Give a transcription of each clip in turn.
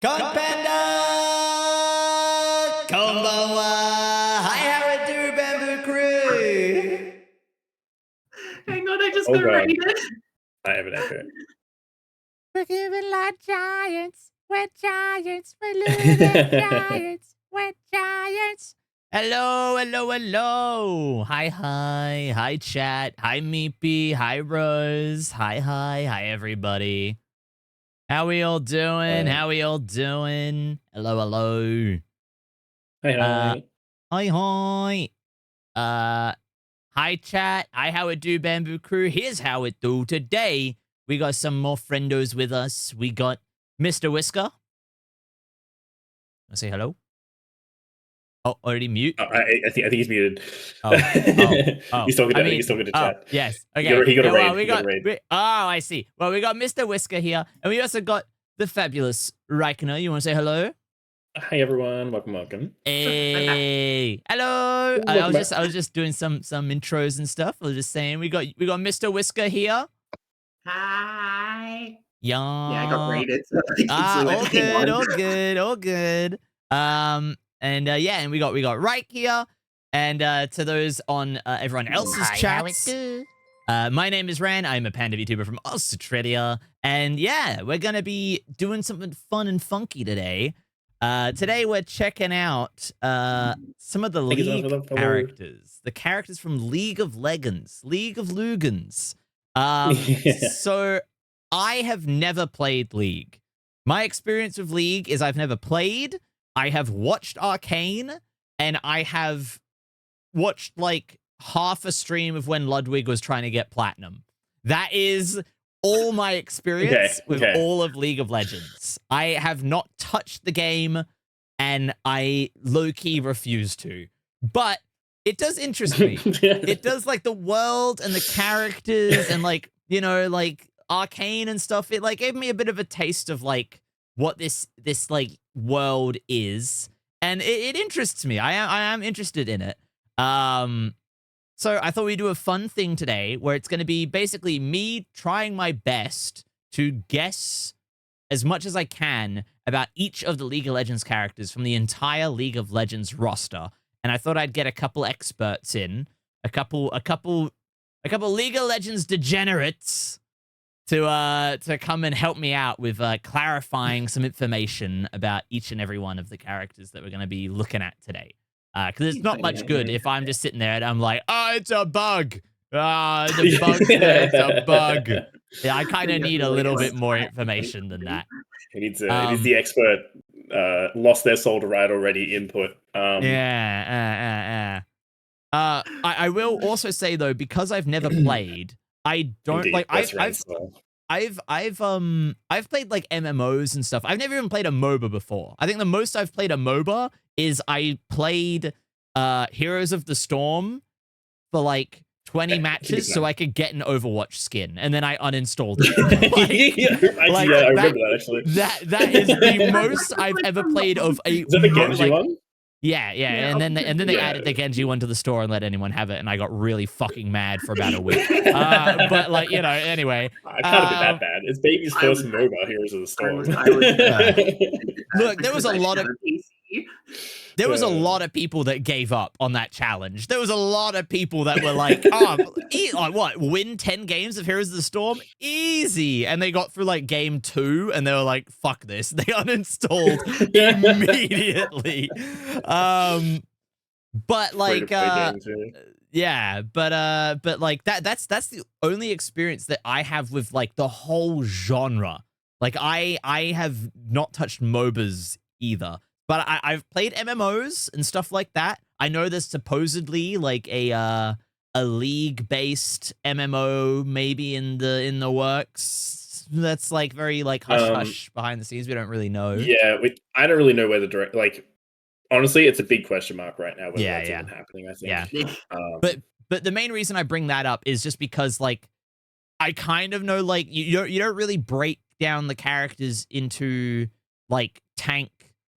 Panda! Konbanwa! Hi, how it do, Bamboo Crew? Hang on, I just Oh got god, rated. I have an echo. We're giving like giants. We're giants. We're living giants. We're giants. Hello, hello, hello. Hi, hi. Hi, chat. Hi, Meepy. Hi, Rose. Hi, everybody. How we all doing? How we all doing? Hello, hello. Hi. Hi. Hi, chat. Hi, how it do, Bamboo Crew. Here's how it do. Today, we got some more friendos with us. We got Mr. Whisker. Wanna say hello? Oh, already mute? I think he's muted. Oh. He's talking to, I think he's talking to chat. Yes. Okay. He got a raid. Well, He got a raid. I see. Well, we got Mr. Whisker here, and we also got the fabulous Raikkoner. You want to say hello? Hi everyone, welcome. Hey, hello. I was just doing some intros and stuff. I was just saying we got Mr. Whisker here. Hi. Yeah, I got rated. all good. And we got Reich here, and to those on everyone else's chats. My name is Ran. I'm a panda VTuber from Australia, and yeah, we're gonna be doing something fun and funky today. Today we're checking out some of the League characters. The characters from League of Legends. League of Lugans. So I have never played League. My experience with League is I've never played, I have watched Arcane, and I have watched like half a stream of when Ludwig was trying to get platinum. That is all my experience with all of League of Legends. I have not touched the game, and I low-key refuse to. But it does interest me. It does, like, the world and the characters and, like, you know, like, Arcane and stuff. It, like, gave me a bit of a taste of, like, what this like, world is. And it interests me. I am interested in it. So I thought we'd do a fun thing today where it's going to be basically me trying my best to guess as much as I can about each of the League of Legends characters from the entire League of Legends roster. And I thought I'd get a couple experts in, a couple League of Legends degenerates to come and help me out with clarifying some information about each and every one of the characters that we're going to be looking at today. Because it's not much good if I'm just sitting there and I'm like, oh, it's a bug. It's a bug. Yeah, I kind of need a little bit more information than that. It needs the expert, lost their soul to write already input. I will also say though, because I've never played, I don't like I've played like MMOs and stuff. I've never even played a MOBA before. I think the most I've played a MOBA is I played Heroes of the Storm for like 20 matches so I could get an Overwatch skin, and then I uninstalled it. I remember that actually. That is the most I've ever played of a. Is that the Genji one? Yeah, and then they added the Genji one to the store and let anyone have it, and I got really fucking mad for about a week. But like, you know, anyway. I can't have been that bad. It's baby's first MOBA, Heroes of the Storm. Look, there was a lot of there was a lot of people that gave up on that challenge. There was a lot of people that were like, win 10 games of Heroes of the Storm? Easy. And they got through like game 2 and they were like, fuck this. They uninstalled immediately. But like, but like that's the only experience that I have with like the whole genre. Like I have not touched MOBAs either. But I've played MMOs and stuff like that. I know there's supposedly like a League-based MMO maybe in the works. That's like very like hush behind the scenes. We don't really know. Yeah, I don't really know where the like. Honestly, it's a big question mark right now. Whether that's even happening, I think. Yeah. But the main reason I bring that up is just because like I kind of know like you don't really break down the characters into like tank,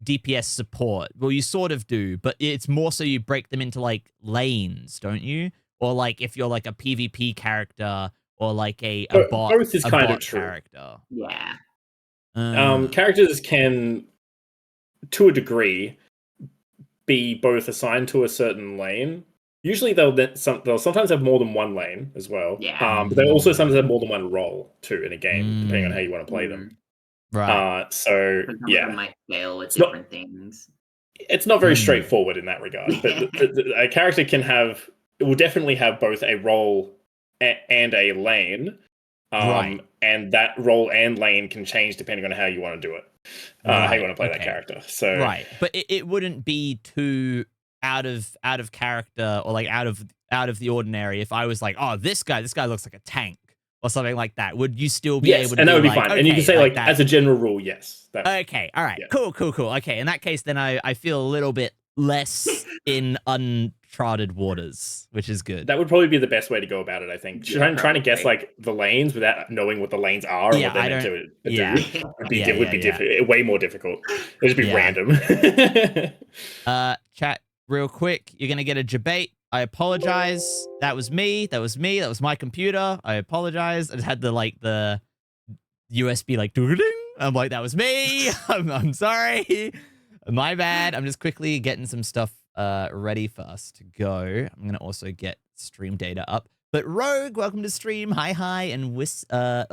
DPS support. Well, you sort of do, but it's more so you break them into like lanes, don't you? Or like if you're like a PvP character or like a bot, both is a kind bot of true. character. Yeah. Characters can, to a degree, be both assigned to a certain lane. Usually they'll sometimes have more than one lane as well. Yeah. But they also sometimes have more than one role too in a game, depending on how you want to play them. Right. So They might scale with different things. It's not very straightforward in that regard. But a character will definitely have both a role and a lane. Right. And that role and lane can change depending on how you want to do it. How you want to play that character. So right, but it wouldn't be too out of character or like out of the ordinary if I was like, oh, this guy looks like a tank or something like that. Would you still be able to? And that would be like, fine. okay, And you can say like that. as a general rule, yes. Okay, all right, cool. Okay, in that case, then I feel a little bit less in uncharted waters, which is good. That would probably be the best way to go about it, I think. Trying to guess like the lanes without knowing what the lanes are or what they're meant to do would be way more difficult. It would be random. Chat real quick. You're gonna get a debate. I apologize. That was me. That was my computer. I apologize. I just had the USB like ding. I'm like, that was me. I'm sorry. My bad. I'm just quickly getting some stuff ready for us to go. I'm gonna also get stream data up. But Rogue, welcome to stream. Hi, and Whisker.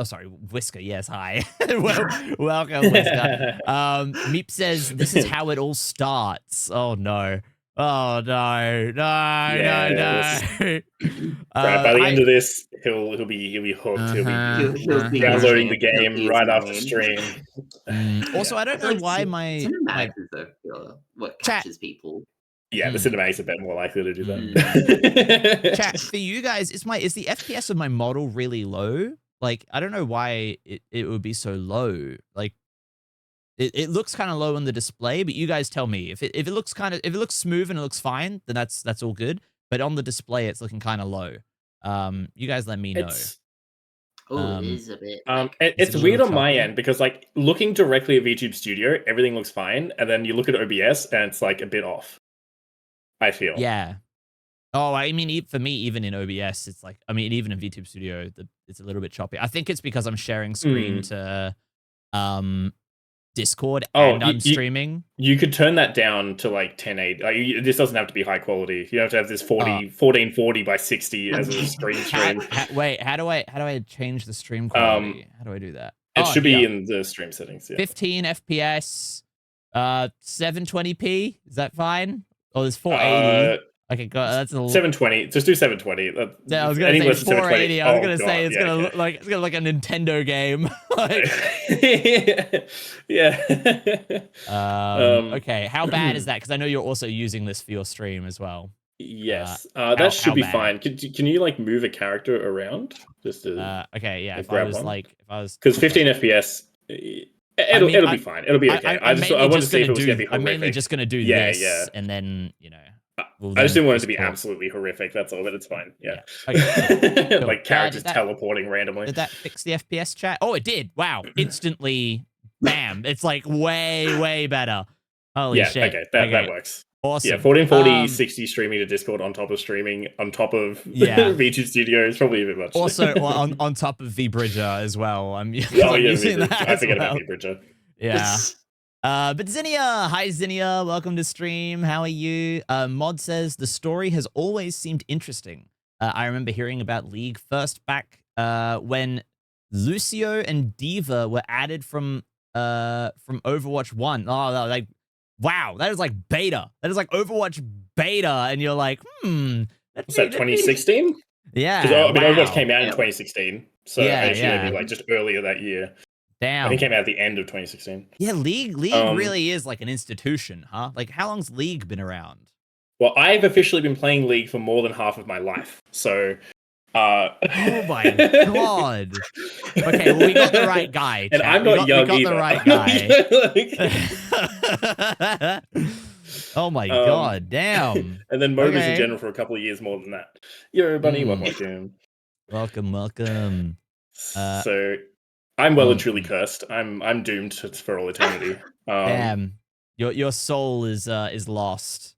Yes, hi. Welcome, Whisker. Meep says this is how it all starts. Oh no. Oh no. By the end of this, he'll be hooked. He'll be downloading the game right after stream. Also, I don't know why my what catches people. Yeah, the cinematics are a bit more likely to do that. Chat, for you guys, is the FPS of my model really low? Like, I don't know why it would be so low. Like, it looks kind of low on the display, but you guys tell me if it looks smooth and it looks fine, then that's all good. But on the display, it's looking kind of low. You guys let me know. It is a bit. It's weird on my end because like looking directly at VTube Studio, everything looks fine, and then you look at OBS and it's like a bit off. I feel. Yeah. Oh, I mean, for me, even in OBS, it's like, I mean, even in VTube Studio, it's a little bit choppy. I think it's because I'm sharing screen to Discord and I'm streaming. You could turn that down to like 1080. Like, this doesn't have to be high quality. You have to have this 1440 by 60 as a stream. Wait, how do I change the stream quality? How do I do that? It should be in the stream settings. Yeah. 15 FPS, 720p. Is that fine? Oh, there's 480. Okay, God, that's a 720. Just do 720. I was gonna say 480. I was gonna say it's gonna look like a Nintendo game. Okay, how bad is that? Because I know you're also using this for your stream as well. Yes, that should be fine. Can you like move a character around? Just to okay, yeah. If I was because 15 FPS. It'll be fine. It'll be okay. I want to see if it was going to be horrific. I'm mainly just going to do this, and then, you know. I just didn't want it to be absolutely horrific, that's all, but it's fine. Yeah. Okay. Like characters teleporting randomly. Did that fix the FPS chat? Oh, it did. Wow. Instantly, bam. It's like way better. Holy shit. Okay, that works. Awesome. Yeah, 1440, 60 streaming to Discord on top of streaming, on top of VTube Studio is probably a bit much. Also, on top of VBridger as well. I'm using that I forget about VBridger. Yeah. But Zinnia, hi Zinnia, welcome to stream. How are you? Mod says the story has always seemed interesting. I remember hearing about League first back when Lucio and Diva were added from Overwatch 1. Oh, like wow, that is like beta. That is like Overwatch beta, and you're like, Was that 2016? Yeah. Because Overwatch came out in 2016, so I assume it'd be like just earlier that year. Damn. I think it came out at the end of 2016. Yeah, League really is like an institution, huh? Like, how long's League been around? Well, I've officially been playing League for more than half of my life, so... Oh my god. Okay, well, we got the right guy, and I'm not young either. We got the right guy. Oh my god, damn. And then MOBAs in general for a couple of years more than that. Yo, Bunny, welcome. Welcome. So... I'm well and truly cursed. I'm doomed for all eternity. Damn, your soul is lost.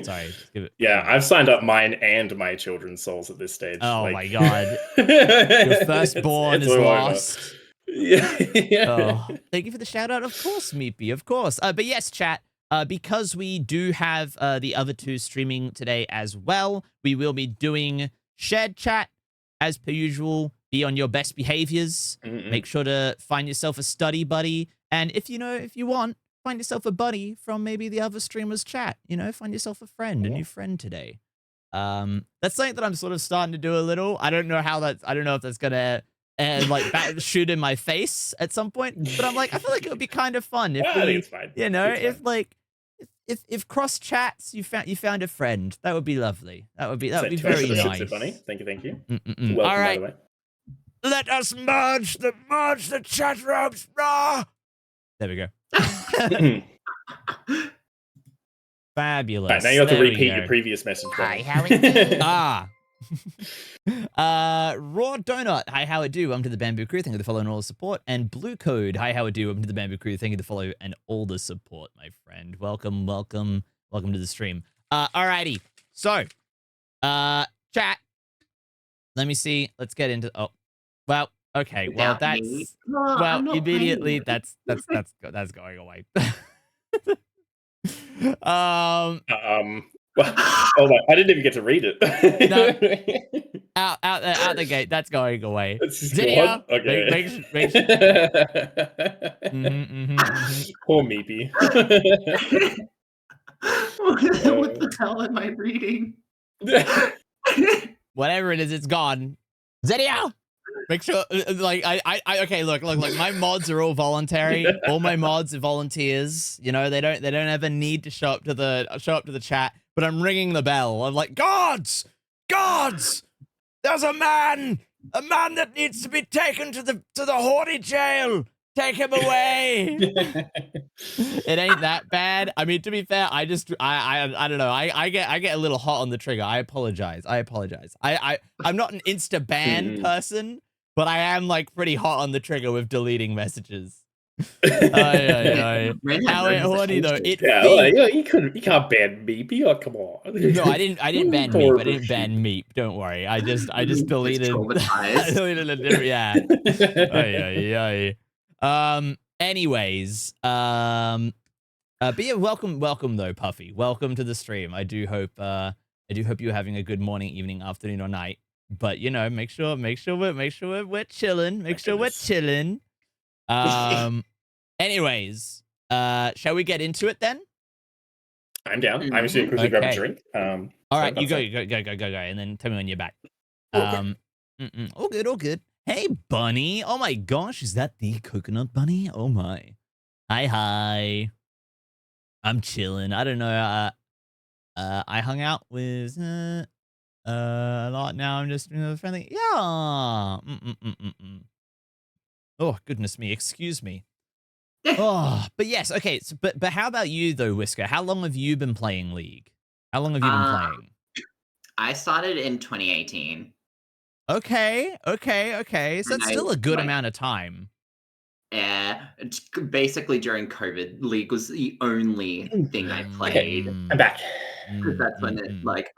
Sorry. Yeah, I've signed up mine and my children's souls at this stage. Oh my god, your firstborn is lost. Yeah. Oh, thank you for the shout out. Of course, Meepy, of course. But yes, chat, because we do have the other two streaming today as well, we will be doing shared chat as per usual. Be on your best behaviors. Make sure to find yourself a study buddy. And if you want, find yourself a buddy from maybe the other streamers' chat. Find yourself a friend, a new friend today. That's something that I'm sort of starting to do a little. I don't know if that's gonna shoot in my face at some point, but I'm like, I feel like it would be kind of fun if I think it's fine. if cross chats you found a friend. That would be lovely. That would be very nice. Bunny. Thank you. Welcome, all right. by the way. Let us merge the chat rooms. Rah! There we go. Fabulous. Right, now you have to repeat your previous message. Hi, how it do? Raw Donut. Hi, how it do? Welcome to the Bamboo Crew. Thank you for the follow and all the support. And Blue Code. Hi, how it do? Welcome to the Bamboo Crew. Thank you for the follow and all the support, my friend. Welcome to the stream. Alrighty. So, chat. Let me see. Let's get into. Oh, well. Okay. Well, that's immediately. That's going away. Well, hold on. I didn't even get to read it. No. out the gate. That's going away. Zidia, okay. Make Poor Meepy. What the hell am I reading? Whatever it is, it's gone. Zidia! Make sure, okay, look, my mods are all voluntary. All my mods are volunteers. They don't ever need to show up to the chat. But I'm ringing the bell. I'm like, guards, there's a man that needs to be taken to the Haughty jail. Take him away. It ain't that bad. I mean, to be fair, I don't know. I get a little hot on the trigger. I apologize. I'm not an insta ban person, but I am like pretty hot on the trigger with deleting messages. How horny though? You can't ban Meepy. Oh, come on. No, I didn't ban Meep. I didn't ban Meep. Don't worry. I just deleted. I deleted a different. Yeah. Anyways. But yeah, welcome though, Puffy. Welcome to the stream. I do hope you're having a good morning, evening, afternoon, or night. But make sure we're chilling. Make sure we're chilling. Anyways, shall we get into it then? I'm down. I'm just going to quickly grab a drink. All right, you go, and then tell me when you're back. All good. Hey, Bunny. Oh my gosh, is that the coconut bunny? Oh my. Hi. I'm chilling. I don't know. I hung out with a lot. Now I'm just friendly. Yeah. Oh goodness me. Excuse me. Oh, but yes, okay. So, but how about you though, Whisker? How long have you been playing League? How long have you been playing? I started in 2018. Okay. So that's still a good amount of time. Yeah, it's basically during COVID, League was the only thing I played. I'm back. Because that's when it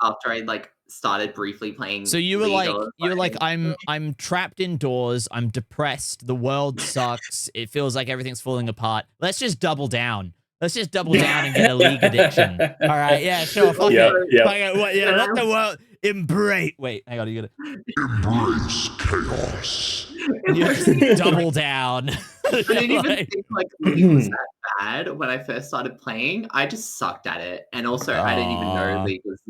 after I started briefly playing. So you were like, I'm trapped indoors. I'm depressed. The world sucks. It feels like everything's falling apart. Let's just double down. Let's just double down and get a League addiction. All right, yeah, sure. Fuck it. Yeah, let the world embrace. Wait, hang on. You gotta embrace chaos. You just double down. I didn't even think League was that bad when I first started playing. I just sucked at it, and also I didn't even know League was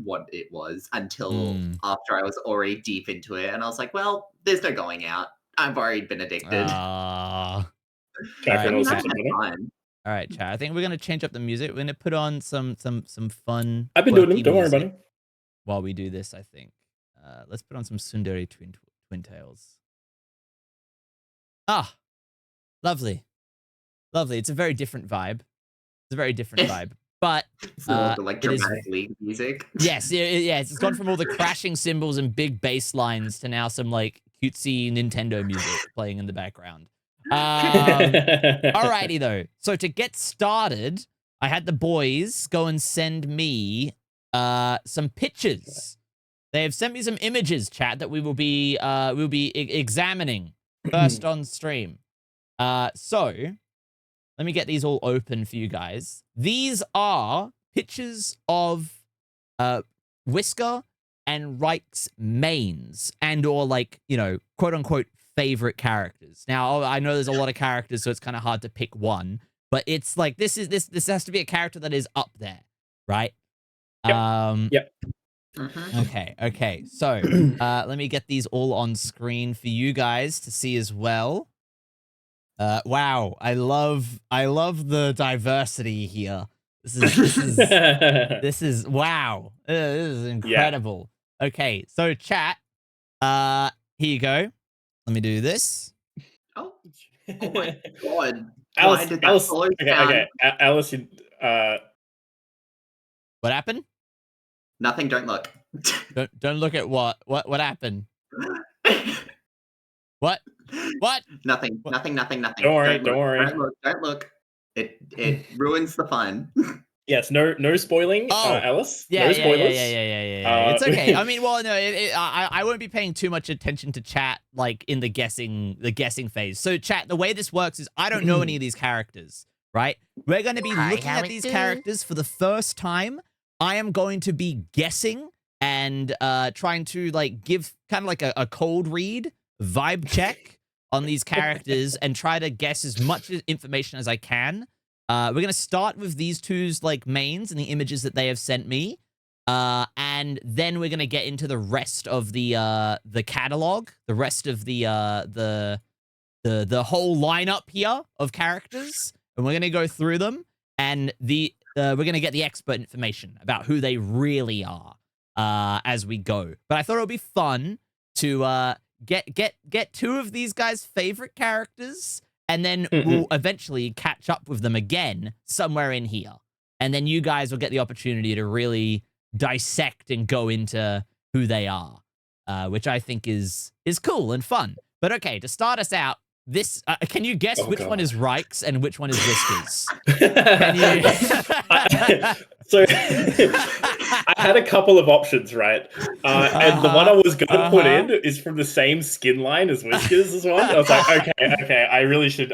what it was until after I was already deep into it, and I was like, "Well, there's no going out. I've already been addicted." All right, chat. I think we're gonna change up the music. We're gonna put on some fun. I've been doing them. Don't worry about it. While we do this, I think let's put on some Sundari Twin Tails. Ah, lovely. It's a very different vibe. But dramatic League music. Yes, it's gone from all the crashing cymbals and big bass lines to now some cutesy Nintendo music playing in the background. Alrighty though. So to get started, I had the boys go and send me some pictures. They have sent me some images, chat, that we will be examining First on stream. So let me get these all open for you guys. These are pictures of Whisker and Reich's mains and or like, you know, quote unquote favorite characters. Now, I know there's a lot of characters, so it's kind of hard to pick one, but it's like this has to be a character that is up there, right? Yep. Okay. So, let me get these all on screen for you guys to see as well. Wow, I love the diversity here. This is wow. This is incredible. Yeah. Okay, so chat. Here you go. Let me do this. Oh my god. Alice, okay. Alice, what happened? Nothing, don't look. Don't look at what happened? What? Nothing. Don't worry. Don't look. It ruins the fun. Yes, no spoiling, Alice. Yeah, no spoilers. Yeah. It's okay. I mean, well, no, I won't be paying too much attention to chat like in the guessing phase. So, chat, the way this works is I don't know any of these characters, right? We're going to be looking at these characters for the first time. I am going to be guessing and trying to like give kind of like a cold read vibe check on these characters and try to guess as much information as I can. We're going to start with these two's like mains and the images that they have sent me. And then we're going to get into the rest of the catalog, the rest of the whole lineup here of characters. And we're going to go through them and we're going to get the expert information about who they really are as we go. But I thought it would be fun to get two of these guys' favorite characters, and then we'll eventually catch up with them again somewhere in here. And then you guys will get the opportunity to really dissect and go into who they are, which I think is cool and fun. But okay, to start us out, this can you guess which one is Reich's and which one is Whisker's? Can you? So I had a couple of options, right? And the one I was going to put in is from the same skin line as Whisker's as well. I was like, okay, I really should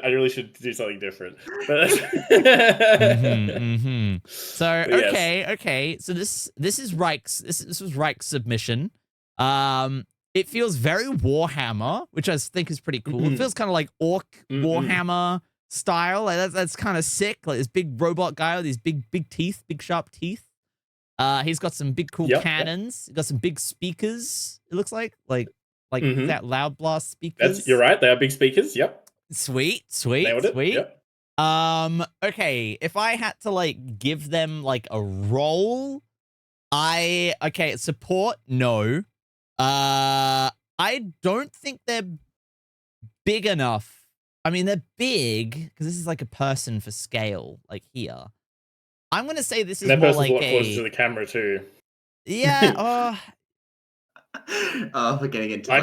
do something different. So okay. So this is Reich's. This was Reich's submission. It feels very Warhammer, which I think is pretty cool. It feels kind of like Orc Warhammer style. Like that's kind of sick. Like this big robot guy with these big teeth, big sharp teeth. He's got some big cool cannons. He's got some big speakers. It looks like that loud blast speakers. You're right. They are big speakers. Yep. Sweet. Nailed it. Yep. Okay. If I had to like give them like a role, support. No. I don't think they're big enough. I mean, they're big because this is like a person for scale, like here. I'm gonna say this is more like closer to the camera too. Yeah. We're getting into. I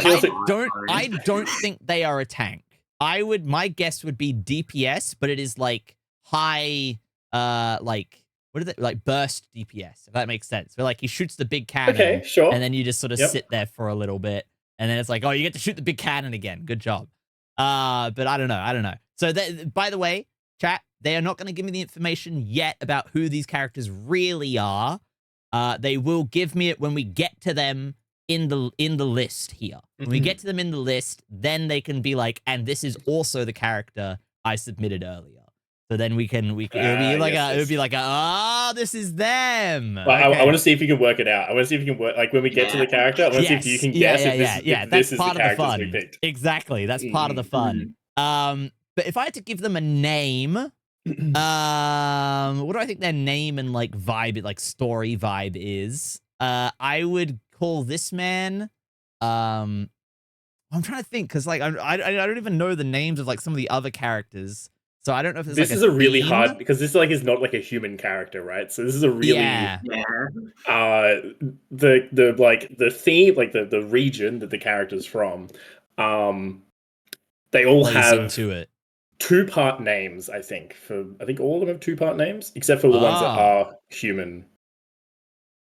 don't think they are a tank. My guess would be DPS, but it is like high, what is it? Like burst DPS, if that makes sense. Where like he shoots the big cannon, okay, sure, and then you just sort of sit there for a little bit, and then it's like, oh, you get to shoot the big cannon again. Good job. But I don't know. So by the way, chat, they are not going to give me the information yet about who these characters really are. They will give me it when we get to them in the list here. When we get to them in the list, then they can be like, and this is also the character I submitted earlier. So then we can it would be like this is them. Well, okay. I want to see if you can work it out. I want to see if you can work, like when we get to the character, I want to see if you can guess if this is the characters we picked. Exactly. That's part of the fun. But if I had to give them a name, what do I think their name and like vibe, like story vibe is? I would call this man, I'm trying to think because like I don't even know the names of like some of the other characters. So I don't know if this is a really hard, because this like is not like a human character, right? So this is a really the theme, like the region that the character's from, they all have into it. 2-part names, I think all of them have 2-part names, except for the ones that are human.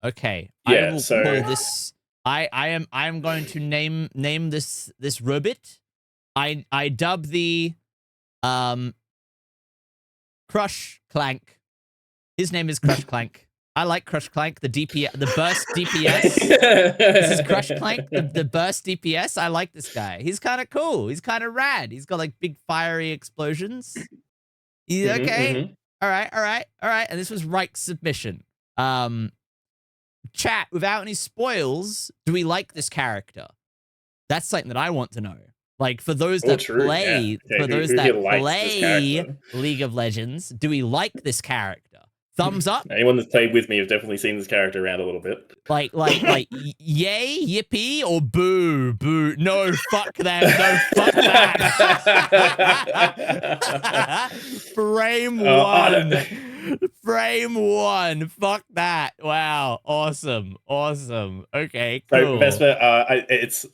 Okay. I will call this. I am going to name this robot I dub the Crush Clank. His name is Crush Clank. I like Crush Clank, the burst DPS. This is Crush Clank, the burst DPS. I like this guy. He's kind of cool. He's kind of rad. He's got like big fiery explosions. He's okay. All right. And this was Reich's submission. Chat, without any spoils, do we like this character? That's something that I want to know. Like for those that play, for those that play League of Legends, do we like this character? Thumbs up. Anyone that's played with me have definitely seen this character around a little bit. Like, yay, yippee, or boo, boo. No, fuck them. No, fuck that. Frame one. Frame one. Fuck that. Wow. Awesome. Okay, cool. So, Vespa,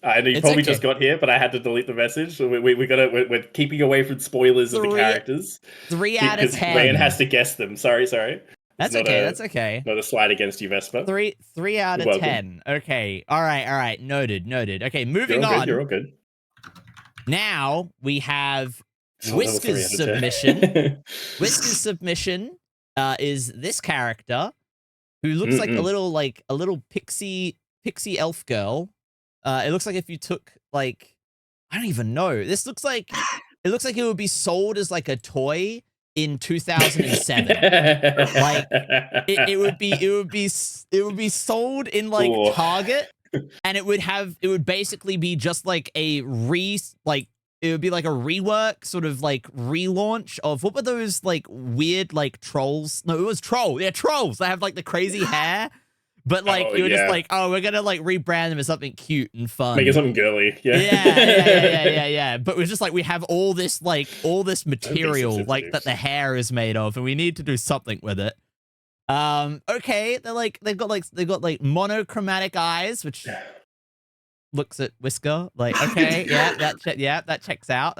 I know you probably just got here, but I had to delete the message. So we're keeping away from spoilers of the characters. 3 out of 10. Ryan has to guess them. Sorry. That's okay. Not a slide against you, Vespa. 3 out of 10. Okay. All right. Noted. Okay, moving on. You're all good. Now we have 𝗩𝗧𝘂𝗯𝗲𝗿 submission. 𝗩𝗧𝘂𝗯𝗲𝗿 submission is this character who looks like a little pixie elf girl. It looks like if you took like, I don't even know. This looks like it would be sold as like a toy in 2007. Like it would be sold in like Target, and it would basically be just like it would be like a rework, sort of like relaunch of, what were those like weird like trolls? No, it was Troll. Yeah, trolls. They have like the crazy hair. But like you were just like, oh, we're gonna like rebrand them as something cute and fun. Make it something girly. Yeah. But it was just like, we have all this material like that the hair is made of, and we need to do something with it. Okay, they've got like monochromatic eyes, which looks at Whisker like, okay, that checks out.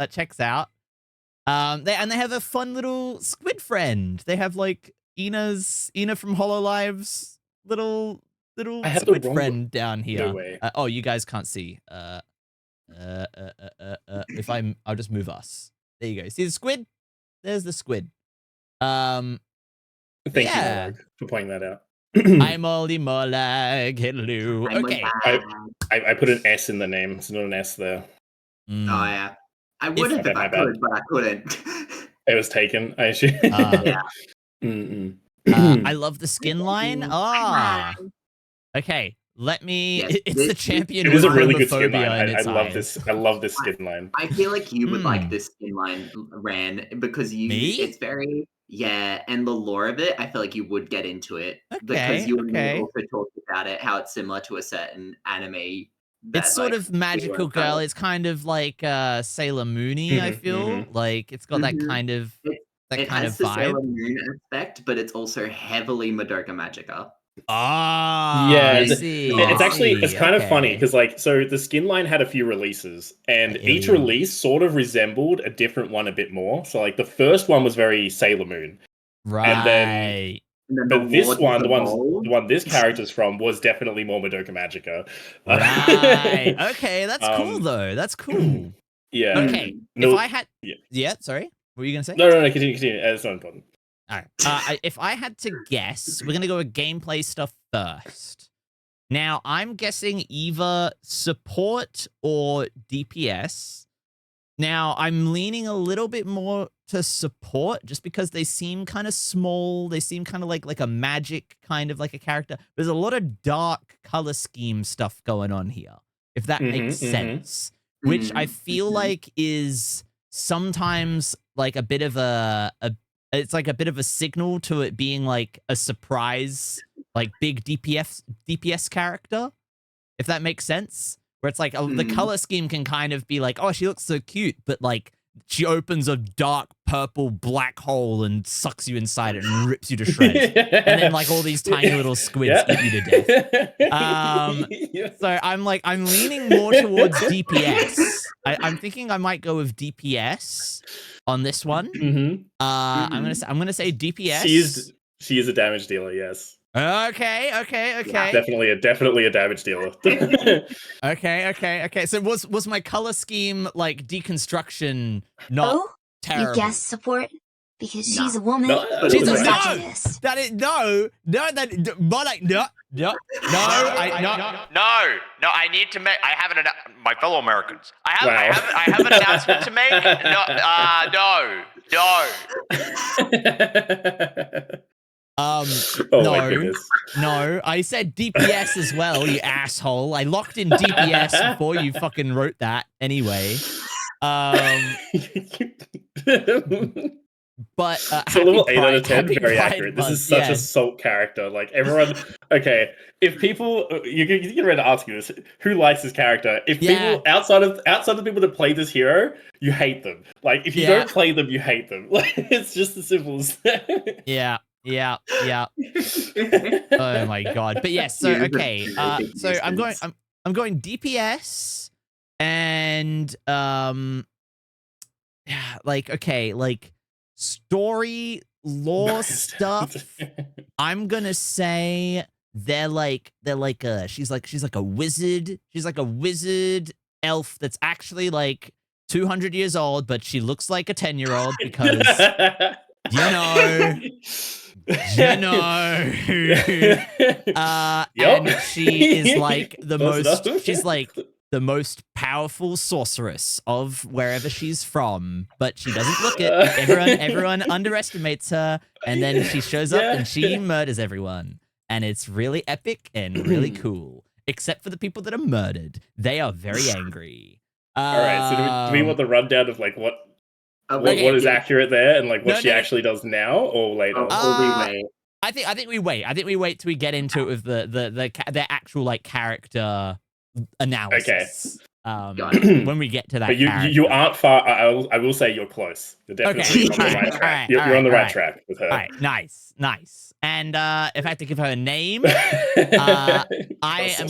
They have a fun little squid friend. They have like Ina from HoloLive's little squid friend down here. No way. Oh, you guys can't see. I'll just move us. There you go. See the squid? There's the squid. Thank you, Morag, for pointing that out. I'm Molly Molag. Hello. Okay. I put an S in the name. It's not an S there. Oh yeah. I would have if I could, but I couldn't. It was taken, I assume. Yeah. I love the skin line. Okay. Let me. Yes, it's the champion. It is a really good skin line. I love this. I love this skin line. I feel like you would like this skin line, Ran, because it's very and the lore of it. I feel like you would get into it because you also talked about it, how it's similar to a certain anime. It's sort of magical girl. It's kind of like Sailor Moon-y, I feel like it's got that kind of vibe. The Sailor Moon aspect, but it's also heavily Madoka Magica. It's kind of funny because so the skin line had a few releases, and each release sort of resembled a different one a bit more. So like the first one was very Sailor Moon, right? But this one, the one this character's from, was definitely more Madoka Magica. Right. Okay, that's cool though. That's cool. Yeah. Okay. If I had, sorry, what were you gonna say? No. Continue. It's not important. All right. If I had to guess, we're gonna go with gameplay stuff first. Now, I'm guessing either support or DPS. Now, I'm leaning a little bit more to support just because they seem kind of small. They seem kind of like a magic kind of like a character. There's a lot of dark color scheme stuff going on here, if that makes sense, which I feel like is sometimes like a bit of it's like a bit of a signal to it being like a surprise, like big DPS character, if that makes sense. Where it's like the color scheme can kind of be like, oh, she looks so cute, but like she opens a dark purple black hole and sucks you inside it and rips you to shreds. And then like all these tiny little squids eat you to death. So I'm leaning more towards DPS. I'm thinking I might go with DPS on this one. I'm gonna say DPS. She is a damage dealer, yes. Okay. Definitely a damage dealer. Okay. So was my color scheme like deconstruction not Oh, terrible? you guess support? Because No. she's a woman. No, But She's a it's Let's no. do this. That is no. That more like no. No. I need to make. I have my fellow Americans. I Wow. have an announcement to make. Oh No. my goodness. No, I said DPS as well, you asshole. I locked in DPS before you fucking wrote that anyway. But so level 8 out of 10, Happy very Pride accurate. This Month, is such yeah. a salt character. Like everyone, okay. If people, you get ready to ask you this: who likes this character? If people outside of the people that play this hero, you hate them. Like if you don't play them, you hate them. Like it's just as simple as that. Yeah. Oh my god. But yes, so okay. So I'm going DPS and yeah, like story lore stuff. I'm gonna say she's like a wizard. She's like a wizard elf that's actually like 200 years old, but she looks like a 10-year-old because and she is like she's like the most powerful sorceress of wherever she's from, but she doesn't look it. Everyone underestimates her, and then she shows up and she murders everyone. And it's really epic and really cool. Except for the people that are murdered. They are very angry. Alright, so do we want the rundown of like what is accurate there and like what she actually does now or later? I think we wait. I think we wait till we get into it with the actual like character analysis. Okay. When we get to that. But you aren't far. I will say you're close. You're definitely on the right track. You're on the right track with her. All right, nice. And if I have to give her a name, I am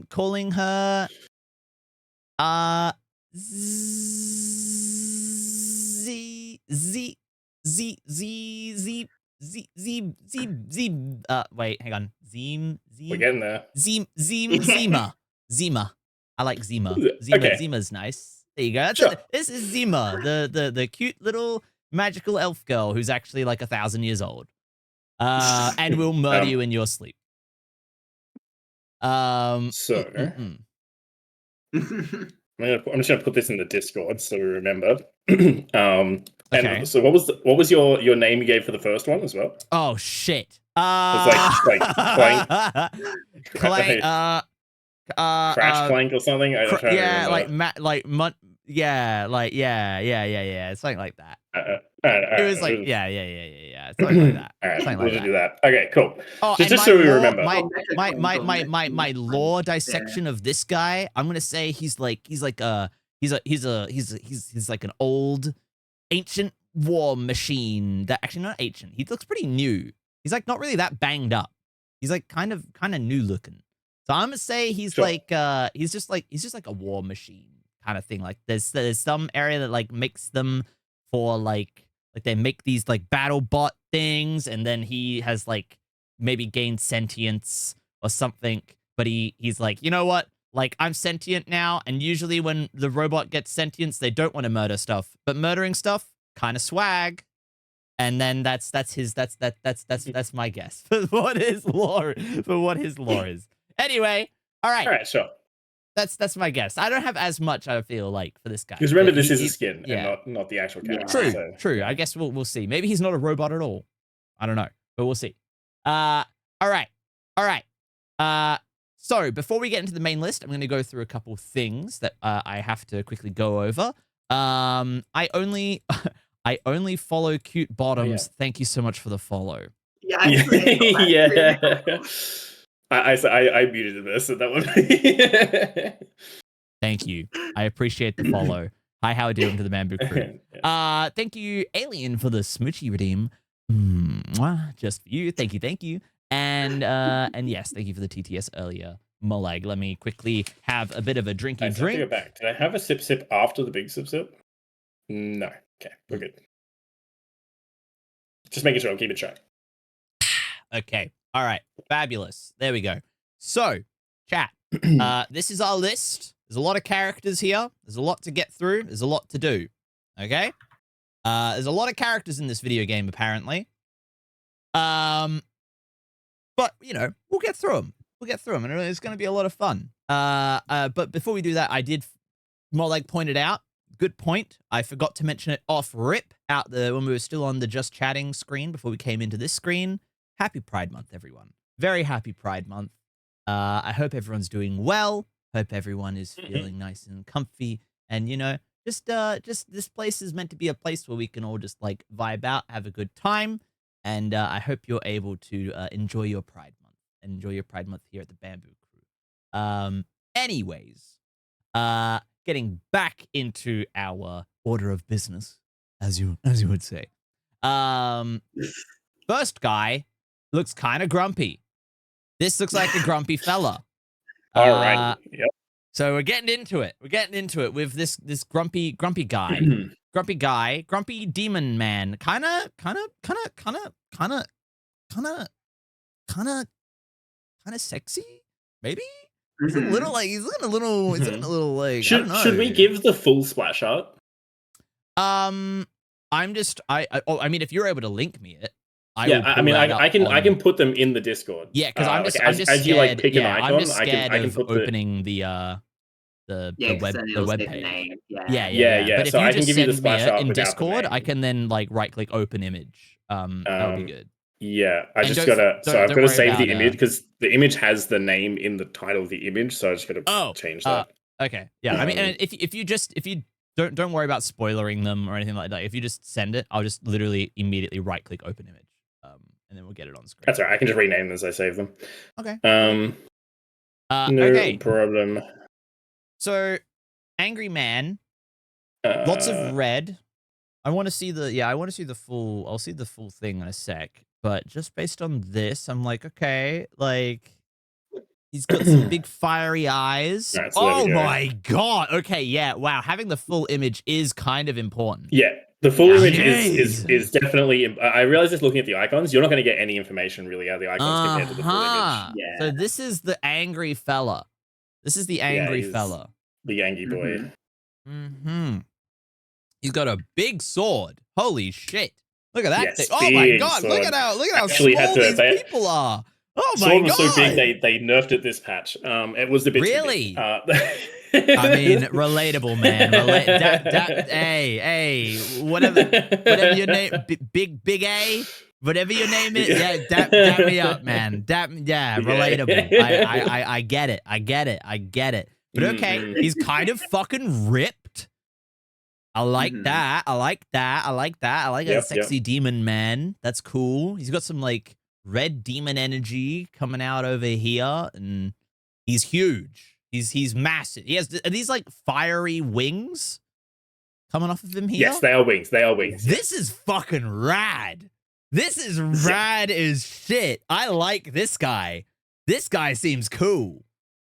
calling her. Wait, hang on. We're getting there. Zima. I like Zima. Okay. Zima's nice. There you go. This is Zima, the cute little magical elf girl who's actually like 1,000 years old. And will murder you in your sleep. I'm just gonna put this in the Discord so we remember. And so what was your name you gave for the first one as well? Oh shit. It's like Clank. Crash Clank or something? Yeah, something like that. It was like something like that. All right, something we'll like do that. Okay, cool. Oh, just so we remember. My lore dissection of this guy, I'm gonna say he's like an old ancient war machine that actually not ancient. He looks pretty new. He's like not really that banged up. He's like kind of new looking. So I'm gonna say he's like he's just like a war machine kind of thing. Like there's some area that like makes them for like they make these like battle bot things, and then he has like maybe gained sentience or something. But he's like, you know what? Like I'm sentient now, and usually when the robot gets sentience, they don't want to murder stuff, but murdering stuff kind of swag. And then that's my guess for what his lore is. Anyway, all right, sure. That's my guess. I don't have as much, I feel like, for this guy. Because remember, this is a skin and not the actual character. True. I guess we'll see. Maybe he's not a robot at all. I don't know, but we'll see. All right. So before we get into the main list, I'm going to go through a couple things that I have to quickly go over. I only follow Cute Bottoms. Thank you so much for the follow. Yeah. I muted this, so that would be... Thank you. I appreciate the follow. Hi, how are you doing to the Bamboo Crew? Thank you, Alien, for the smoochie redeem. Just for you. Thank you. And yes, thank you for the TTS earlier. Molag, let me quickly have a bit of a drinky drink. Go back. Did I have a sip after the big sip? No. Okay, we're good. Just making sure I'll keep it track. Okay. All right. Fabulous. There we go. So, chat. This is our list. There's a lot of characters here. There's a lot to get through. There's a lot to do. Okay? There's a lot of characters in this video game, apparently. But, you know, we'll get through them. We'll get through them, and it's going to be a lot of fun. But before we do that, I did, more like, point it out. Good point. I forgot to mention it off rip when we were still on the just chatting screen before we came into this screen. Happy Pride Month, everyone. Very happy Pride Month. I hope everyone's doing well. Hope everyone is feeling nice and comfy. And, you know, just this place is meant to be a place where we can all just, like, vibe out, have a good time. And I hope you're able to enjoy your Pride Month. And enjoy your Pride Month here at the Bamboo Crew. Anyways, getting back into our order of business, as you would say. First guy looks kind of grumpy. This looks like a grumpy fella. All right. Yep. So we're getting into it. We're getting into it with this grumpy guy. Grumpy demon man. Kind of sexy, maybe? He's a little like he's looking a little like I don't know. Should we give the full splash art? I mean, if you're able to link me it, I can put them in the Discord. Yeah, because I'm just as scared. you like pick an icon, I'm just scared I can of put opening the web page. Yeah. But if so you I can just give you the send me splash it art in without the Discord, name. I can then like right click open image. That would be good. Yeah, I've And got to worry save the about, image because the image has the name in the title of the image, so I just got to change that. Okay, yeah. I mean, and if you don't worry about spoilering them or anything like that. If you just send it, I'll just literally immediately right click open image, and then we'll get it on screen. That's all right. I can just rename them as I save them. Okay. No problem. So, angry man, lots of red. I want to see the full. I'll see the full thing in a sec. But just based on this, I'm like, okay, like he's got some big fiery eyes. Right, so oh my god. Okay, yeah. Wow, having the full image is kind of important. Yeah, the full image is definitely. I realize just looking at the icons, you're not going to get any information really out of the icons compared to the full image. Yeah. So this is the angry fella. This is the angry fella. The angry boy. Mm-hmm. He's got a big sword. Holy shit. Look at that Yes, thing. Oh my god, sword. look at how Actually small these people are. Oh my sword god. was so big they nerfed it this patch. It was a bit really? too big. I mean, relatable, man. Hey, whatever your name, big A, whatever your name is, yeah, dap me up, man. Relatable. I get it. But okay, he's kind of fucking ripped. I like that. I like a sexy demon man. That's cool. He's got some like red demon energy coming out over here, and he's huge. He's massive. He has are these like fiery wings coming off of him here? Yes, they are wings. This is fucking rad. This is rad as shit. I like this guy. This guy seems cool.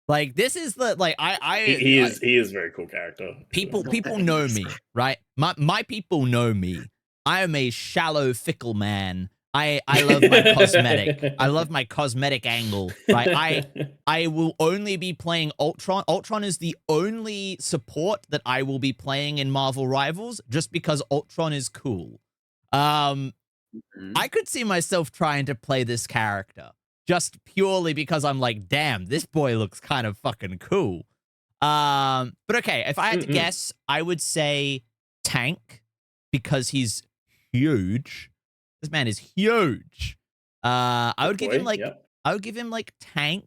Like this is the like he is a very cool character. People know me, right? My people know me. I am a shallow, fickle man. I love my cosmetic. I love my cosmetic angle. Right? I will only be playing Ultron. Ultron is the only support that I will be playing in Marvel Rivals, just because Ultron is cool. I could see myself trying to play this character. Just purely because I'm like, damn, this boy looks kind of fucking cool. But okay, if I had to guess, I would say tank because he's huge. This man is huge. I would give him like tank.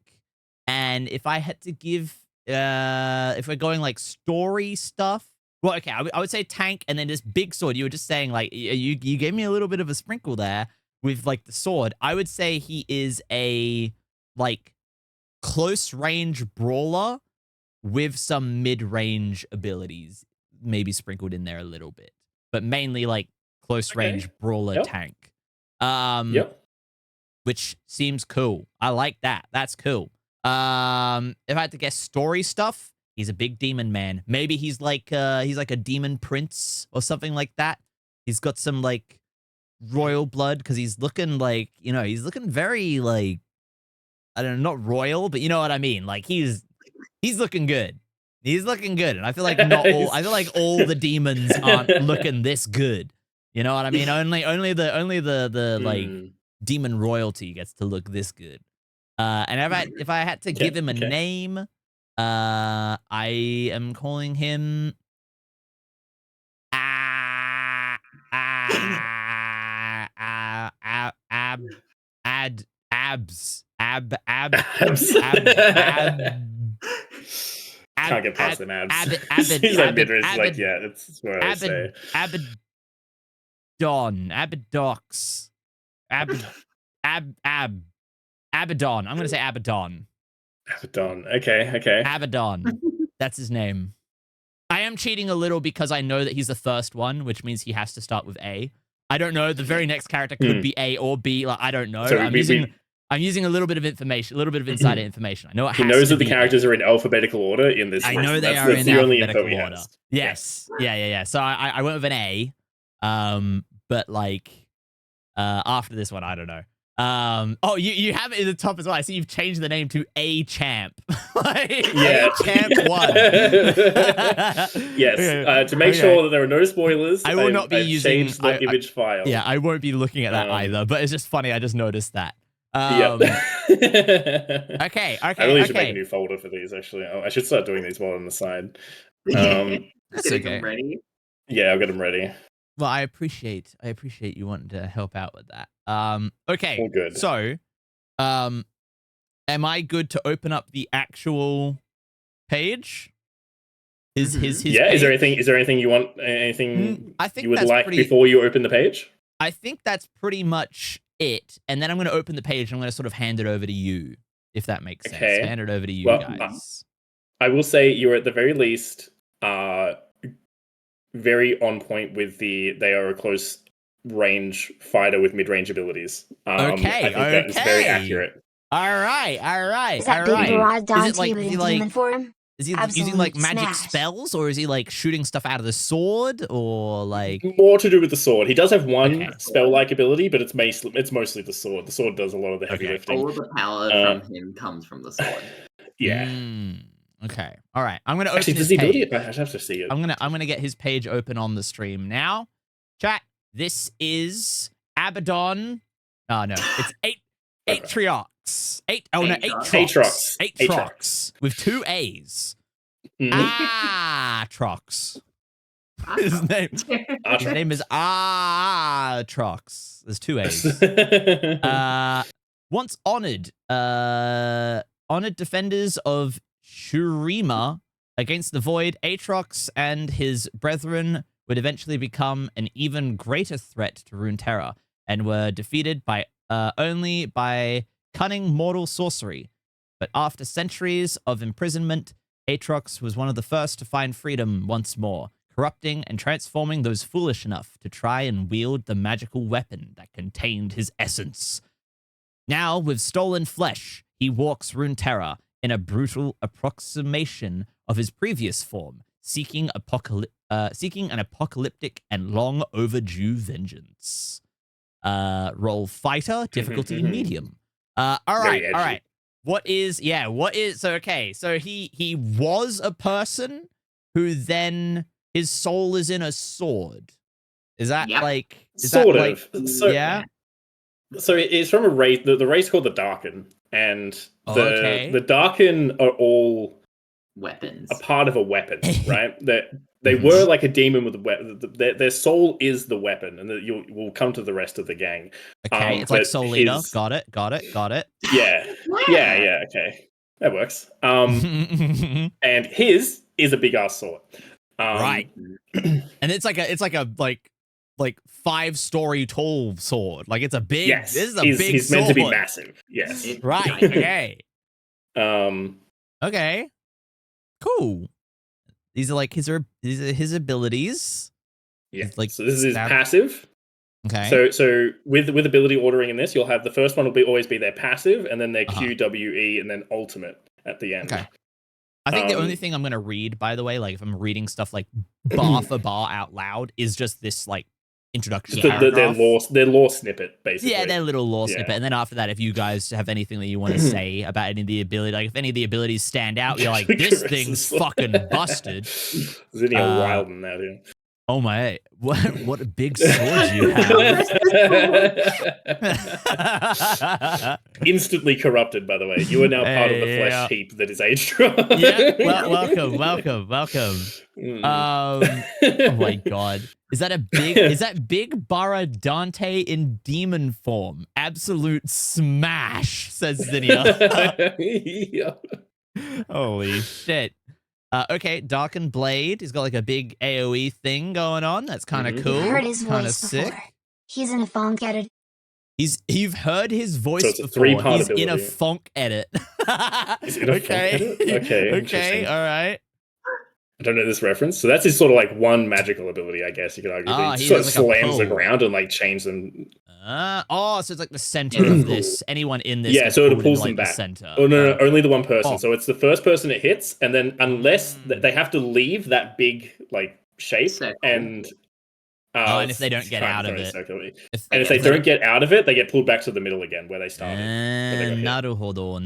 And if I had to give, if we're going like story stuff, well, okay, I would say tank and then this big sword. You were just saying like you gave me a little bit of a sprinkle there. With like the sword, I would say he is a like close range brawler with some mid range abilities, maybe sprinkled in there a little bit, but mainly like close range brawler tank. Which seems cool. I like that. That's cool. If I had to guess story stuff, he's a big demon man. Maybe he's like a demon prince or something like that. He's got some like royal blood because he's looking like, he's looking very like, I don't know, not royal, but you know what I mean. Like he's looking good. He's looking good, and I feel like I feel like all the demons aren't looking this good. You know what I mean? Only the like demon royalty gets to look this good. And if I had to give him a name, I am calling him Can't get past them abs. He's like Midra is like, yeah, that's what I would say. Abadox. Abaddon. I'm gonna say Abaddon. Abaddon. Okay. Abaddon. That's his name. I am cheating a little because I know that he's the first one, which means he has to start with A. I don't know. The very next character could be A or B. Like I don't know. So I'm using a little bit of information, a little bit of insider information. I know it has he knows to that the be characters are in alphabetical order in this. I know they are in alphabetical order. Yes. Yeah. So I went with an A. But like, after this one, I don't know. Oh, you have it in the top as well. I see you've changed the name to A Champ. A Champ 1. Yes. To make sure that there are no spoilers, I will not be using the image file. Yeah, I won't be looking at that either. But it's just funny. I just noticed that. Okay. I really should make a okay. new folder for these. Actually, I should start doing these while on the side. That's Getting okay. them ready. Yeah, I'll get them ready. Well, I appreciate you wanting to help out with that. Okay. All good. So, am I good to open up the actual page? His page? Is there anything you want? Anything I think you would that's like pretty, before you open the page? I think that's pretty much it. And then I'm going to open the page and I'm going to sort of hand it over to you, if that makes sense. Okay. Hand it over to you guys. I will say you're at the very least very on point with they are a close range fighter with mid-range abilities. I think that is very accurate. All right. Is that Big Broad Dante with a demon form? Is he using like magic spells, or is he like shooting stuff out of the sword, or like more to do with the sword? He does have one spell-like ability, but it's mostly the sword. The sword does a lot of the heavy lifting. All of the power from him comes from the sword. Yeah. Okay. All right. I'm gonna open Actually, his does he page. do it? I have to see it. I'm gonna get his page open on the stream now. Chat. This is Abaddon. Oh no, it's Aatrox. Aatrox with 2 A's. Aatrox. His name is Aatrox. There's 2 A's. Once honored defenders of Shurima against the Void, Aatrox and his brethren would eventually become an even greater threat to Runeterra, and were defeated only by cunning mortal sorcery. But after centuries of imprisonment, Aatrox was one of the first to find freedom once more, corrupting and transforming those foolish enough to try and wield the magical weapon that contained his essence. Now, with stolen flesh, he walks Runeterra in a brutal approximation of his previous form, seeking an apocalyptic and long overdue vengeance. Roll fighter, difficulty medium. All right. So he was a person who then his soul is in a sword. Is that like sort of? Yeah. So it's from a race, the race called the Darken, and the Darken are all weapons, a part of a weapon, right? They were like a demon with a weapon. Their soul is the weapon, and we'll come to the rest of the gang. Okay, it's like Soul Leader. Got it. Yeah. Okay, that works. And his is a big ass sword. Right. And it's like a 5-story tall sword. Like it's a big. Yes, this is a big sword. He's meant to be massive. Yes. Right. Okay. Okay. Cool. These are his abilities. Yeah. Like, so this is his passive. Okay. So with ability ordering in this, you'll have the first one will always be their passive, and then their QWE, and then ultimate at the end. Okay. I think the only thing I'm gonna read, by the way, like if I'm reading stuff like bar for bar out loud, is just this like introduction Just paragraph. their lore snippet, basically. Yeah, their little lore Yeah. snippet. And then after that, if you guys have anything that you want to say about any of the ability, like if any of the abilities stand out, you're like, this thing's fucking busted. Zinnia wild in that, yeah. Oh my, what a big sword you have. Instantly corrupted, by the way. You are now part of the flesh heap that is Aedra. Yeah, welcome. Oh my god. Is that big 𝗩𝗲𝗿 in demon form? Absolute smash, says Zinnia. Yeah. Holy shit. Okay, Darkened Blade. He's got like a big AoE thing going on. That's kind of cool. Heard his Kind of voice sick. before. He's in a funk edit. You've heard his voice So it's a before. three-part He's in a ability. funk edit. Is it a funk edit? Okay, Okay, all right. I don't know this reference. So that's his sort of like one magical ability, I guess you could argue. Ah, He he sort of does like a slams the pull. ground and like change them. So it's like the center of this. Anyone in this, Yeah, gets so it pulled pulls into, them like, back. The center. Oh no, only the one person. Oh. So it's the first person it hits, and then unless they have to leave that big like shape, Circle. and and if they don't get out of it, if they don't get out of it, they get pulled back to the middle again where they started. Naruhodo.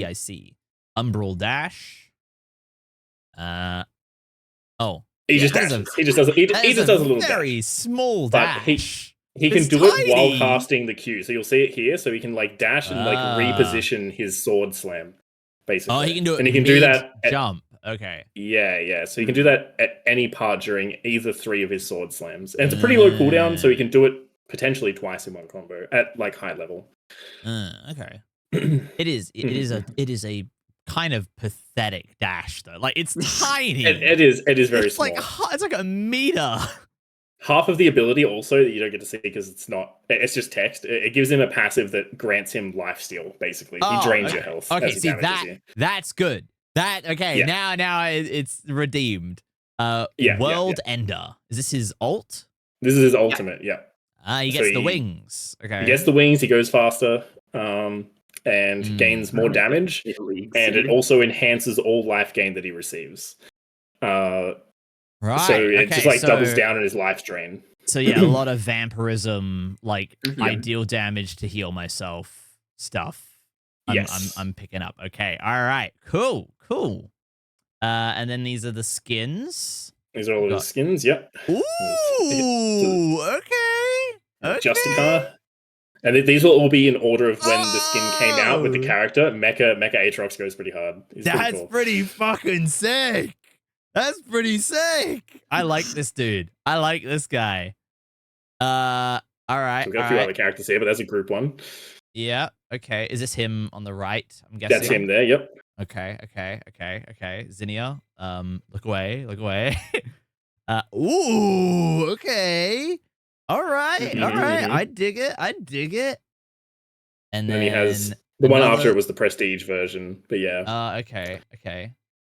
I see. Umbral dash. He just dashes. He just does a little very dash. small But dash. He can It's do it while tiny. casting the Q. So you'll see it here. So he can like dash and like reposition his sword slam, basically. Oh, he can do it. And he can do that at, jump. Okay. Yeah. So he can do that at any part during either 3 of his sword slams. And it's a pretty low cooldown, so he can do it potentially twice in one combo at like high level. Okay. It is a kind of pathetic dash though. Like it's tiny. It is very small. It's like a meter. Half of the ability also that you don't get to see because it's just text. It gives him a passive that grants him lifesteal, basically. He drains your health. Okay, as he see damages you. that's good. Now it's redeemed. World Ender. Is this his ult? This is his ultimate, yeah. He gets the wings. Okay. He gets the wings, he goes faster, and gains more damage. And it also enhances all life gain that he receives. Right. So it just like doubles down on his life drain. So yeah, a lot of vampirism, like ideal damage to heal myself stuff. I'm picking up. Okay. All right. Cool. And then these are the skins. These are all the skins. Yep. Ooh. Okay. Justicar. And these will all be in order of when the skin came out with the character. Mecha Aatrox goes pretty hard. That's pretty fucking sick. That's pretty sick. I like this dude. I like this guy. All right. We've got a few other characters here, but that's a group one. Yeah. Okay. Is this him on the right? I'm guessing. That's him there. Yep. Okay. Zinnia. Look away. Ooh. Okay. All right. I dig it. And then he has the one after it was the prestige version, but yeah. Okay.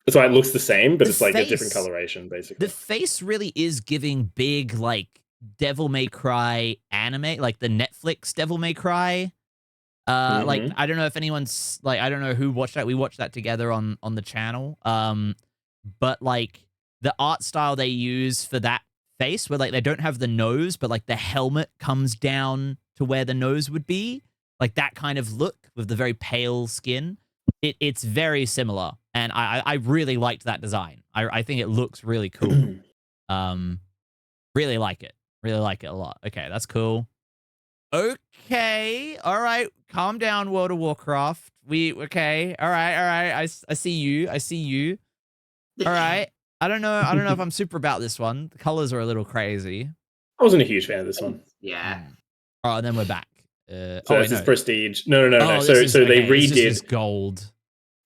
That's why it looks the same, but The it's like a face- different coloration, basically. The face really is giving big, like, Devil May Cry anime, like the Netflix Devil May Cry. Like, I don't know if anyone's, like, I don't know who watched that. We watched that together on the channel. But, like, the art style they use for that face, where, like, they don't have the nose, but, like, the helmet comes down to where the nose would be. Like, that kind of look with the very pale skin. It's very similar, and I really liked that design. I think it looks really cool. Really like it a lot. Okay, that's cool. Okay, all right, calm down, World of Warcraft. Okay, all right. I see you. All right. I don't know if I'm super about this one. The colors are a little crazy. I wasn't a huge fan of this one. Yeah. Oh, and then we're back. So this is prestige. No. Oh, So they redid this is gold.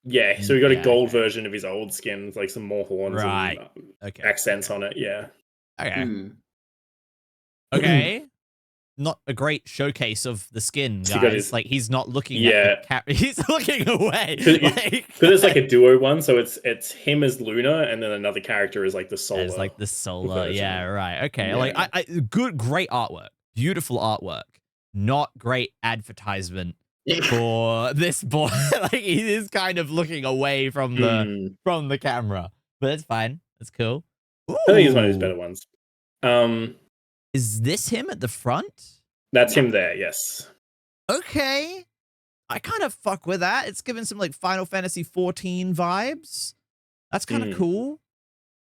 Yeah, so we got a gold version of his old skin, with like some more horns Right. and accents on it. Yeah. Okay. Okay. Not a great showcase of the skin, So guys. Like he's not looking at the he's looking away. Because it's like a duo one, so it's him as Luna, and then another character is like the Solar. It's like the Solar. version. Yeah, right. Okay. Yeah. Like I great artwork. Beautiful artwork. Not great advertisement for this boy. Like he is kind of looking away from the camera. But it's fine. It's cool. I think it's one of his better ones. Is this him at the front? That's him there, yes. Okay. I kind of fuck with that. It's giving some like Final Fantasy 14 vibes. That's kind of cool.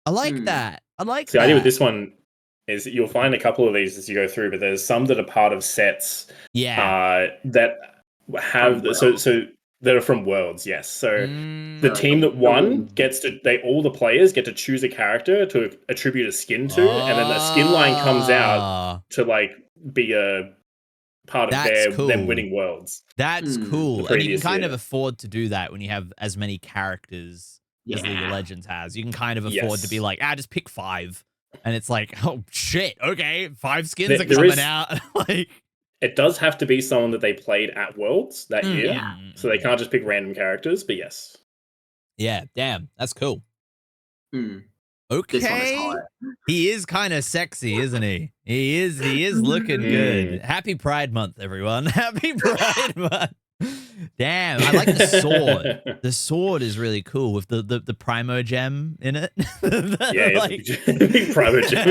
I like that. I like that. The idea with this one is that you'll find a couple of these as you go through, but there's some that are part of sets. That have so that are from worlds. Yes. So the team that won all the players get to choose a character to attribute a skin to, and then the skin line comes out to like be a part of them winning worlds. That's cool. And you can kind of afford to do that when you have as many characters as League of Legends has. You can kind of afford to be like, just pick 5. And it's like, oh shit, okay, 5 skins are coming out. Like, it does have to be someone that they played at Worlds that year. So they can't just pick random characters, but yes. Yeah, damn, that's cool. This one is Okay. hot. He is kind of sexy, isn't he? He is looking good. Happy Pride Month, everyone. Happy Pride Month. Damn, I like the sword. The sword is really cool with the Primo gem in it. Big Primo gem.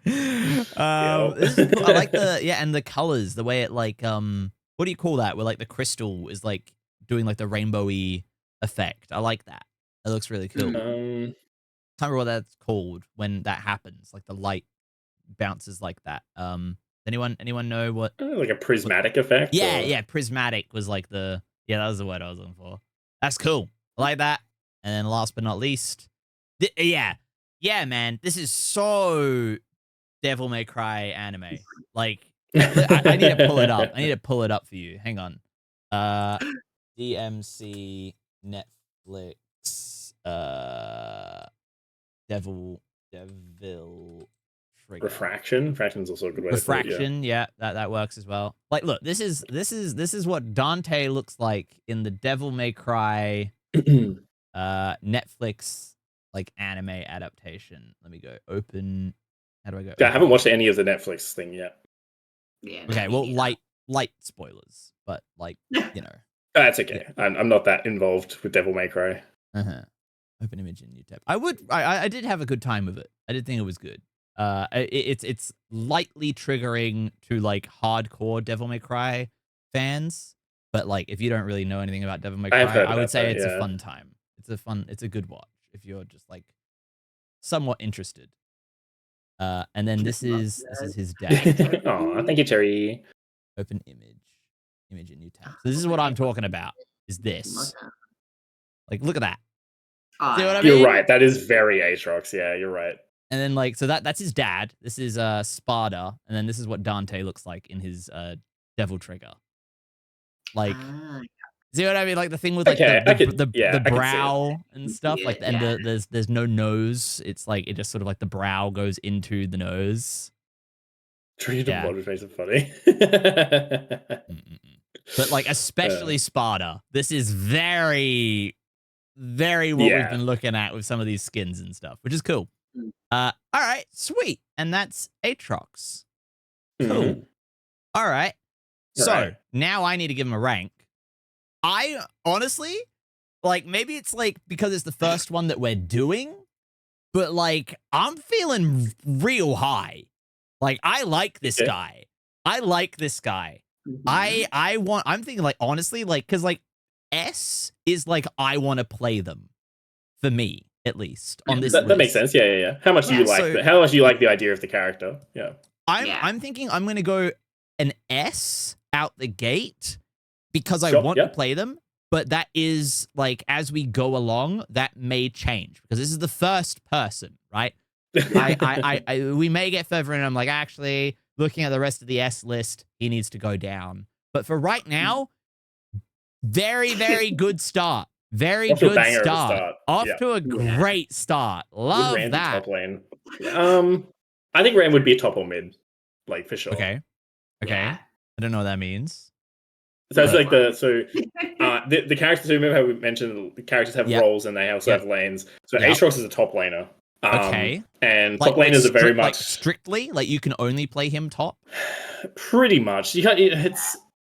This is cool. I like and the colors, the way it like what do you call that? Where like the crystal is like doing like the rainbowy effect. I like that. It looks really cool. Can't remember what that's called when that happens. Like the light bounces like that. Anyone know what? Like a prismatic effect? Yeah, prismatic was like that was the word I was looking for. That's cool. I like that. And then last but not least, man, this is so Devil May Cry anime. Like, I need to pull it up. I need to pull it up for you. Hang on. DMC Netflix Devil Trigger. Refraction. Refraction's also a good way. Refraction, that works as well. Like, look, this is what Dante looks like in the Devil May Cry Netflix like anime adaptation. Let me go open. How do I go? I haven't watched any of the Netflix thing yet. Yeah. Okay, well, light spoilers, but like That's okay. I'm not that involved with Devil May Cry. Open image in new tab. I did have a good time with it. I did think it was good. It's lightly triggering to like hardcore Devil May Cry fans, but like if you don't really know anything about Devil May Cry, I would say it's a fun time. It's a good watch if you're just like somewhat interested. And then this is his dad. Oh, thank you, Terry. Open image in new tab. So this is what I'm talking about. Is this like look at that? See what I mean? You're right. That is very Aatrox. Yeah, you're right. And then like so that's his dad. This is Sparta, and then this is what Dante looks like in his Devil Trigger. Like, see what I mean? Like the thing with like the brow and stuff. Like, and there's no nose. It's like it just sort of like the brow goes into the nose. Treated a modern face of funny. But like especially Sparta. This is very, very what we've been looking at with some of these skins and stuff, which is cool. All right, sweet. And that's Aatrox. Cool. All right. So now I need to give him a rank. I honestly, like, maybe it's like because it's the first one that we're doing, but like I'm feeling real high. Like I like this guy. I like this guy. I'm thinking like honestly, like because like S is like I want to play them for me. At least on this that makes sense. Yeah. How much do you like? How much do you like the idea of the character? Yeah. I'm thinking I'm gonna go an S out the gate because I want to play them. But that is like as we go along, that may change because this is the first person, right? We may get further in. I'm like actually looking at the rest of the S list, he needs to go down. But for right now, very very good start. Very good start. Off to a great start. Love that. Top lane. I think Ram would be a top or mid, like for sure. Okay. I don't know what that means. So it's like the characters. Remember how we mentioned the characters have roles and they also have lanes. So Aatrox is a top laner. And top laners are very much strictly like you can only play him top. Pretty much.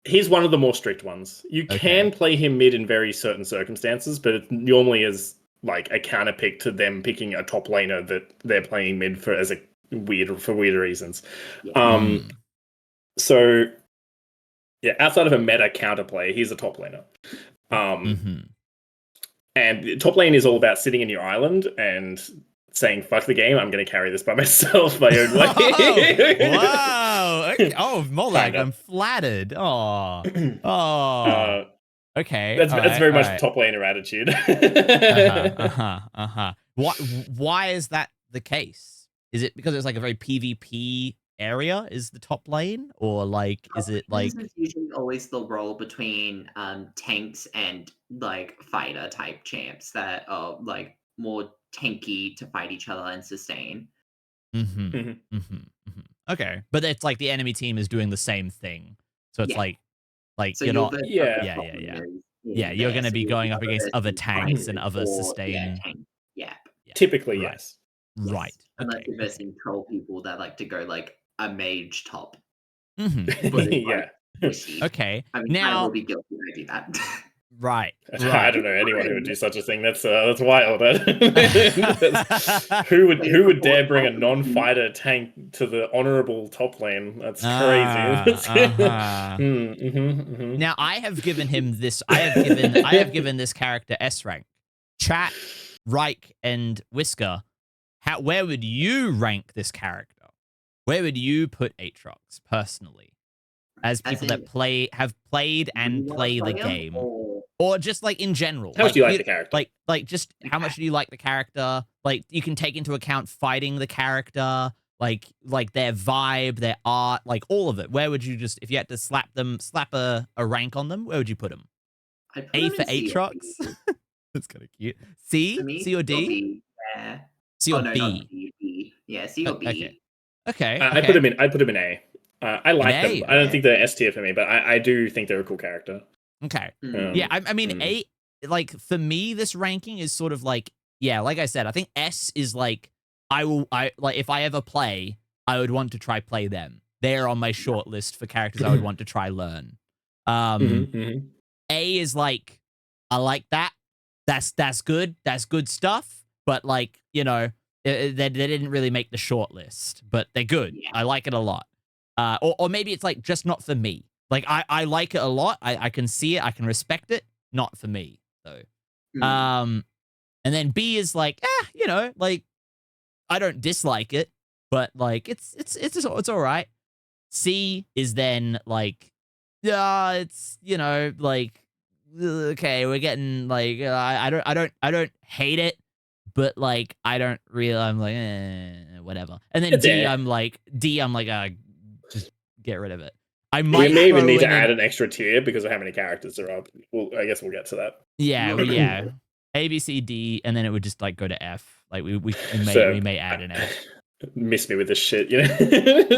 He's one of the more strict ones. You can play him mid in very certain circumstances, but it normally is like a counter pick to them picking a top laner that they're playing mid for as a weird reasons. Yeah. So yeah, outside of a meta counterplay, he's a top laner. And top lane is all about sitting in your island and saying "fuck the game." I'm going to carry this by myself, my own way. Wow! Okay. Oh, Molag, I'm flattered. Oh, okay. That's very much the top laner attitude. Why is that the case? Is it because it's like a very PvP area? Is the top lane, or like is it like? This is usually always the role between tanks and like fighter type champs that are like more tanky to fight each other and sustain. Okay, but it's like the enemy team is doing the same thing, so it's like So you're not. Yeah, You're going to be going up against other tanks and other sustain. Yeah. Typically, yes. Right. Unless you're versing troll people that like to go like a mage top. Yeah. Okay. I mean, now I will be guilty when I do that. Right. I don't know anyone who would do such a thing. That's wild. Who would dare bring a non-fighter tank to the honorable top lane? That's crazy. Now I have given him this. I have given this character S rank. Chat, Reich, and Whisker. Where would you rank this character? Where would you put Aatrox personally? As people that have played and play the game, or just like in general. How much do you like the character? Like just how much do you like the character? Like you can take into account fighting the character, like their vibe, their art, like all of it. Where would you just, if you had to slap a rank on them, where would you put them? A for Aatrox. That's kind of cute. C or D? Yeah. C or B? No, B. Yeah, C or B. Okay. I'd put him in A. I like them. A, I don't think they're S tier for me, but I do think they're a cool character. Okay. Yeah, I mean, A, like, for me, this ranking is sort of like, yeah, like I said, I think S is like, like, if I ever play, I would want to try play them. They're on my short list for characters I would want to try learn. A is like, I like that. That's good. That's good stuff. But, like, you know, they didn't really make the short list, but they're good. Yeah. I like it a lot. Or maybe it's like just not for me. Like I like it a lot. I can see it. I can respect it. Not for me though. And then B is like, you know, like I don't dislike it, but like it's all right. C is then like, it's, you know, like, okay, we're getting like, I don't hate it, but like I don't really. I'm like, whatever. And then D, I'm like, just get rid of it. We may even need to add an extra tier because of how many characters there are. Well, I guess we'll get to that. Yeah. A, B, C, D, and then it would just like go to F. Like we may add an F. Miss me with this shit, you know?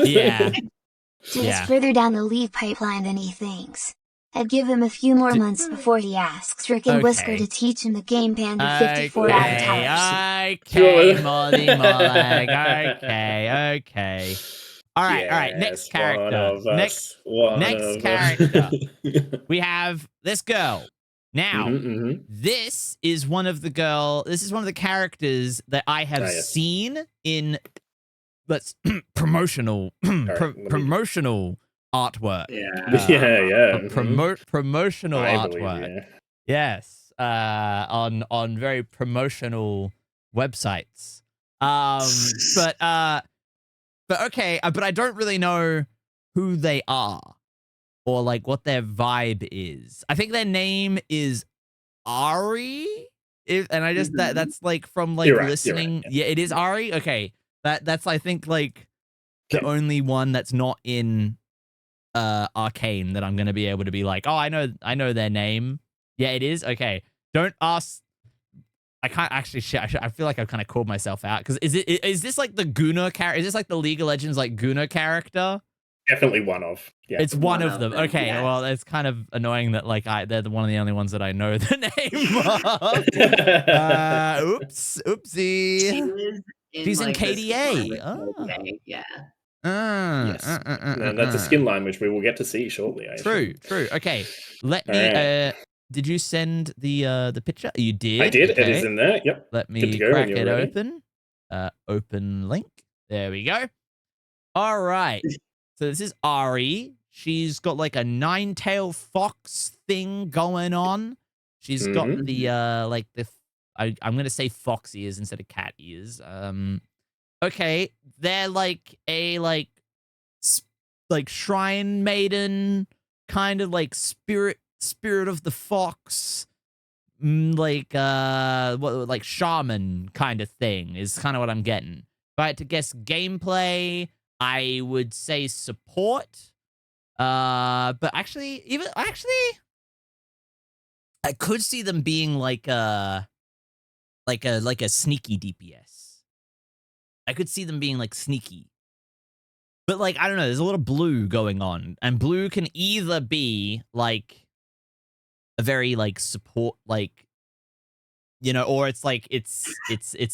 Yeah. So he's further down the league pipeline than he thinks. I'd give him a few more months before he asks Rick and Whisker to teach him the game plan with 54 avatars. Okay, Molly Molag. Okay. All right. Next character. Next character. We have this girl. Now, this is one of the characters that I have seen in promotional artwork. Promotional artwork. Yes. On very promotional websites. But okay, but I don't really know who they are or like what their vibe is. I think their name is Ari, and I just that's like from like listening. Right, yeah, it is Ari. Okay, that's I think like the only one that's not in Arcane that I'm gonna be able to be like, oh, I know their name. Yeah, it is. Okay, don't ask. I can't actually shit. I feel like I've kind of called myself out because is this like the Guna character? Is this like the League of Legends like Guna character? Definitely one of. Yeah, it's one of them. Okay, yes. Well, it's kind of annoying that like they're one of the only ones that I know the name of. Oopsie. She's in KDA. Yeah. Yes. That's a skin line which we will get to see shortly. True. Okay, let me. Did you send the picture? You did. I did. Okay. It is in there. Yep. Let me crack it open. Open link. There we go. All right. So this is Ari. She's got like a nine-tailed fox thing going on. She's got the like the I'm gonna say fox ears instead of cat ears. Okay, they're like a like shrine maiden, kind of like spirit of the fox, like like shaman kind of thing is kind of what I'm getting. If I had to guess gameplay, I would say support. But actually, I could see them being like a sneaky DPS. I could see them being like sneaky. But like, I don't know, there's a lot of blue going on. And blue can either be like a very like support, like, you know, or it's like it's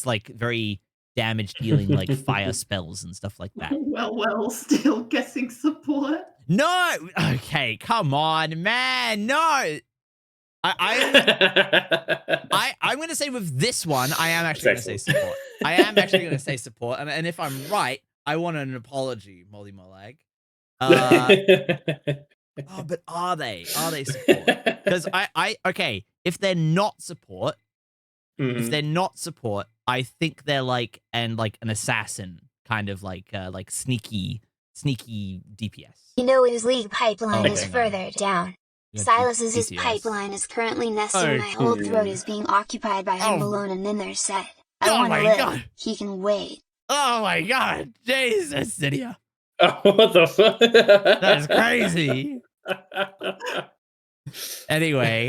like very damage dealing like fire spells and stuff like that. Well, still guessing support. No, okay, come on, man, no. I'm gonna say with this one, I am actually gonna say support. I am actually gonna say support, and if I'm right, I want an apology, Molly Molag. Oh, but are they support? Because okay, if they're not support, I think they're like an assassin, kind of like sneaky DPS. You know his league pipeline is further down. Silas's pipeline is currently nesting. My whole throat is being occupied by him alone, and then there's Seth. I want to live. God. He can wait. Oh my god, Jesus, Cydia. Oh, what the fuck? That's crazy. Anyway,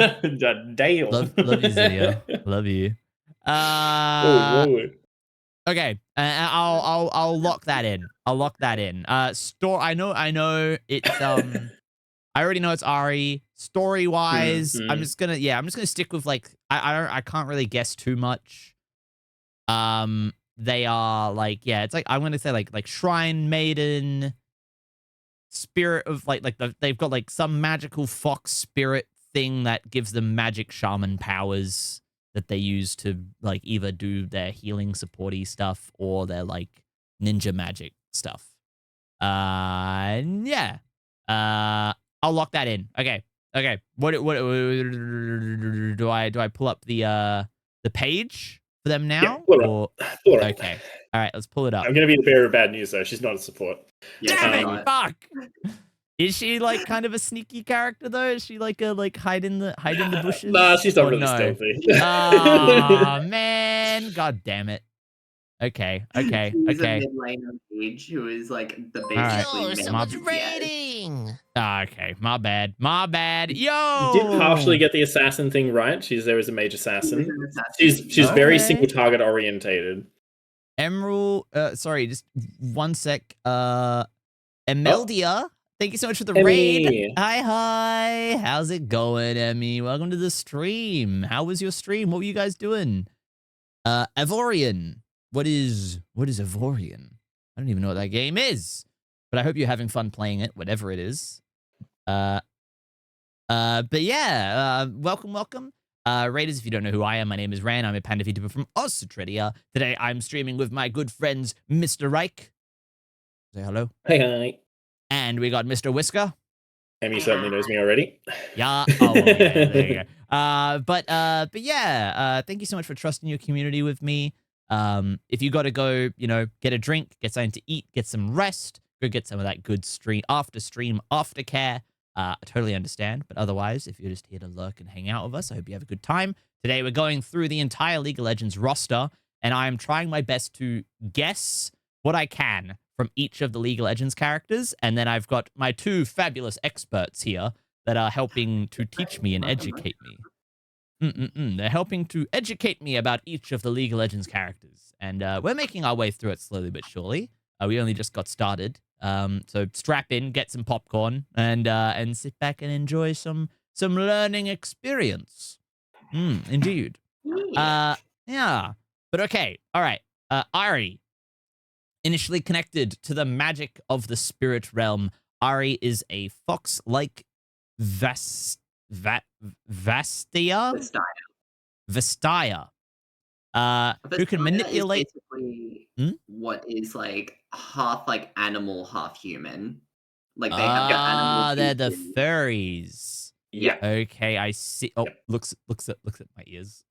damn. love you, Cydia. Love you. Okay, I'll lock that in. I know it's I already know it's Ari. Story wise, I'm just gonna stick with like I can't really guess too much. They are like, yeah, it's like I'm gonna say like shrine maiden, spirit of they've got like some magical fox spirit thing that gives them magic shaman powers that they use to like either do their healing supporty stuff or their like ninja magic stuff. Yeah. I'll lock that in. Okay. What do I pull up the page for them now? Yeah, pull it up. Okay. All right, let's pull it up. I'm gonna be the bearer of bad news though. She's not a support. Damn it! Fuck. Is she like kind of a sneaky character though? Is she like a hide in the bushes? Nah, she's not really stealthy. Oh man! God damn it. Okay. She's a mid-laner mage who is like the basically someone's raiding. Okay, my bad. Yo, You did partially get the assassin thing right. She's there as a mage assassin. She's very single target orientated. Emerald. Sorry, just one sec. Emeldia. Thank you so much for the Emmy. raid. Hi. How's it going, Emmy? Welcome to the stream. How was your stream? What were you guys doing? Evorian. What is Evorian? I don't even know what that game is, but I hope you're having fun playing it, whatever it is. But yeah, welcome. Raiders, if you don't know who I am, my name is Ran. I'm a Panda VTuber from 𝗩𝗂𝘂𝗋𝗋. Today I'm streaming with my good friends, Mr. Reich. Say hello. Hi. And we got Mr. Whisker. Emmy certainly knows me already. Yeah. Oh, yeah, there you go. But yeah, thank you so much for trusting your community with me. If you got to go, get a drink, get something to eat, get some rest, go get some of that good stream aftercare. I totally understand. But otherwise, if you're just here to lurk and hang out with us, I hope you have a good time. Today, we're going through the entire League of Legends roster, and I am trying my best to guess what I can from each of the League of Legends characters. And then I've got my two fabulous experts here that are helping to teach me and educate me. They're helping to educate me about each of the League of Legends characters. And we're making our way through it slowly but surely. We only just got started. So strap in, get some popcorn, and sit back and enjoy some learning experience. Indeed. Yeah. But okay. All right. Ari. Initially connected to the magic of the spirit realm, Ari is a fox-like Vastaya? Who can Vastaya manipulate. is basically Hmm? what is like half like animal, half human. Like they have got animal. They're the features. furries. Yeah. Okay, I see. Oh, Yep. looks at my ears.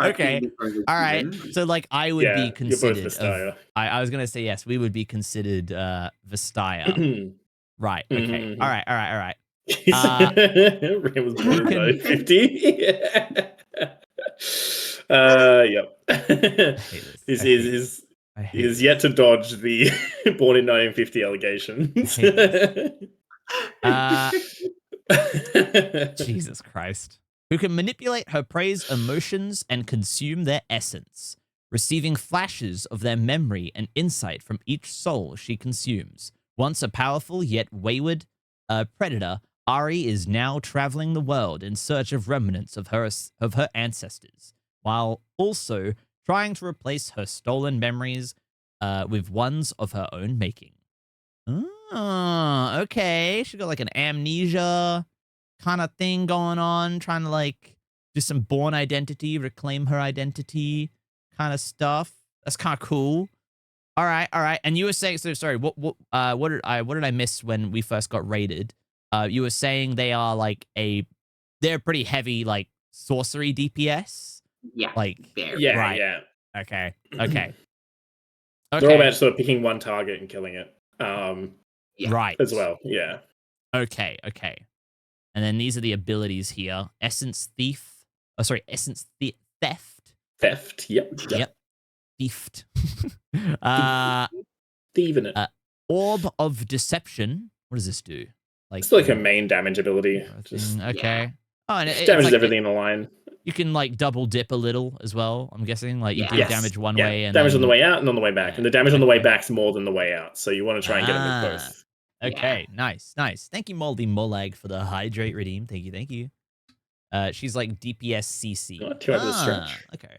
Okay. All right. So like I would be You're both considered Vastaya. I was gonna say yes, we would be considered Vastaya. Right. Okay. All right. Ram was born in 50. Yep. I hate this. He's yet to dodge the born in 1950 allegations. Jesus Christ. Who can manipulate her prey's emotions and consume their essence, receiving flashes of their memory and insight from each soul she consumes. Once a powerful yet wayward predator, Ari is now traveling the world in search of remnants of her ancestors, while also trying to replace her stolen memories with ones of her own making. Oh, okay. She got like an amnesia kind of thing going on, trying to like do some born identity, reclaim her identity kind of stuff. That's kind of cool. All right. And you were saying, so sorry, what did I miss when we first got raided? You were saying they're pretty heavy like sorcery DPS. Yeah. Like yeah, right. yeah. Okay. They're all about sort of picking one target and killing it. Right. As well. Yeah. Okay. And then these are the abilities here. Essence Thief. Oh, sorry. Essence Theft. Theft. Yep. Thiefed. Thieving it. Orb of Deception. What does this do? It's like a main damage ability. Just, okay. Oh, and it damages like, everything in the line. You can like double dip a little as well. I'm guessing like you do damage one way and damage then... on the way out and on the way back, and the damage on the way back's more than the way out. So you want to try and get them with both. Okay, nice. Thank you, Moldy Molag, for the hydrate redeem. Thank you. She's like DPS CC. 2 out of the stretch. Okay.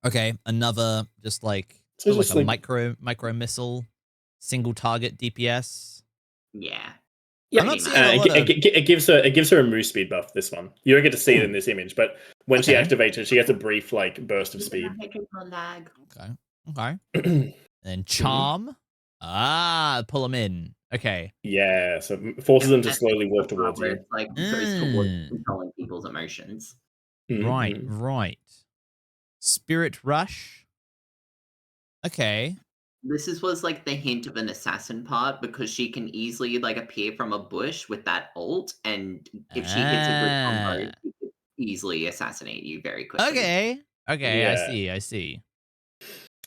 Okay, another just like So like just a like micro missile, single target DPS. Yeah. Yeah, I'm not seeing a lot of... it gives her a move speed buff. This one you don't get to see it in this image, but when she activates it, she gets a brief like burst of speed. Okay. And then charm. Pull them in. Okay. Yeah, so forces them to slowly walk towards you. Like goes towards controlling people's emotions. Right. Spirit rush. Okay. This was like the hint of an assassin part because she can easily like appear from a bush with that ult, and if she hits a good combo, she could easily assassinate you very quickly. Okay. Yeah. I see.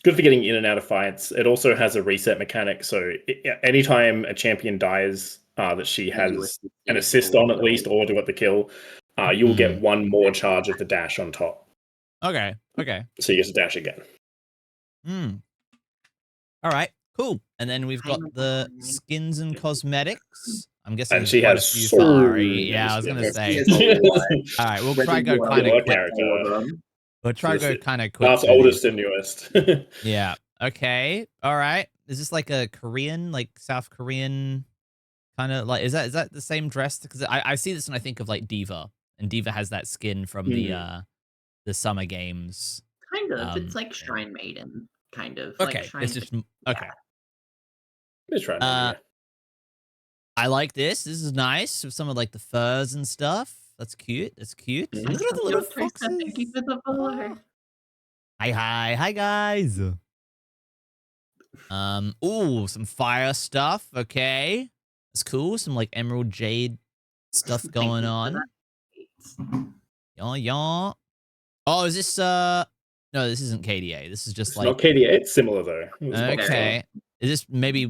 Good for getting in and out of fights. It also has a reset mechanic, so anytime a champion dies that she has an assist on at least, or to get the kill, you will get one more charge of the dash on top. Okay. So you get to dash again. All right, cool. And then we've got the skins and cosmetics. I'm guessing and she has so many. Yeah, I was gonna say. All right, we'll try go kind of quick. We'll try go kind of quick. That's oldest and newest. Yeah. Okay. All right. Is this like a Korean, like South Korean kind of like? Is that the same dress? Because I see this and I think of like Diva, and Diva has that skin from the Summer Games. Kind of. It's like Shrine Maiden. Kind of. Okay. Like It's just okay. It's Shrine Maiden. I like this. This is nice with some of like the furs and stuff. That's cute. Look at the little foxes. Thank you for the follow. Hi guys. Ooh, some fire stuff. Okay, that's cool. Some like emerald jade stuff going on. Yeah. Oh, is this no, this isn't KDA. This is just it's like not KDA. It's similar though. Okay. Is this maybe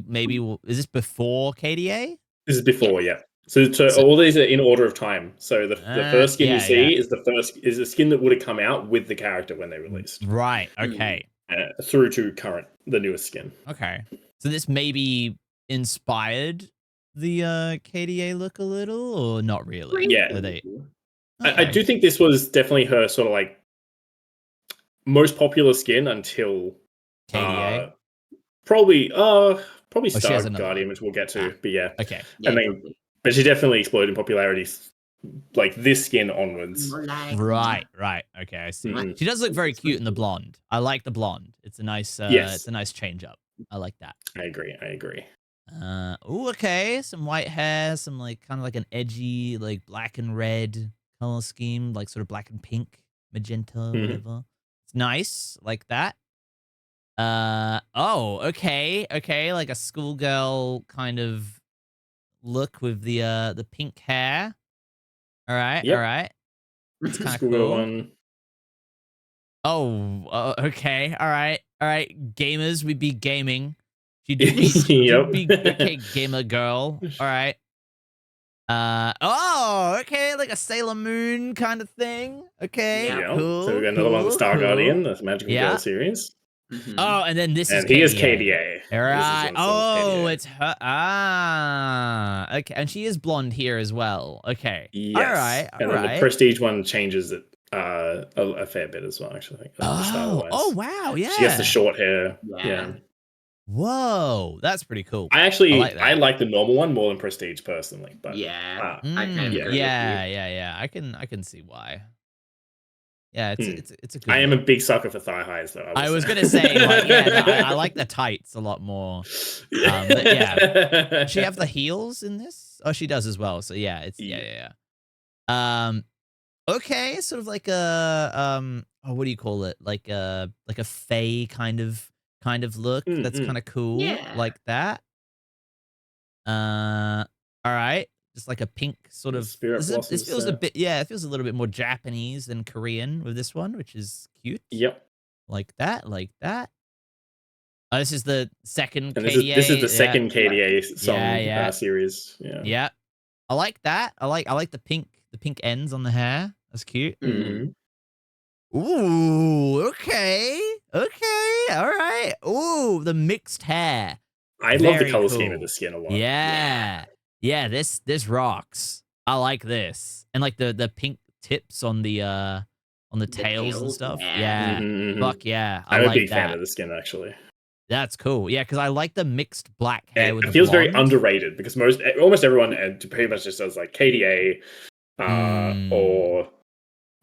is this before KDA? This is before, yeah. So all these are in order of time. So the first skin you see is the skin that would have come out with the character when they released. Right. Okay. Through to current, the newest skin. Okay. So this maybe inspired the KDA look a little, or not really? Yeah. Okay. I do think this was definitely her sort of like most popular skin until KDA. Probably Star Guardian, which we'll get to. But yeah. Okay. And then But she definitely exploded in popularity, like this skin onwards. Right. Okay, I see. She does look very cute in the blonde. I like the blonde. It's a nice, it's a nice change up. I like that. I agree. Oh, okay. Some white hair, some like kind of like an edgy, like black and red color scheme, like sort of black and pink, magenta, whatever. It's nice, like that. Oh, okay, like a schoolgirl kind of look with the pink hair. All right, all right. It's kind of cool. One. Oh, okay, all right. Gamers, we be gaming. She did be okay, gamer girl. All right. Oh, okay, like a Sailor Moon kind of thing. Okay, cool. So we got another one, the Star Guardian, that's Magical Girl series. Oh, and then this is he is KDA. Right. Oh, it's her. Ah, okay. And she is blonde here as well. Okay. Yes. All right. And then the Prestige one changes it a fair bit as well, actually. Oh, wow. Yeah. She has the short hair. Yeah. Whoa, that's pretty cool. I like the normal one more than Prestige personally. But I can see why. Yeah, it's a good. I am a big sucker for thigh highs, though. I was gonna say, like, I like the tights a lot more. But yeah, does she have the heels in this? Oh, she does as well. So yeah, it's yeah. Okay, sort of like a oh, what do you call it? Like a fae kind of look. That's kind of cool. Yeah. Like that. All right. Just like a pink sort of. This feels a bit. Yeah, it feels a little bit more Japanese than Korean with this one, which is cute. Yep. Like that. Oh, this is the second and KDA. This is the second KDA song series. Yeah. Yeah. I like that. I like the pink ends on the hair. That's cute. Ooh, okay. All right. Ooh, the mixed hair. I love the color scheme of the skin a lot. Yeah, this rocks. I like this. And like the pink tips on the tails and stuff. Yeah. Fuck yeah. I'm like a big fan of the skin, actually. That's cool. Yeah, because I like the mixed black hair with the feels blonde. very underrated because almost everyone pretty much just does like KDA or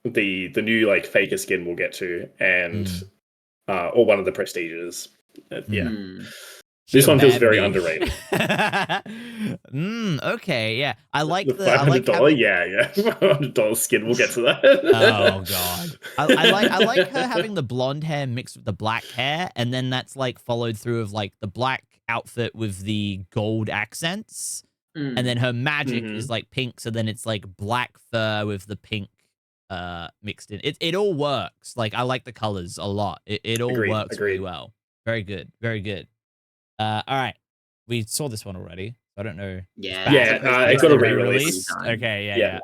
the new like faker skin we'll get to, and or one of the prestiges. This one feels very underrated. Okay, yeah. I like the $500. $500 skin. We'll get to that. Oh god. I like her having the blonde hair mixed with the black hair, and then that's like followed through of like the black outfit with the gold accents, and then her magic is like pink, so then it's like black fur with the pink mixed in. It all works. Like I like the colors a lot. It all works really well. Very good. All right. We saw this one already. I don't know. It got a re-release. Okay, yeah.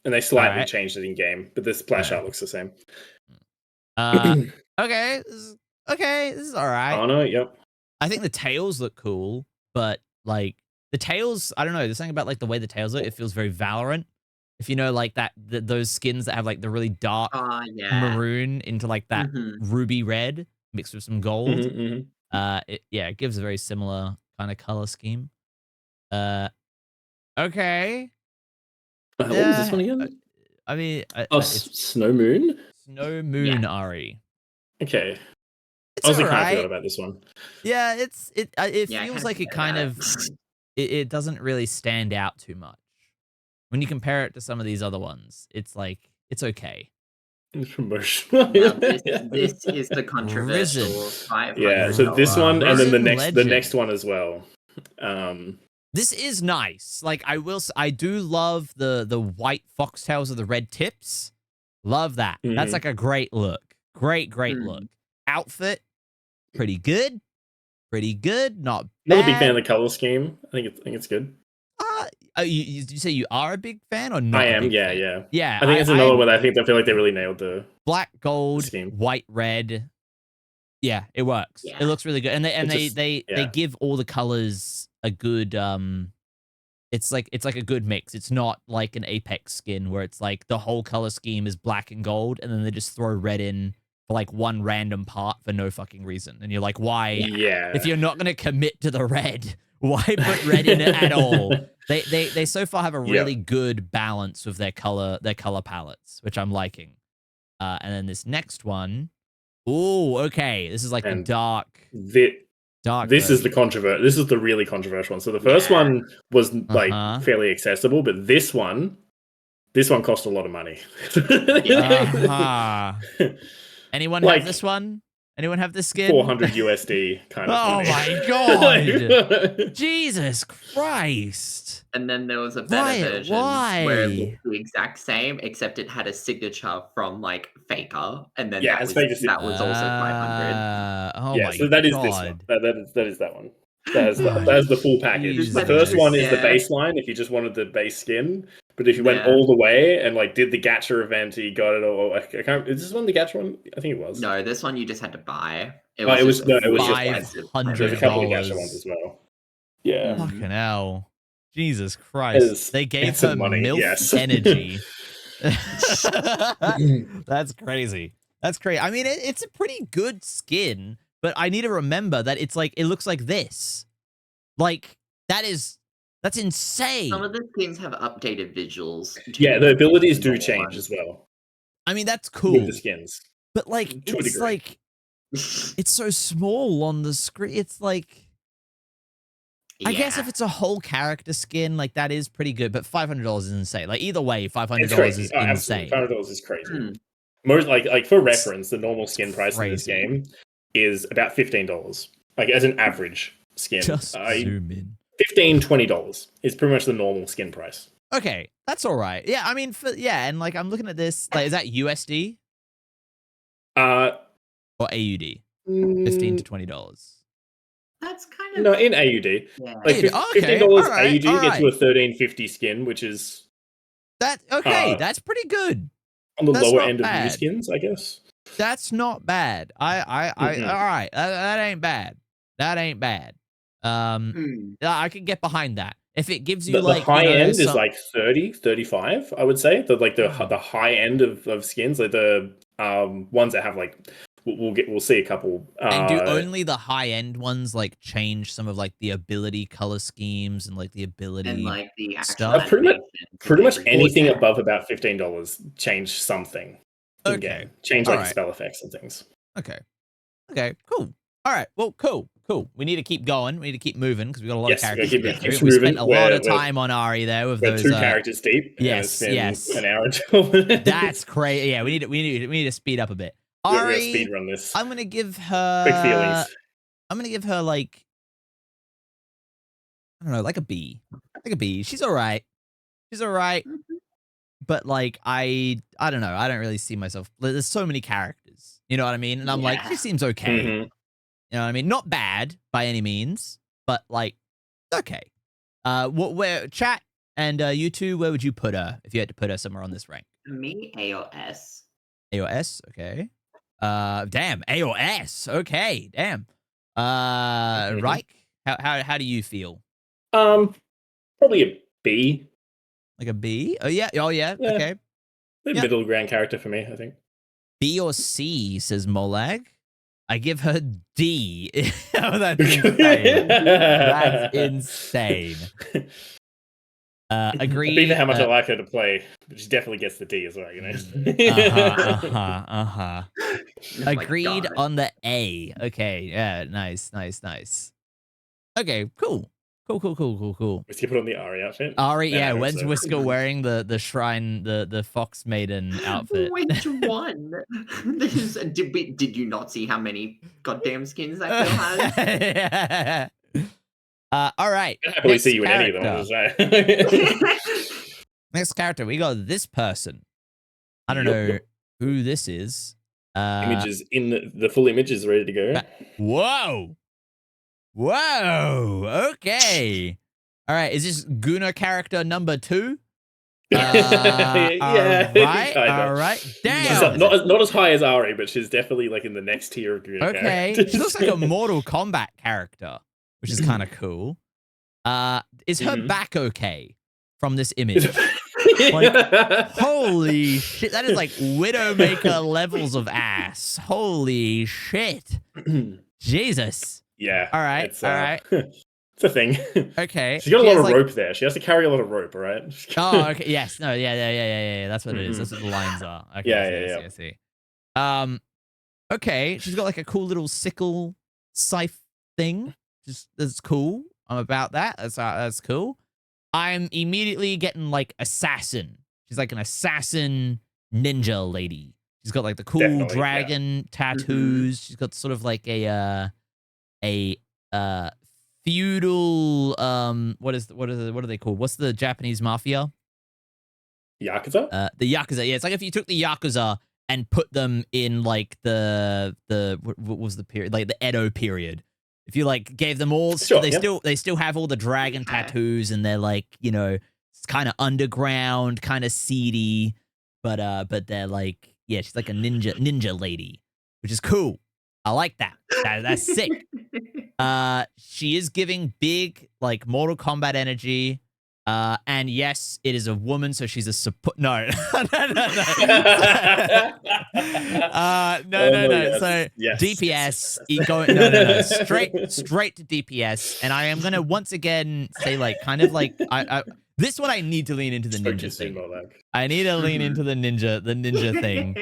And they slightly changed it in game, but the splash art looks the same. Okay, this is all right. Oh no, yep. I think the tails look cool, but like the tails, I don't know. There's something about like the way the tails look. It feels very Valorant. If you know, like those skins that have like the really dark maroon into like that ruby red mixed with some gold. It gives a very similar kind of color scheme. Okay. What was this one again? I mean, Snow Moon. Snow Moon Ari. Okay. It's I was all kind of right. forgot about this one. Yeah, it feels like it kind of it doesn't really stand out too much when you compare it to some of these other ones. It's like it's okay. Promotional. This is the controversial 500. Yeah, so this one and then the next one as well. This is nice. Like I do love the white foxtails of the red tips. Love that. That's like a great look. Great look. Outfit, pretty good. Not bad. Not a big fan of the color scheme. I think it's good. You say you are a big fan or not? I am. Yeah. Yeah. I think it's another one. I feel like they really nailed the black, gold, scheme. White, red. Yeah, it works. Yeah. It looks really good, and they give all the colors a good. It's like a good mix. It's not like an Apex skin where it's like the whole color scheme is black and gold, and then they just throw red in for like one random part for no fucking reason, and you're like, why? Yeah. If you're not gonna commit to the red, Why put red in it at all? They so far have a really good balance with their color palettes, which I'm liking. And then this next one, ooh, okay, this is like the dark. This is the really controversial one. So the first one was like fairly accessible, but this one cost a lot of money. Anyone have this one? Anyone have this skin? 400 USD kind of. Oh my god! Jesus Christ! And then there was a better version where it looked the exact same, except it had a signature from like Faker, and then that was also 500. Oh my so that is god! This one. That is that one. That is the full package. The first one is the baseline if you just wanted the base skin. But if you went all the way and like did the gacha event, you got it all. I can't. Is this one the gacha one? I think it was. No, this one you just had to buy. It was just $500. There's a couple of gacha ones as well. Yeah. Fucking hell. Jesus Christ. They gave her MILF energy. That's crazy. That's crazy. I mean, it's a pretty good skin, but I need to remember that it's like, it looks like this. Like, that's insane. Some of the skins have updated visuals. Yeah, the abilities do change as well. I mean, that's cool. With the skins. But like, it's like, it's so small on the screen. It's like, I guess if it's a whole character skin, like that is pretty good, but $500 is insane. Like either way, $500 is insane. $500 is crazy. Most like for reference, the normal skin price in this game is about $15. Like as an average skin. Just zoom in. $15-$20 is pretty much the normal skin price. Okay, that's all right. Yeah, I mean, and like I'm looking at this. Like, is that USD? Or AUD? $15 to $20. That's kind of in AUD. Yeah. Like $15 AUD gets you a 1350 skin, which is that's pretty good. On the lower end of new skins, I guess. That's not bad. All right. That ain't bad. That ain't bad. I can get behind that. If it gives you the high end is like 30, 35, I would say. The high end of skins, like the ones that have like we'll see a couple. And do only the high end ones like change some of like the ability color schemes and like the ability and like the stuff? Pretty much anything above about $15 change something. In game. Change like spell effects and things. Okay, cool. All right, well, cool. We need to keep going. We need to keep moving because we've got a lot of characters to get through. We spent a lot of time on Ari there with those 2 characters deep. Yes. An hour until that's crazy. Yeah, we need to speed up a bit. Ari, speed run this. I'm gonna give her quick feelings. I'm gonna give her like, I don't know, like a B. Like a B. She's all right. But like I don't know. I don't really see myself. There's so many characters. You know what I mean? And I'm like, she seems okay. You know what I mean? Not bad by any means, but like, okay. Where chat and you two, where would you put her if you had to put her somewhere on this rank? Me, A or S. A or S, okay. Damn, A or S, okay, damn. Reich, how do you feel? Probably a B. Like a B? Oh yeah, okay. The middle ground character for me, I think. B or C, says Molag. I give her D. Oh, that's insane. That's insane. Agreed. B for how much I like her to play, but she definitely gets the D as well, you know? Agreed on the A. Okay, yeah, nice. Okay, cool. Whisker put on the Ari outfit. Ari, yeah. When's Whisker wearing the shrine, the fox maiden outfit? Which one? Did you not see how many goddamn skins that girl has? All right. I happily see you in any of them. Next character, we got this person. I don't know who this is. Images in the full image is ready to go. Whoa. Okay. All right. Is this Guna character number 2? Yeah. All right. Damn. Not as high as Ari, but she's definitely like in the next tier of Guna characters. She looks like a Mortal Kombat character, which is kind of cool. Is her back okay from this image? Like, holy shit. That is like Widowmaker levels of ass. Holy shit. Jesus. Yeah. All right. It's It's a thing. Okay. She's got a She lot has, of like- rope there. She has to carry a lot of rope, right? Oh, okay. Yes. No. Yeah. That's what it is. That's what the lines are. Okay. Yeah, I see. Okay. She's got like a cool little sickle scythe thing. That's cool. I'm about that. That's cool. I'm immediately getting like assassin. She's like an assassin ninja lady. She's got like the cool Definitely, dragon tattoos. She's got sort of like a feudal what are they called? What's the Japanese mafia? Yakuza? The Yakuza. Yeah, it's like if you took the Yakuza and put them in like the what was the period? Like the Edo period. If you like gave them all, Sure, they still have all the dragon tattoos, and they're like, you know, it's kind of underground, kind of seedy, but they're like, yeah, she's like a ninja lady, which is cool. I like that. That's sick. She is giving big like Mortal Kombat energy. And yes, it is a woman, so she's a support. No, no. Yes. So Yes. DPS, no. Straight to DPS. And I am gonna once again say like, kind of like, I this one I need to lean into the ninja thing. I need to lean into the ninja thing.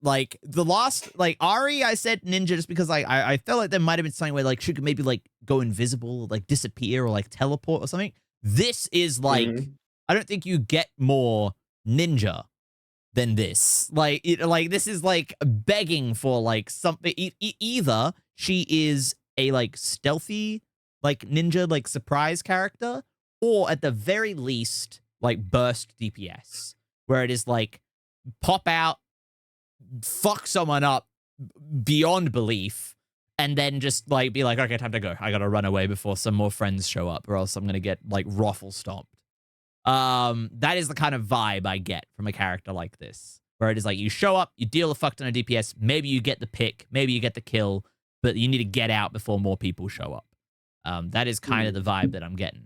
Like the last, like Ari, I said ninja just because like I felt like there might have been something where like she could maybe like go invisible, or, like disappear, or like teleport or something. This is like I don't think you get more ninja than this. Like this is like begging for like something. Either she is a like stealthy like ninja like surprise character, or at the very least like burst DPS, where it is like pop out, fuck someone up beyond belief, and then just like be like, okay, time to go. I gotta run away before some more friends show up, or else I'm gonna get like ruffle stomped. That is the kind of vibe I get from a character like this, where it is like you show up, you deal a fuck ton of DPS, maybe you get the pick, maybe you get the kill, but you need to get out before more people show up. That is kind of the vibe that I'm getting.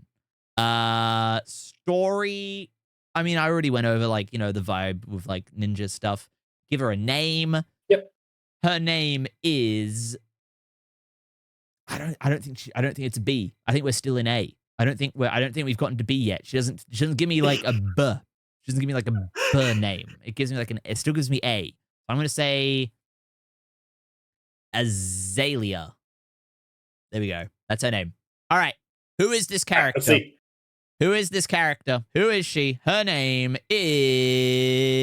Story, I mean, I already went over like, you know, the vibe with like ninja stuff. Give her a name. Yep. Her name is I don't think it's B. I think we're still in A. I don't think we've gotten to B yet. She doesn't give me like a B. She doesn't give me like a B name. It gives me like it still gives me A. I'm gonna say Azalea. There we go. That's her name. All right. Who is this character? Let's see. Who is this character? Who is she? Her name is...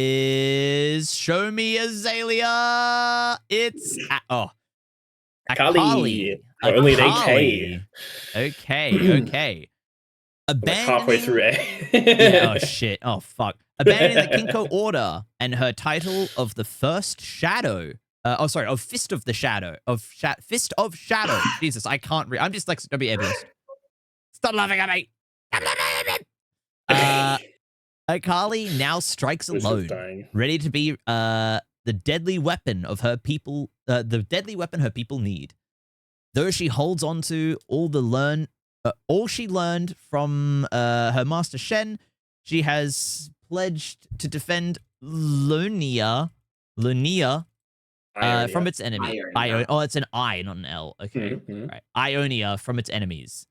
Show me Azalea. It's... Akali. Only an AK. Okay. Like halfway through A. Yeah, oh, shit. Oh, fuck. Abandoning the Kinko Order and her title of the First Shadow. Of Fist of the Shadow. Fist of Shadow. Jesus, I can't read. I'm just like, don't be ableist. Stop laughing at me. Akali now strikes alone, ready to be the deadly weapon of her people. The deadly weapon her people need. Though she holds on to all she learned from her master Shen, she has pledged to defend Lunia from its enemy. Oh, it's an I, not an L. Okay, right. Ionia from its enemies.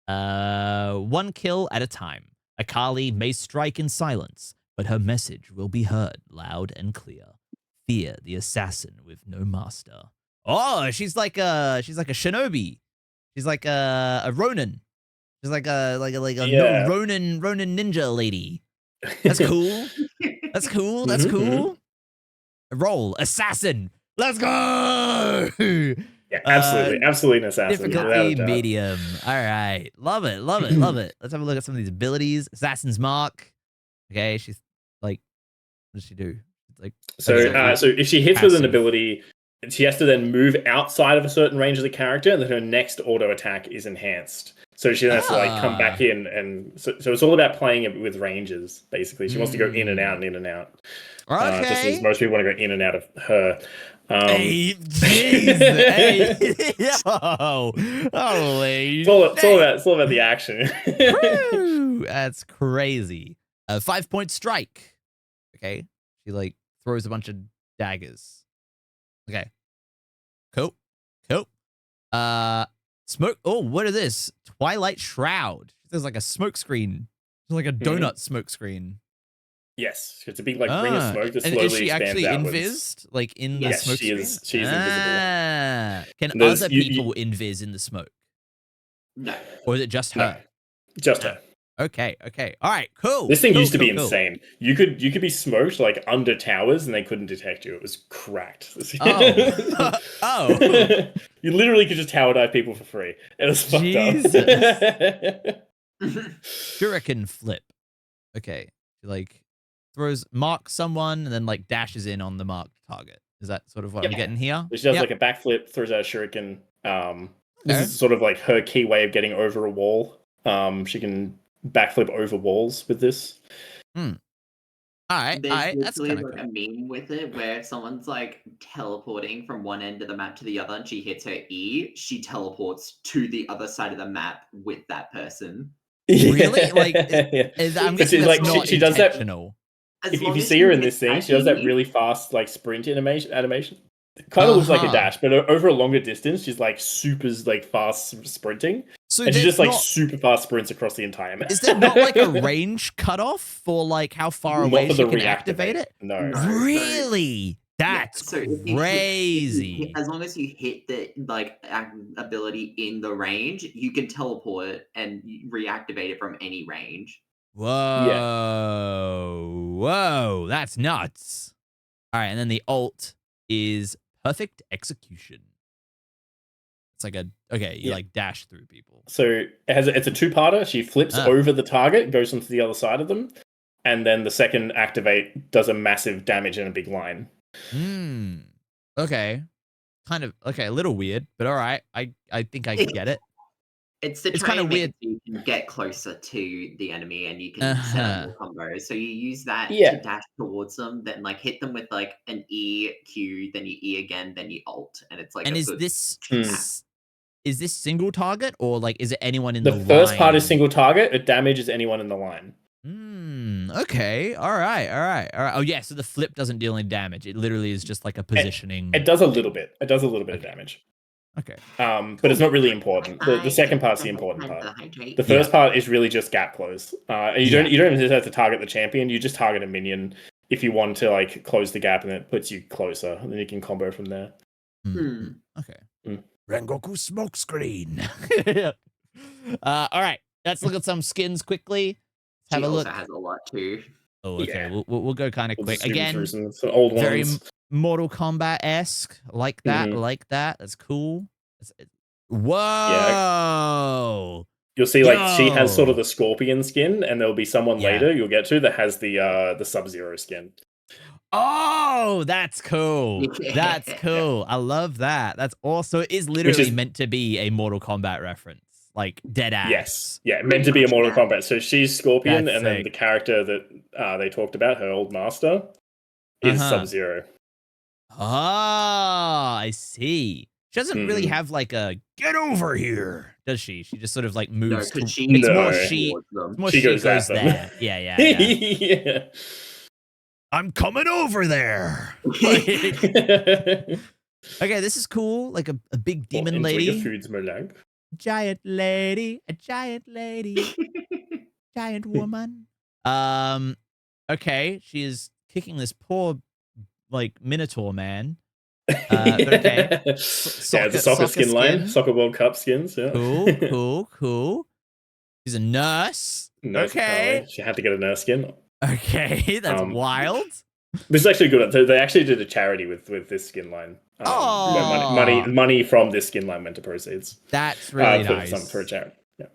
One kill at a time. Akali may strike in silence, but her message will be heard loud and clear. Fear the assassin with no master. Oh, she's like a shinobi. She's like a ronin. She's like a ronin ninja lady. That's cool. That's cool. That's cool. Roll assassin. Let's go. Yeah, absolutely an assassin. Difficulty medium. All right, love it. Let's have a look at some of these abilities. Assassin's Mark. Okay, she's like, what does she do? Like, so if she hits with an ability, she has to then move outside of a certain range of the character, and then her next auto attack is enhanced. So she has to like come back in, and so it's all about playing it with ranges. Basically, she wants to go in and out and in and out. Okay. Just as most people want to go in and out of her. Hey, jeez. Hey, yo. Holy it's all about the action. Woo, that's crazy. 5-point strike. Okay. She like throws a bunch of daggers. Okay. Cool. Smoke. Oh, what is this? Twilight Shroud. There's like a smoke screen. It's like a donut smoke screen. Yes, it's a big like ring of smoke that And slowly is she expands actually outwards. invised? Like in the Yes, smoke she screen? is. She is invisible. Can There's- other people invis in the smoke? No. Or is it just No, her? just her. Okay. All right, cool. This thing Cool, used to be cool. insane. You could be smoked like under towers and they couldn't detect you. It was cracked. Oh. Oh. You literally could just tower dive people for free. It was fucked up. Shuriken flip. Okay. Like marks someone and then like dashes in on the marked target. Is that sort of what I'm getting here? She does like a backflip, throws out a shuriken. This is sort of like her key way of getting over a wall. She can backflip over walls with this. All right, that's kind of like cool. a meme with it where if someone's like teleporting from one end of the map to the other and she hits her E, she teleports to the other side of the map with that person. Really? Like, I'm guessing that's like not she does that. intentional. If you see her in this thing, she does that really fast like sprint animation. It kind of looks like a dash, but over a longer distance, she's like super like fast sprinting. So and she just like super fast sprints across the entire map. Is there not like a range cutoff for like how far away she can activate it? No. Really? That's crazy. As long as you hit the like ability in the range, you can teleport and reactivate it from any range. Whoa, that's nuts. All right, and then the ult is perfect execution. It's like you like dash through people. So it's a two-parter. She flips over the target, goes onto the other side of them, and then the second activate does a massive damage in a big line. Okay. Kind of a little weird, but all right. I think I get it. It's kind of weird. You can get closer to the enemy and you can set up your combos. So you use that to dash towards them, then like hit them with like an E, Q, then you E again, then you ult, and it's like. And is this single target or like is it anyone in the line? The first part is single target. It damages anyone in the line. Okay. All right. Oh yeah. So the flip doesn't deal any damage. It literally is just like a positioning. It does a little bit. It does a little bit of damage. Okay. But it's not really important. The second part's the important part. The first part is really just gap close. And you don't even have to target the champion. You just target a minion if you want to like close the gap, and it puts you closer, and then you can combo from there. Okay. Rengoku smokescreen. All right. Let's look at some skins quickly. Have a look. Also has a lot too. Oh, okay. Yeah. We'll go kind of quick. Again, some old ones. Very Mortal Kombat-esque. Like that. Like that. That's cool. Whoa. Yeah. You'll see, like, she has sort of the Scorpion skin, and there'll be someone later you'll get to that has the Sub-Zero skin. Oh, that's cool. That's cool. I love that. That's also, it is literally meant to be a Mortal Kombat reference. Like, dead ass. Yes. Yeah, meant to be a Mortal Kombat. So she's Scorpion, then the character that they talked about, her old master, is Sub-Zero. Ah, I see. She doesn't really have like a get over here, does she? She just sort of like moves. No, she goes there. Yeah. Yeah. I'm coming over there. Okay, this is cool. Like a big demon lady. A giant lady, giant woman. Okay, she is kicking this poor like Minotaur man. Okay. It's a soccer skin line. Soccer World Cup skins. Yeah. Cool. She's a nurse. Okay. She had to get a nurse skin. Okay, that's wild. This is actually good. So they actually did a charity with this skin line. Money from this skin line went to proceeds. That's really nice. For a charity. Yeah.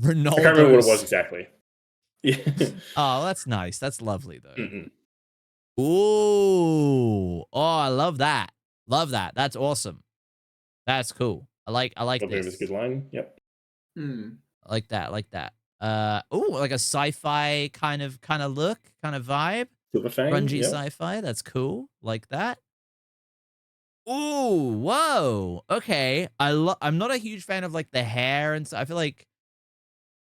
Ronaldo. I can't remember what it was exactly. Yeah. Oh, that's nice. That's lovely though. Ooh. Oh, I love that. Love that. That's awesome. That's cool. I like this. It was a good line. Yep. I like that. Oh, like a sci-fi kind of look, kind of vibe. Grungy sci-fi. That's cool. Like that. Ooh, whoa. Okay. I'm not a huge fan of like the hair and stuff. I feel like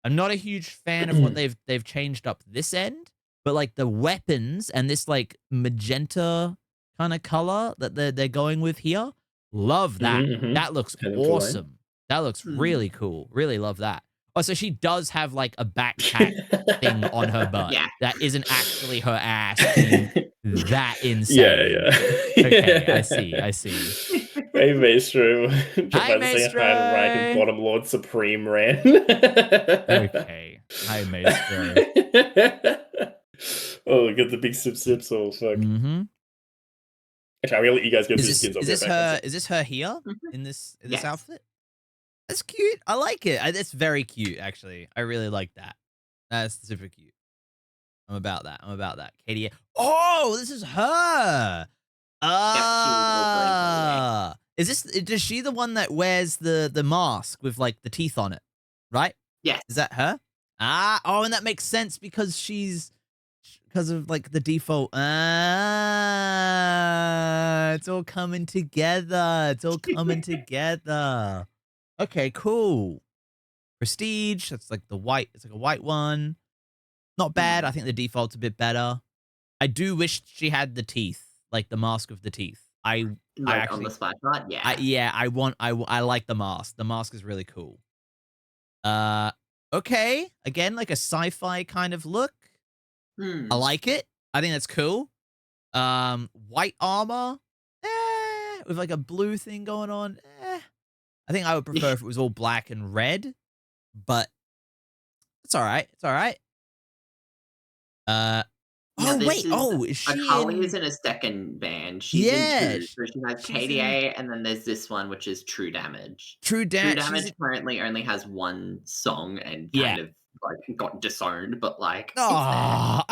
I'm not a huge fan of what they've changed up this end. But like the weapons and this like magenta kind of color that they're going with here, love that. That looks awesome. That looks really cool. Really love that. Oh, so she does have like a backpack thing on her butt. Yeah. That isn't actually her ass being that insane. Yeah. Okay, I see. Hey, Maestro. Hi, Japan say Maestro. hi to Rank Bottom Lord Supreme Ran. Okay. Hi, Maestro. Oh, look at the big sips. Oh, fuck. Mm-hmm. Actually, I will let you guys go through the Is skins. this her here in this Yes. outfit? That's cute. I like it. It's very cute, actually. I really like that. That's super cute. I'm about that. KDA. Oh, this is her. Is she the one that wears the mask with like the teeth on it? Right? Yes. Is that her? And that makes sense because of like the default. It's all coming together. Okay, cool. Prestige. That's like the white. It's like a white one. Not bad. I think the default's a bit better. I do wish she had the teeth, like the mask of the teeth. I actually, on the splash art, I like the mask. The mask is really cool. Okay. Again, like a sci-fi kind of look. I like it. I think that's cool. White armor. With like a blue thing going on. I think I would prefer if it was all black and red, but it's all right. Is she Akali in... is in a second band. She's in 2. So she has she's KDA, and then there's this one, which is True Damage. True Damage currently only has one song and kind of like got disowned, but like it's there.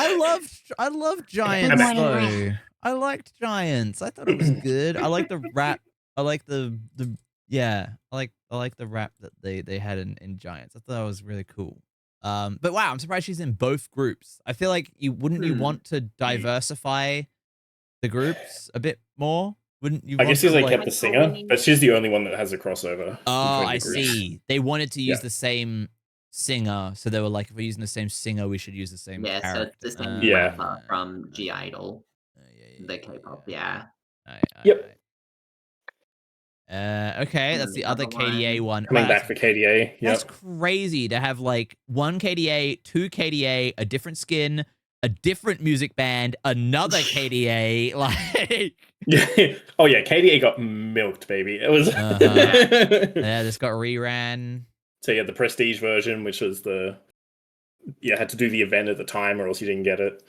I love Giants though. I liked Giants. I thought it was good. I like the rap. I like the I like the rap that they had in Giants. I thought that was really cool. But wow, I'm surprised she's in both groups. I feel like you want to diversify the groups a bit more? Wouldn't you? I guess they kept the singer, but she's the only one that has a crossover. Oh, I see. They wanted to use the same singer, so they were like, if we're using the same singer, we should use the same character. So it's the same rapper from G-Idol. The K-pop, Yep. Okay, that's the other KDA one. Coming back for KDA. Yep. That's crazy to have like 1 KDA, 2 KDA, a different skin, a different music band, another KDA. Like, oh yeah, KDA got milked, baby. It was. Yeah, this got reran. So yeah, the prestige version, which was had to do the event at the time, or else you didn't get it.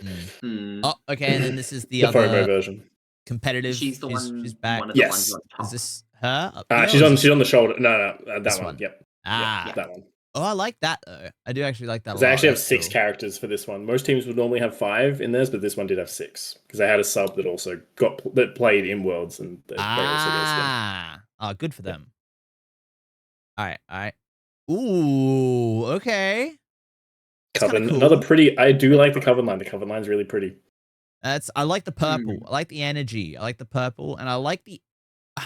Oh, okay, and then this is the other FOMO version. Competitive. She's the one. She's back. One of the ones on top. Is this her? She's on the shoulder. No, that one. Yep. That one. Oh, I like that though. I do actually like that. Because they actually have 6 characters for this one. Most teams would normally have 5 in theirs, but this one did have 6 because they had a sub that also played in Worlds, and they also good for them. All right. Ooh, okay. Coven, cool. another pretty. I do like the Coven line. The Coven line's really pretty. I like the purple. I like the energy. I like the purple, and I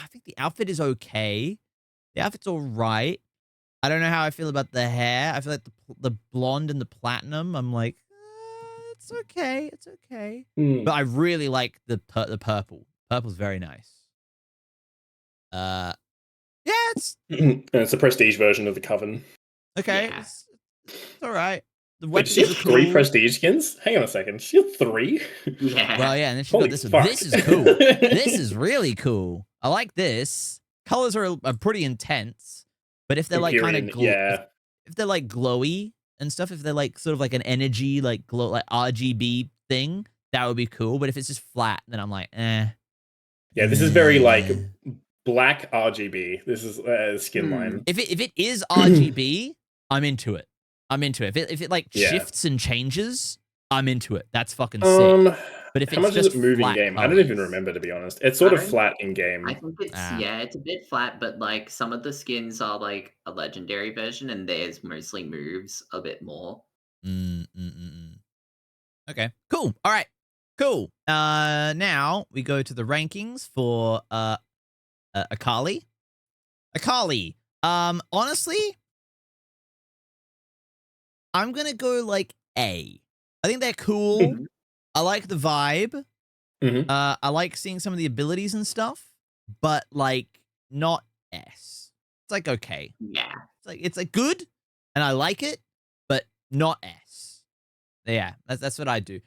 think the outfit is okay. The outfit's all right. I don't know how I feel about the hair. I feel like the blonde and the platinum. I'm like, it's okay. It's okay. But I really like the purple. Purple's very nice. It's a prestige version of the Coven. Okay, Yeah. it's all right. The Wait, weapons she has are 3 cool. prestige skins? Hang on a second. She has 3? Yeah. Well, yeah, and then she Holy got this one. fuck. This is cool. This is really cool. I like this. Colors are pretty intense, but if they're like kind of if they're like glowy and stuff, if they're like sort of like an energy like glow like RGB thing, that would be cool. But if it's just flat, then I'm like, Yeah, this is very like black RGB. This is skin line. If it is RGB, I'm into it. If it like shifts and changes, I'm into it. That's fucking sick. But if how it's much just does it move in flat game? I colors, don't even remember, to be honest. It's sort of flat in game. I think it's it's a bit flat, but like some of the skins are like a legendary version, and theirs mostly moves a bit more. Okay, cool. All right, cool. Now we go to the rankings for Akali. Honestly, I'm gonna go like A. I think they're cool. I like the vibe. I like seeing some of the abilities and stuff, but like not S. like okay. Yeah. It's like good, and I like it, but not S. Yeah, that's what I do.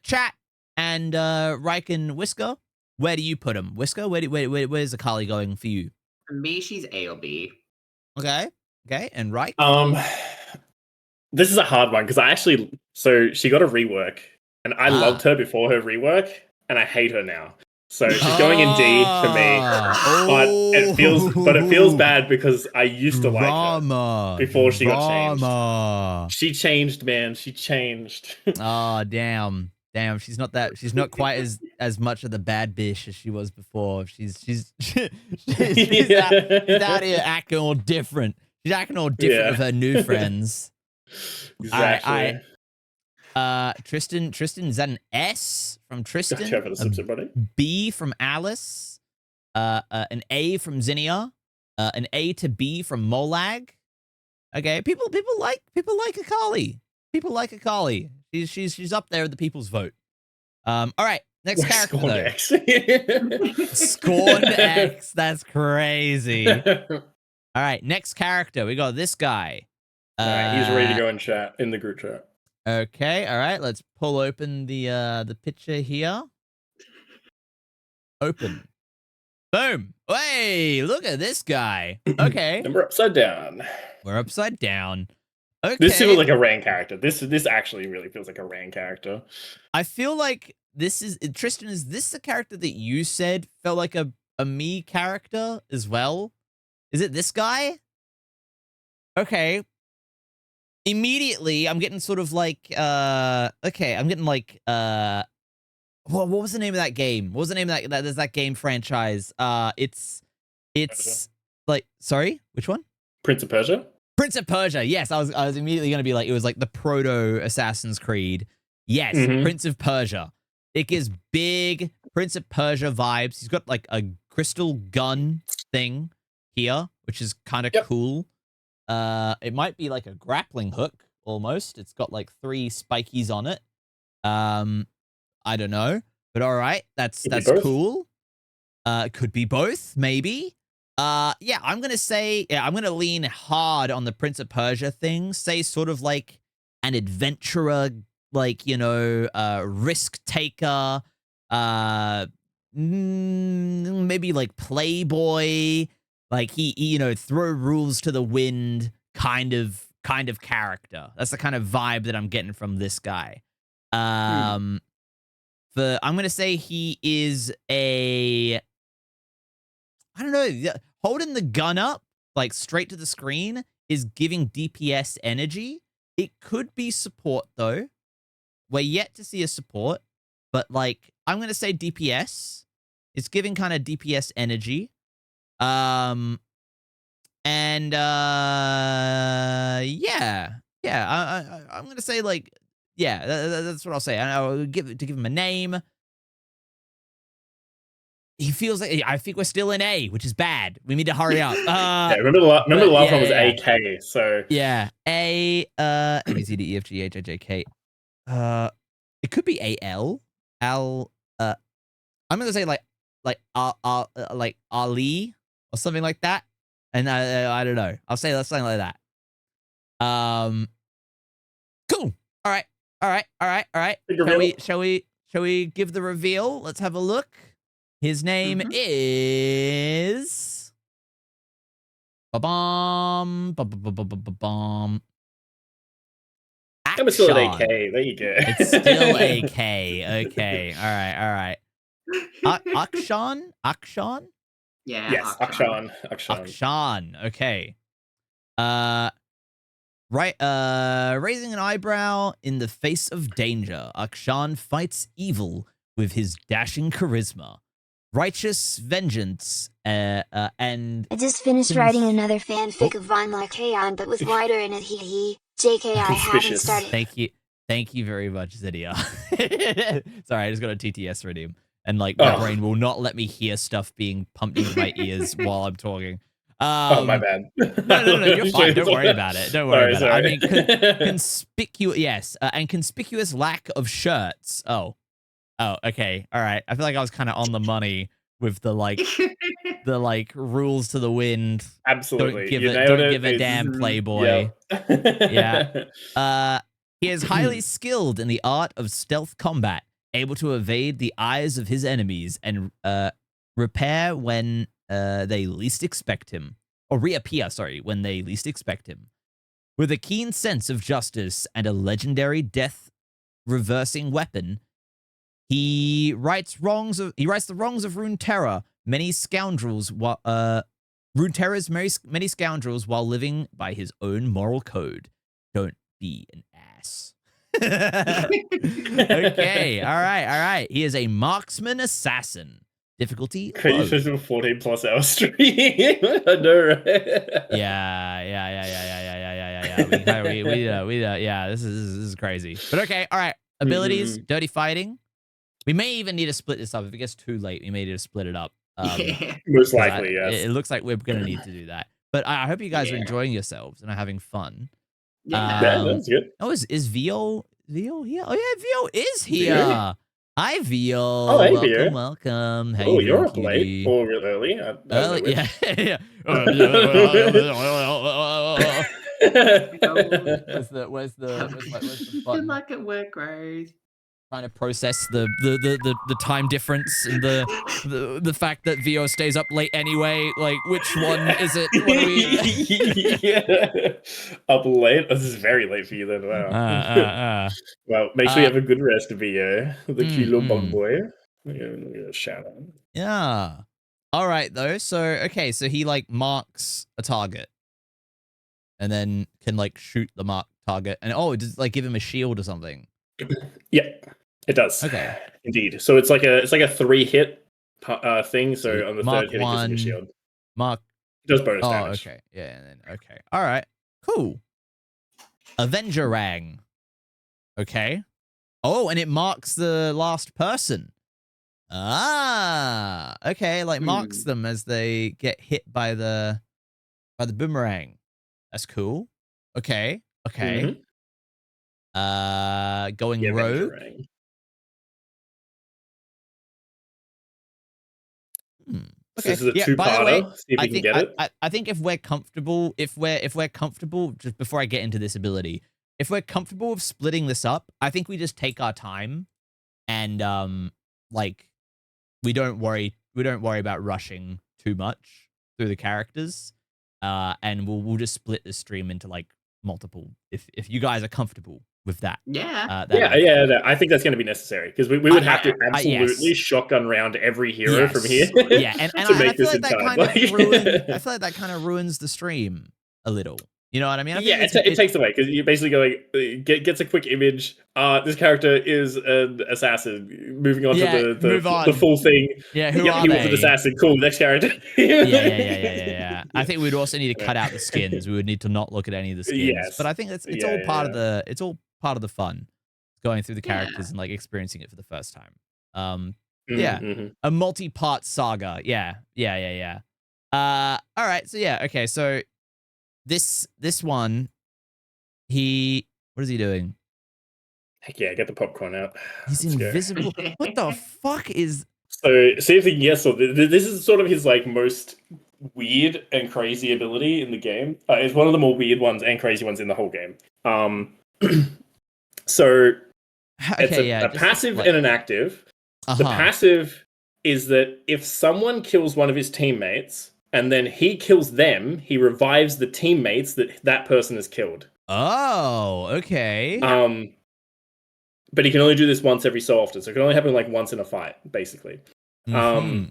Chat and Riken Whisker, where do you put him? Whisker, where's Akali going for you? For me, she's A or B. Okay, and Rike. This is a hard one because so she got a rework, and I loved her before her rework, and I hate her now. So she's going in D for me, but it feels bad because I used to like her before she got changed. She changed, man. She changed. Oh damn. She's not quite as much of the bad bitch as she was before. She's out here acting all different. She's acting all different with her new friends. Exactly. Tristan, is that an S from Tristan? Gotcha for the Simpson buddy. B from Alice. An A from Zinnia. An A to B from Molag. Okay, people like Akali. People like Akali. She's up there with the people's vote. All right, next character Scorn though. X. Scorn X. That's crazy. All right, next character. We got this guy. All right, he's ready to go in chat in the group chat. Okay, all right. Let's pull open the picture here. Open. Boom. Hey, look at this guy. Okay. And we're upside down. We're upside down. Okay. This feels like a Ran character. This actually really feels like a Ran character. I feel like this is Tristan. Is this the character that you said felt like a me character as well? Is it this guy? Okay. Immediately, I'm getting sort of like, okay, I'm getting like, what was the name of that game? What was the name of that there's that game franchise? It's like, sorry, which one? Prince of Persia? Prince of Persia, yes, I was immediately going to be like, it was like the proto Assassin's Creed. Yes, Prince of Persia. It gives big Prince of Persia vibes. He's got like a crystal gun thing here, which is kind of cool. It might be like a grappling hook almost. It's got like 3 spikies on it. I don't know, but all right, that's cool. Could be both, maybe. Yeah, I'm gonna lean hard on the Prince of Persia thing. Say sort of like an adventurer, like, you know, risk taker, maybe like playboy. Like he, you know, throw rules to the wind kind of character. That's the kind of vibe that I'm getting from this guy. I'm gonna say he is I don't know, holding the gun up like straight to the screen is giving DPS energy. It could be support though. We're yet to see a support, but like I'm gonna say DPS. It's giving kind of DPS energy. Yeah, I'm gonna say like, yeah, that's what I'll say. I'll give him a name. He feels like, I think we're still in A, which is bad. We need to hurry up. Yeah, remember the last one was AK. So yeah, A, A, B, C, D, E, F, G, H, I, J, K. It could be AL. I'm gonna say like Ali or something like that. And I don't know. I'll say something like that. Cool. All right. Shall we give the reveal? Let's have a look. His name is Ba-bom. I'm still at AK. There you go. It's still AK. Okay. All right. Akshan? Yeah. Yes, Akshan. Okay. Raising an eyebrow in the face of danger, Akshan fights evil with his dashing charisma, righteous vengeance, and... I just finished writing another fanfic of Vine like Kaon, but with wider in it, hee. JK, I haven't started. Thank you very much, Zydia. Sorry, I just got a TTS redeem. And like my brain will not let me hear stuff being pumped into my ears while I'm talking. My bad. No, you're fine. Don't worry about it. Don't worry about it. I mean, conspicuous, and conspicuous lack of shirts. Oh, okay, all right. I feel like I was kind of on the money with the rules to the wind. Absolutely. Don't give a damn, Playboy. Yeah. He is highly skilled in the art of stealth combat, able to evade the eyes of his enemies and repair when they least expect him. Or reappear, when they least expect him. With a keen sense of justice and a legendary death-reversing weapon, he rights the wrongs of Runeterra, many scoundrels while living by his own moral code. Don't be an ass. Okay, all right. He is a marksman assassin. Difficulty low. 14 plus hour stream. I know, right? Yeah. This is crazy. But okay, all right. Abilities, dirty fighting. We may even need to split this up. If it gets too late, we may need to split it up. Most likely, yes. It looks like we're going to need to do that. But I hope you guys are enjoying yourselves and are having fun. Yeah, that's good. Oh, is 𝗩𝗂 here? Oh, yeah, 𝗩𝗂 is here. Hi, 𝗩𝗂. Oh, hey, Welcome. How you you're up late or real early. Early, yeah. Where's the button? Good luck at work, Rose. Trying to process the time difference and the fact that 𝗩𝗂 stays up late anyway. Like, which one is it? What are we... Up late? This is very late for you then. Wow. Well, make sure you have a good rest, 𝗩𝗂. The cute little bug boy. Shout out. Yeah. All right, though. So, okay, so he, marks a target. And then can, shoot the marked target. And, does it, give him a shield or something? Yeah. It does. Okay. Indeed. So it's like a 3-hit thing. So on the third hit, it gives him a shield. It does bonus damage. Okay. Yeah. And then All right. Cool. 𝗩𝗲𝘂𝗯𝗲𝗿. Okay. Oh, and it marks the last person. Okay. Marks them as they get hit by the boomerang. That's cool. Okay. Going rogue. Okay. This is a two-parter. See if you can get it. I think if we're comfortable, just before I get into this ability, if we're comfortable with splitting this up, I think we just take our time and we don't worry about rushing too much through the characters. And we'll just split the stream into multiple if you guys are comfortable with that. Yeah. I think that's going to be necessary because we would have to absolutely shotgun round every hero from here. Yeah, and I feel like that kind of ruins the stream a little. You know what I mean? It takes away because you basically go gets a quick image. This character is an assassin. Moving on to the full thing. Yeah, he was an assassin. Cool. Next character. Yeah. I think we'd also need to cut out the skins. We would need to not look at any of the skins. Yes. But I think it's all part of the fun, going through the characters and experiencing it for the first time. A multi-part saga. Yeah. All right. So okay. So. This one, what is he doing? Heck yeah, get the popcorn out. He's invisible. What the fuck is... So, see if he can guess. So this is sort of his most weird and crazy ability in the game. It's one of the more weird ones and crazy ones in the whole game. So, it's a passive and an active. The passive is that if someone kills one of his teammates... and then he kills them, he revives the teammates that person has killed. Oh, okay. But he can only do this once every so often. So it can only happen once in a fight, basically. So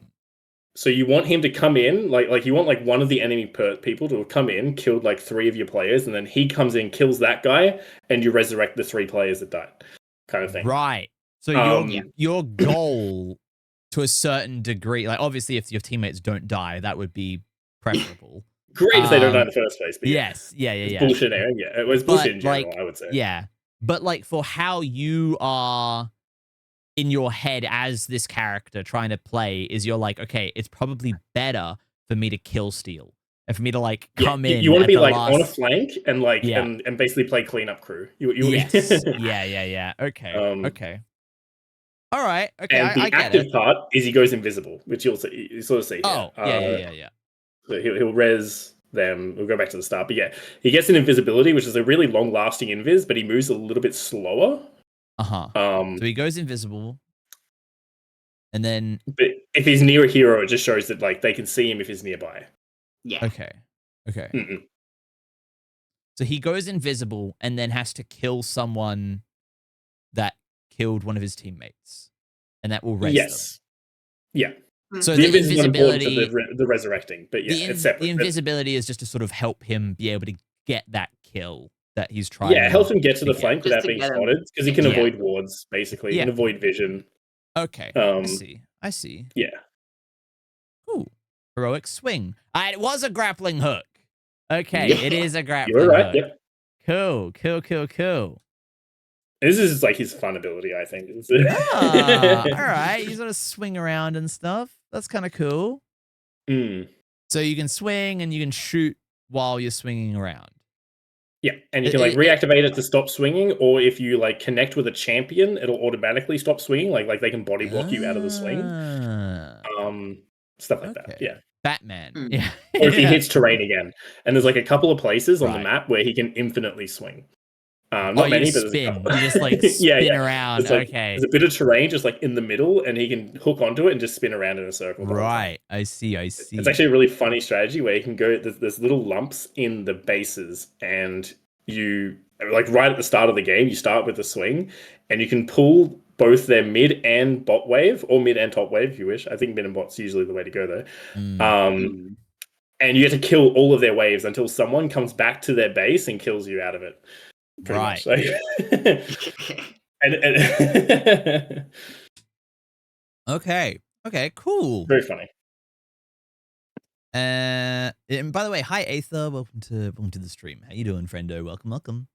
you want him to come in, you want one of the enemy people to come in, killed 3 of your players, and then he comes in, kills that guy, and you resurrect the 3 players that died, kind of thing. Right. So your goal... to a certain degree, obviously if your teammates don't die, that would be preferable. Great if they don't die in the first place. But yes, yeah. Bullshit, Aaron. Yeah, it was bullshit in general, I would say. Yeah, but for how you are in your head as this character trying to play, is you're okay, it's probably better for me to kill steal and for me to come in. You want to be on a flank and and basically play cleanup crew. Yes. Yeah. Okay. Okay. All right. Okay, And I the get active it. part is he goes invisible, which you sort of see here. Oh, yeah. So he'll res them. We'll go back to the start. But yeah, he gets an invisibility, which is a really long-lasting invis, but he moves a little bit slower. So he goes invisible. And then... But if he's near a hero, it just shows that like they can see him if he's nearby. Yeah. Okay. So he goes invisible and then has to kill someone that killed one of his teammates. And that will res them. Yeah. So the the invis is not important invisibility... for the resurrecting, but yeah, it's separate. The invisibility is just to sort of help him be able to get that kill that he's trying. Yeah, help him get to the flank Just without to being get him. spotted, because he can avoid wards, basically, and avoid vision. Okay, I see. Yeah. Ooh, heroic swing. It was a grappling hook. Okay, it is a grappling You're right, hook. yep. Cool. This is like his fun ability, I think. All right. You sort of swing around and stuff. That's kind of cool. So you can swing and you can shoot while you're swinging around. Yeah, and you can like reactivate it to stop swinging, or if you like connect with a champion, it'll automatically stop swinging. Like they can body block you out of the swing. Stuff like that. Yeah. Batman. Yeah. Or if he hits terrain again. And there's like a couple of places on the map where he can infinitely swing. Not many, but there's a couple. You just like spin around. Okay. There's a bit of terrain just like in the middle, and he can hook onto it and just spin around in a circle. Right. I see. It's actually a really funny strategy where you can go, there's little lumps in the bases, and you, like right at the start of the game, you start with the swing, and you can pull both their mid and bot wave, or mid and top wave if you wish. I think mid and bot's usually the way to go though. And you get to kill all of their waves until someone comes back to their base and kills you out of it. Right. and Okay, cool. Very funny. And by the way, hi 𝗩𝗧𝘂𝗋. Welcome to the stream. How you doing, friendo? Welcome.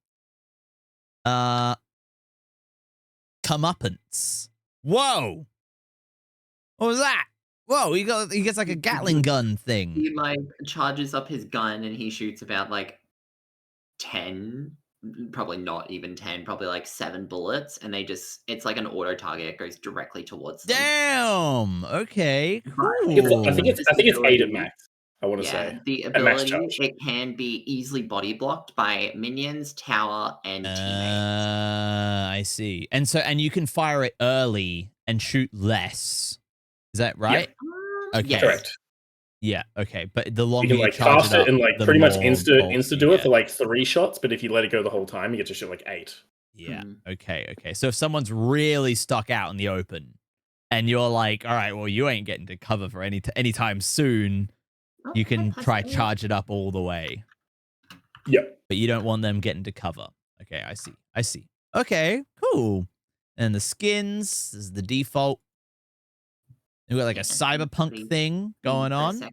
Comeuppance. Whoa! What was that? Whoa, he gets like a Gatling gun thing. He like charges up his gun and he shoots about like 10, probably not even 10, probably like 7 bullets, and it's like an auto target. It goes directly towards them. Damn. Okay. Cool. I think it's 8 at max. I want to say the ability, it can be easily body blocked by minions, tower, and teammates. I see. And you can fire it early and shoot less. Is that right? Yeah. Okay. Yes. Correct. Yeah. Okay. But the longer you can like charge cast it up, and like the pretty much more insta do it for like 3 shots, but if you let it go the whole time, you get to shoot like 8. Yeah. Okay. So if someone's really stuck out in the open, and you're like, all right, well, you ain't getting to cover for any time soon, you can try charge it up all the way. Yep. But you don't want them getting to cover. Okay, I see. Okay, cool. And the skins is the default. We got like a cyberpunk thing going on.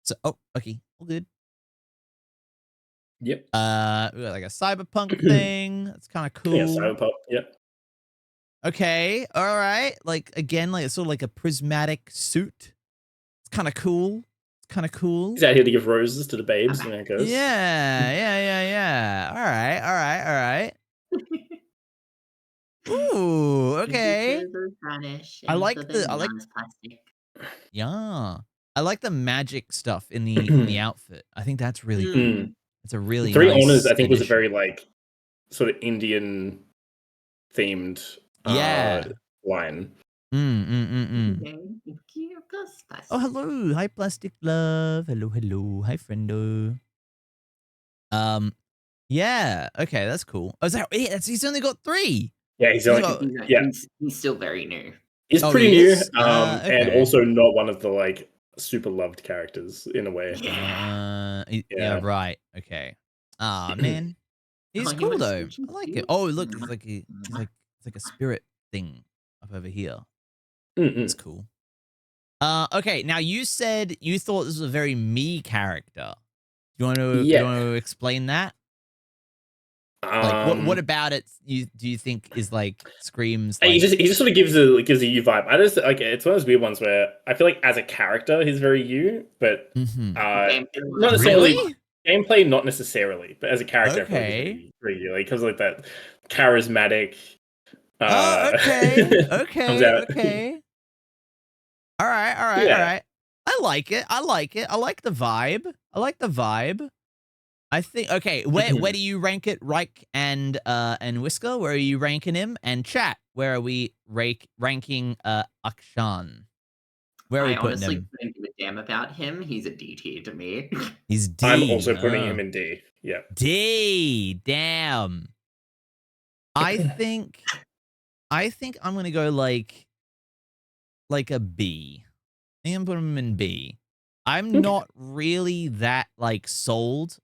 So, okay, all good. Yep. We got like a cyberpunk thing. That's kind of cool. Yeah, cyberpunk. Yep. Okay, all right. Like again, like it's sort of like a prismatic suit. It's kind of cool. He's out here to give roses to the babes, and there it goes. Yeah. All right. Ooh, okay. I like I like the magic stuff in the outfit. I think that's really cool. It's a really 3 nice Honors, I think, was a addition. very like sort of Indian themed line. Oh, hello. Hi, Plastic Love. Hello. Hi, friendo. Yeah. Okay, that's cool. Oh, is that it? He's only got 3. Yeah, he's still very new. He's pretty new, and also not one of the like super loved characters in a way. Yeah, right. Okay. Man. He's cool though. I like it. Oh, look, it's like a spirit thing up over here. It's cool. Okay, now you said you thought this was a very me character. You want to explain that? Like, what about it? Do you think is like screams? Like... He just sort of gives a you vibe. I just like it's one of those weird ones where I feel like as a character he's very you, but not necessarily gameplay, not necessarily, but as a character, very you, like because like that charismatic, Okay. comes out. Okay. All right. Yeah. I like it. I like the vibe. I think okay, where do you rank it, Reich and Whisker? Where are you ranking him? And chat, where are we ranking Akshan? Where are we I putting honestly him? couldn't give a damn about him. He's a D tier to me. He's D. I'm also putting him in D. Yeah. D. Damn. I think I'm gonna go like a B. I think I'm putting him in B. I'm not really that like sold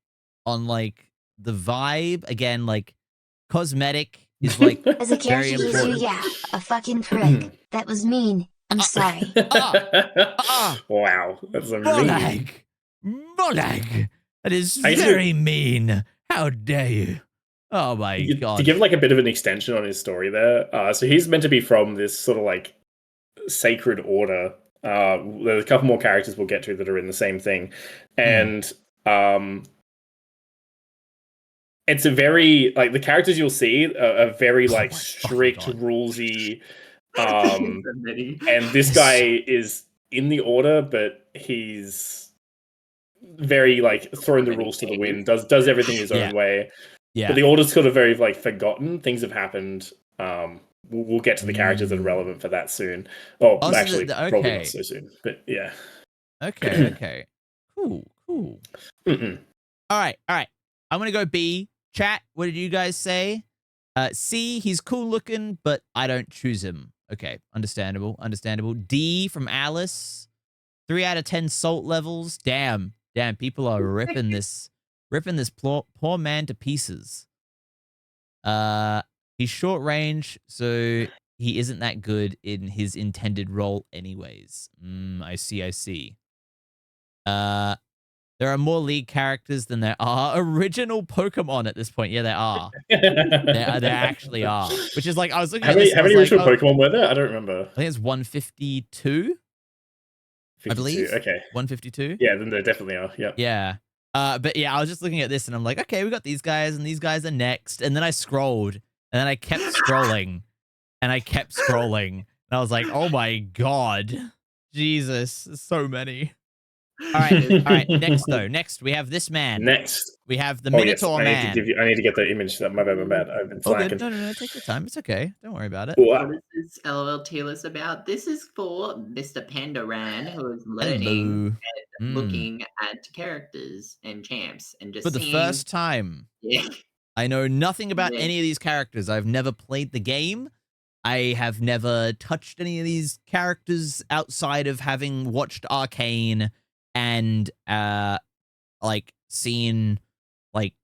on like the vibe. Again, like cosmetic is like As a very character user, important. yeah, a fucking prick. That was mean. I'm sorry. Wow, that's amazing. Molag! That is very mean. How dare you? Oh my god. To give like a bit of an extension on his story there, so he's meant to be from this sort of like sacred order. There's a couple more characters we'll get to that are in the same thing. And it's a very, like, the characters you'll see are very, like, strict, rulesy. And this guy is in the order, but he's very, like, throwing the rules to the wind, does everything his own way. Yeah. But the order's sort of very, like, forgotten. Things have happened. We'll get to the characters that are relevant for that soon. Oh, actually, probably not so soon. But, yeah. Okay. Cool. All right. I'm going to go B. Chat, what did you guys say? C, he's cool looking, but I don't choose him. Okay, understandable. D from Alice. 3 out of 10 salt levels. Damn, people are ripping this poor man to pieces. He's short range, so he isn't that good in his intended role anyways. I see. There are more League characters than there are original Pokemon at this point. Yeah, there are. There actually are. Which is like, I was looking at this. How many original Pokemon were there? I don't remember. I think it's 152. 52, I believe. Okay. 152. Yeah, then there definitely are. Yep. Yeah. But yeah, I was just looking at this and I'm like, okay, we got these guys and these guys are next. And then I scrolled and then I kept scrolling and I was like, oh my God. Jesus, so many. All right. Next, we have this man. We have the Minotaur man. I need to get the image. My bad. I've been slacking. No. Take your time. It's okay. Don't worry about it. What is this LOL tier list about? This is for Mr. Pandaran, who is learning and looking at characters and champs and just for the first time. Yeah. I know nothing about any of these characters. I've never played the game. I have never touched any of these characters outside of having watched Arcane and like seen like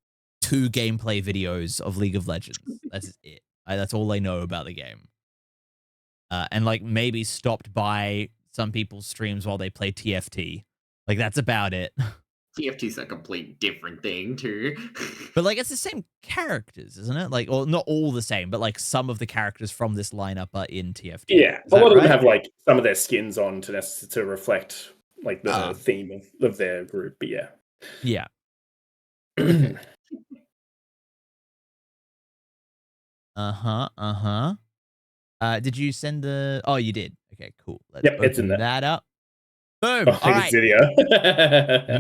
2 gameplay videos of League of Legends. That's it. That's all I know about the game. And like maybe stopped by some people's streams while they play TFT. Like that's about it. TFT's a complete different thing too. But like it's the same characters, isn't it? Like, or not all the same, but like some of the characters from this lineup are in TFT. Yeah, a lot of them have like some of their skins on to reflect like the theme of their group. But yeah. Did you send the? Oh, you did. Okay, cool. Let's it's in there. that up. Boom. All right.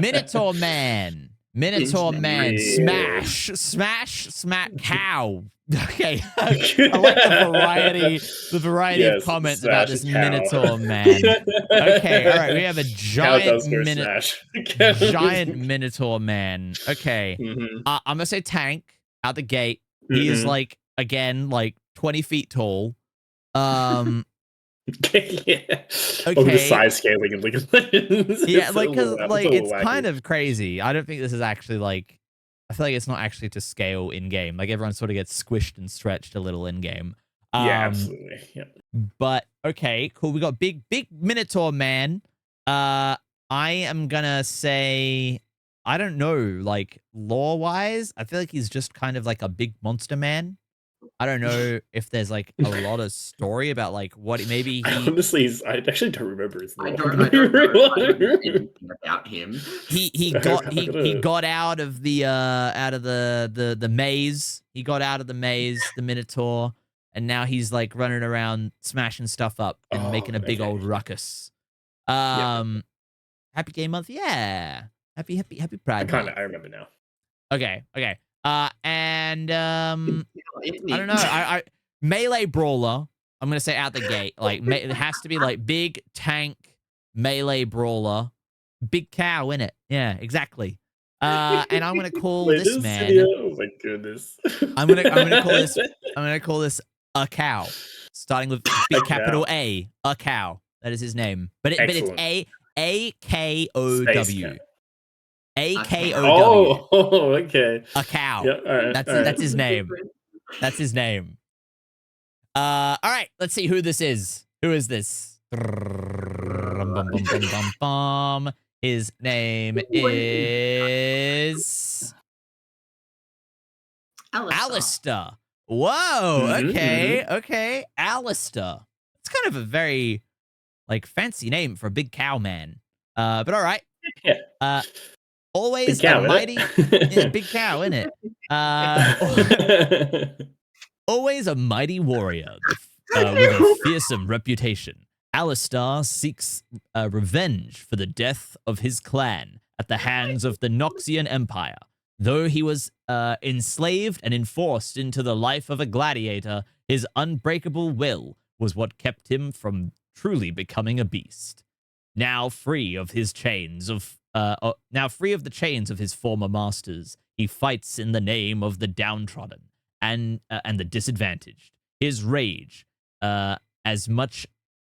Minotaur man. Smash, cow. Okay. I like the variety of comments about this Minotaur man. Okay, all right. We have a giant Minotaur man. Okay. I'm gonna say tank out the gate. He is like, again, like 20 feet tall. Okay. The size scaling in League of Legends. Yeah, like because like it's kind of crazy. I don't think this is actually like. I feel like it's not actually to scale in game. Like everyone sort of gets squished and stretched a little in game. Yeah, absolutely. Yeah. But okay, cool. We got big Minotaur man. I am gonna say, I don't know, like lore wise, I feel like he's just kind of like a big monster man. I don't know if there's like a lot of story about like what maybe he. Honestly, I actually don't remember his name. I don't know anything about him. He got out of the maze. He got out of the maze, the Minotaur, and now he's like running around smashing stuff up and making a big old ruckus. Happy Gay Month, yeah. Happy Pride Month. I remember now. Okay. And I don't know. I melee brawler. I'm gonna say out the gate, like it has to be like big tank melee brawler, big cow in it. Yeah, exactly. And I'm gonna call this man. Oh my goodness. I'm gonna call this a cow, starting with big capital A. A cow. That is his name. But it's AKOW. AKOW. Oh, okay. A cow. Yeah, all right, That's his name. That's his name. All right, let's see who this is. Who is this? His name is Alistair. Whoa. Okay. Alistair. It's kind of a very like fancy name for a big cow man. But all right. Yeah. Always big cow, a mighty big cow, innit? Always a mighty warrior with a fearsome reputation. Alistair seeks revenge for the death of his clan at the hands of the Noxian Empire. Though he was enslaved and enforced into the life of a gladiator, his unbreakable will was what kept him from truly becoming a beast. Now free of the chains of his former masters, he fights in the name of the downtrodden and the disadvantaged. His rage, as much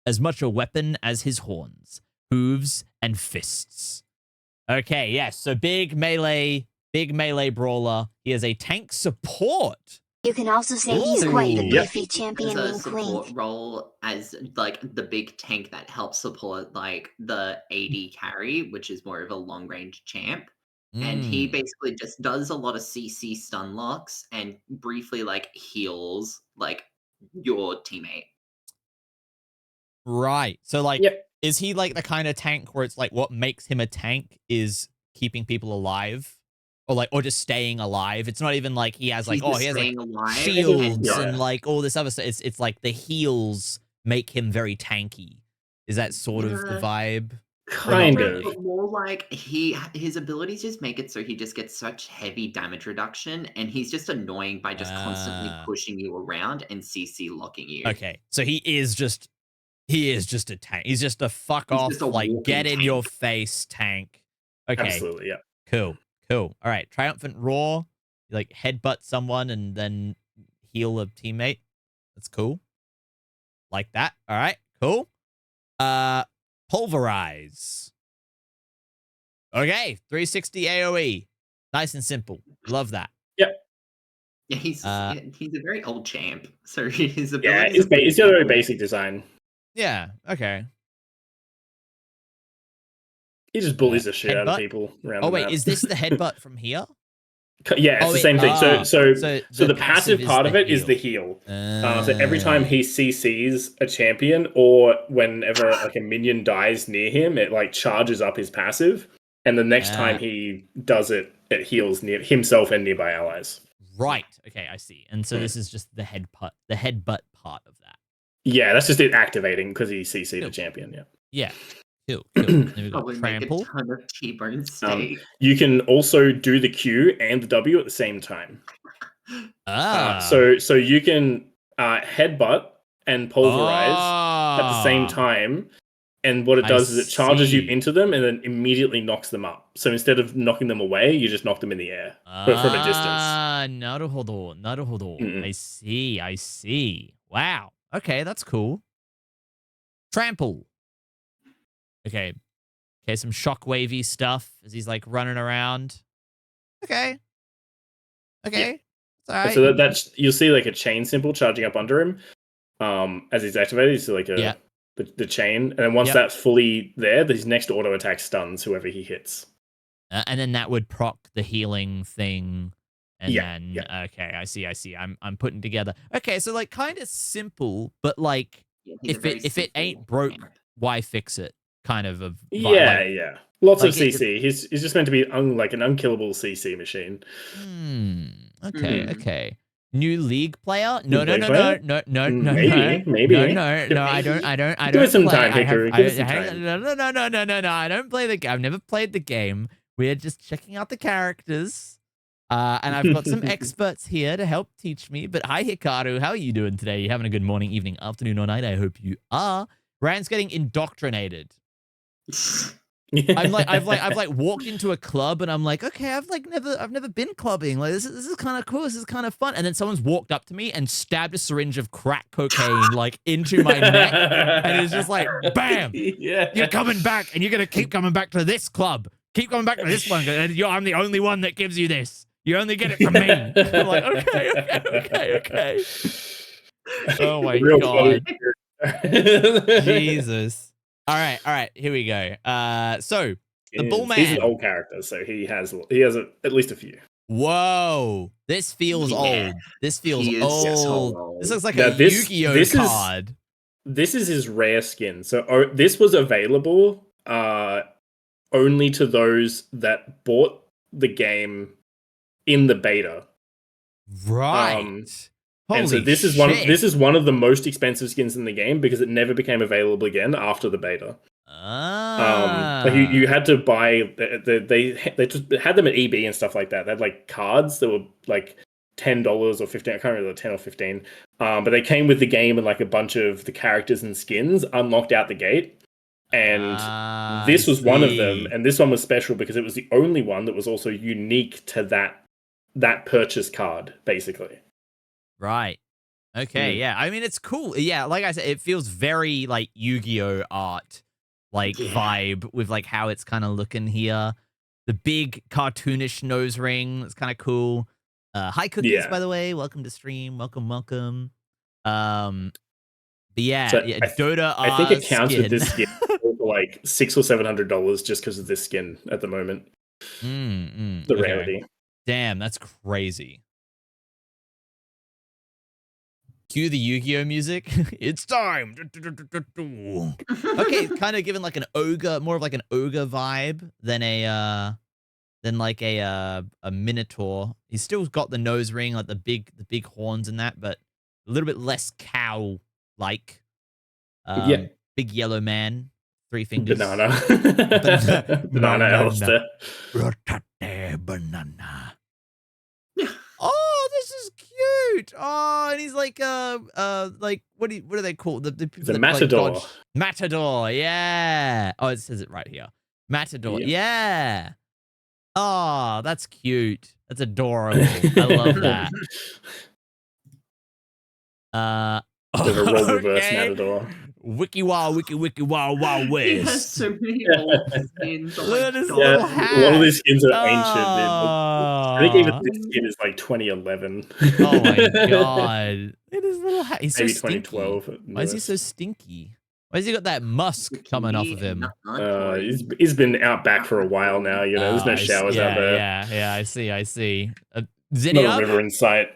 a weapon as his horns, hooves, and fists. Okay, yes, so big melee brawler. He is a tank support. You can also say he's quite the beefy champion There's a named support Clink. role as like the big tank that helps support like the AD carry, which is more of a long range champ. And he basically just does a lot of CC stun locks and briefly like heals like your teammate. Right. So like, is he like the kind of tank where it's like what makes him a tank is keeping people alive? Or just staying alive. It's not even like he has like he has like shields and like all this other stuff. It's like the heals make him very tanky. Is that sort of the vibe? Kind of. But more like his abilities just make it so he just gets such heavy damage reduction, and he's just annoying by just constantly pushing you around and CC locking you. Okay, so he is just a tank. He's just a fuck off, like get in your face tank. Okay, absolutely, yeah. Cool. All right, triumphant roar. You like headbutt someone and then heal a teammate. That's cool. Like that. All right, cool. Pulverize. Okay, 360 AoE. Nice and simple. Love that. Yep. Yeah, he's a very old champ. So his ability. Yeah, it's got a very basic design. Yeah. Okay. He just bullies the shit out of people around the map. Is this the headbutt from here? Yeah, it's the same thing. So the passive part of it is the heal. So every time he CCs a champion, or whenever like a minion dies near him, it like charges up his passive, and the next time he does it, it heals near himself and nearby allies. Right. Okay, I see. And so this is just the headbutt part of that. Yeah, that's just it activating because he CC'd the champion. Yeah. Yeah. Cool. Then we've got Probably trample. make a ton of T-bone steak. You can also do the Q and the W at the same time. So you can headbutt and pulverize at the same time, and what it does is it charges you into them and then immediately knocks them up. So instead of knocking them away, you just knock them in the air, but from a distance. Naruhodo. I see. Wow. Okay, that's cool. Trample. Okay, some shockwavy stuff as he's like running around. Okay. Yeah. It's all right. So that's you'll see like a chain symbol charging up under him, as he's activated. You see like the chain, and then once that's fully there, his next auto attack stuns whoever he hits. And then that would proc the healing thing. And then okay, I see. I'm putting together. Okay, so like kind of simple, but like if it ain't broke, why fix it? Kind of a vibe. Yeah. Lots of CC. He's just meant to be like an unkillable CC machine. Okay. New League player? No. Maybe. No. I don't. Give it some play. time, Hikaru. Give it some No. time. No. I don't play the game. I've never played the game. We're just checking out the characters. And I've got some experts here to help teach me. But hi, Hikaru. How are you doing today? You having a good morning, evening, afternoon, or night? I hope you are. Rand's getting indoctrinated. I've walked into a club and I'm like, okay, I've never been clubbing. Like this is kind of cool. This is kind of fun. And then someone's walked up to me and stabbed a syringe of crack cocaine like into my neck, and it's just like, bam! Yeah. You're coming back, and you're gonna keep coming back to this club. Keep coming back to this one. I'm the only one that gives you this. You only get it from me. I'm like, okay. Oh my god, Jesus. All right, here we go. So the Bullman. He's an old character, so he has at least a few. Whoa, this feels old. This feels old. This looks like a Yu-Gi-Oh card. This is his rare skin. So this was available only to those that bought the game in the beta. Right. And so this is one of the most expensive skins in the game because it never became available again after the beta. Like you had to buy. They just had them at EB and stuff like that. They had like cards that were like $10 or $15. I can't remember, 10 or 15. But they came with the game and like a bunch of the characters and skins unlocked out the gate. And this was one of them. And this one was special because it was the only one that was also unique to that purchase card, basically. Right. Okay, yeah. I mean, it's cool. Yeah, like I said, it feels very like Yu-Gi-Oh art, like vibe with like how it's kind of looking here. The big cartoonish nose ring. It's kind of cool. Hi, Cookies, by the way. Welcome to stream. Welcome. But yeah, So Dota. I think it counts with this skin for like $600 or $700 just because of this skin at the moment. The rarity. Damn, that's crazy. Cue the Yu-Gi-Oh music. It's time. Okay, kind of given like an ogre, more of like an ogre vibe than a minotaur. He's still got the nose ring, like the big horns and that, but a little bit less cow like. Big yellow man, 3 fingers. Banana Elster. Banana. Oh, this is cute. Oh, and he's like what do they call the people? The matador. Like matador, yeah. Oh, it says it right here. Matador, yeah. Oh, that's cute. That's adorable. I love that. There's a role reverse matador. Wiki wow west. He has so many old skins. Look at his little hat. A lot of these skins are ancient. I think even this skin is like 2011. Oh my god. Look at his little hat. He's Maybe so 2012. stinky. Why is he so stinky? Why has he got that musk coming off of him? He's been out back for a while now. You know, there's no showers out there. Yeah, I see. Not a river in sight.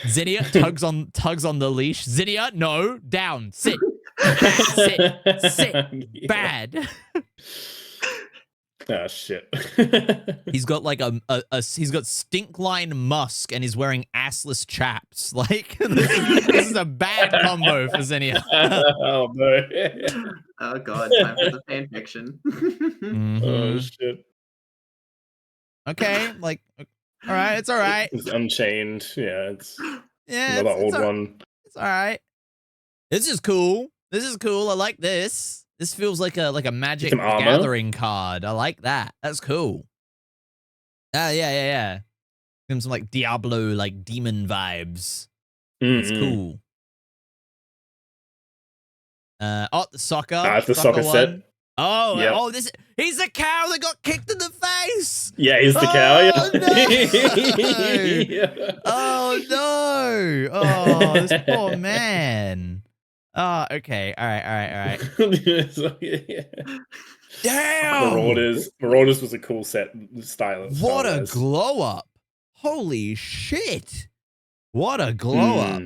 Zinnia tugs on the leash. Zinnia, no, down, sit. Sit. Bad. Oh shit. He's got like he's got stink line musk and he's wearing assless chaps. Like this is a bad combo for Zinnia. Oh no. Oh god, time for the fan fiction. Oh shit. Okay, like all right, it's all right. It's Unchained. Yeah, it's another old one. It's all right. This is cool. I like this. This feels like a Magic the Gathering card. I like that. That's cool. Yeah. Give him some like Diablo, like demon vibes. It's cool. The soccer. It's the soccer set. Oh, yep. He's the cow that got kicked in the face. Yeah, he's the cow. Yeah. Oh no! Oh, this poor man. Oh, okay. All right. Damn! Marauders was a cool set style. What a glow up! Holy shit! What a glow up!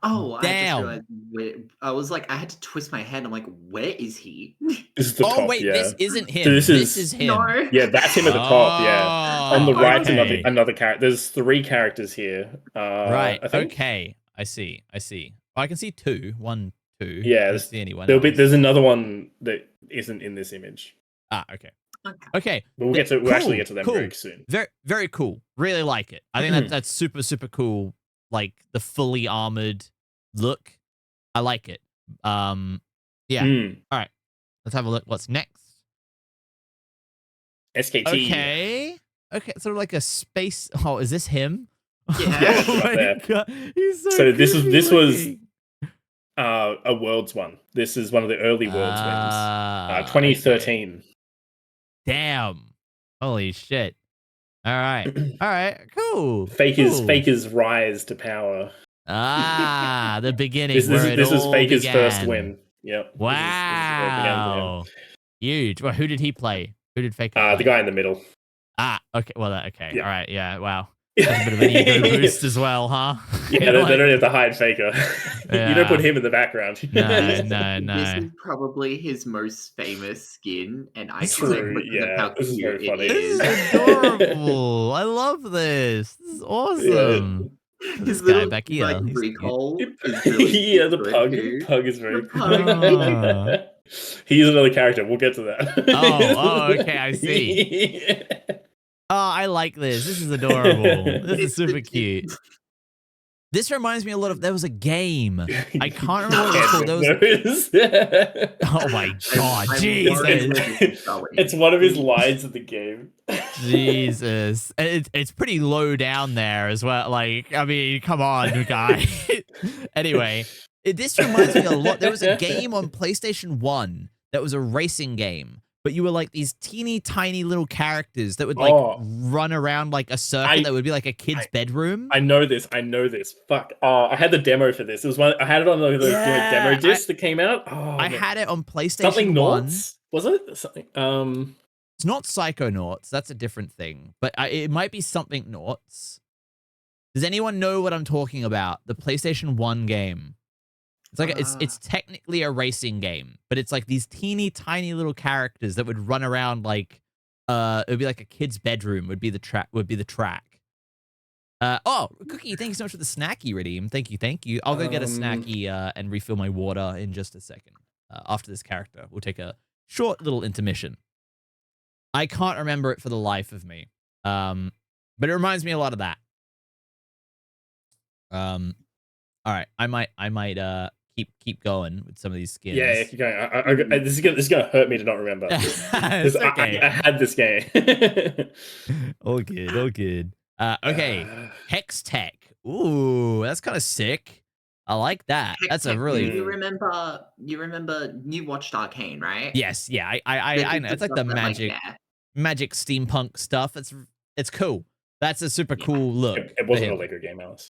Oh, I just Damn. realized I was like, I had to twist my head. I'm like, where is he? This is the top, wait, yeah. this isn't him. So this is him. No. Yeah, that's him at the top, yeah. On the Oh, right's okay. another character. There's 3 characters here. Right. I think. Okay. I see. I can see 2. 1, 2. Yeah, I don't see anyone there's else. another one that isn't in this image. Okay. Okay. But we'll actually get to them very soon. Very, very cool. Really like it. I think that's super, super cool. Like the fully armored look. I like it. Yeah. All right. Let's have a look. What's next? SKT. Okay. Sort of like a space. Oh, is this him? Yeah. Oh my God. He's So this was looking. a Worlds one. This is one of the early Worlds wins. 2013. Okay. Damn. Holy shit. All right. All right. Cool. Faker's rise to power. The beginning. This is Faker's began. first win. Yep. Wow. Huge. Well, who did he play? Who did Faker play? The guy in the middle. Okay. Well, okay. Yeah. All right. Yeah. Wow. That's a bit of an ego boost as well, huh? Yeah, they don't have to hide Faker. Yeah. You don't put him in the background. No. This is probably his most famous skin, and I True, can't because yeah. of how This is cute very funny. it is. This is adorable. I love this. This is awesome. This His guy little back here. like He's cute. recall is really Yeah, the good pug. too. Pug is very The cool. pug. He's another character. We'll get to that. Oh, okay. I see. Oh, I like this. This is adorable. This is super cute. This reminds me a lot of, there was a game. I can't remember what it was called. Oh my God, Jesus. It's one of his lines in the game. Jesus. It's pretty low down there as well. Like, I mean, come on, guy. Anyway, this reminds me a lot. There was a game on PlayStation 1 that was a racing game. But you were like these teeny tiny little characters that would like run around like a circuit that would be like a kid's bedroom. I know this. Fuck. I had the demo for this. It was one. I had it on the demo disc that came out. I had it on PlayStation something 1. Noughts? Was it something? It's not Psychonauts. That's a different thing. But it might be something Noughts. Does anyone know what I'm talking about? The PlayStation 1 game. It's like it's technically a racing game, but it's like these teeny tiny little characters that would run around like it would be like a kid's bedroom would be the track. Cookie, thank you so much for the snacky redeem. Thank you. I'll go get a snacky and refill my water in just a second. After this character, we'll take a short little intermission. I can't remember it for the life of me. But it reminds me a lot of that. All right, I might keep going with some of these skins. Yeah, keep going. This is gonna hurt me to not remember. It's okay. I had this game. All good. Okay, Hex Tech. Ooh, that's kind of sick. I like that. That's a really. You remember? You watched Arcane, right? Yes, yeah. I know. It's like the magic steampunk stuff. It's cool. That's a super cool look. It wasn't a Lego game, Alice.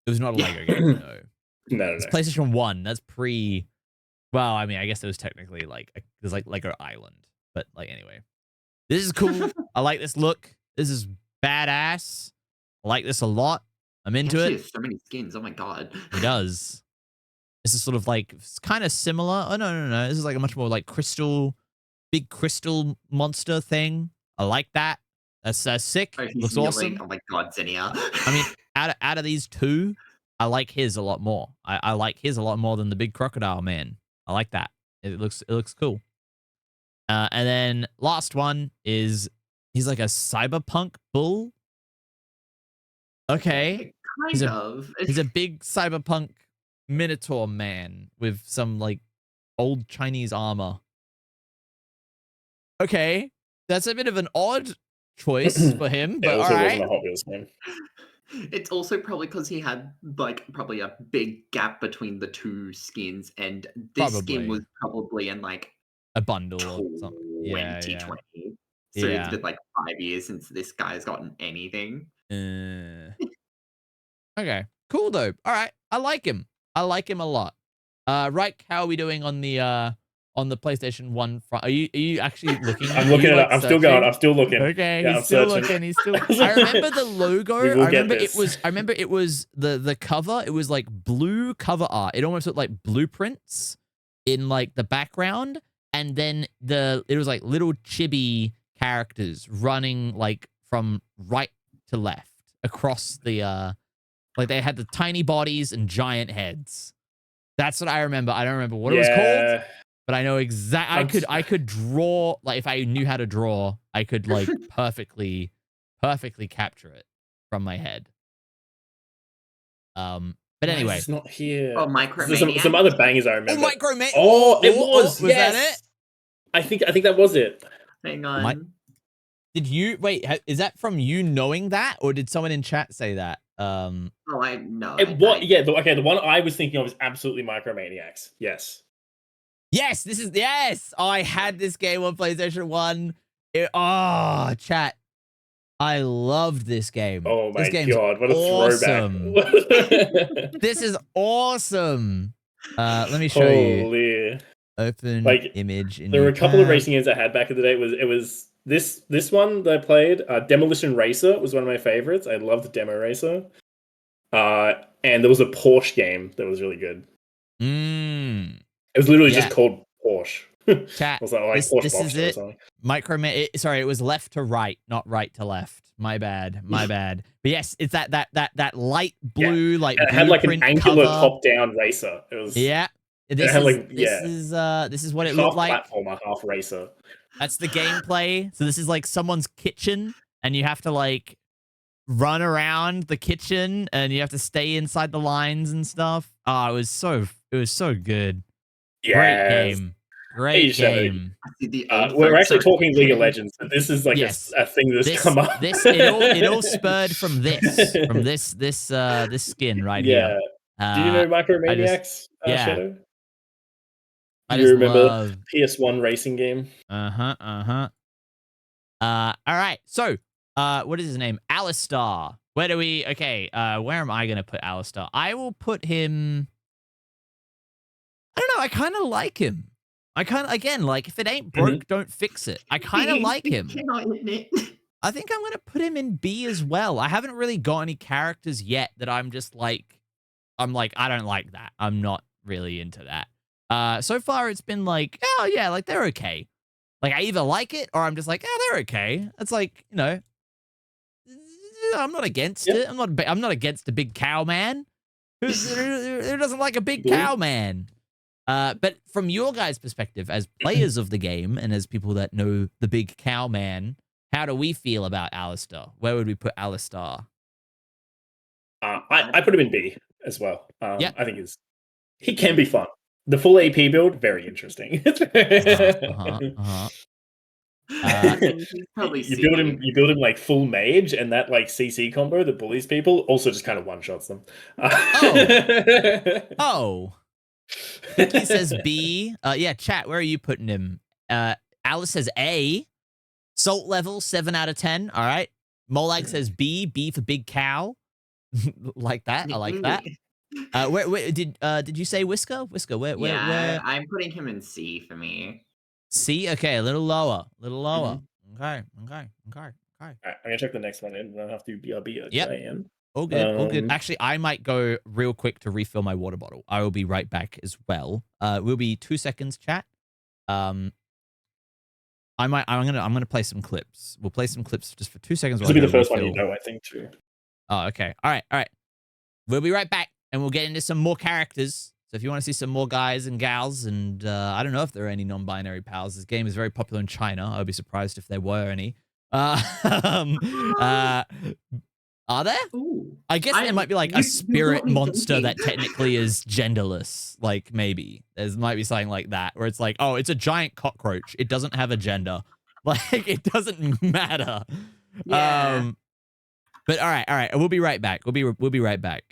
It was not a Lego game. No. No. It's PlayStation 1. That's pre. Well, I mean, I guess it was technically like there's like Lego Island, but like anyway, this is cool. I like this look. This is badass. I like this a lot. I'm into it. So many skins. Oh my God. It does. This is sort of like kind of similar. Oh no. This is like a much more like big crystal monster thing. I like that. That's sick. Looks awesome. Oh my God, Zinnia. I mean, out of these two, I like his a lot more. I like his a lot more than the big crocodile man. I like that. It looks cool. And then last one is he's like a cyberpunk bull. Okay. He's a big cyberpunk minotaur man with some like old Chinese armor. Okay. That's a bit of an odd choice for him, but all right. Wasn't a Hot Wheels game. It's also probably because he had like probably a big gap between the two skins, and this skin was probably in like a bundle or something. 2020. So it's been like 5 years since this guy's gotten anything. Okay, cool though. All right, I like him. I like him a lot. Right, how are we doing on the on the PlayStation 1 front. Are you actually looking? I'm looking at it up. I'm still going. I'm still looking. Okay, Yeah, he's I'm still searching. looking. He's still. I remember the logo. We will I remember get it this. was. I remember it was the cover. It was like blue cover art. It almost looked like blueprints in like the background, and then it was like little chibi characters running like from right to left across the like they had the tiny bodies and giant heads. That's what I remember. I don't remember what it was called. But I know exactly. I could draw, like if I knew how to draw, I could like perfectly capture it from my head. But anyway, It's not here. Oh, There's Micromania. some other bangers I oh, remember. Micromania. Oh, it was. Was Yes. that it? I think that was it. Hang on. Did you wait? Is that from you knowing that, or did someone in chat say that? Oh, I know. Yeah. The one I was thinking of is absolutely Micromaniacs. Yes. Yes, this is yes. Oh, I had this game on PlayStation 1. Chat. I loved this game. Oh my This game's god, what a awesome. throwback. This is awesome. Let me show you. Holy. Open Like, image. There were a couple of racing games I had back in the day. It was this one that I played. Demolition Racer was one of my favorites. I loved Demo Racer. And there was a Porsche game that was really good. It was literally just called Porsche. Chat. Was that like this is it. Sorry, it was left to right, not right to left. My bad. But yes, it's that light blue, like and it had like an angular cover. top-down racer. It was This is what it looked like. Half platformer, half racer. That's the gameplay. So this is like someone's kitchen, and you have to like run around the kitchen, and you have to stay inside the lines and stuff. Oh, it was so good. Yeah, Great game. We're actually talking League of Legends, but this is like a thing that's come up. It all spurred from this skin right here. Do you know Micromaniacs, Shadow? I Do you remember PS1 racing game? All right. So, what is his name? Alistar. Where am I gonna put Alistar? I will put him. I don't know. I kind of like him. Like if it ain't broke, don't fix it. I kind of like him. I think I'm gonna put him in B as well. I haven't really got any characters yet that I'm like, I don't like that. I'm not really into that. So far it's been like, oh yeah, like they're okay. Like I either like it or I'm just like, oh, they're okay. It's like, I'm not against it. I'm not against a big cow man. Who doesn't like a big cow man? But from your guys' perspective, as players of the game and as people that know the big cow man, how do we feel about Alistar? Where would we put Alistar? I put him in B as well. I think he can be fun. The full AP build, very interesting. You build him like full mage, and that like CC combo that bullies people also just kind of one shots them. Vicky says B. Chat, where are you putting him? Alice says A. Salt level 7 out of 10. All right. Molag says B. B for big cow. Like that. I like that. Where did you say Whisker? Whisker, where? I'm putting him in C for me. C. Okay, a little lower. Okay. All right, I'm gonna check the next one in. I don't have to be Yep. All good. Actually, I might go real quick to refill my water bottle. I will be right back as well. We'll be 2 seconds, chat. I'm gonna play some clips. We'll play some clips just for 2 seconds. This will be the first one I think, too. Oh, okay. All right. We'll be right back, and we'll get into some more characters. So if you want to see some more guys and gals, and I don't know if there are any non-binary pals. This game is very popular in China. I'd be surprised if there were any. Are there? Ooh, I guess there might be like a spirit monster that technically is genderless. Like maybe there might be something like that where it's like, oh, it's a giant cockroach. It doesn't have a gender. Like it doesn't matter. Yeah. But all right. We'll be right back. We'll be right back.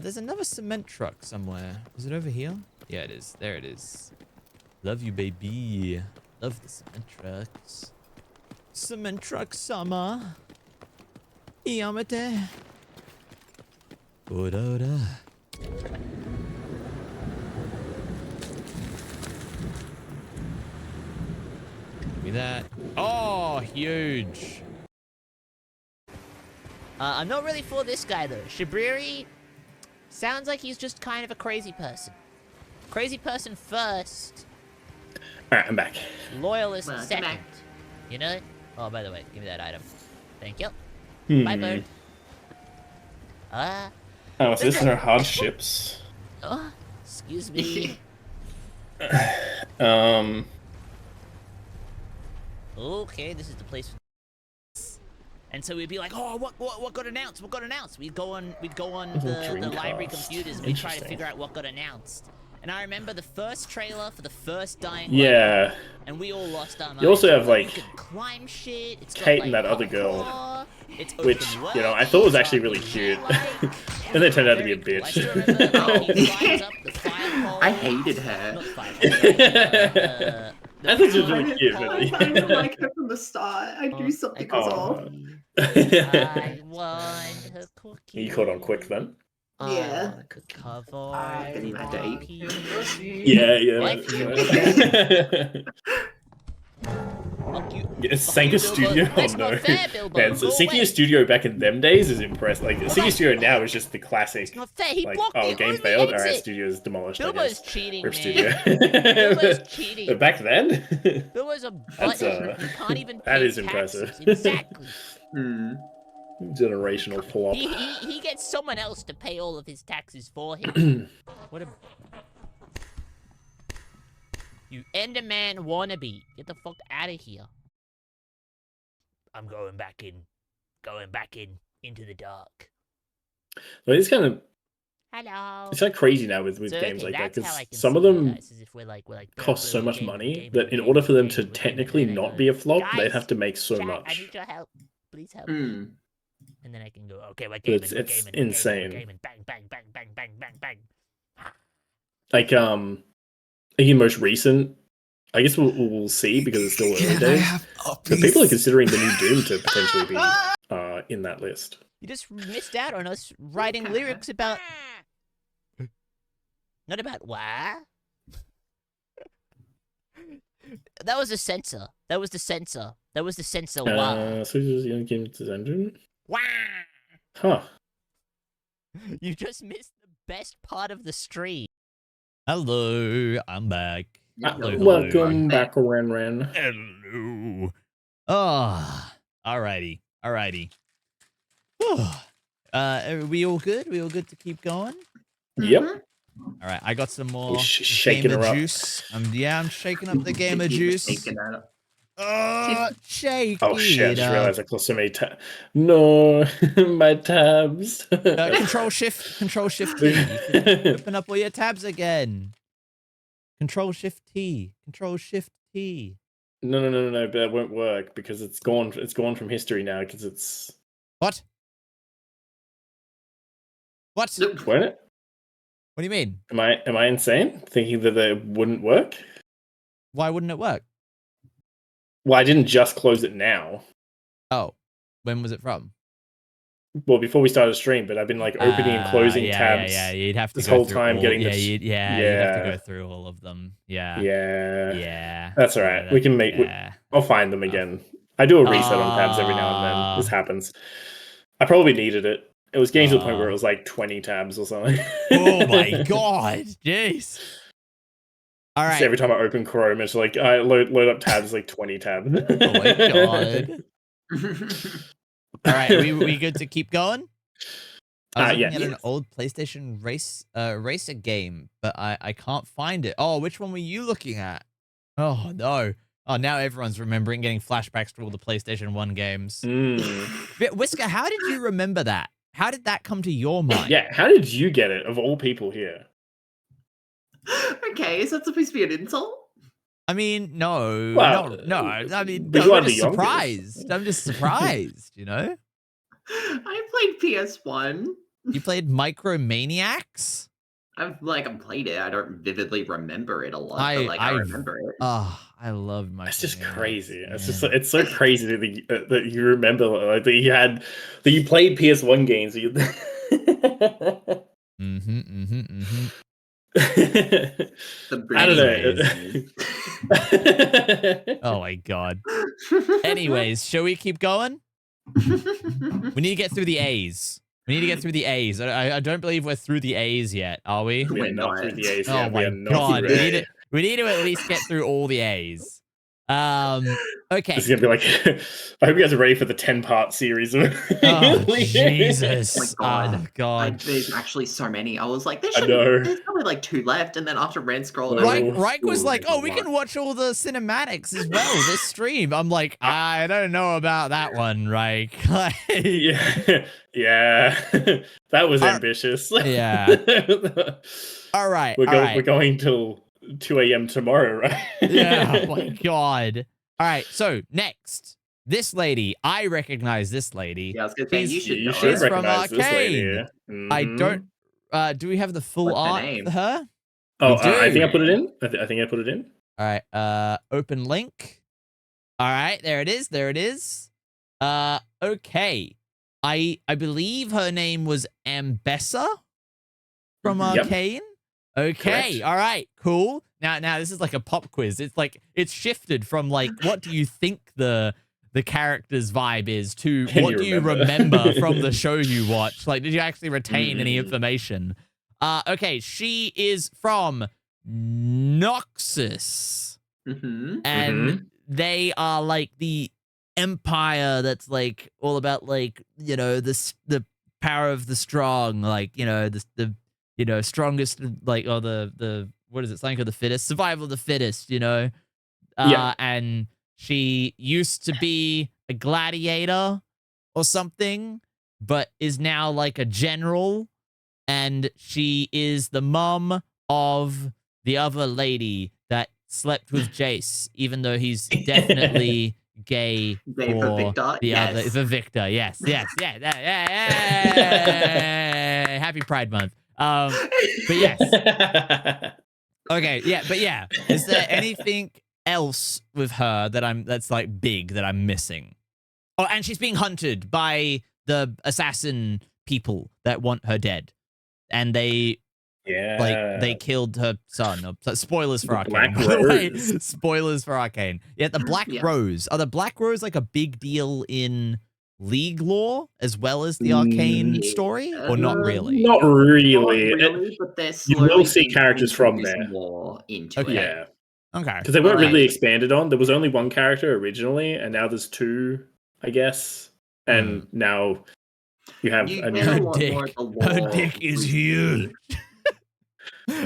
There's another cement truck somewhere. Is it over here? Yeah, it is. There it is. Love you, baby. Love the cement trucks. Cement truck summer. Yamate. Oda. Give me that. Oh, huge. I'm not really for this guy, though. Shibriri sounds like he's just kind of a crazy person. Crazy person first. Alright, I'm back. Loyalist Welcome second. back. You know? Oh, by the way, give me that item. Thank you. Hmm. Bye, bird. Oh, so this is our hardships. Oh, excuse me. Okay, this is the place. And so we'd be like, oh, what got announced? What got announced? We'd go on the library computers and we'd try to figure out what got announced. And I remember the first trailer for the first Dying Light. Yeah. And we all lost our minds. You also have, like, you can climb shit. It's got, Kate like, and that other girl, parkour. It's which, open world. you know, I thought was actually really cute. And they turned out to be a Very cool. I bitch. still remember when he climbs up the fire pole. I hated her. Not the fire pole, I thought she was I really cute, didn't like her from the start. I knew something was off. I want a cookie. You caught on quick then. Yeah. Cover. Getting that date. Yeah. What? Fuck you. Yeah, Sanka Studio? Oh That's no. not fair, Bilbo. Man, so Go syncing away. a studio back in them days is impressive. Like, syncing a studio now is just the classic. It's not fair. He Like, blocked oh, the game only failed? exit. Alright, studio's demolished, I Bilbo's guess. cheating, Rip man. studio. Bilbo's cheating. But back then? Bilbo's a That's, butthead. He can't even pay that is taxes. impressive. Exactly. Generational flop. He gets someone else to pay all of his taxes for him. What a... You Enderman wannabe. Get the fuck out of here. I'm going back in. Into the dark. But it's kind of Hello. it's like crazy now with So, games okay, like that that's how I because can some of see you them guys, as if we're like cost so much game, money game, that in game, order for them game, to game, technically game, not game. be a flop, they Guys, have to make so Chat, I much. need your help. Please help. Mm. And then I can go, okay, we're gaming, It's we're gaming, insane. We're gaming, bang, bang, bang, bang, bang, bang, bang. Like in most recent, I guess we'll see because it's still early days. But people are considering the new Doom to potentially be in that list. You just missed out on us writing lyrics about... Not about what? That was a censor. That was the censor. That was the censor. Wow. So you're gonna give it to Zendrin? Wow. Huh. You just missed the best part of the stream. Hello, I'm back. Hello. Welcome back, Ren. Hello. Oh, alrighty. Are we all good? We all good to keep going? Yep. All right, I got some more Shaking gamer her up. juice. I'm shaking up the gamer juice. Taking that up. Shake Oh shit! I it just up. realized I closed so many tabs. No, my tabs. Control Shift T. Open up all your tabs again. Control Shift T. No, but that won't work because it's gone from history now because it's What? won't it? What do you mean? Am I insane thinking that it wouldn't work? Why wouldn't it work? Well, I didn't just close it now. Oh, when was it from? Well, before we started the stream, but I've been like opening and closing tabs. Yeah, you'd have to this go whole through time all, getting yeah, this. you'd have to go through all of them. Yeah. That's all right. We can make. Yeah. I'll find them again. I do a reset on tabs every now and then. This happens. I probably needed it. It was getting to the point where it was like 20 tabs or something. Oh my god, jeez. All right. So every time I open Chrome, it's like I load up tabs, like 20 tabs. Oh my god. All right, we good to keep going? I was looking at an old PlayStation racer game, but I can't find it. Oh, which one were you looking at? Oh no. Oh, now everyone's remembering, getting flashbacks to all the PlayStation 1 games. Whisker, how did you remember that? How did that come to your mind? Yeah, how did you get it, of all people here? Okay, is that supposed to be an insult? I mean, no. Well, no. I mean, but no, you are I'm the just youngest. surprised. I'm just surprised, you know? I played PS1. You played Micromaniacs? I've played it. I don't vividly remember it a lot, but I remember it. Oh, I loved my. It's just crazy. It's so crazy that you remember like, that you played PS1 games. I don't know. Oh my god. Anyways, shall we keep going? We need to get through the A's. I don't believe we're through the A's yet, are we? We're not through the A's yet. Oh my god. We need to at least get through all the A's. Okay. This is gonna be like, I hope you guys are ready for the 10-part series. Oh, Jesus. Oh my god. Oh, God. There's actually so many. I was like, there's I know. probably like 2 left. And then after Ren scrolled, Reich was like, oh, we can watch all the cinematics as well this stream. I'm like, I don't know about that one, Reich. Yeah. That was ambitious. Yeah. All right. We're going till 2 a.m. tomorrow, right? Yeah. Oh my god. All right. So next, this lady, I recognize this lady. Yeah, I was gonna say you should know. She's from Arcane. I don't. Do we have the full What's her art name? for her? Oh, I think I put it in. I think I put it in. All right. Open link. All right. There it is. Okay. I believe her name was 𝗩𝗲𝗂𝗿 from Arcane. Okay. Correct. All right. Cool. Now this is like a pop quiz. It's shifted from like what do you think the character's vibe is to what do you remember from the show you watched? Like, did you actually retain any information? Okay. She is from Noxus. And they are like the empire that's like all about like, you know, the power of the strong, like, you know, the strongest, like, or the what is it, something of the fittest, survival of the fittest, you know? And she used to be a gladiator or something, but is now like a general, and she is the mom of the other lady that slept with Jace, even though he's definitely gay for Victor. the other, for Victor. Yes. Happy Pride Month. But yes. Okay, but yeah. Is there anything else with her that's like big that I'm missing? Oh, and she's being hunted by the assassin people that want her dead. And they killed her son. Spoilers for Arcane. By the way. Spoilers for Arcane. Yeah, the Black Rose. Are the Black Rose like a big deal in League lore as well as the Arcane story, or not really? Not really. But you will see characters from there. More into it. Yeah. Okay. Because they weren't really expanded on. There was only one character originally, and now there's 2, I guess. And now you have a new dick. Her dick is huge.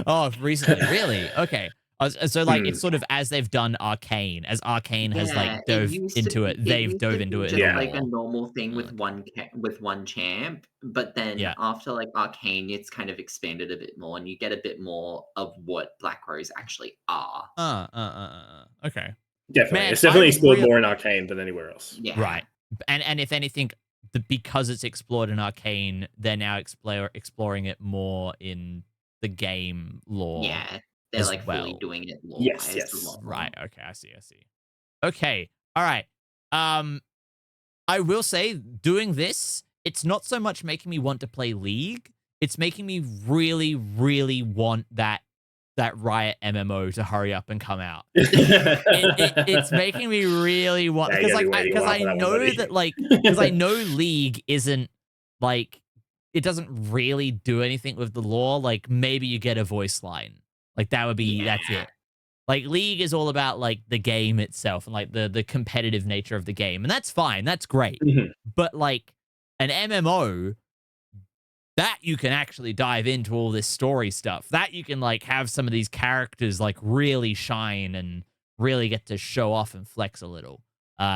Oh, recently, really? Okay. So like it's sort of as they've done Arcane, as Arcane has like dove into it, they've dove into it. Just like a normal thing with one champ, but then after like Arcane, it's kind of expanded a bit more, and you get a bit more of what Black Rose actually are. Okay. Definitely, it's definitely explored more in Arcane than anywhere else. Yeah. Right. And if anything, because it's explored in Arcane, they're now exploring it more in the game lore. Yeah. They're like fully doing it. Yes. Right. Okay. I see. Okay. All right. I will say, doing this, it's not so much making me want to play League. It's making me really, really want that Riot MMO to hurry up and come out. It's making me really want, because I know that like, because I know League isn't like, it doesn't really do anything with the lore. Like maybe you get a voice line. Like that would be, that's it. Like League is all about like the game itself and like the competitive nature of the game. And that's fine. That's great. But like an MMO, that you can actually dive into all this story stuff. That you can like have some of these characters like really shine and really get to show off and flex a little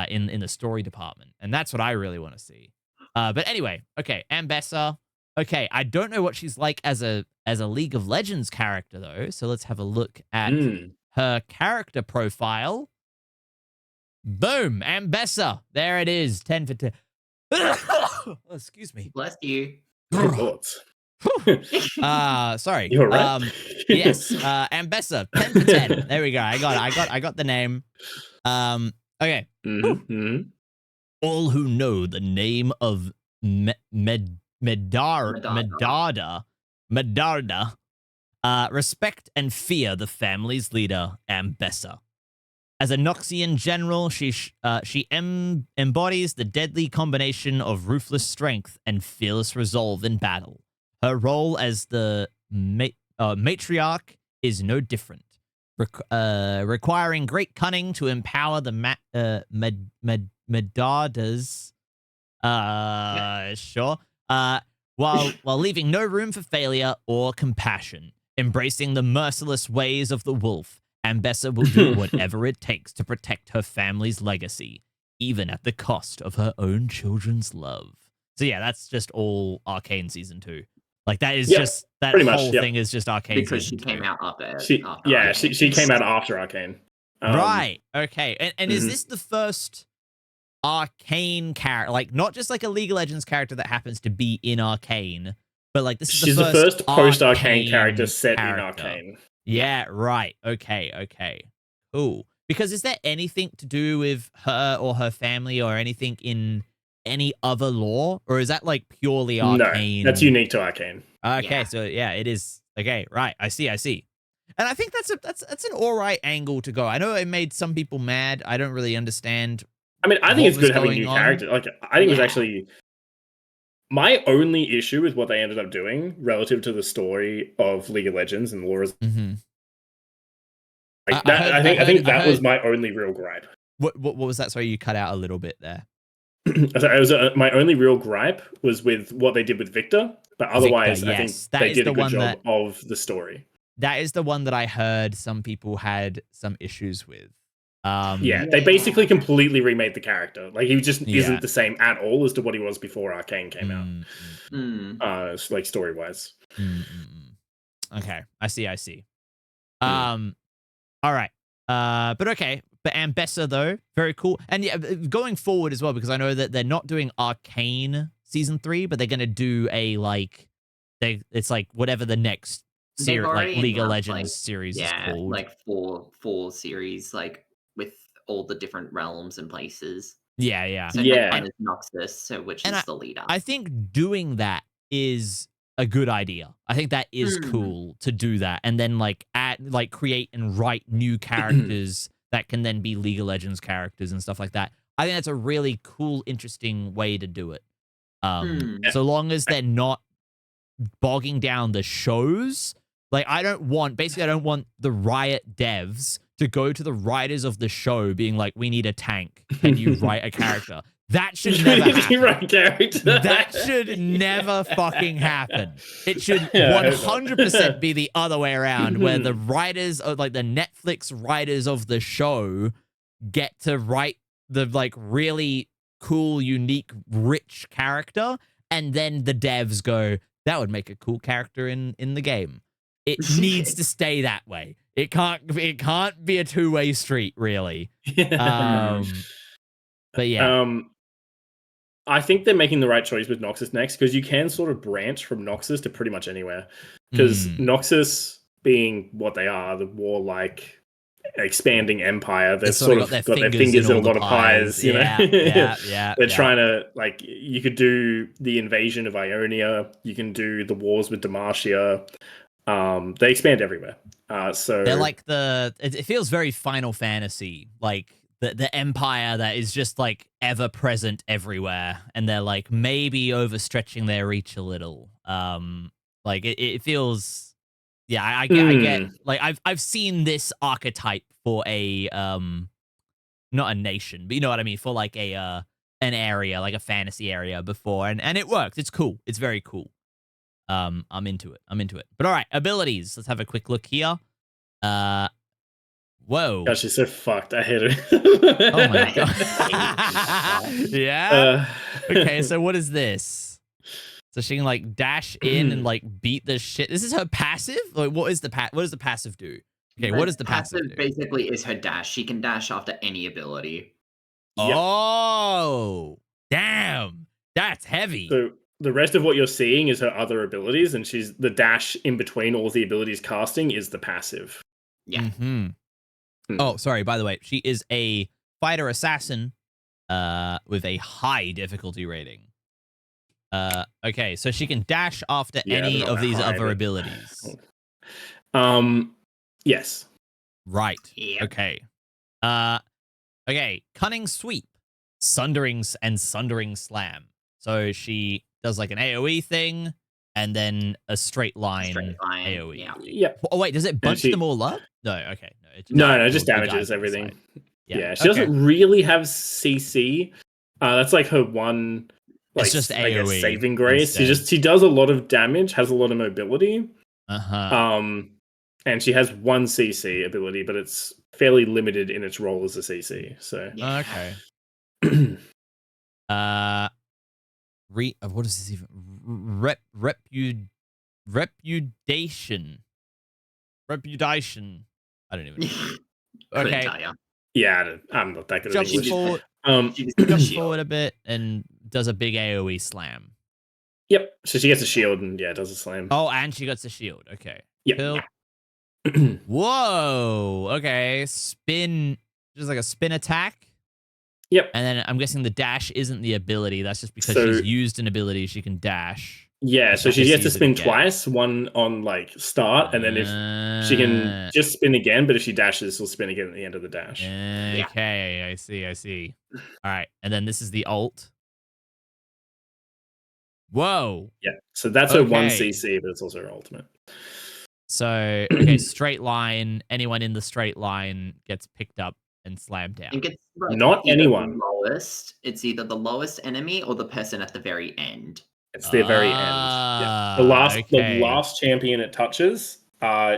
in the story department. And that's what I really want to see. But anyway, okay, 𝗩𝗲𝗂𝗿. Okay, I don't know what she's like as a League of Legends character though. So let's have a look at her character profile. Boom, 𝗩𝗲𝗂𝗿. There it is, 10 for 10. Oh, excuse me. Bless you. Good thoughts. Sorry. You're right. Yes. 𝗩𝗲𝘂, 10 for 10. There we go. I got the name. Okay. All who know the name of Medarda, respect and fear the family's leader, 𝗩𝗲𝘂. As a Noxian general, she embodies the deadly combination of ruthless strength and fearless resolve in battle. Her role as the matriarch is no different, requiring great cunning to empower the Medardas, while leaving no room for failure or compassion. Embracing the merciless ways of the wolf, 𝗩𝗲𝘂 will do whatever it takes to protect her family's legacy, even at the cost of her own children's love. So yeah, that's just all Arcane Season 2. Like, that is just, that whole thing is just Arcane because Season she came 2. out after. She came out after Arcane. Right, okay. And is this the first Arcane character, like, not just like a League of Legends character that happens to be in Arcane, but like, this is She's the first post-Arcane character set in Arcane. Yeah, right. Okay. Cool. Because is there anything to do with her or her family or anything in any other lore? Or is that like purely Arcane? No, that's unique to Arcane. Okay, so yeah, it is. Okay, right. I see. And I think that's an all right angle to go. I know it made some people mad. I don't really understand. I mean, I think it's good having new characters. Like, I think it was actually... My only issue with what they ended up doing relative to the story of League of Legends and lore is I think that was my only real gripe. What was that? Sorry, you cut out a little bit there. My only real gripe was with what they did with Victor, but otherwise, Victor, I think they did a good job of the story. That is the one that I heard some people had some issues with. They basically completely remade the character. Like, he just isn't the same at all as to what he was before Arcane came out. Like, story-wise. Okay, I see. All right. But okay. But 𝗩𝗲𝘂, though, very cool. And yeah, going forward as well, because I know that they're not doing Arcane Season 3, but they're going to do a, like, it's like whatever the next series, like League of Legends series is called. Like four series, like, with all the different realms and places. Yeah. So and is Noxus, which is the leader. I think doing that is a good idea. I think that is cool to do that, and then like create and write new characters that can then be League of Legends characters and stuff like that. I think that's a really cool, interesting way to do it. So long as they're not bogging down the shows. Like, I don't want the Riot devs to go to the writers of the show being like, we need a tank. Can you write a character? That should never happen. That should never fucking happen. It should 100% be the other way around, where the writers of, like, the Netflix writers of the show get to write the, like, really cool, unique, rich character, and then the devs go, that would make a cool character in the game. It needs to stay that way. It can't be a two-way street, really. But yeah. I think they're making the right choice with Noxus next, because you can sort of branch from Noxus to pretty much anywhere. Because Noxus being what they are, the warlike, expanding empire, they've sort of got their fingers in a lot of pies. You know? They're trying to, like, you could do the invasion of Ionia, you can do the wars with Demacia. They expand everywhere. So they're like it feels very Final Fantasy, like the empire that is just like ever present everywhere, and they're like maybe overstretching their reach a little. Like it feels, I get like I've seen this archetype for a not a nation, but you know what I mean, for like an area, like a fantasy area before, and it works. It's cool. It's very cool. I'm into it. But all right, abilities. Let's have a quick look here. Whoa. God, she's so fucked. I hate her. Oh my god. Yeah. Okay, so what is this? So she can like dash in and like beat the shit. This is her passive? Like, what does the passive do? Okay, what does the passive do? Basically is her dash. She can dash after any ability. Oh, damn. That's heavy. So the rest of what you're seeing is her other abilities, and she's the dash in between all the abilities casting is the passive. Yeah. Oh, sorry. By the way, she is a fighter assassin with a high difficulty rating. Okay, so she can dash after any of these other abilities. Yes. Right. Yep. Okay. Okay. Cunning sweep, sundering slam. So she does like an AOE thing, and then a straight line AOE. Yeah. Oh wait, does it bunch them all up? No. Okay. No, it just damages everything. Yeah. She doesn't really have CC. That's like her one. Like, it's just AOE, I guess, saving grace. instead. She does a lot of damage, has a lot of mobility. And she has one CC ability, but it's fairly limited in its role as a CC. So okay. What is this even? Reputation. I don't even know. Okay. Yeah, I'm not that good at English. Jumps forward a bit and does a big AOE slam. Yep. So she gets a shield and does a slam. Oh, and she gets a shield. Okay. Yep. Cool. Whoa. Okay. Spin. Just like a spin attack. Yep. And then I'm guessing the dash isn't the ability. That's just because she's used an ability. She can dash. Yeah. So she gets to spin twice. One on like start, and then if she can just spin again, but if she dashes, she'll spin again at the end of the dash. Okay. I see. All right. And then this is the ult. Whoa. Yeah. So that's her one CC, but it's also her ultimate. So, okay, straight line. Anyone in the straight line gets picked up and slammed down. Not anyone. It's either the lowest enemy or the person at the very end. It's the very end. Yeah. The last champion it touches,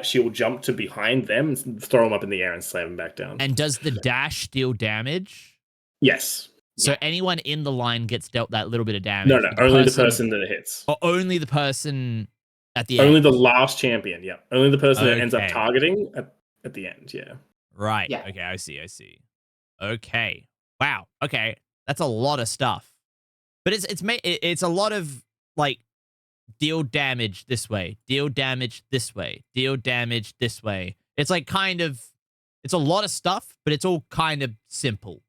she will jump to behind them, and throw them up in the air, and slam them back down. And does the dash deal damage? Yes. So anyone in the line gets dealt that little bit of damage? No, only the person that it hits. Or only the person at the end? Only the last champion, yeah. Only the person that ends up targeting at the end, yeah. Right. Yeah. Okay, I see. Okay. Wow. Okay. That's a lot of stuff. But it's a lot of like deal damage this way, deal damage this way, deal damage this way. It's like kind of it's a lot of stuff, but it's all kind of simple,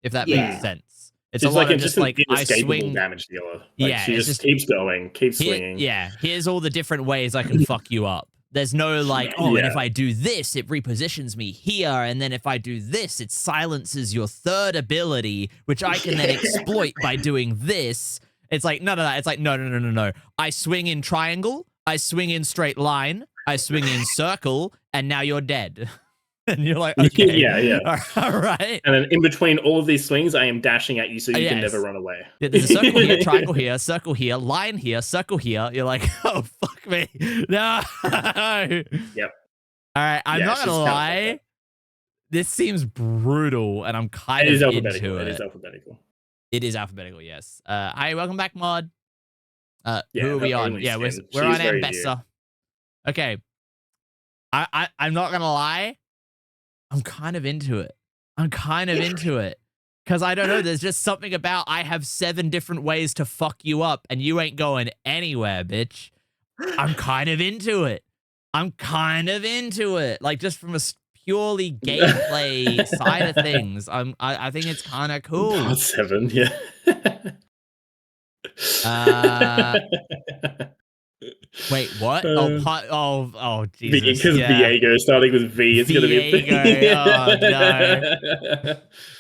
if that makes sense. It's a lot of just like I swing damage dealer. Like, she just keeps going, keeps swinging. Yeah. Here's all the different ways I can fuck you up. There's no like, and if I do this, it repositions me here, and then if I do this, it silences your third ability, which I can then exploit by doing this. It's like none of that. It's like no. I swing in triangle, I swing in straight line, I swing in circle, and now you're dead. And you're like, okay. Yeah. All right. And then in between all of these swings, I am dashing at you so you can never run away. There's a circle here, triangle here, circle here, line here, circle here. You're like, oh, fuck me. No. Yep. All right. I'm not going to lie. This seems brutal, and I'm kind of into it. It is alphabetical. It is alphabetical, yes. Hi, welcome back, Mod. Who are we on? Yeah, we're on Ambessa. Okay. I'm not going to lie. I'm kind of into it. Because I don't know, there's just something about I have 7 different ways to fuck you up and you ain't going anywhere, bitch. I'm kind of into it. Like, just from a purely gameplay side of things, I think it's kind of cool. Part 7, yeah. Wait, what? Oh, Jesus. Because Viego, starting with V, it's going to be a thing. Oh, no.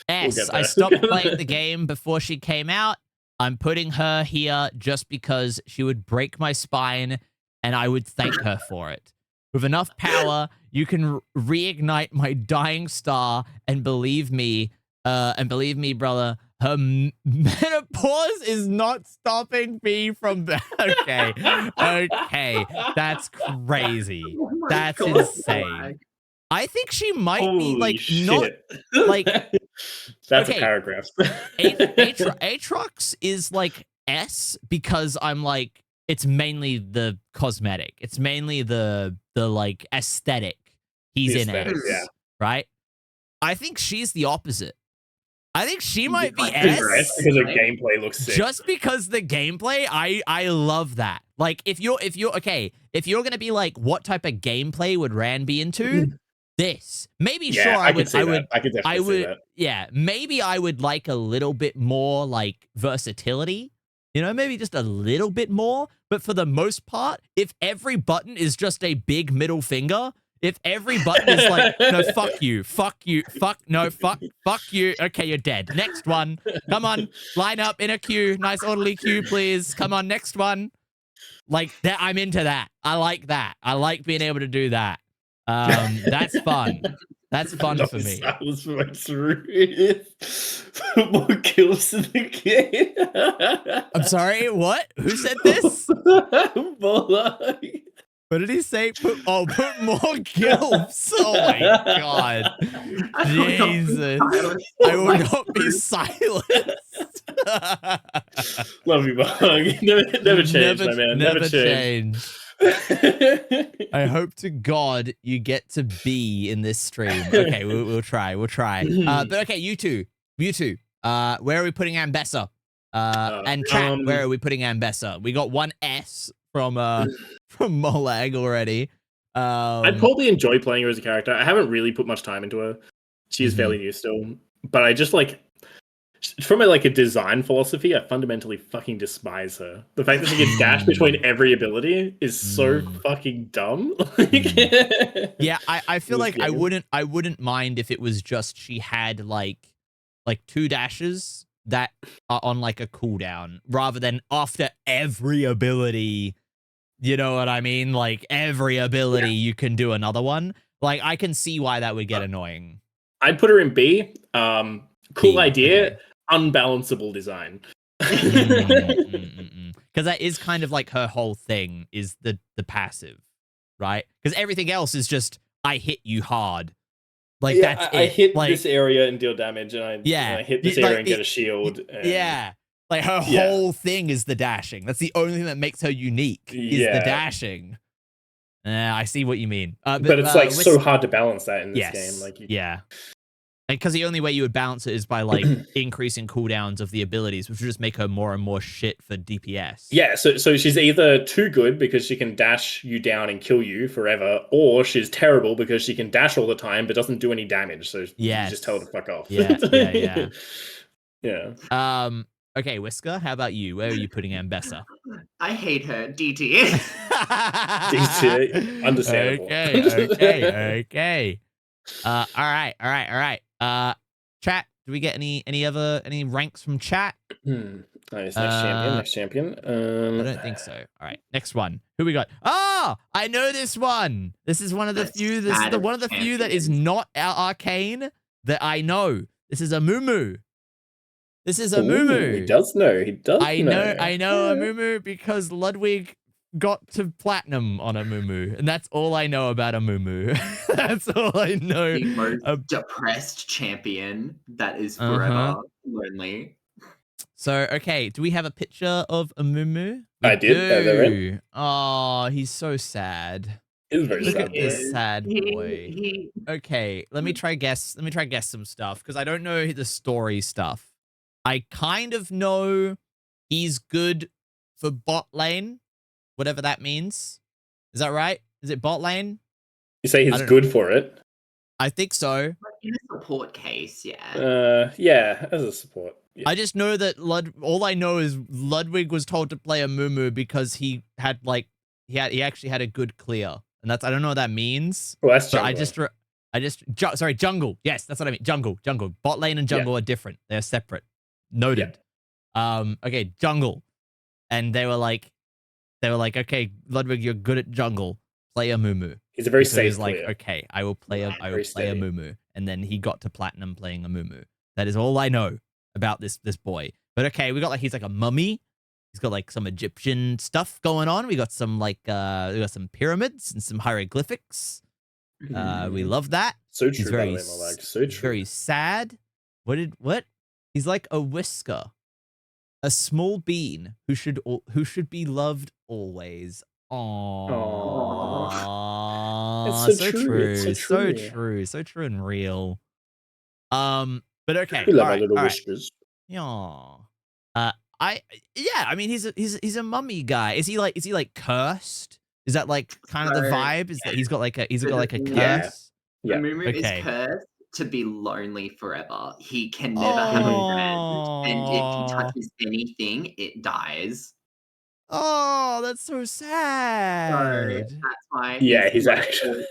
S, I stopped playing the game before she came out. I'm putting her here just because she would break my spine, and I would thank her for it. With enough power, you can reignite my dying star, and believe me, brother, her menopause is not stopping me from... Okay, that's crazy. That's insane. I think she might be, like, not... Like... That's a paragraph. Aatrox is, like, S because I'm, like... It's mainly the cosmetic. It's mainly the like, aesthetic. He's in S, right? I think she's the opposite. I think she might be like S. Because the gameplay looks sick. Just because the gameplay, I love that. Like if you're gonna be like, what type of gameplay would Ran be into? This. Maybe Yeah, sure I could definitely see that. yeah, maybe I would like a little bit more like versatility. You know, maybe just a little bit more. But for the most part, if every button is just a big middle finger, if every button is like, no, fuck you, fuck you, fuck you. Okay, you're dead. Next one. Come on, line up in a queue. Nice orderly queue, please. Come on, next one. Like that, I'm into that. I like that. I like being able to do that. That's fun. That's fun for me. That was my truth. More kills in the game. I'm sorry, what? Who said this? What did he say? Put more gilfs. Oh my god. Jesus. I will not be silenced. Love you, Bug. Never change, my man. Never change. I hope to God you get to be in this stream. Okay, we'll try. But okay, you two. Where are we putting Ambessa? And chat, where are we putting Ambessa? We got one S from Molag already. I'd probably enjoy playing her as a character. I haven't really put much time into her. She is fairly new still, but I just like from a design philosophy, I fundamentally fucking despise her. The fact that she can dash between every ability is so fucking dumb. Yeah, I feel like I wouldn't mind if it was just she had like 2 dashes that are on like a cooldown rather than after every ability. You know what I mean? Like every ability you can do another one. Like I can see why that would get annoying. I'd put her in B. Cool B, idea. okay. Unbalanceable design. Because that is kind of like her whole thing is the passive, right? Because everything else is just I hit you hard. Like that's I it. hit like, this area and deal damage, and I hit this area and get a shield. And... Yeah. Like her whole thing is the dashing. That's the only thing that makes her unique is the dashing. I see what you mean. But it's like so hard to balance that in this game. Like because the only way you would balance it is by like increasing cooldowns of the abilities, which would just make her more and more shit for DPS. Yeah, so she's either too good because she can dash you down and kill you forever, or she's terrible because she can dash all the time but doesn't do any damage. So you just tell her to fuck off. Yeah. Yeah. Okay, Whisker, how about you? Where are you putting Ambessa? I hate her. DT. DT. Understandable. Okay. All right. Chat, do we get any ranks from chat? Nice. Next champion. I don't think so. All right, next one. Who we got? Oh, I know this one. This is one of the few. This is one of the few that is not arcane that I know. This is a Mumu. He does know. I know a Mumu because Ludwig got to platinum on a Mumu, and that's all I know about a Mumu. That's all I know. The most depressed champion that is forever lonely. So, okay, do we have a picture of a Mumu? I did. Oh, he's so sad. He's very Look sad. at this sad boy. Okay, let me try guess some stuff because I don't know the story stuff. I kind of know he's good for bot lane, whatever that means. Is that right? Is it bot lane? You say he's good for it? I think so. In a support case, yeah. Yeah, as a support. Yeah. I just know that all I know is Ludwig was told to play a Mumu because he had he actually had a good clear, and that's I don't know what that means. Well, that's jungle. Sorry, jungle. Yes, that's what I mean. Jungle. Bot lane and jungle are different. They're separate. Noted. Yeah. Okay, jungle. And they were like, okay, Ludwig, you're good at jungle. Play a Mumu. He's a very safe He's like, okay, I will play a Mumu. And then he got to platinum playing a Mumu. That is all I know about this boy. But okay, we got he's like a mummy. He's got like some Egyptian stuff going on. We got some we got some pyramids and some hieroglyphics. We love that. So true. He's very, so true. Very sad. What? He's like a whisker, a small bean who should be loved always. Aww. It's so true. It's so true and real. But okay. We love all our right, little all right. whiskers. Yeah. I mean he's a mummy guy. Is he like cursed? Is that like kind of the vibe? Is that he's got like a Yeah. curse? Yeah. Mumu is Okay. cursed to be lonely forever. He can never have a friend, and if he touches anything, it dies. Oh, that's so So sad. that's why Yeah, he's he's actually.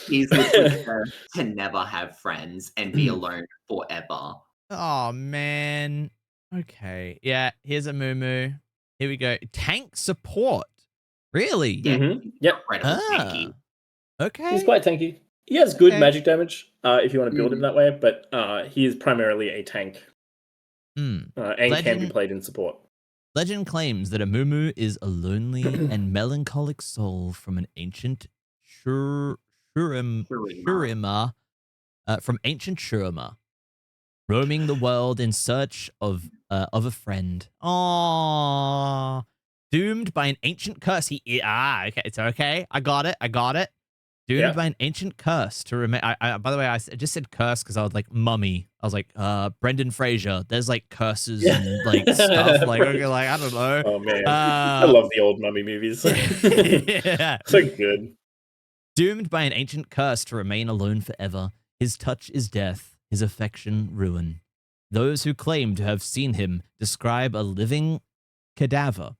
literally cursed to never have friends and be alone forever. Oh man. Okay. Yeah, here's a Moo. Here we go. Tank support. Really? Yeah, Yep. incredible tanky. Okay. He's quite tanky. He has good Okay. magic damage if you want to build him that way, but he is primarily a tank and can be played in support. Legend claims that a Moo is a lonely and melancholic soul from an ancient Shurima, roaming the world in search of a friend. Aww. Doomed by an ancient curse. Okay, it's okay. I got it. Doomed by an ancient curse to remain. By the way, I just said curse because I was like mummy. I was like, Brendan Fraser. There's like curses and like stuff. Like, okay, like I don't know. Oh man, I love the old mummy movies. Yeah, so good. Doomed by an ancient curse to remain alone forever. His touch is death. His affection ruin. Those who claim to have seen him describe a living cadaver,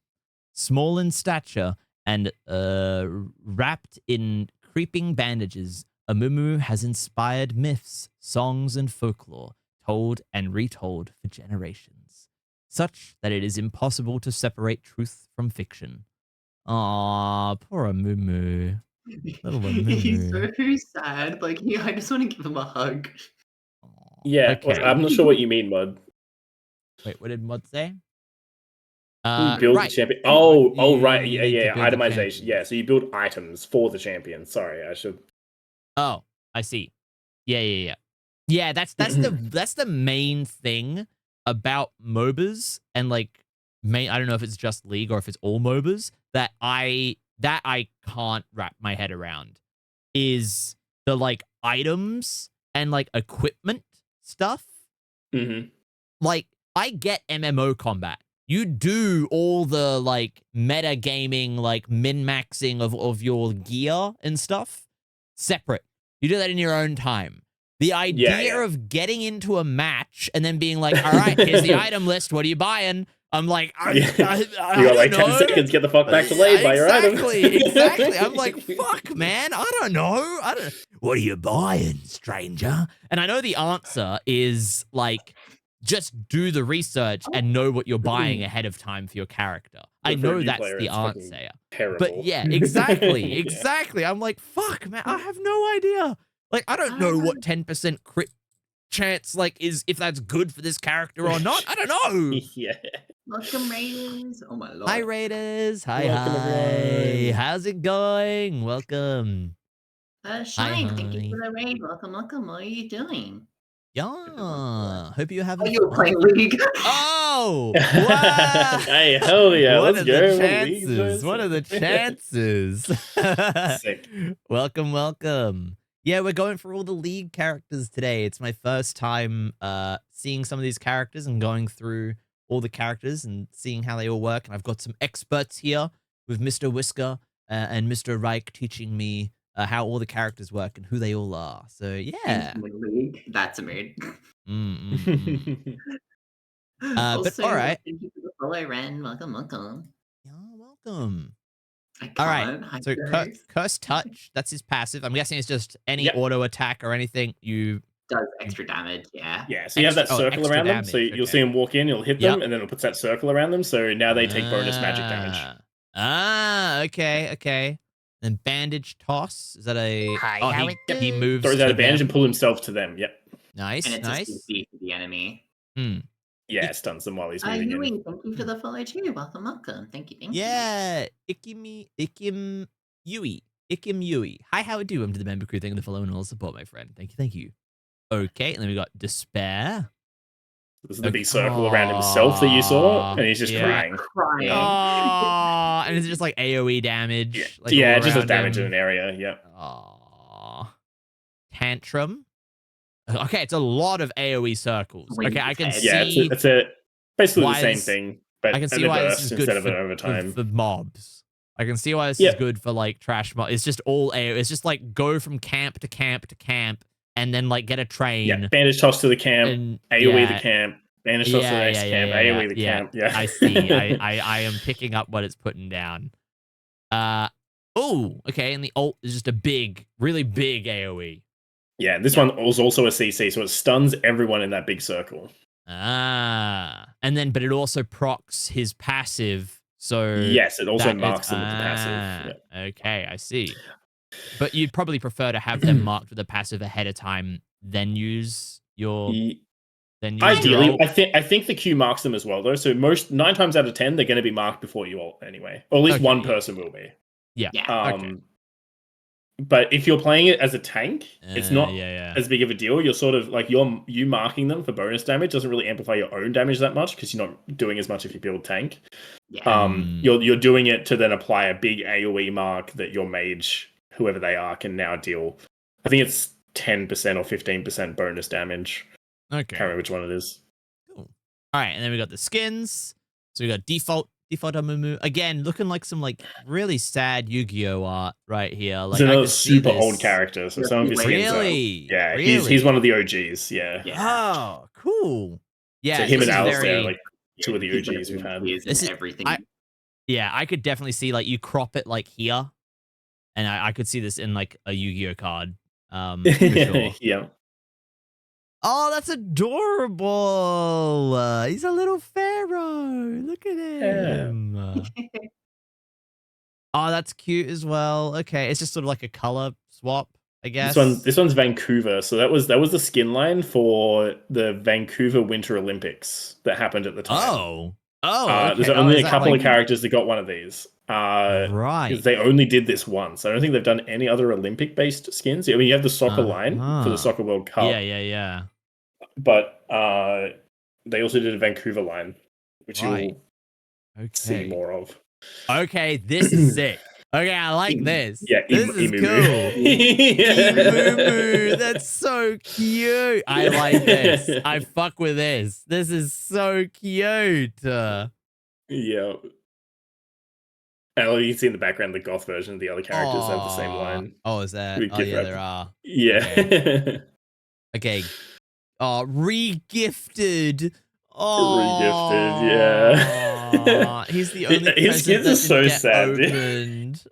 small in stature and wrapped in creeping bandages. Amumu has inspired myths, songs, and folklore, told and retold for generations, such that it is impossible to separate truth from fiction. Aw, poor Amumu. Little Amumu. He's so sad. Like, I just want to give him a hug. Yeah, Okay. I'm not sure what you mean, Mod. Wait, what did Mod say? You build the champion. Oh, right. Yeah. Itemization. Yeah, so you build items for the champion. Sorry, I should. Oh, I see. Yeah. Yeah, that's the main thing about MOBAs and like I don't know if it's just League or if it's all MOBAs that I can't wrap my head around is the like items and like equipment stuff. Like I get MMO combat. You do all the like meta gaming, like min-maxing of your gear and stuff separate. You do that in your own time. The idea of getting into a match and then being like, all right, here's the item list. What are you buying? I'm like, I you got like 10 seconds, get the fuck back to lane, buy your items. Exactly. I'm like, fuck, man. I don't know. What are you buying, stranger? And I know the answer is like, just do the research and know what you're buying ahead of time for your character. I know that's the answer. Terrible. But yeah, exactly. I'm like, fuck, man, I have no idea. Like, I don't know what 10% crit chance like is if that's good for this character or not. I don't know. Yeah. Welcome, Raiders. Oh my lord. Hi, Raiders. Hi. Welcome, everyone. How's it going? Welcome. Shine, thank you for the raid. Welcome. What are you doing? Yeah. Hope you have. Oh, you were playing League. Oh, wow. Hey, hell yeah. What Let's are go. the chances? What are the chances? Sick. Welcome. Yeah, we're going for all the League characters today. It's my first time seeing some of these characters and going through all the characters and seeing how they all work. And I've got some experts here with Mr. Whisker and Mr. Reich teaching me how all the characters work and who they all are. So yeah, League. That's a mood. But all right. Thank you for the follow, Ren. Welcome. Yeah, welcome. All right. So curse touch. That's his passive. I'm guessing it's just any auto attack or anything you does extra damage. Yeah. Yeah. So you have that circle around them. So you'll see them walk in. You'll hit them, and then it puts that circle around them. So now they take bonus magic damage. Okay. Then bandage toss. Is that a? He moves. Throws out a bandage and pull himself to them. Yep. Nice. And it's a CC for the enemy. Yeah, stuns them while he's moving in. Thank you for the follow too. Welcome. Thank you. Yeah, Ikim Yui. Hi, how it do? I'm to the member crew. Thank you for the follow and all support, my friend. Thank you. Okay, and then we got Despair. This is the big circle around himself that you saw, and he's just crying. And it's just like AoE damage. Yeah, just does damage in an area. Yeah. Aww. Tantrum. Okay, it's a lot of AoE circles. Okay, I can see. Yeah, it's basically the same this- thing, but I can at see a why this burst is good instead of for, an overtime. for mobs. I can see why this is good for like trash mob. It's just all AoE. It's just like go from camp to camp to camp, and then like get a train. Yeah, bandage toss to the camp, and, AoE the camp, bandage toss to the next camp, AoE the camp. Yeah, I see. I am picking up what it's putting down. Oh, okay, and the ult is just a big, really big AoE. Yeah, this one was also a CC, so it stuns everyone in that big circle. And then, but it also procs his passive. So yes, it also marks them with the passive. Yeah. Okay, I see. But you'd probably prefer to have them marked with a passive ahead of time, then use your. Ideally, I think the Q marks them as well, though. So 9 times out of 10, they're going to be marked before you ult anyway, or at least one person will be. Yeah. Okay. But if you're playing it as a tank, it's not as big of a deal. You're sort of like you marking them for bonus damage doesn't really amplify your own damage that much because you're not doing as much if you build tank. You're doing it to then apply a big AoE mark that your mage, whoever they are, can now deal. I think it's 10% or 15% bonus damage. Okay. Can't remember which one it is. Cool. All right, and then we got the skins. So we got default Amumu. Again, looking like some like really sad Yu-Gi-Oh art right here. Like, it's another super old character, so some of his skins are, he's one of the OGs. Yeah. Oh, cool. Yeah. So him and Alistair are like two of the OGs we've had. This is everything. I could definitely see like you crop it like here, and I could see this in like a Yu-Gi-Oh card. For sure. Yeah. Oh, that's adorable. He's a little pharaoh. Look at him. Oh, that's cute as well. Okay, it's just sort of like a color swap, I guess. This one's Vancouver. So that was the skin line for the Vancouver Winter Olympics that happened at the time. Okay. There's only a couple of characters that got one of these. Right. They only did this once. I don't think they've done any other Olympic-based skins. I mean, you have the soccer line for the Soccer World Cup. Yeah. But they also did a Vancouver line, which you'll see more of. Okay, this is sick. Okay, I like this. Yeah, this is cool. Emumu, that's so cute. I like this. I fuck with this. This is so cute. Yeah. And you can see in the background the goth version of the other characters have the same line. Oh, is that? Oh, yeah, there are. Yeah. Okay. Oh, re-gifted. Oh, re-gifted, yeah. He's the only his skins are so sad. Opened.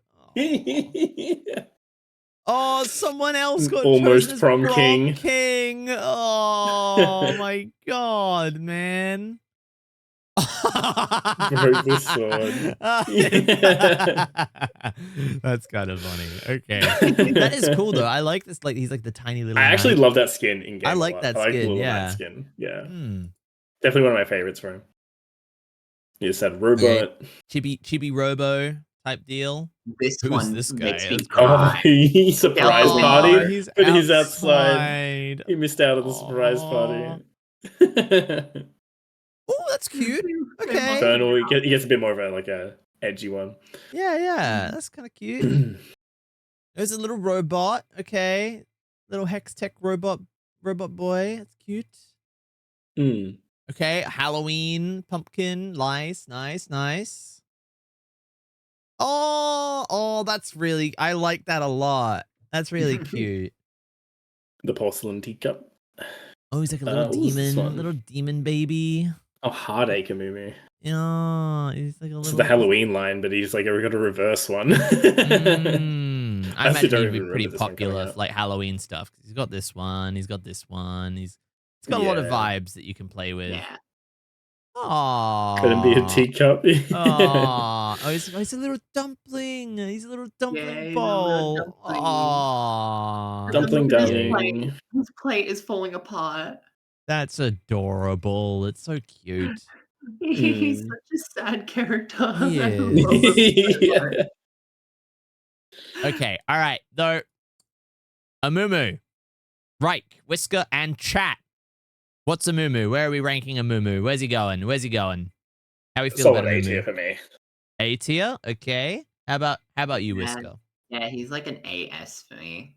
Oh, someone else got almost prom king. Oh my god, man. Broke the sword. That's kind of funny. Okay, that is cool though. I like this. Like he's like the tiny little. I actually love that skin in game. I like that skin. That skin. Yeah, definitely one of my favorites for him. He just had robot, chibi robo type deal. This one this guy? makes me cry. He surprise party, but he's outside. He missed out on the surprise party. Oh, that's cute. Okay. Infernal, he gets a bit more of a edgy one. Yeah, that's kind of cute. There's a little robot. Okay, little hex tech robot boy. That's cute. Okay, Halloween pumpkin. Nice. Oh, that's really. I like that a lot. That's really cute. The porcelain teacup. Oh, he's like a little demon baby. Oh, heartache Amumu. Yeah, he's like a little. It's the Halloween line, but he's like got a reverse one. I imagine he'd be pretty popular for like Halloween stuff. He's got this one. He's got this one. He's got a lot of vibes that you can play with. Yeah. Aww. Couldn't be a teacup. Aww. Oh, he's a little dumpling. He's a little dumpling ball. Aww. Dumpling darling. His plate is falling apart. That's adorable. It's so cute. He's such a sad character. Yeah. Okay, all right. Though, Amumu, Reich, Whisker, and Chat. What's Amumu? Where are we ranking Amumu? Where's he going? How we feel about Amumu? A tier for me. A tier? Okay. How about you, Whisker? Yeah, he's like an AS for me.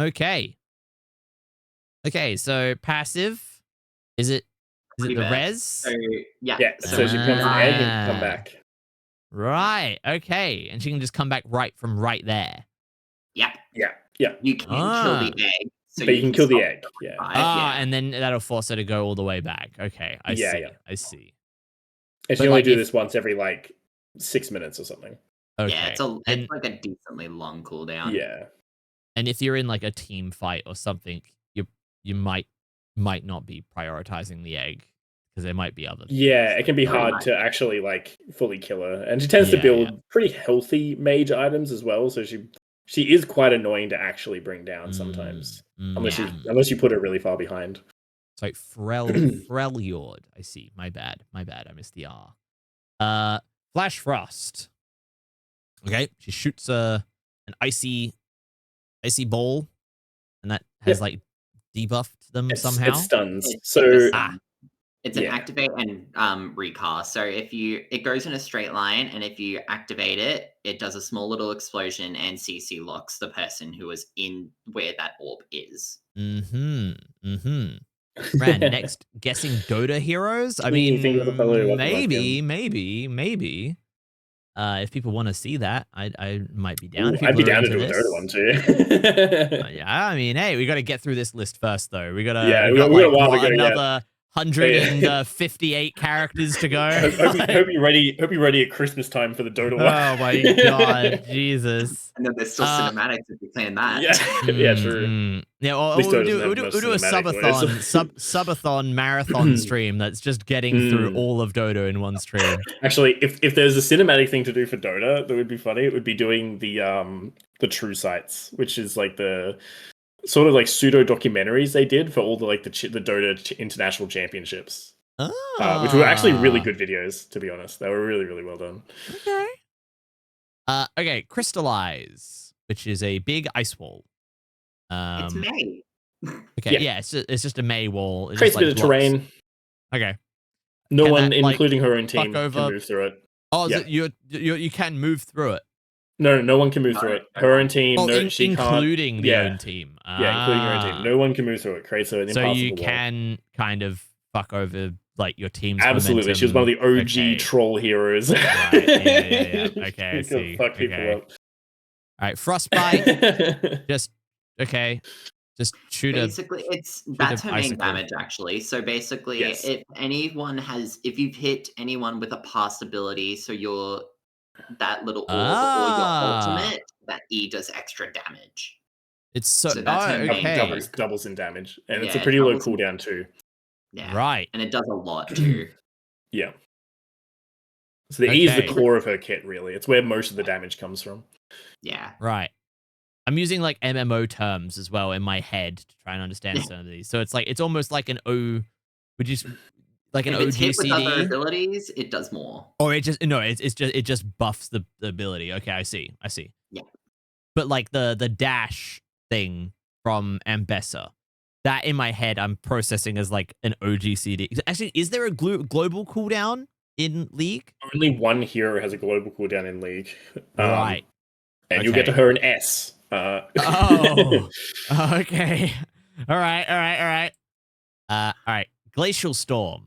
Okay. Okay, so passive. Is it Pretty the bad. res? So, yeah. Yeah, so she becomes an egg and come back. Right. Okay, and she can just come back from right there. Yep. Yeah. You can kill the egg. So But you can kill the stop egg. Yeah. And then that'll force her to go all the way back. Okay, I see. I see. And she only do this once every like 6 minutes or something. Okay. Yeah, it's like a decently long cooldown. Yeah. And if you're in like a team fight or something, you might not be prioritizing the egg because there might be other things. Yeah, it can be hard to actually like fully kill her. And she tends to build pretty healthy mage items as well, so she is quite annoying to actually bring down sometimes. Unless you put her really far behind. It's like Freljord. I see. My bad. I missed the R. Flash Frost. Okay, she shoots an icy ball, and that has like debuffed them somehow. It stuns. It's an activate and recast. So it goes in a straight line, and if you activate it, it does a small little explosion and CC locks the person who is in where that orb is. Ran, next, guessing Dota heroes? I mean, maybe. If people want to see that, I might be down. I'd be down to do a Dota one too. Yeah, I mean, hey, we got to get through this list first, though. We got to. Yeah, we got a while to go. Another 158 characters to go. Hope you're ready. Hope you're ready at Christmas time for the Dota one. Oh my god, Jesus! And then there's still cinematics if you plan that. Yeah, true. Yeah, well, we'll do a subathon marathon stream that's just getting through all of Dota in one stream. Actually, if there's a cinematic thing to do for Dota that would be funny, it would be doing the true sites, which is like the sort of like pseudo documentaries they did for all the like the Dota international championships, which were actually really good videos. To be honest, they were really, really well done. Okay. Okay, crystallize, which is a big ice wall. It's May. Okay, yeah, it's just a May wall. It creates just, a bit of terrain. Okay. No one, including her own team, can over... move through it. Oh, is it you can move through it? No one can move through it. Her own team, she including can't. the own team. Including her own team. No one can move through it. Creates an impassable wall. So you can kind of fuck over like your team's Absolutely. momentum. She was one of the OG troll heroes. Right. Yeah. Okay, I see. Fuck people up. All right, frostbite. Just shoot. Basically, that's her main damage actually. So basically, if you've hit anyone with a past ability, so you're that little orb or your ultimate, that E does extra damage. It's so that's her main doubles in damage, and it's a pretty low cooldown too. Yeah, right, and it does a lot too. Yeah. So the E is the core of her kit, really. It's where most of the damage comes from. Yeah. Right. I'm using like MMO terms as well in my head to try and understand some of these. So it's almost like an like an if it's OGCD. Hit with other abilities, it does more. Or it just buffs the ability. Okay, I see. Yeah. But like the dash thing from Ambessa, that in my head I'm processing as like an OGCD. Actually, is there a global cooldown in League? Only one hero has a global cooldown in League. Right. And you'll get to her in S. Oh. Okay. All right. All right. Glacial Storm.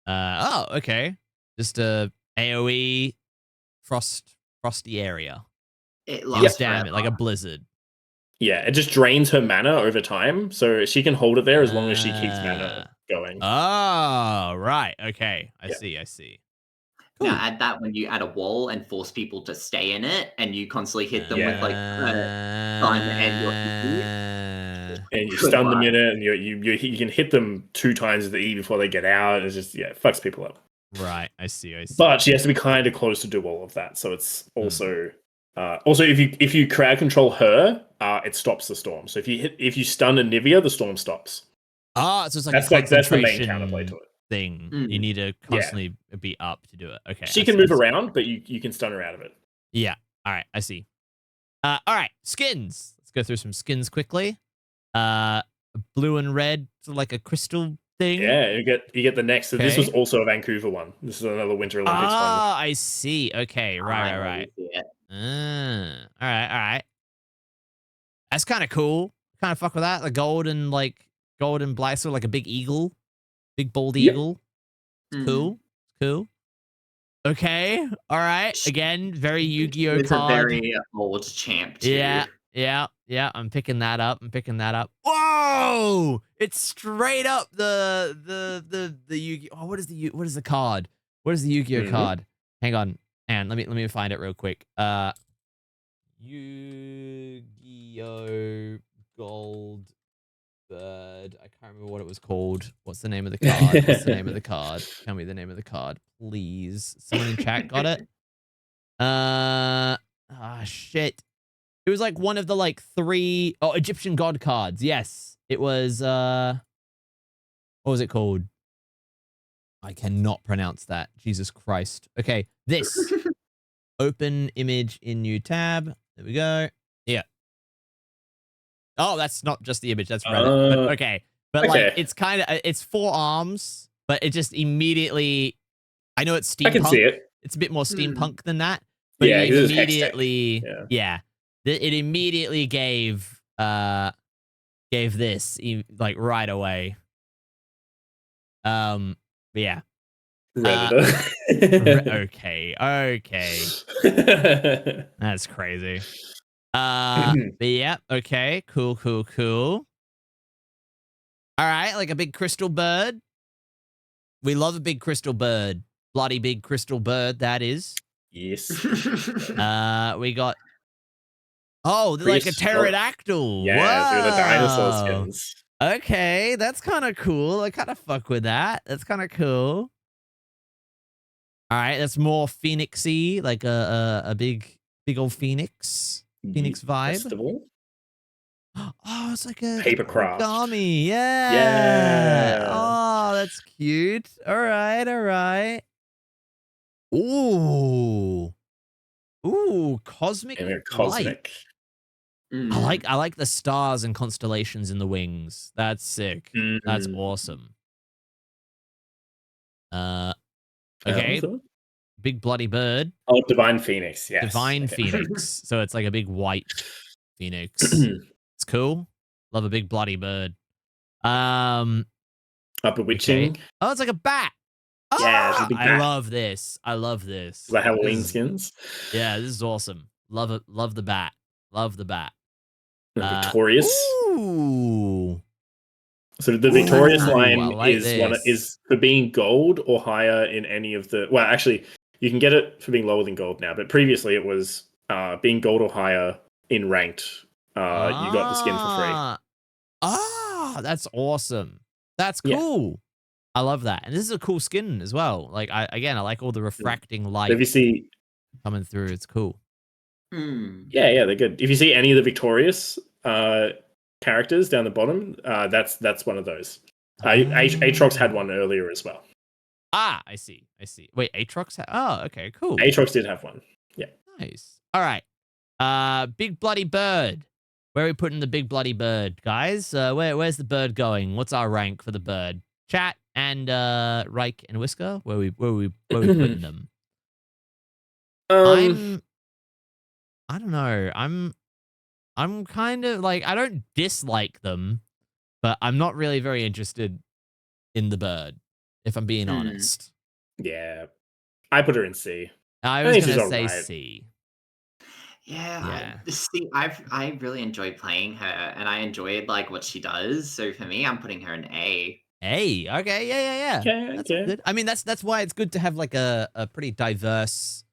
Okay. Just a AoE frosty area. It lasts damage, like a blizzard. Yeah, it just drains her mana over time, so she can hold it there as long as she keeps mana going. Oh, right. Okay. I see. Cool. Now add that when you add a wall and force people to stay in it, and you constantly hit them with like stun and you stun them in it, and you can hit them 2 times with the E before they get out. It's just it fucks people up. Right, I see. But she has to be kind of close to do all of that, so it's also if you crowd control her, it stops the storm. So if you stun Anivia, the storm stops. So it's like that's the main counterplay to it. Thing you need to constantly be up to do it. Okay, she can move around, but you can stun her out of it. Yeah. All right, I see. All right, skins. Let's go through some skins quickly. Blue and red, so like a crystal thing. Yeah, you get the next. So this was also a Vancouver one. This is another Winter Olympics one. I see. Okay, right. All right. That's kind of cool kind of fuck with that. The golden black, sort of like a big eagle, big bald eagle. Cool. Okay. All right. Again, very Yu-Gi-Oh It's card. a very old champ too. Yeah. I'm picking that up. Whoa! It's straight up the Yu-Gi-Oh. Oh, what is the card? What is the Yu-Gi-Oh card? Hang on. Let me find it real quick. Yu-Gi-Oh Gold Bird. I can't remember what it was called. What's the name of the card? Tell me the name of the card, please. Someone in chat got it? Shit. It was like one of the like 3 Egyptian god cards. Yes. It was what was it called? I cannot pronounce that. Jesus Christ. Okay, this. Open image in new tab. There we go. Yeah. Oh, that's not just the image. That's Reddit. But okay. But like, it's kind of, it's 4 arms, but it just immediately, I know it's steampunk. I can see it. It's a bit more steampunk than that. But Yeah, it immediately, it immediately gave this like right away. But yeah. Okay. That's crazy. But yeah, okay, cool. All right, like a big crystal bird. We love a big crystal bird. Bloody big crystal bird, that is. Yes. We got like a pterodactyl. Yeah, through the dinosaur Whoa. skins. Okay, that's kind of cool. I kind of fuck with that. That's kind of cool. All right, that's more phoenixy, like a big old phoenix vibe. Festival. Oh, it's like a paper craft. Origami. Yeah. Oh, that's cute. All right. Ooh, cosmic. Cosmic. Light. I like the stars and constellations in the wings. That's sick. That's awesome. Okay. Big bloody bird. Oh, Divine Phoenix. Yes. Divine Phoenix. So it's like a big white phoenix. It's cool. Love a big bloody bird. Upper Witching. Okay. Oh, it's like a bat. Yeah, it's a big bat. I love this. The Halloween skins. Yeah, this is awesome. Love it. Love the bat. Victorious. Ooh. So the Victorious line like is for being gold or higher in any of the. Well, actually, you can get it for being lower than gold now, but previously it was being gold or higher in ranked. You got the skin for free. That's awesome. That's cool. Yeah. I love that, and this is a cool skin as well. Like I like all the refracting light. If you see coming through, it's cool. Yeah, they're good. If you see any of the Victorious characters down the bottom, that's one of those. Aatrox had one earlier as well. I see. Wait, Aatrox okay, cool. Aatrox did have one. Yeah. Nice. All right. Big bloody bird. Where are we putting the big bloody bird, guys? Where's the bird going? What's our rank for the bird? Chat and Reich and Whisker. Where we putting them? I don't know. I'm kind of like, I don't dislike them, but I'm not really very interested in the bird, if I'm being honest. Yeah. I put her in C. I was going to say C. Yeah. See, I really enjoy playing her, and I enjoyed like what she does. So for me, I'm putting her in A. A. Okay. Yeah. That's good. I mean, that's why it's good to have like a pretty diverse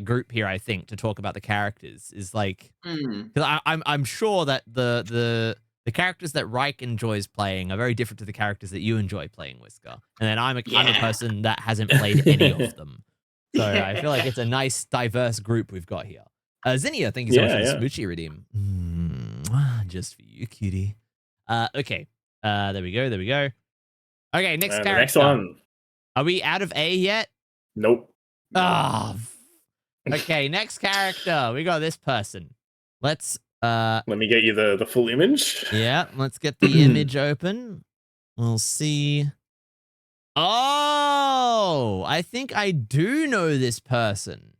group here. I think to talk about the characters is like, because I'm sure that the characters that Reich enjoys playing are very different to the characters that you enjoy playing, Whisker. And then I'm a person that hasn't played any of them. So I feel like it's a nice diverse group we've got here. Zinnia, thank you so much for the smoochie redeem. Just for you, cutie. Okay. There we go. Okay, next character. Next one. Are we out of A yet? Nope. Okay, next character. We got this person. Let's let me get you the full image. Yeah, let's get the image open. We'll see. Oh, I think I do know this person.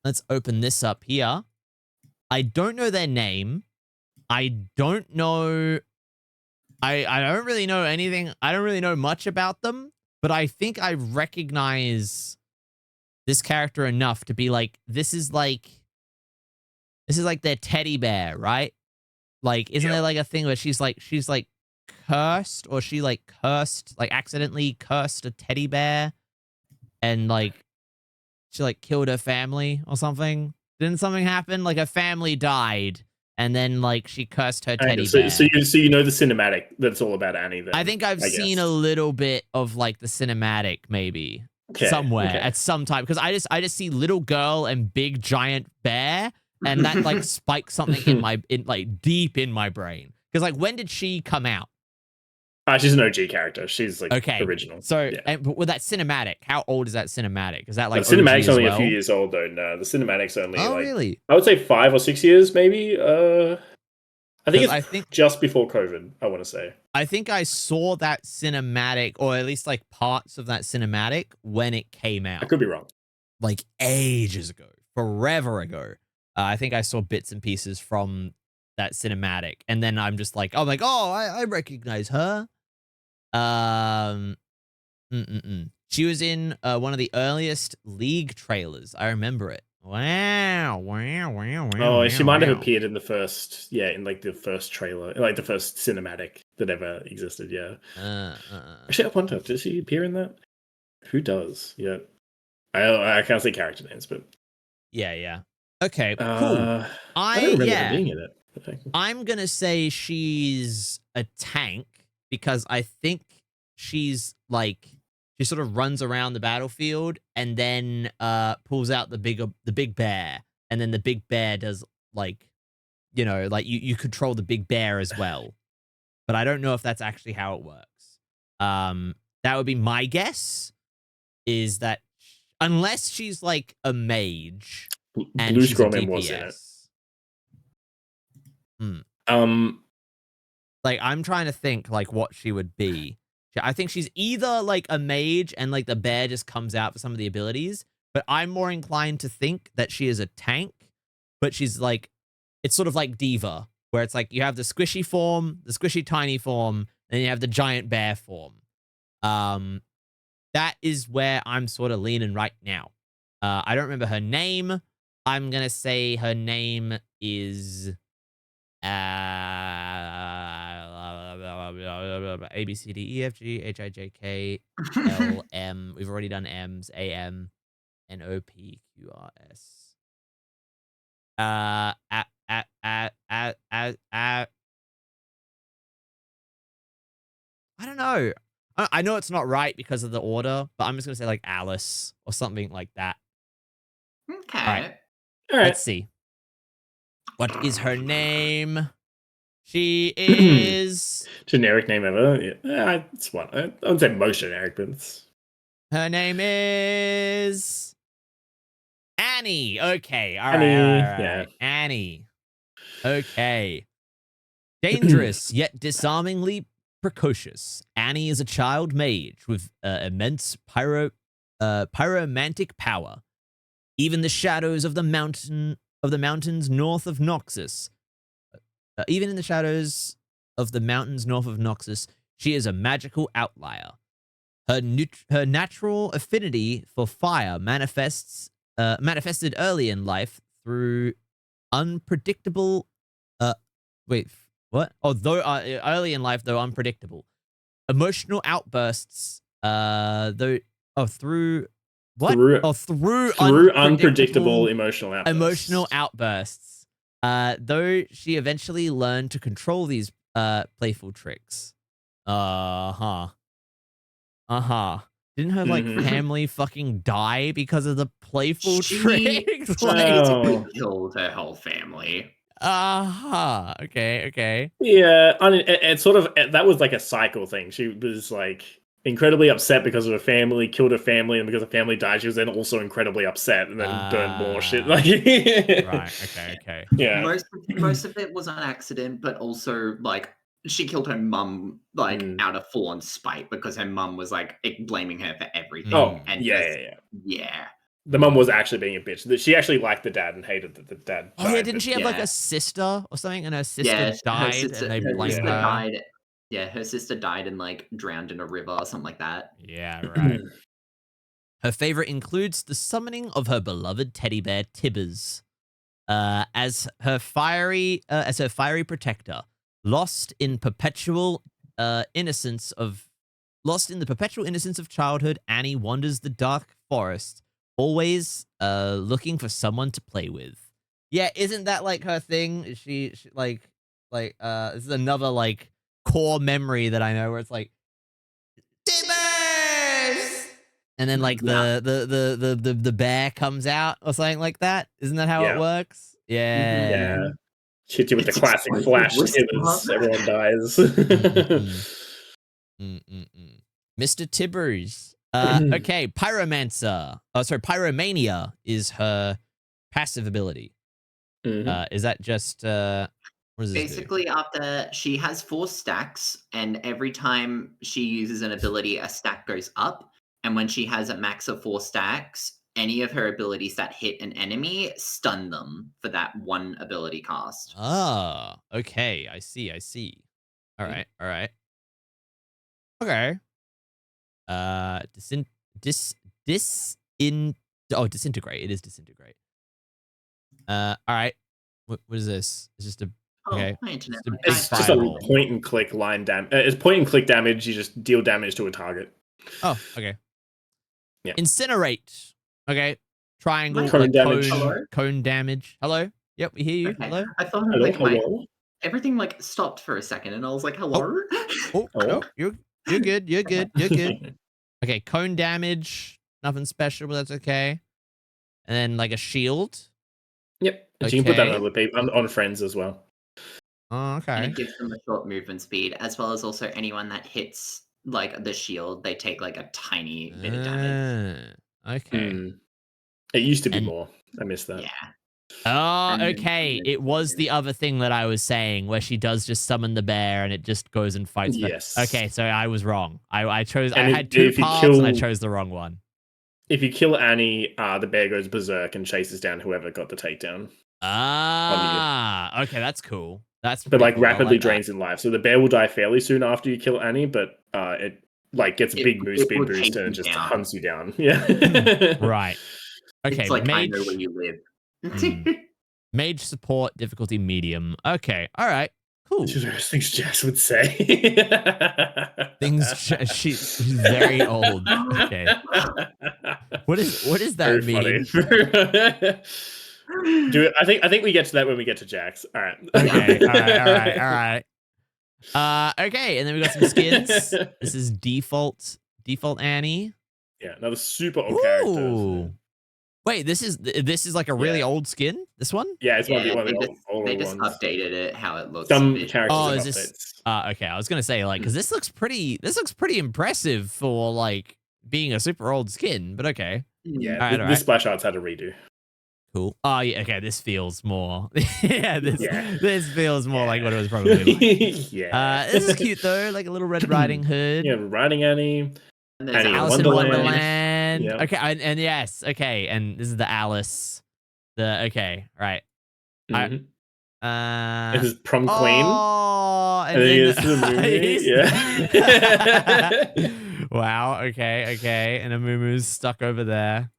Let's open this up here. I don't know their name, I don't know. I don't really know anything. I don't really know much about them, but I think I recognize this character enough to be like, this is like their teddy bear, right? Like, isn't there like a thing where she's like cursed, or she like cursed, like accidentally cursed a teddy bear, and like she like killed her family or something? Didn't something happen? Like her family died, and then like she cursed her teddy bear. So you know the cinematic that's all about Annie. Then I think I've seen a little bit of like the cinematic, maybe somewhere at some time, because I just see little girl and big giant bear, and that like spikes something in like deep in my brain. Because like, when did she come out? She's an OG character. She's like original. So, but with that cinematic, how old is that cinematic? Is that like the cinematic's only a few years old though? No, the cinematic's only really? I would say 5 or 6 years, maybe. I think just before COVID, I want to say. I think I saw that cinematic, or at least like parts of that cinematic, when it came out. I could be wrong. Like ages ago, forever ago. I think I saw bits and pieces from that cinematic, and then I'm just like, I recognize her. She was in one of the earliest League trailers. I remember it. Wow. Oh, she might have appeared in the first, in like the first trailer, like the first cinematic that ever existed, Actually, I wonder, does she appear in that? Who does? Yeah. I can't say character names, but... Yeah. Okay, cool. I don't remember her being in it. I'm going to say she's a tank, because I think she's like... She sort of runs around the battlefield and then pulls out the big bear, and then the big bear does like, you control the big bear as well. But I don't know if that's actually how it works. That would be my guess, is that unless she's like a mage and Blue she's a Scrollman was in it. Like, I'm trying to think like what she would be. I think she's either like a mage and like the bear just comes out for some of the abilities, but I'm more inclined to think that she is a tank, but she's like, it's sort of like Diva, where it's like you have the squishy form, the squishy tiny form, and you have the giant bear form. That is where I'm sort of leaning right now. I don't remember her name. I'm going to say her name is... A, B, C, D, E, F, G, H, I, J, K, L, M. We've already done M's. A, M, N, O, P, Q, R, S. I don't know. I know it's not right because of the order, but I'm just going to say like Alice or something like that. Okay. All right. Let's see. What is her name? She is... Generic name ever. Yeah, it's one. I wouldn't say most generic, but it's... Her name is... Annie. Okay. All right. Yeah. Annie. Okay. Dangerous, yet disarmingly precocious. Annie is a child mage with immense pyromantic power. Even the shadows of the mountains north of Noxus. Even in the shadows of the mountains north of Noxus, she is a magical outlier. Her natural affinity for fire manifested early in life through unpredictable... wait, what? Early in life, though unpredictable. Emotional outbursts, through... What? Through unpredictable emotional outbursts. Emotional outbursts. Though she eventually learned to control these playful tricks. Didn't her like family fucking die because of the playful tricks? Like, killed her whole family. Okay. Yeah, I mean, it sort of, that was like a cycle thing. She was like incredibly upset because of her family, killed her family, and because her family died, she was then also incredibly upset and then burned more shit. Like, right, okay. Yeah. Most of it was an accident, but also like she killed her mum like out of full on spite because her mum was like blaming her for everything. Oh, and yeah. The mum was actually being a bitch. She actually liked the dad and hated that the dad. Oh yeah, died, didn't but she have like a sister or something? And her sister died, and they blamed her. Died. Yeah, her sister died and like drowned in a river or something like that. Yeah, right. Her favorite includes the summoning of her beloved teddy bear 𝗩𝗂𝗂𝗏 as her fiery protector, lost in the perpetual innocence of childhood. Annie wanders the dark forest, always looking for someone to play with. Yeah, isn't that like her thing? She like this is another like core memory that I know where it's like Timbers! And then like the bear comes out or something like that. Isn't that how it works? Yeah. Yeah. Hits you with the classic flash 𝗩𝗂𝗏𝗏. Everyone dies. Mr. 𝗩𝗏𝗂𝗏𝗏. Okay, Pyromancer. Oh, sorry, Pyromania is her passive ability. Is that just what does this Basically, after she has 4 stacks, and every time she uses an ability, a stack goes up. And when she has a max of 4 stacks, any of her abilities that hit an enemy stun them for that one ability cast. Ah, okay. I see. All right. Okay. Disintegrate. It is disintegrate. All right. What is this? It's just a okay. My internet. It's just a point and click line damage. It's point and click damage. You just deal damage to a target. Oh, okay. Yeah. Incinerate. Okay. Triangle. Cone like damage. Cone damage. Hello. Yep, we hear you. Okay. Hello. I thought everything like stopped for a second, and I was like, "Hello." Oh, no, you're good. You're good. Okay, cone damage. Nothing special, but that's okay. And then like a shield. Yep. And you can put that on other people, on friends as well. Oh, okay. And it gives them a short movement speed, as well as also anyone that hits like the shield, they take like a tiny bit of damage. Okay. It used to be more. I missed that. Yeah. Oh, okay. It was the other thing that I was saying, where she does just summon the bear and it just goes and fights. Yes. Okay, so I was wrong. I chose. And I had 2 paths and I chose the wrong one. If you kill Annie, the bear goes berserk and chases down whoever got the takedown. Ah, okay, that's cool. But like cool. rapidly drains in life. So the bear will die fairly soon after you kill Annie, but it like gets a big move speed boost and it just hunts you down. Yeah. Right. Okay. It's like mage, I know where you live. Mage support difficulty medium. Okay. All right. Cool. Things Jess would say. She's very old. Okay. What does that mean? Do it. I think we get to that when we get to Jax. All right. Okay. All right. Okay, and then we got some skins. This is default Annie. Yeah, another super old character. Wait, this is like a really old skin. This one? Yeah, it's one of the older They just ones. updated it how it looks. Some characters. Oh, have is this? Okay, I was gonna say like because this looks pretty impressive for like being a super old skin, but okay. Yeah, this splash art's had a redo. Cool. Oh yeah, okay. This feels more. This feels more like what it was probably like. Yeah. This is cute though, like a little Red Riding Hood. Yeah, Riding Annie. And Annie in Alice in Wonderland. Yep. Okay, and yes, okay, and this is the Alice. Right. This is Prom Queen. Oh, and then this is the movie. Yeah. Wow. Okay. And Amumu's stuck over there.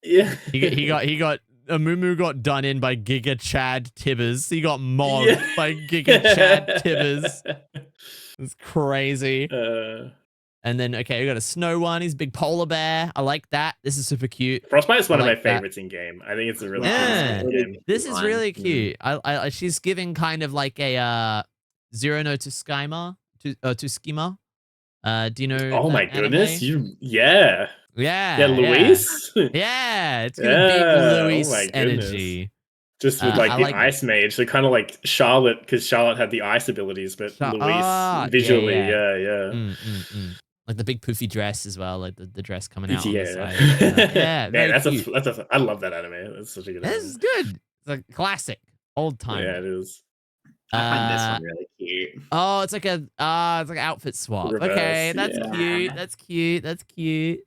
Yeah. He got Amumu got done in by Giga Chad Tibbers. He got mobbed by Giga Chad Tibbers. It's crazy. And then, okay, we got a snow one. He's a big polar bear. I like that. This is super cute. Frostbite is one of my favorites in game. I think it's a really cool game. This is really cute. She's giving kind of like a Zero no Tsushima. Do you know? Oh my goodness! Yeah, Luis. Yeah, it's giving big Luis energy. Just with like the ice mage, so kind of like Charlotte, because Charlotte had the ice abilities, but Luis visually, yeah. Like the big poofy dress as well, like the dress coming out on the side. Yeah, man, I love that anime. That's such a good. This is good. It's a classic, old time. Yeah, it is. I find this one really cute. Oh, it's like an outfit swap. Reverse, okay, that's cute. That's cute.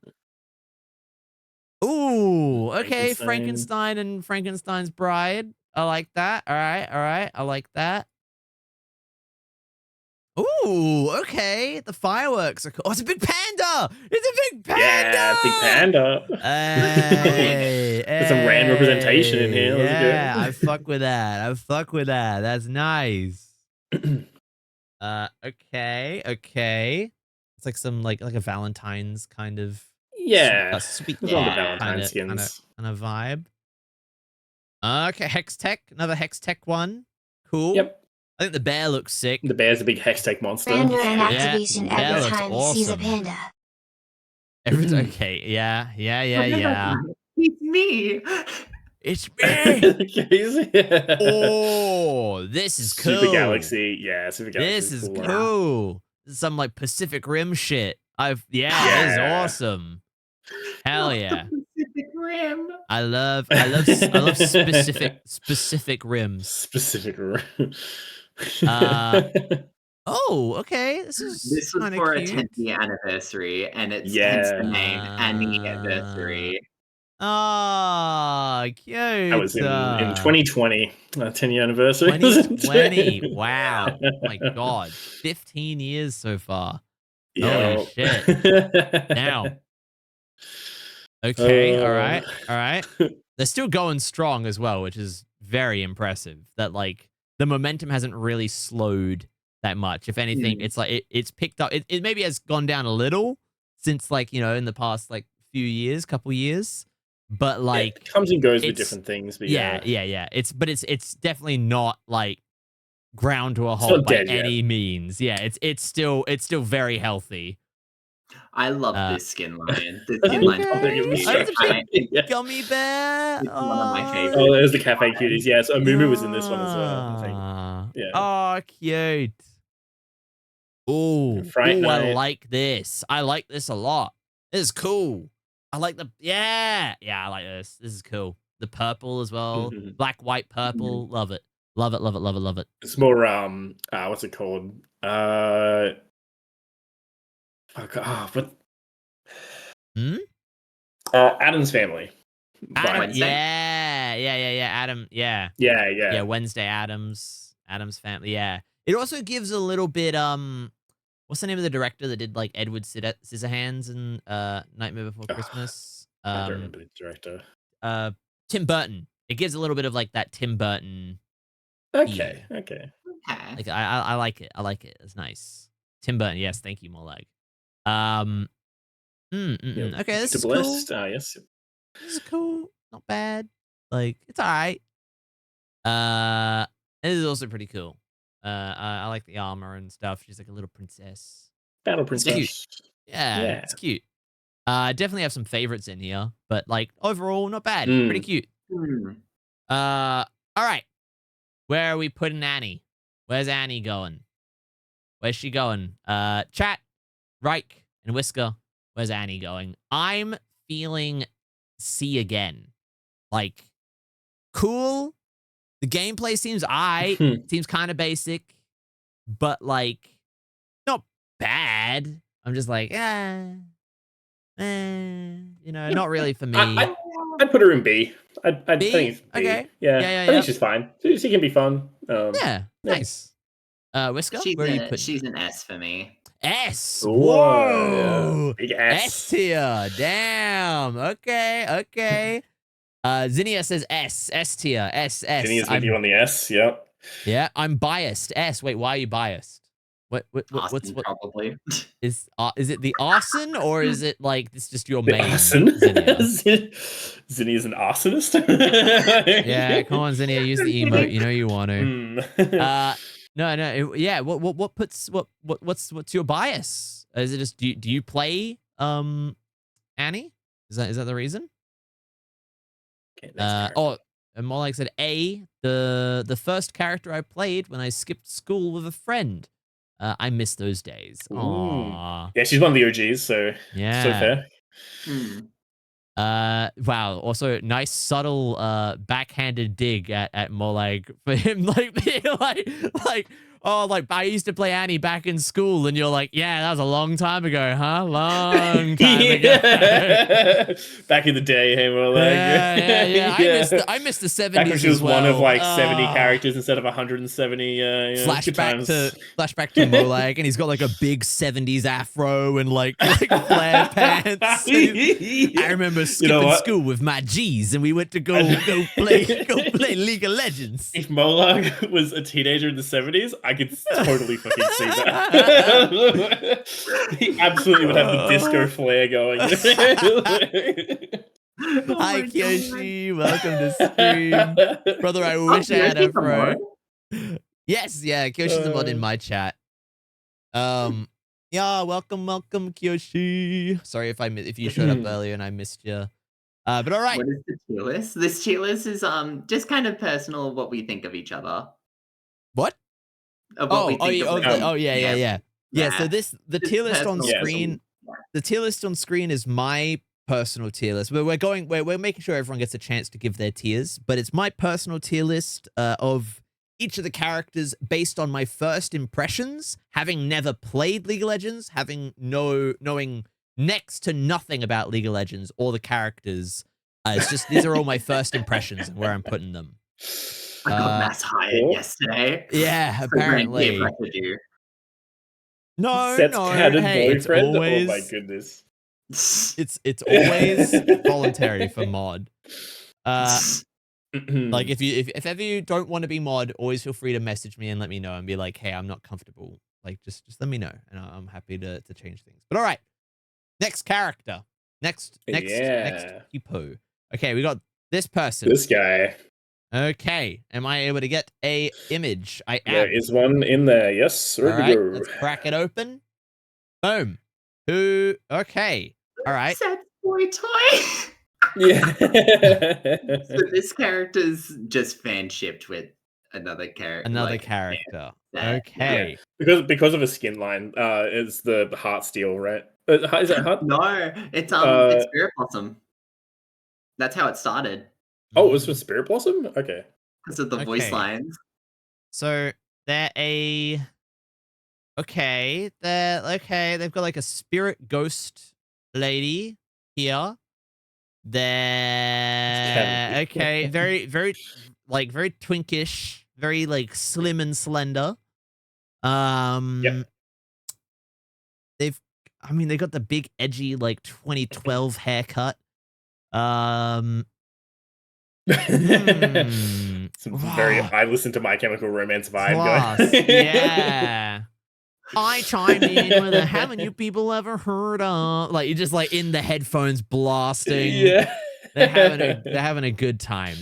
Ooh, okay. Frankenstein. Frankenstein and Frankenstein's Bride. I like that. All right, all right. I like that. Ooh, okay. The fireworks are cool. Oh, it's a big panda. It's a big panda. Yeah, big panda. Hey, There's some rand representation in here. Let's yeah, go. I fuck with that. I fuck with that. That's nice. Okay, okay. It's like some like a Valentine's kind of Yeah, sweet it's on the kind Valentine of skins. vibe. Okay, Hex Tech, another Hex Tech one. Cool. Yep. I think the bear looks sick. The bear's a big Hextech monster. Random Yeah, activation that every looks time he sees a awesome. panda. Okay, yeah. It's me. It's me. Yeah. Oh, this is cool. Super Galaxy. Yeah, Super Galaxy. This is cool. cool. This is some like Pacific Rim shit. This is Yeah. awesome. Hell yeah. Pacific Rim. I love specific rims. Specific. Oh, okay. This was kinda for cute. a 10th anniversary, and it's hence the name Anniversary. Oh, cute. That was in 2020, 10-year anniversary. 2020. Wow. Oh my god. 15 years so far. Yeah. Holy shit. Now. Okay, all right. They're still going strong as well, which is very impressive. That like the momentum hasn't really slowed that much. If anything, it's like it's picked up. It maybe has gone down a little since like, you know, in the past like few years, couple years. But like it comes and goes with different things. But yeah. It's definitely not like ground to a halt by any means. Yeah, it's still very healthy. I love this skin line. This skin line. It's a big gummy bear. It's one of my favorites. Oh, there's the cafe cuties. Yeah, so Amumu was in this one as well, I think. Yeah. Oh, cute. Oh, I like this. I like this a lot. This is cool. I like I like this. This is cool. The purple as well. Black, white, purple. Love it. Love it, love it, love it, love it. It's more what's it called? Adam's Family. Adam, Adam, yeah. Wednesday Adams Family, yeah. It also gives a little bit what's the name of the director that did like Edward Scissorhands and Nightmare Before Christmas? I don't remember the director. Tim Burton. It gives a little bit of like that Tim Burton. Okay. Like I like it. I like it. It's nice. Tim Burton. Yes, thank you, Molag. Okay, this is cool. Yes. This is cool. Not bad. Like it's all right. This is also pretty cool. I like the armor and stuff. She's like a little princess. Battle princess. It's cute. Yeah, it's cute. Definitely have some favorites in here, but like overall, not bad. Pretty cute. All right. Where are we putting Annie? Where's Annie going? Where's she going? Chat, Reich, and Whisker. Where's Annie going? I'm feeling C again. Like, cool. The gameplay seems seems kind of basic, but like, not bad. I'm just like, you know, not really for me. I'd put her in B. I think it's B. Okay. Yeah. I think she's fine. She can be fun. Nice. Whisker, where are you putting? She's an S for me. S. Whoa. Big S. S tier. Damn. Okay. Zinnia says S. S tier. S. Zinnia's with you on the S. Yep. Yeah, I'm biased. S. Wait, why are you biased? What's probably is it the arson or is it like it's just your main arson? Zinnia? Zinnia's an arsonist. Yeah, come on, Zinnia, use the emote. You know you want to. What's your bias? Is it just do you play Annie? Is that the reason? Okay, and more like said A, the first character I played when I skipped school with a friend. I miss those days. Aww. Yeah, she's one of the OGs, so yeah. So fair. fair. Wow. Also, nice subtle backhanded dig at Molag for him like being like oh, like I used to play Annie back in school, and you're like, yeah, that was a long time ago, huh? Long time ago. Back in the day, hey, more like yeah. I missed the 70s. Back when she was as well. one of like 70 characters instead of 170. Flashback to Molag, and he's got like a big 70s afro and like flare pants. I remember skipping school with my G's, and we went to go play League of Legends. If Molag was a teenager in the 70s, I could totally fucking see that. He absolutely would have the disco flare going. Hi, Kyoshi. Welcome to stream. Brother, I wish I had a pro. Yes, yeah, Kyoshi's a mod in my chat. Yeah, welcome, Kyoshi. Sorry if you showed up earlier and I missed you. But all right. What is the tier list? This tier list is just kind of personal of what we think of each other. What? Yeah. So the tier list on screen. The tier list on screen is my personal tier list. We're making sure everyone gets a chance to give their tiers, but it's my personal tier list of each of the characters based on my first impressions, having never played League of Legends, knowing next to nothing about League of Legends or the characters. It's just these are all my first impressions and where I'm putting them. I got mass hired yesterday. Yeah, apparently. No. Hey, it's always, oh my goodness. It's always voluntary for mod. Like if ever you don't want to be mod, always feel free to message me and let me know and be like, hey, I'm not comfortable. Like just let me know and I'm happy to change things. But all right, next character, next people. Okay, we got this person. This guy. Okay, am I able to get a image? I am. There is one in there. Yes. All right, let's crack it open. Boom. Who? Okay. All right. Sad boy toy. Yeah. So this character's just fan shipped with another character. Okay. Yeah. Because of a skin line, it's the Heart Steel, right? Is it Heart? No, it's Spirit Blossom. That's how it started. Oh, it was for Spirit Blossom? Okay. Because of the voice lines. So they're they've got like a spirit ghost lady here. They're very twinkish, very like slim and slender. They got the big edgy like 2012 haircut. Very I listen to My Chemical Romance vibe going. Yeah. I chimed in with a haven't you people ever heard of, like you're just like in the headphones blasting. Yeah. They're having a good time.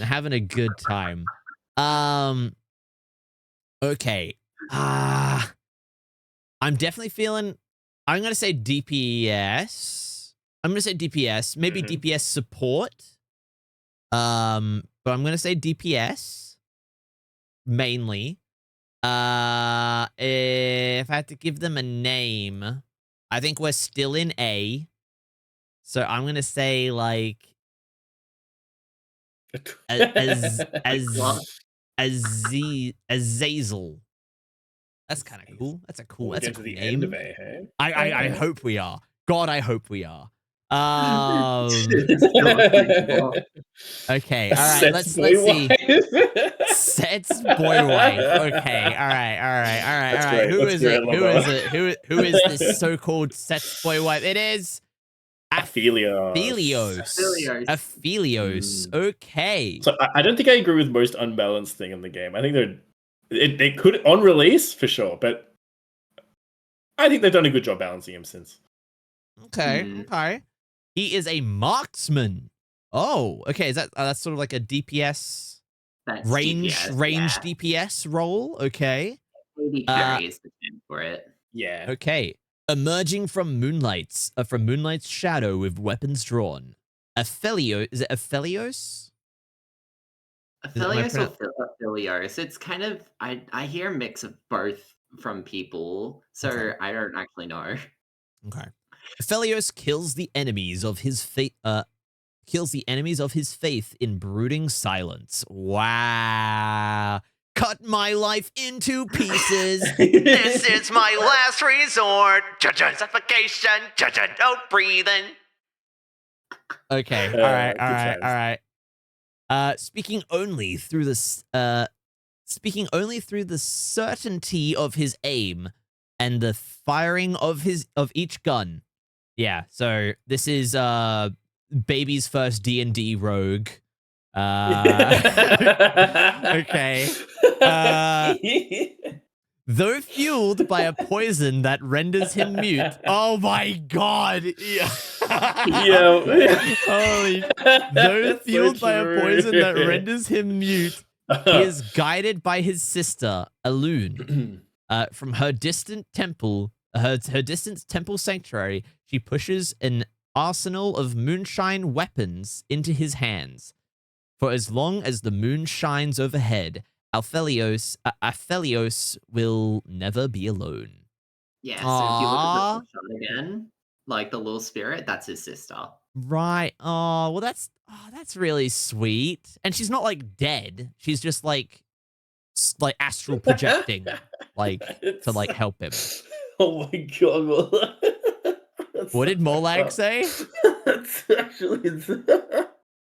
Okay. I'm definitely feeling I'm gonna say DPS. Maybe DPS support. But I'm gonna say DPS mainly. If I had to give them a name, I think we're still in A. So I'm gonna say like Azazel. That's kind of cool. That's a cool. That's a cool name. End of A, hey? I hope we are. God, I hope we are. Okay, all right. Let's see. Sets boy wife. Okay, all right. Who is it? Who is this so-called Sets boy wife? It is Aphelios. Okay. So I don't think I agree with most unbalanced thing in the game. I think they could on release for sure, but I think they've done a good job balancing him since. Okay. He is a marksman. Oh, okay. Is that's sort of like a DPS range DPS role? Okay. Maybe carry is the term for it. Yeah. Okay. Emerging from Moonlight's shadow with weapons drawn. Aphelios. Is it Aphelios? Aphelios or Aphelios. It's kind of I hear a mix of both from people, so I don't actually know. Okay. Aphelios kills the enemies of his faith in brooding silence. Wow. Cut my life into pieces. This is my last resort. Suffocation. No breathing. Okay, all right. Speaking only through the certainty of his aim and the firing of each gun. Yeah, so this is baby's first D&D rogue. Okay. Though fueled by a poison that renders him mute. Oh my god. Yeah. Holy. Though fueled by a poison that renders him mute, he is guided by his sister, Alune. From her distant temple, her distant temple sanctuary, she pushes an arsenal of moonshine weapons into his hands. For as long as the moon shines overhead, Aphelios will never be alone. Yeah, so if you look at the shot again, like the little spirit, that's his sister. Right. Oh, well, that's really sweet. And she's not like dead. She's just like astral projecting, like to like help him. Oh my god! What did Molag say? That's actually.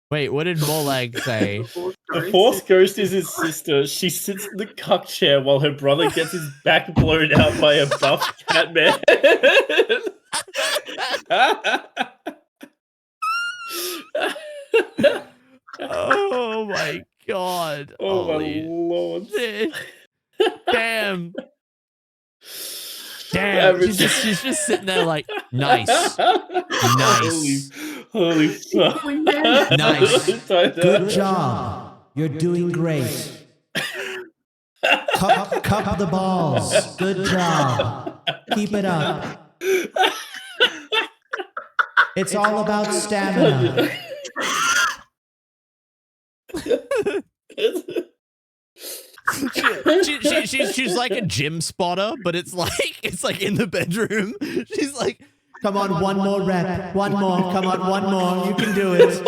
Wait, what did Molag say? The Force Ghost is his sister. She sits in the cuck chair while her brother gets his back blown out by a buff cat man. Oh my god. Oh my lord. Damn. Damn. She's just sitting there like, nice. Nice. Holy fuck. Nice. Good job. You're doing great. Cup the balls. Good job. Keep it up. It's all about stamina. She's like a gym spotter, but it's like in the bedroom. She's like, come on, one more rep. One more. Come on, one more. You can do it.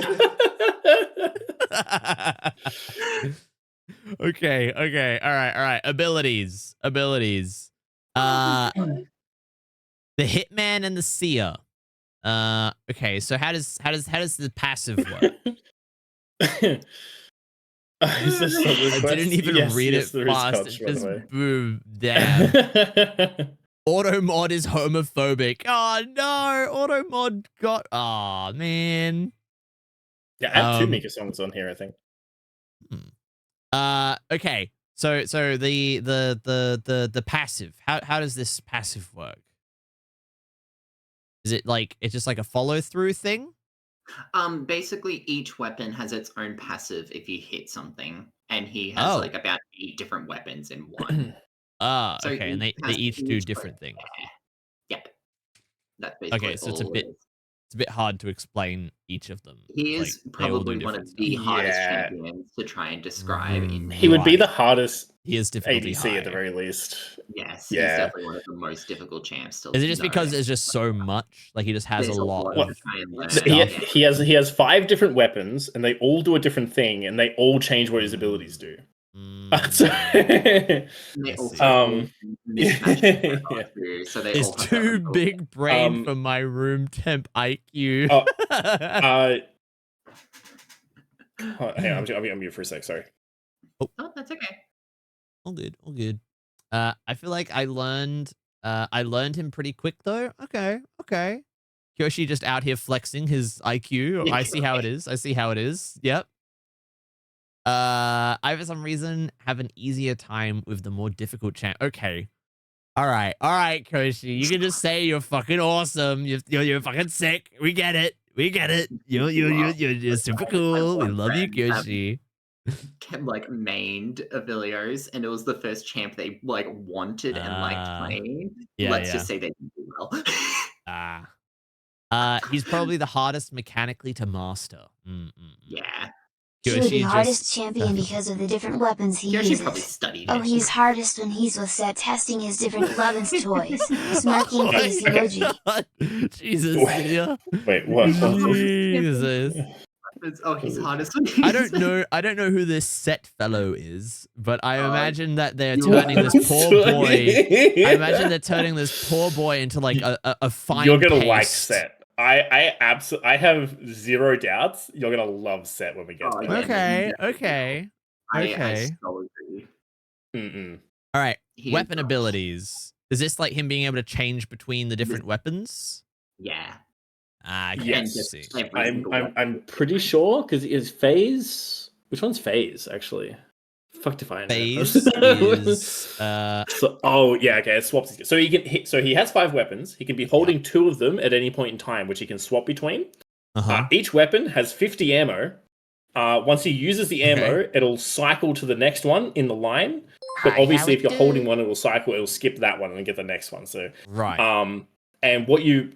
Okay. All right. Abilities. The Hitman and the Seer. Okay, so how does the passive work? I didn't even read it fast. It just boom, damn. Automod is homophobic. Oh no, Automod got. Oh man. Yeah, I have two Mika songs on here, I think. Okay. So the passive. How does this passive work? Is it like it's just like a follow through thing? Basically each weapon has its own passive if you hit something, and he has like about 8 different weapons in one. So okay, and they each do different things. Yep. That's basically okay, so it's a bit hard to explain each of them. He is probably one of the hardest champions to try and describe. He would be the hardest. He is difficulty ADC high. at the very least. Yes, he's definitely one of the most difficult champs to Is it just because there's just so much? Like he just has a lot of he has 5 different weapons, and they all do a different thing, and they all change what his abilities do. So it's too big brain for my room temp IQ. Hang on, I'm mute for a sec. Sorry. Oh, that's okay. All good. I feel like I learned him pretty quick though. Okay. Kyoshi just out here flexing his IQ. I see how it is. Yep. I for some reason have an easier time with the more difficult champ. Okay. All right, Koshi. You can just say you're fucking awesome. You're fucking sick. We get it. You're super cool. We love you, Koshi. Like mained Avilios, and it was the first champ they like wanted and liked playing. Let's just say they didn't do well. He's probably the hardest mechanically to master. Yeah. He's the hardest champion because of the different weapons he uses. Probably studied oh, he's hardest when he's with set testing his different weapons toys. Smirking face emoji. Jesus. Wait, what? Jesus. Oh, he's hardest. I don't know who this set fellow is, but I imagine that they're you turning are. this poor boy. I imagine they're turning this poor boy into like a fine You're gonna paste. like Set. I have zero doubts. You're gonna love Set when we get there. Okay. I so agree. All right. He Weapon is- abilities. Is this like him being able to change between the different weapons? Yeah. I Yes. can see. I'm pretty sure because is Phase. Which one's Phase actually? Fuck if I know. Phase is So, yeah, okay, it swaps. So he can hit. So he has 5 weapons. He can be holding 2 of them at any point in time, which he can swap between. Each weapon has 50 ammo. Once he uses the ammo, it'll cycle to the next one in the line. But obviously, if you're holding one, it'll cycle. It'll skip that one and get the next one. So and what you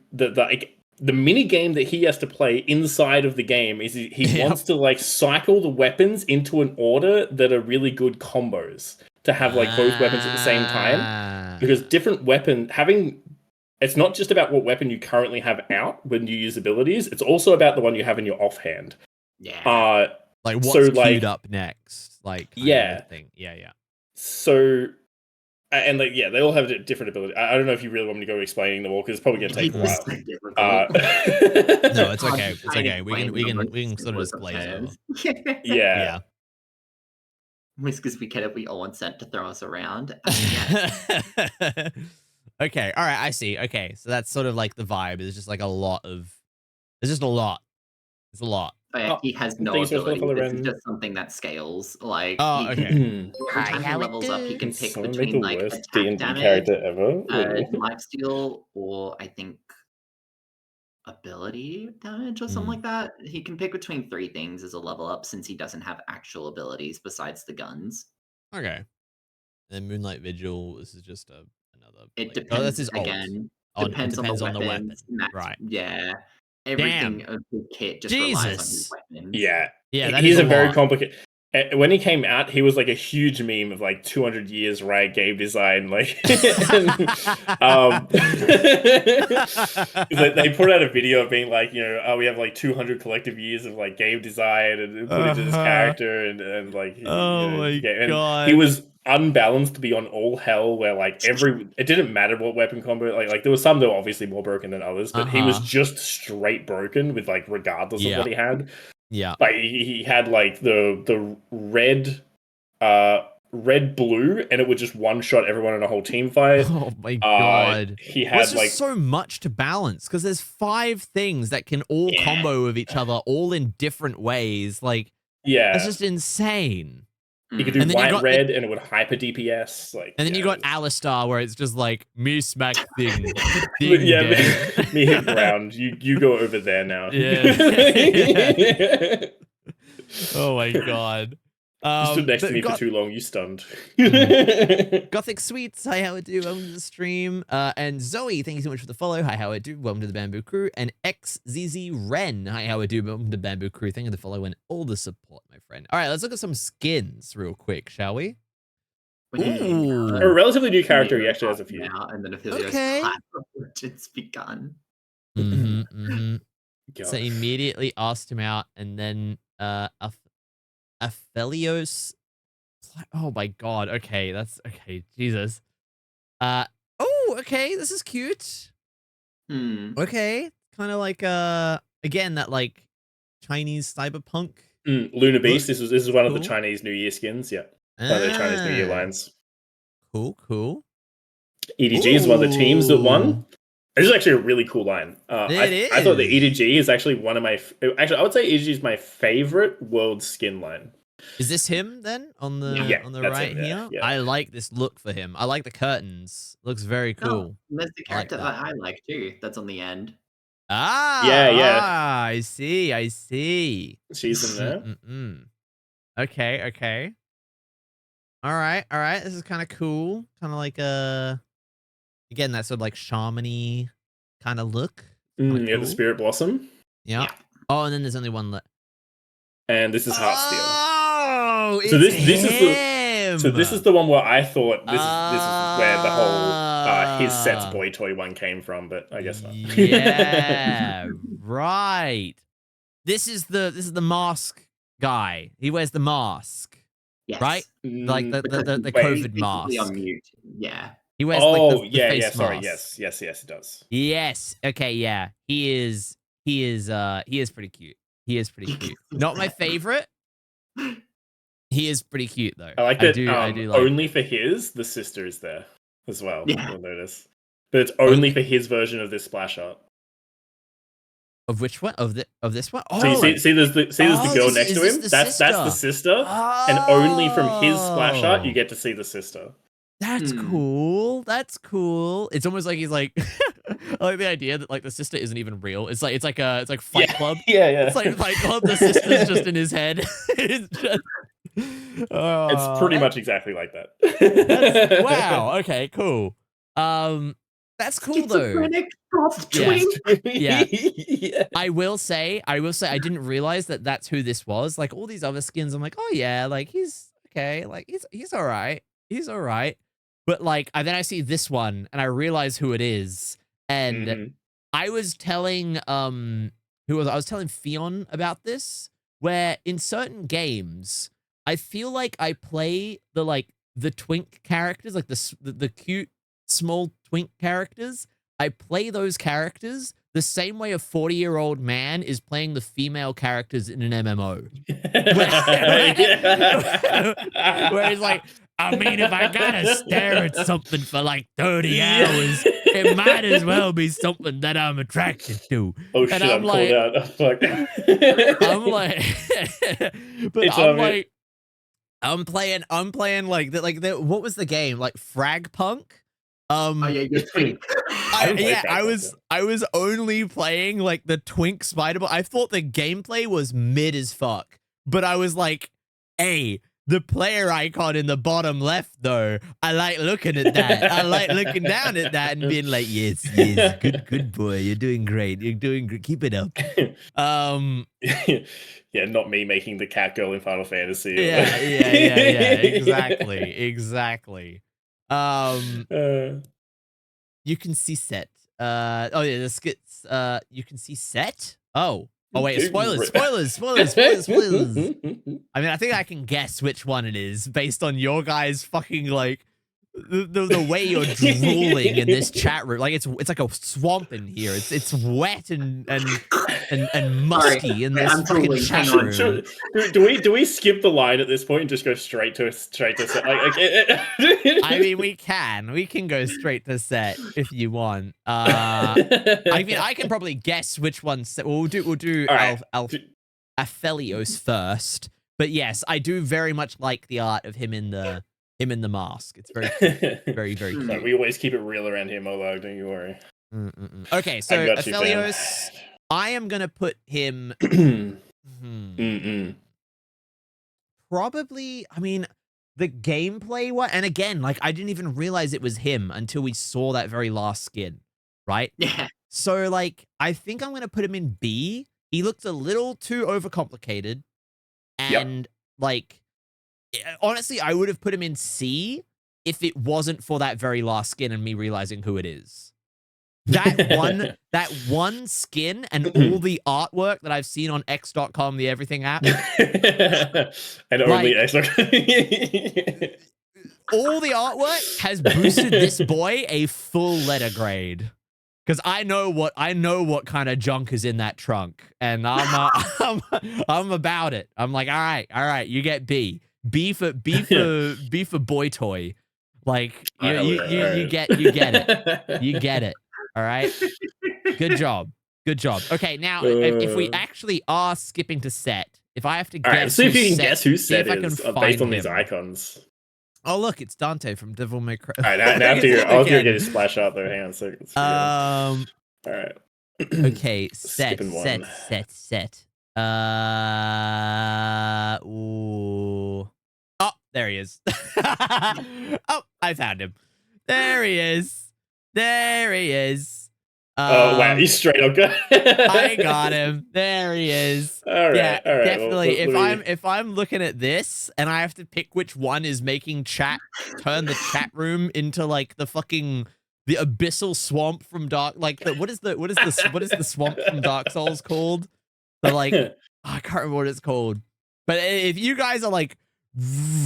the mini game that he has to play inside of the game is he wants to like cycle the weapons into an order that are really good combos to have like both weapons at the same time, because different weapon having. It's not just about what weapon you currently have out when you use abilities. It's also about the one you have in your offhand. Yeah. Like what's queued up next? Like thing. Yeah. So, and like they all have different abilities. I don't know if you really want me to go explaining them all because it's probably going to take a while. No, it's okay. It's okay. We can sort of just glaze over. Yeah. Whiskers, we all want Set to throw us around. Okay, all right, I see. Okay, so that's sort of like the vibe. There's just like a lot of. There's just a lot. It's a lot. Oh, yeah, he has no ability. This is just something that scales. Like, every time he levels up, he can pick between like attack damage, character ever. lifesteal, or I think ability damage or something like that. He can pick between 3 things as a level up, since he doesn't have actual abilities besides the guns. Okay. And Moonlight Vigil. This is just another. It depends. That's his again. ult. Depends on the weapon. Right. Yeah. Everything of his kit just relies on his weapons. Yeah. Yeah, He's a very complicated. When he came out, he was like a huge meme of like 200 years Riot game design. Like, they put out a video of being like, we have like 200 collective years of like game design and put into this character and like, my god, he was unbalanced beyond all hell. Where like it didn't matter what weapon combo. Like there was some that were obviously more broken than others, but he was just straight broken with like regardless of what he had. Yeah, like he had like the red blue, and it would just one shot everyone in a whole team fight. Oh my god! He had like so much to balance because there's 5 things that can all combo with each other, all in different ways. Like that's just insane. You could do white red, and it would hyper DPS. Like, and then you got Alistar, where it's just like me smack thing. me hit ground. You go over there now. Yeah. Oh my god. You stood next to me for too long. You stunned. Gothic Sweets, hi, how it do? Welcome to the stream. And Zoe, thank you so much for the follow. Hi, how it do? Welcome to the Bamboo Crew. And XZZ Ren, hi, how it do? Welcome to the Bamboo Crew. Thank you for the follow and all the support, my friend. All right, let's look at some skins real quick, shall we? A relatively new character. He actually has a few. And then it's begun. So immediately asked him out, and then Aphelios. Oh my god. Okay, that's okay. Jesus. Okay. This is cute. Okay, kind of like again that like Chinese cyberpunk. Lunar Beast. This is one of the Chinese New Year skins. Yeah, one of the Chinese New Year lines. Cool. EDG is one of the teams that won. This is actually a really cool line. I thought the EDG is actually one of my... Actually, I would say EDG is my favorite world skin line. Is this him then on the right here? Yeah. I like this look for him. I like the curtains. Looks very cool. There's the character that I like too. That's on the end. I see. She's in there. Okay. All right. This is kind of cool. Kind of like again, that sort of like shaman-y kind of look. The Spirit Blossom. Yeah. Oh, and then there's only one left. And this is Heartsteel. Oh, so this is the one where I thought this is where the whole his Set's boy toy one came from, but I guess not. Yeah, right. this is the mask guy. He wears the mask, Yes. right? Like the Wait, COVID he's mask. on mute. Yeah. He wears like the yeah, face yeah. Sorry, mask. yes, it does. Yes. Okay. Yeah. He is pretty cute. He is pretty cute. Not my favorite. He is pretty cute though. I like that. I do like only for his, the sister is there as well. Yeah. You'll notice, but it's only for his version of this splash art. Of which one? Of this one? Oh, So you see there's the girl next to him. That's the sister, and only from his splash art you get to see the sister. That's cool. That's cool. It's almost like he's like, I like the idea that like the sister isn't even real. It's like Fight Club. Yeah. It's like Fight Club. The sister's just in his head. It's just. It's pretty much exactly like that. Wow. Okay. Cool. That's cool though. Yeah. I will say, I didn't realize that that's who this was. Like all these other skins, I'm like, oh yeah, like he's okay, like he's all right, But like, then I see this one and I realize who it is, and I was telling I was telling Fion about this, where in certain games, I feel like I play the twink characters, like the cute small twink characters. I play those characters the same way a 40-year-old man is playing the female characters in an MMO. Where he's like, I mean, if I gotta stare at something for like 30 hours, it might as well be something that I'm attracted to. Oh shit! I'm like, called out. Fuck. I'm like, but I'm playing like what was the game? Like Frag Punk? Oh yeah, you're twink. I was only playing like the twink spider ball. I thought the gameplay was mid as fuck, but I was like, hey, the player icon in the bottom left though, I like looking at that. I like looking down at that and being like, yes, good boy, you're doing great, keep it up. Yeah, not me making the cat girl in Final Fantasy. Yeah, exactly. You can see set. Oh yeah, the skits. You can see set. Oh wait, spoilers. I mean, I think I can guess which one it is based on your guys' fucking like the way you're drooling in this chat room. Like it's like a swamp in here. It's wet and musky in this fucking chat room. Do we skip the line at this point and just go straight to set? I mean, we can go straight to set if you want. I mean, I can probably guess which one. We'll do 𝗩𝗲𝘂𝗯𝗲 first. But yes, I do very much like the art of him in the mask. It's very very cute. No, we always keep it real around here, Molag, don't you worry. Okay, so 𝗩𝗲𝘂𝗂𝗋, I am gonna put him probably, I mean, the gameplay one, and again, like I didn't even realize it was him until we saw that very last skin, right? Yeah. So like I think I'm gonna put him in B. He looks a little too overcomplicated. And like honestly, I would have put him in C if it wasn't for that very last skin and me realizing who it is. That one skin and all the artwork that I've seen on X.com, the everything app. And only X.com. All the artwork has boosted this boy a full letter grade. Because I know what kind of junk is in that trunk, and I'm about it. I'm like, all right, you get B. B for boy toy. Like you get it. All right. Good job. Okay, now if we actually are skipping to set, if I have to guess, right, see if you can guess who set is based on him. these icons. Oh look, it's Dante from Devil May Cry. All right, now I'll get his splash out there. Hang on a second. All right. Okay, set. Ooh. Oh, there he is. Oh, I found him. There he is. Oh wow, he's straight up good. I got him. There he is. All right, yeah, all right. Definitely. Well, if I'm looking at this and I have to pick which one is making chat turn the chat room into like the abyssal swamp from Dark, like what is the swamp from Dark Souls called? But like, I can't remember what it's called. But if you guys are like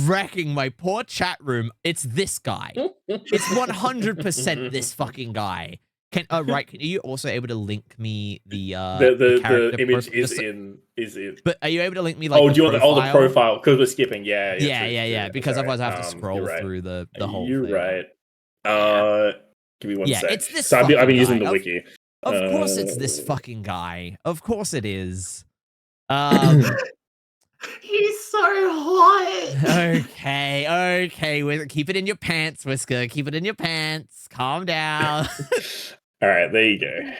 wrecking my poor chat room, it's this guy. It's 100% this fucking guy. Right? Are you also able to link me the image is in. But are you able to link me like? Oh, do you want the profile? Because we're skipping. Yeah. Yeah. Because otherwise I have to scroll through the whole thing. You're right. Give me one sec. It's this. So I've been using the wiki. Of course, it's this fucking guy. Of course, it is. He's so hot. Okay. Keep it in your pants, Whisker. Keep it in your pants. Calm down. All right, there you go.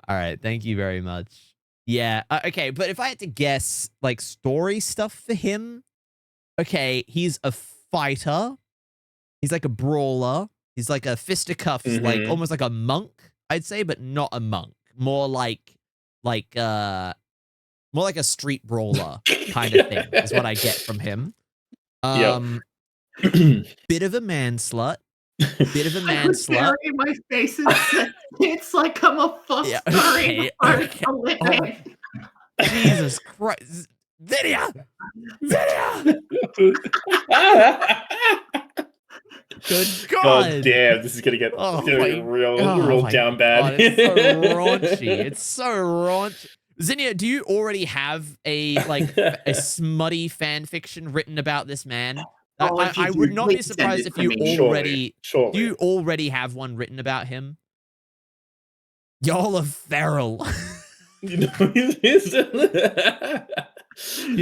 All right, thank you very much. Yeah, okay, but if I had to guess, like, story stuff for him, okay, he's a fighter. He's like a brawler. He's like a fisticuffs, like, almost like a monk, I'd say, but not a monk. More like a street brawler kind of thing is what I get from him. Bit of a man slut. Bit of a man slut. In my face and said, it's like I'm a fuck okay. Oh, Jesus Christ. Lydia! Good God. God damn, this is gonna get real down bad. God, it's so raunchy. It's so raunchy. Zinnia, do you already have a smutty fan fiction written about this man? I would not be surprised if you already do you already have one written about him. Y'all are feral. You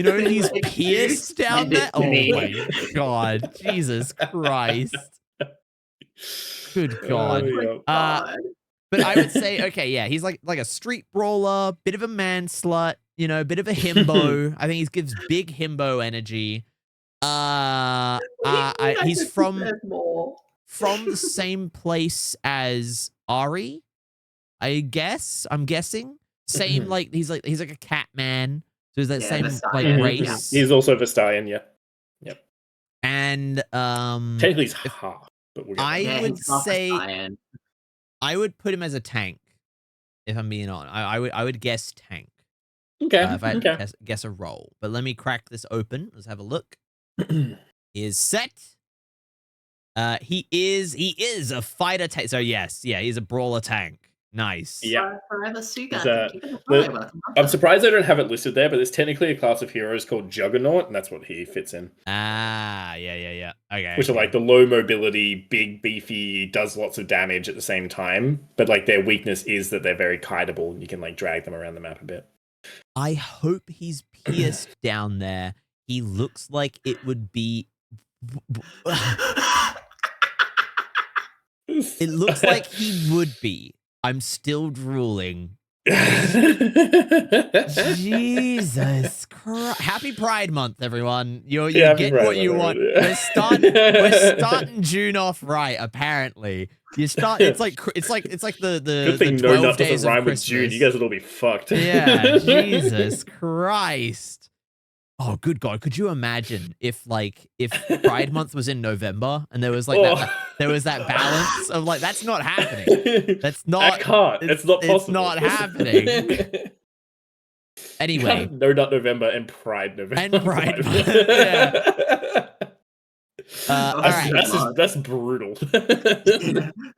know he's pierced down there? Oh my God. Jesus Christ. Good God. But I would say, okay, yeah, he's like a street brawler, bit of a man slut, you know, bit of a himbo. I think he gives big himbo energy. He's from the same place as Ari, I guess. I'm guessing. Same, like he's like a cat man. So he's that same like race. He's also Vestalian, yeah. Yep. And technically he's half, but I would say I would put him as a tank, if I'm being honest. I would guess tank. Okay. If I had to guess a role. But let me crack this open. Let's have a look. Is set. He is a fighter tank. So yes, he's a brawler tank. Nice. Yeah. I'm surprised they don't have it listed there, but there's technically a class of heroes called Juggernaut, and that's what he fits in. Yeah. Okay. Which are like the low mobility, big, beefy, does lots of damage at the same time. But like their weakness is that they're very kiteable, and you can like drag them around the map a bit. I hope he's pierced down there. He looks like it would be. It looks like he would be. I'm still drooling. Jesus Christ. Happy Pride Month, everyone. You get what you want. We're starting June off right, apparently. It's like the good thing the 12 no nut days doesn't rhyme of with Christmas. June. You guys would all be fucked. Yeah, Jesus Christ. Oh, good God. Could you imagine if Pride Month was in November and there was like that balance of like, that's not happening. That's not. I can't. It's not possible. It's not happening. Anyway. No Nut November and Pride November. And Pride Month. Yeah. All right. That's brutal.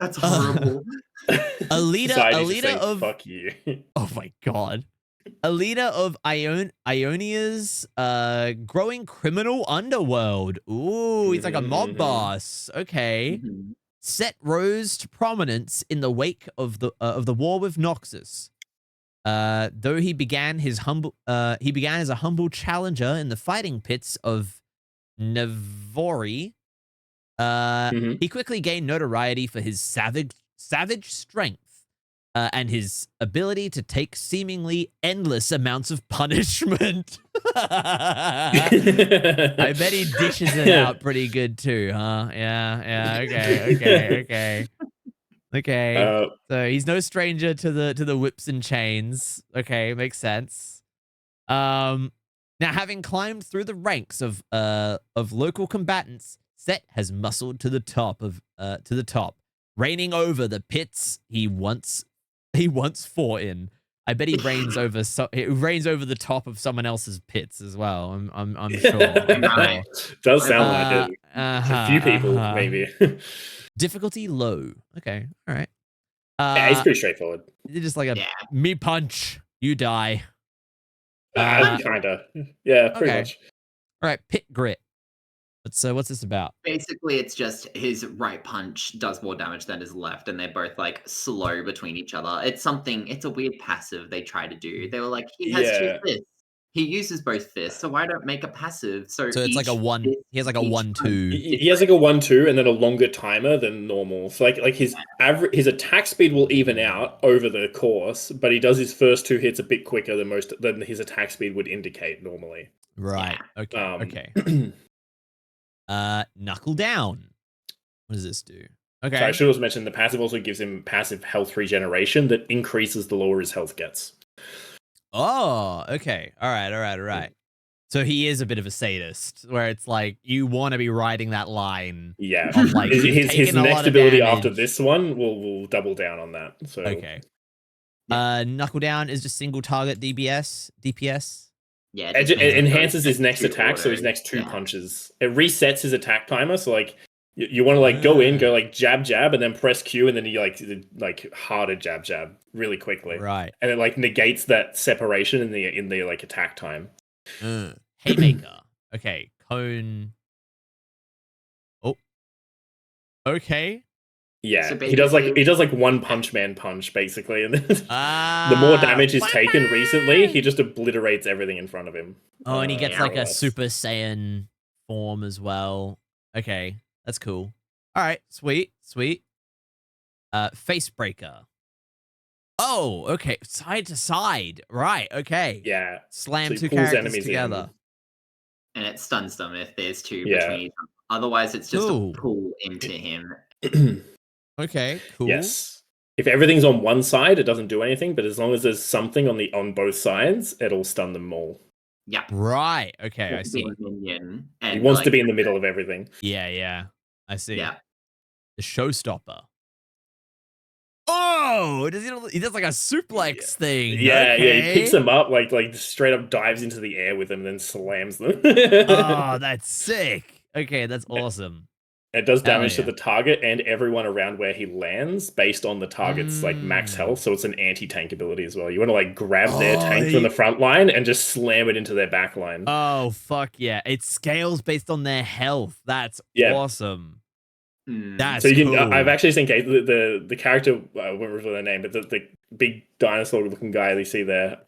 That's horrible. A leader of fuck you. Oh my God. A leader of Ionia's growing criminal underworld. Ooh, he's like a mob boss. Okay. Set rose to prominence in the wake of the war with Noxus. Though he began as a humble challenger in the fighting pits of Navori, he quickly gained notoriety for his savage strength. And his ability to take seemingly endless amounts of punishment. I bet he dishes it out pretty good too, huh? Yeah. Okay. So he's no stranger to the whips and chains. Okay, makes sense. Now, having climbed through the ranks of local combatants, Set has muscled to the top, reigning over the pits he once fought in. I bet he reigns over it reigns over the top of someone else's pits as well. I'm sure. Right. Does sound like it. A few people, maybe. Difficulty low. Okay, all right. Yeah, it's pretty straightforward. It's just like a me punch, you die. Kinda. Yeah, pretty much. All right, pit grit. What's this about? Basically, it's just his right punch does more damage than his left, and they're both like slow between each other. It's a weird passive they try to do. They were like, he has two fists. He uses both fists, so why don't make a passive? So it's like a one. He has like a 1-2. He has like a 1-2 and then a longer timer than normal. So like his his attack speed will even out over the course, but he does his first 2 hits a bit quicker than his attack speed would indicate normally. Right. Yeah. Okay. Knuckle down. What does this do? Okay. So I should also mention the passive also gives him passive health regeneration that increases the lower his health gets. Oh, okay. All right. So he is a bit of a sadist, where it's like you want to be riding that line. Yeah. Of like his next ability after this one will double down on that. So okay. Knuckle down is just single target DPS. Yeah, it enhances his next attack, so his next 2 punches. It resets his attack timer, so like you want to like go like jab, and then press Q, and then you like harder jab really quickly. Right. And it like negates that separation in the like attack time. Haymaker. Okay. Cone. Oh. Okay. Yeah, So he does like one punch man punch basically, and then the more damage is taken recently, he just obliterates everything in front of him. Oh, and he gets like a Super Saiyan form as well. Okay, that's cool. All right, sweet. Face breaker. Oh, okay, side to side. Right. Okay. Yeah. Slam so 2 characters together. And it stuns them if there's 2 between each other. Otherwise, it's just a pull into him. Okay, cool. Yes. If everything's on one side, it doesn't do anything, but as long as there's something on both sides, it'll stun them all. Yeah. Right. Okay, I see. He wants to be in the middle of everything. Yeah. I see. Yeah. The showstopper. Oh, he does like a suplex thing. Yeah, okay. he picks them up, like straight up dives into the air with them, and then slams them. Oh, that's sick. Okay, that's awesome. It does damage to the target and everyone around where he lands based on the target's like max health. So it's an anti-tank ability as well. You want to like grab their tank from the front line and just slam it into their back line. Oh, fuck yeah. It scales based on their health. That's awesome. That's so you can, cool. I've actually seen the character, I won't reveal their name, but the big dinosaur looking guy you see there.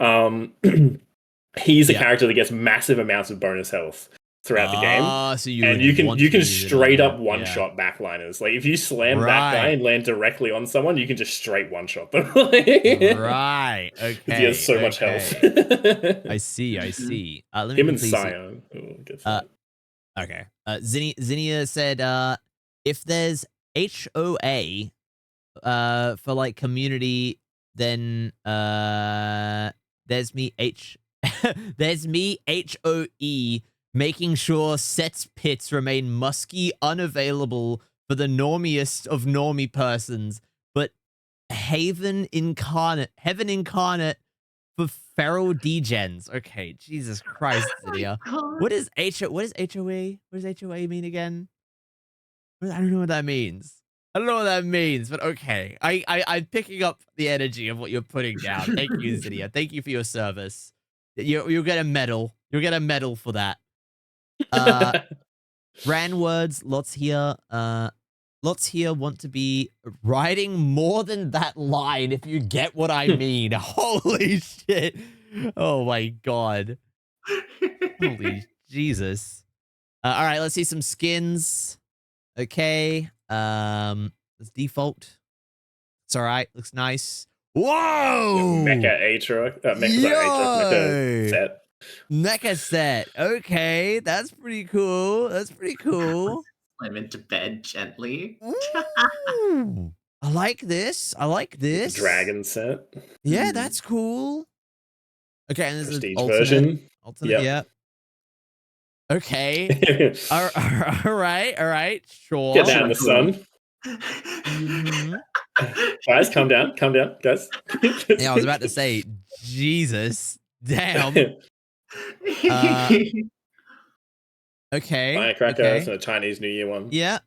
He's the character that gets massive amounts of bonus health throughout the game. So you can straight up one-shot backliners. Like if you slam that guy and land directly on someone, you can just straight one-shot them. Right. Okay. He has so much health. I see. Let me Him and Scion. Okay. Zinnia said, if there's HOA for like community, then there's me HOE, making sure Set's pits remain musky, unavailable for the normiest of normie persons, but heaven incarnate for feral degens. Okay, Jesus Christ, Zinnia. What is HOA? What does HOA mean again? I don't know what that means. But okay. I'm picking up the energy of what you're putting down. Thank you, Zinnia. Thank you for your service. You'll get a medal. You'll get a medal for that. Ran words, lots here want to be riding more than that line, if you get what I mean. Holy shit. Oh my god. Holy Jesus. All right, let's see some skins. Okay. Let's default. It's all right. Looks nice. Whoa! Mecha Aatrox. Mecha Set. Mecha Set. Okay, that's pretty cool. Slam into bed gently. Ooh, I like this. Dragon Set. Yeah, that's cool. Okay, and there's Prestige an version. Alternate, yeah. Okay. all right. Sure. Get down in the sun. Guys, calm down, guys. Yeah, I was about to say, Jesus, damn. Okay. Firecrackers and a Chinese New Year one. Yeah,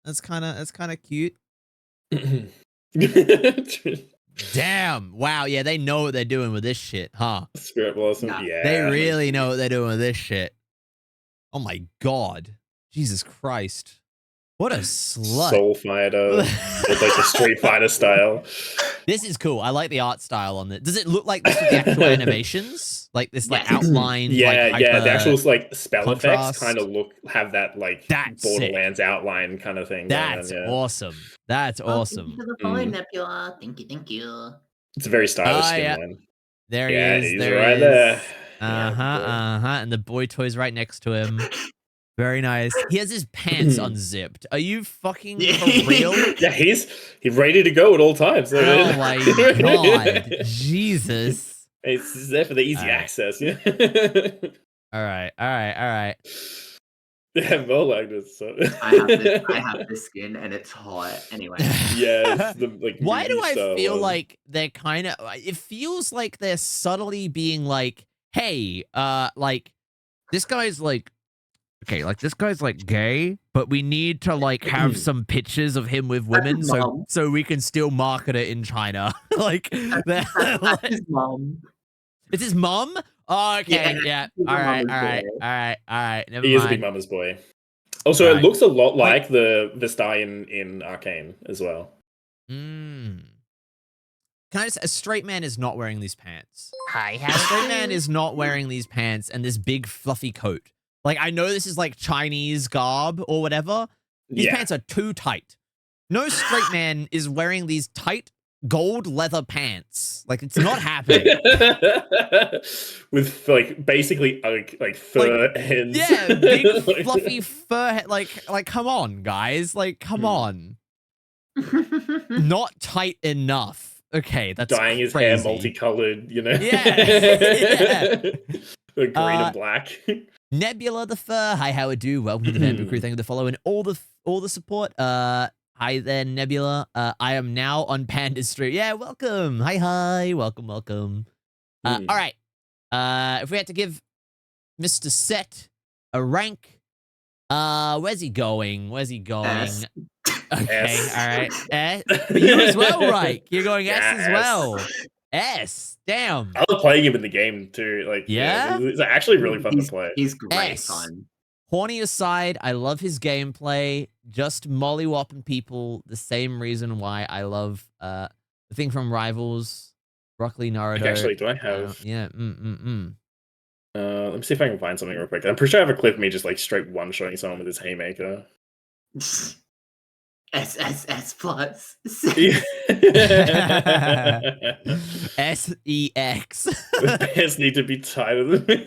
that's kind of cute. Damn. Wow. Yeah, they know what they're doing with this shit, huh? Spirit Blossom. Yeah. They really know what they're doing with this shit. Oh my god. Jesus Christ. What a slut. Soul Fighter. It's like the Street Fighter style. This is cool. I like the art style on it. Does it look like this with the actual animations? Like this like outline? Yeah, like, yeah. The actual like spell contrast? effects kind of have that like That's Borderlands outline kind of thing. That's awesome. That's awesome. Thank you for the follow, Nebula. Thank you. It's a very stylish skin yeah. line. There he is. He's there right he is. there. And the boy toy's right next to him. Very nice. He has his pants unzipped. Are you fucking for real? Yeah, he's ready to go at all times. Oh my god. Jesus. It's there for the easy access. Yeah. All right. Yeah, more like this. So. I have this skin and it's hot. Anyway. Yeah. Why do I feel like they're kind of? It feels like they're subtly being like, "Hey, like this guy's like." Okay, like this guy's like gay, but we need to like have some pictures of him with women so we can still market it in China. Like that's his mom. It's his mom? Oh, okay, yeah. All right. Never he mind. is a big mama's boy. Also, it looks a lot like the star in Arcane as well. Can I just? A straight man is not wearing these pants. Hi, A straight man is not wearing these pants and this big fluffy coat. Like, I know this is like Chinese garb or whatever. These pants are too tight. No straight man is wearing these tight gold leather pants. Like, it's not happening. With like basically like fur ends. Yeah, big fluffy fur. Like, come on, guys. Like, come on. Not tight enough. Okay, that's dyeing his crazy. hair multicolored, you know. Yeah. Green and black. Nebula the Fur. Hi, how it do? Welcome to the Bamboo Crew. Thank you for the follow and all the support. Hi there, Nebula. I am now on Panda Street. Yeah, welcome. Hi. Welcome. All right. If we had to give Mr. Set a rank, where's he going? S. Okay, all right. You as well, right? You're going S as well. S. Damn. I was playing him in the game too. Like, it's actually really fun to play. He's great S. fun. Horny aside, I love his gameplay. Just mollywopping people. The same reason why I love the thing from Rivals, Broccoli Naruto. Okay, actually, do I have? Yeah. Let me see if I can find something real quick. I'm pretty sure I have a clip of me just like straight one-shotting someone with his haymaker. S plus. SEX. The pants need to be tighter than me.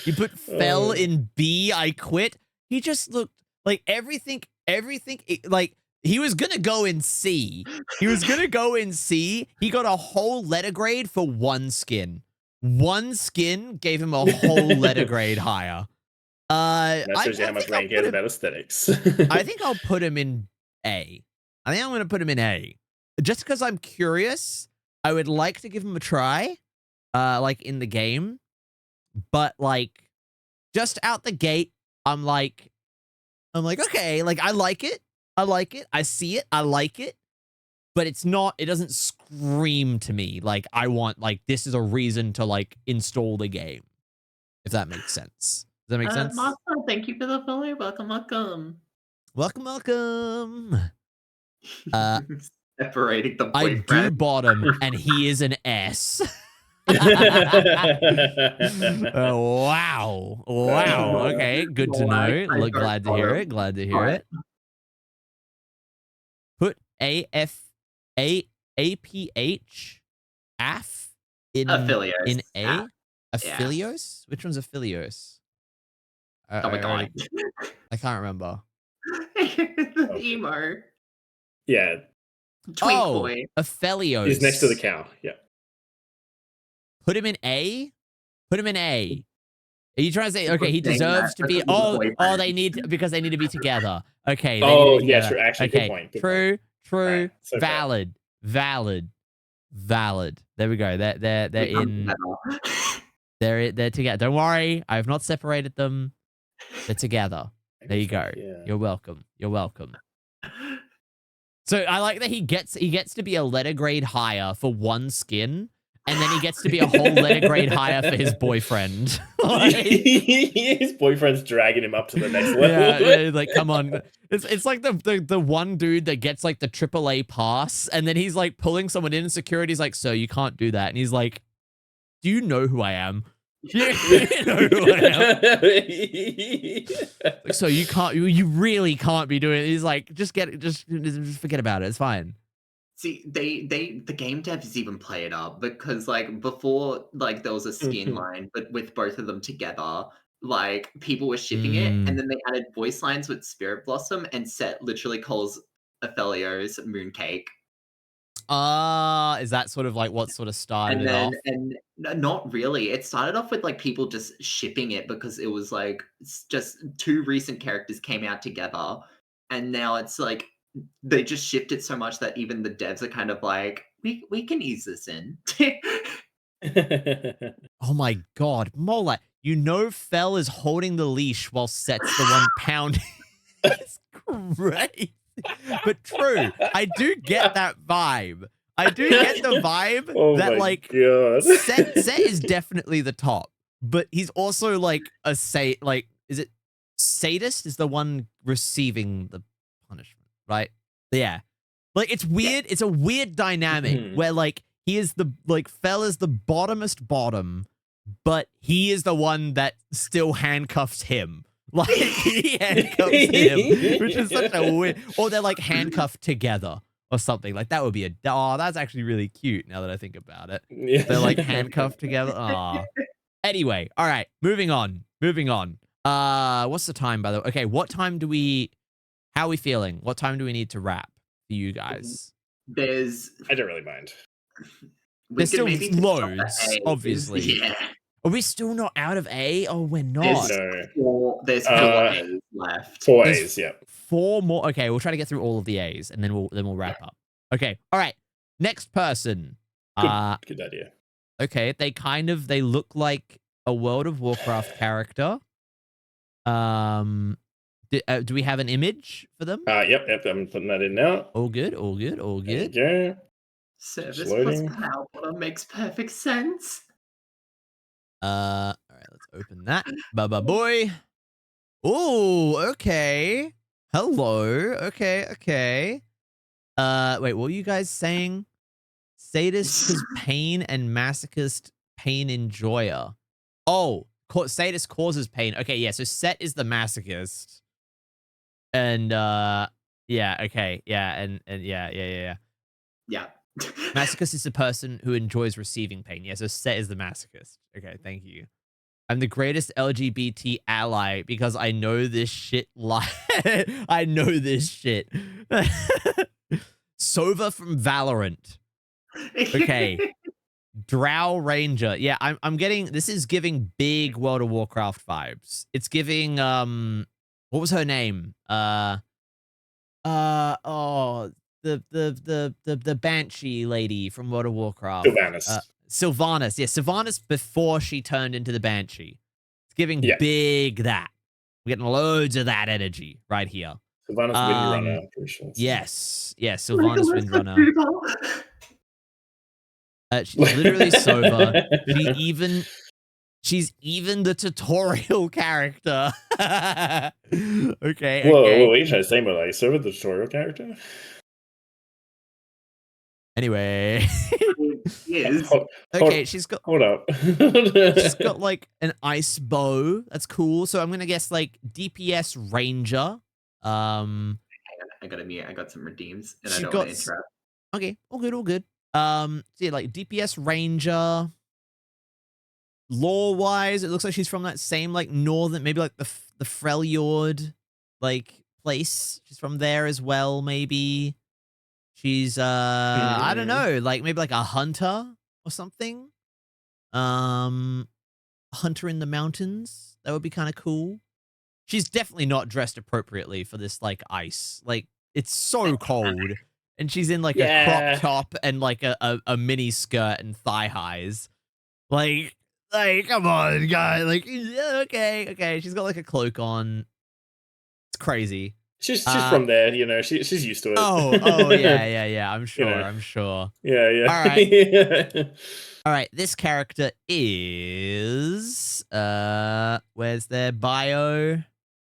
You put fell in B, I quit. He just looked like everything, like he was gonna go in C. He got a whole letter grade for one skin. One skin gave him a whole letter grade higher. That shows you how much Rain cares about aesthetics. I think I'll put him in A. I think I'm going to put him in A. Just because I'm curious, I would like to give him a try, like in the game. But like, just out the gate, I'm like, okay, like I like it. I see it. I like it. But it doesn't scream to me like I want, like, this is a reason to like install the game. If that makes sense. Does that make sense? Martha, thank you for the follow. Welcome. Separating the boyfriend. I do bottom, and he is an S. Wow. Okay, good to know. Glad to hear it. Put APH in Affilios. In A. Yeah. Affilios? Which one's Affilios? Oh my god. I can't remember. The emo. Yeah. Twink boy. Affilios. He's next to the cow. Yeah. Put him in A. Are you trying to say, okay, he deserves to be, they need, because they need to be together. Okay. Yeah, true. Actually, okay. good point. True. Right, so valid. There we go. They're in, they're together. Don't worry. I have not separated them. They're together. There you go. Yeah. You're welcome. So I like that he gets to be a letter grade higher for one skin, and then he gets to be a whole letter grade higher for his boyfriend. His boyfriend's dragging him up to the next level. Yeah, like come on. It's like the one dude that gets like the AAA pass, and then he's like pulling someone in, and security's like, "Sir, you can't do that." And he's like, "Do you know who I am?" You know who I am. So you really can't be doing it. He's like, just forget about it. It's fine. See, the game devs even play it up because like before, like there was a skin line, but with both of them together, like people were shipping it, and then they added voice lines with Spirit Blossom, and Set literally calls 𝗩𝗪𝗄's mooncake. Is that sort of like what sort of started it off? And not really. It started off with like people just shipping it because it was like just two recent characters came out together, and now it's like they just shipped it so much that even the devs are kind of like, we can ease this in. Oh my god, Mola, you know 𝗩𝗪 is holding the leash while Set's the one pounding. It's great. But true, I do get that vibe. I do get the vibe that like Set is definitely the top, but he's also like is it sadist is the one receiving the punishment, right? Yeah. Like it's weird, it's a weird dynamic where like he is the 𝗩𝗪 is the bottomest bottom, but he is the one that still handcuffs him. Like he handcuffs him, which is such a weird. Or they're like handcuffed together or something. Like that would be that's actually really cute now that I think about it. Yeah. They're like handcuffed together. Aw. Anyway, all right, moving on. What's the time, by the way? Okay, how are we feeling? What time do we need to wrap for you guys? I don't really mind. There's still loads, obviously. Yeah. Are we still not out of A? Oh, we're not. There's 4 A's left. 4 A's, yeah. 4 more. Okay, we'll try to get through all of the A's, and then we'll wrap up. Okay, all right. Next person. Good idea. Okay, they look like a World of Warcraft character. Do we have an image for them? Yep. I'm putting that in now. All good. There you go. Service plus power bottom makes perfect sense. All right, let's open that. Baba boy. Oh, okay. Hello. Okay. Wait, what were you guys saying? Sadist is pain and masochist pain enjoyer. Oh, sadist causes pain. Okay, yeah, so Set is the masochist. And yeah, okay. Yeah, and yeah. Yeah. Masochist is the person who enjoys receiving pain. Yeah, so Set is the masochist. Okay, thank you. I'm the greatest LGBT ally because I know this shit. I know this shit. Sova from Valorant. Okay. Drow Ranger. Yeah, I'm getting, this is giving big World of Warcraft vibes. It's giving, what was her name? The Banshee lady from World of Warcraft. Sylvanas. Yeah, Sylvanas before she turned into the Banshee. It's giving big that. We're getting loads of that energy right here. Sylvanas Windrunner, I'm pretty sure. Yes, Sylvanas Windrunner. She's literally Sova. She's even the tutorial character. Okay. Whoa, what are you trying to say about like Sova, the tutorial character? Anyway. Yes. Okay, she's got. Hold up. She's got like an ice bow. That's cool. So I'm gonna guess like DPS Ranger. Hang on, I got a mute. I got some redeems, and I don't want to interrupt. Okay, all good. So yeah, like DPS Ranger. Lore-wise, it looks like she's from that same like northern, maybe like the 𝗩𝗪𝗄 like place. She's from there as well, maybe. She's I don't know, like maybe like a hunter or something. hunter in the mountains. That would be kind of cool. She's definitely not dressed appropriately for this, like, ice. Like, it's so cold. And she's in, like, a crop top and, like, a mini skirt and thigh highs. Like, come on, guy. Like, yeah, okay. She's got, like, a cloak on. It's crazy. She's from there, you know. She's used to it. Oh, yeah. I'm sure. You know. I'm sure. Yeah. All right. All right. This character is where's their bio?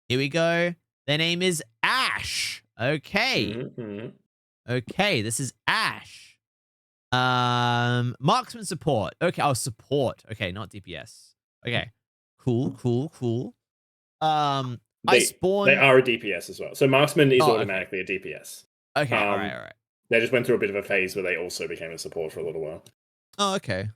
Here we go. Their name is Ash. Okay. Okay. This is Ash. Marksman support. Okay. Oh, support. Okay, not DPS. Okay. Cool. They Iceborne. They are a DPS as well. So Marksman is automatically a DPS. Okay, all right. They just went through a bit of a phase where they also became a support for a little while. Oh, okay.